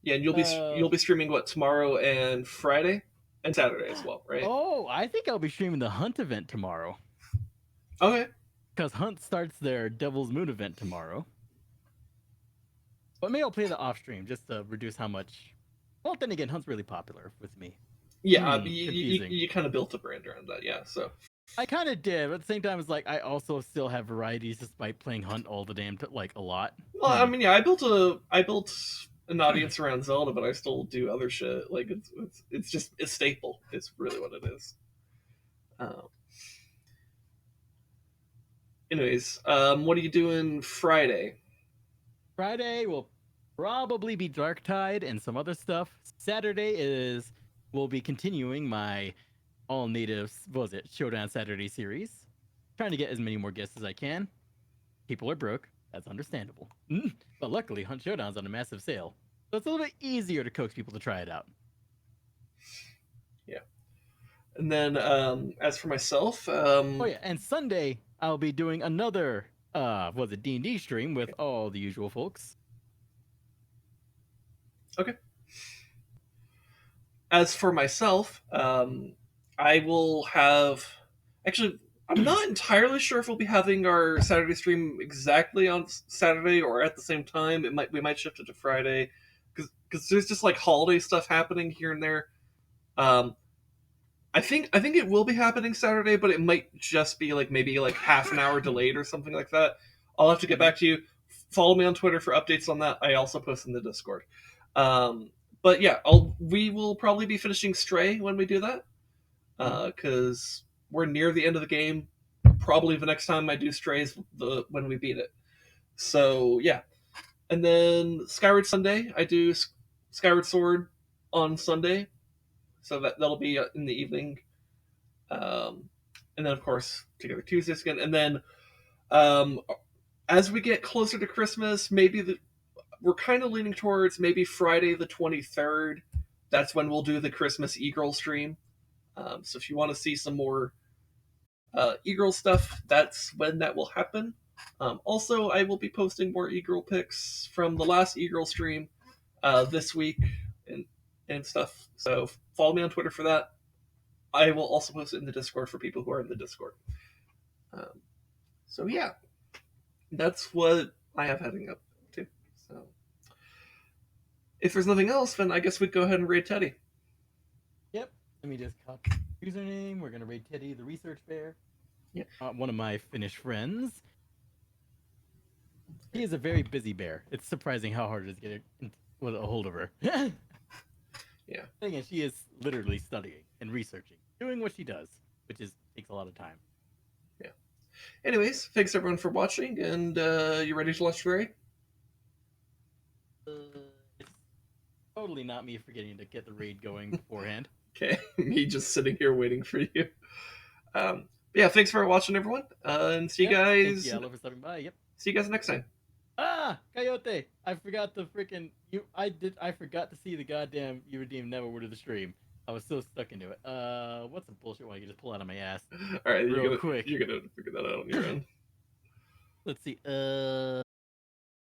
Yeah, and you'll be streaming what, tomorrow and Friday and Saturday as well, right? Oh, I think I'll be streaming the Hunt event tomorrow. Okay. Because Hunt starts their Devil's Moon event tomorrow. But maybe I'll play the off stream just to reduce how much. Well, then again, Hunt's really popular with me. Yeah, you kind of built a brand around that, yeah. So I kind of did, but at the same time, it's like I also still have varieties despite playing Hunt all the damn like a lot. Well, I mean, yeah, I built an audience around Zelda, but I still do other shit. Like it's just a staple. It's really what it is. Anyways, what are you doing Friday? Friday will probably be Dark Tide and some other stuff. Saturday we'll be continuing my all natives, what was it, Showdown Saturday series. Trying to get as many more guests as I can. People are broke. That's understandable. But luckily, Hunt Showdown's on a massive sale. So it's a little bit easier to coax people to try it out. Yeah. And then, as for myself... Oh yeah, and Sunday, I'll be doing another, D&D stream with all the usual folks. Okay. As for myself, I will have... Actually, I'm not entirely sure if we'll be having our Saturday stream exactly on Saturday or at the same time. We might shift it to Friday because there's just like holiday stuff happening here and there. I think it will be happening Saturday, but it might just be like maybe like half an hour delayed or something like that. I'll have to get back to you. Follow me on Twitter for updates on that. I also post in the Discord. But yeah, we will probably be finishing Stray when we do that because we're near the end of the game. Probably the next time I do Stray is when we beat it. So yeah, and then Skyward Sunday, I do Skyward Sword on Sunday, so that'll be in the evening. And then of course Together Tuesdays again, and then as we get closer to Christmas, maybe we're kind of leaning towards maybe Friday the 23rd that's when we'll do the Christmas e-girl stream. So if you want to see some more e-girl stuff, that's when that will happen. Also, I will be posting more e-girl pics from the last e-girl stream this week and stuff. So follow me on Twitter for that. I will also post it in the Discord for people who are in the Discord. So yeah, that's what I have heading up to. So if there's nothing else, then I guess we'd go ahead and raid Teddy. Yep. Let me just copy the username. We're gonna raid Teddy, the research bear. Yeah. One of my Finnish friends. He is a very busy bear. It's surprising how hard it is to get a hold of her. Yeah. Thing is, she is literally studying and researching, doing what she does, which takes a lot of time. Yeah. Anyways, thanks everyone for watching, and you ready to launch the raid? It's totally not me forgetting to get the raid going beforehand. Okay, me just sitting here waiting for you. Yeah, thanks for watching, everyone, and see you guys. Yeah, love for stopping by. Yep. See you guys next time. Ah, Coyote! I forgot the freaking I forgot to see the goddamn You Redeem Never word of the stream. I was so stuck into it. What's the bullshit one I can just pull out of my ass? All right, real quick. You're gonna figure that out on your own. Let's see.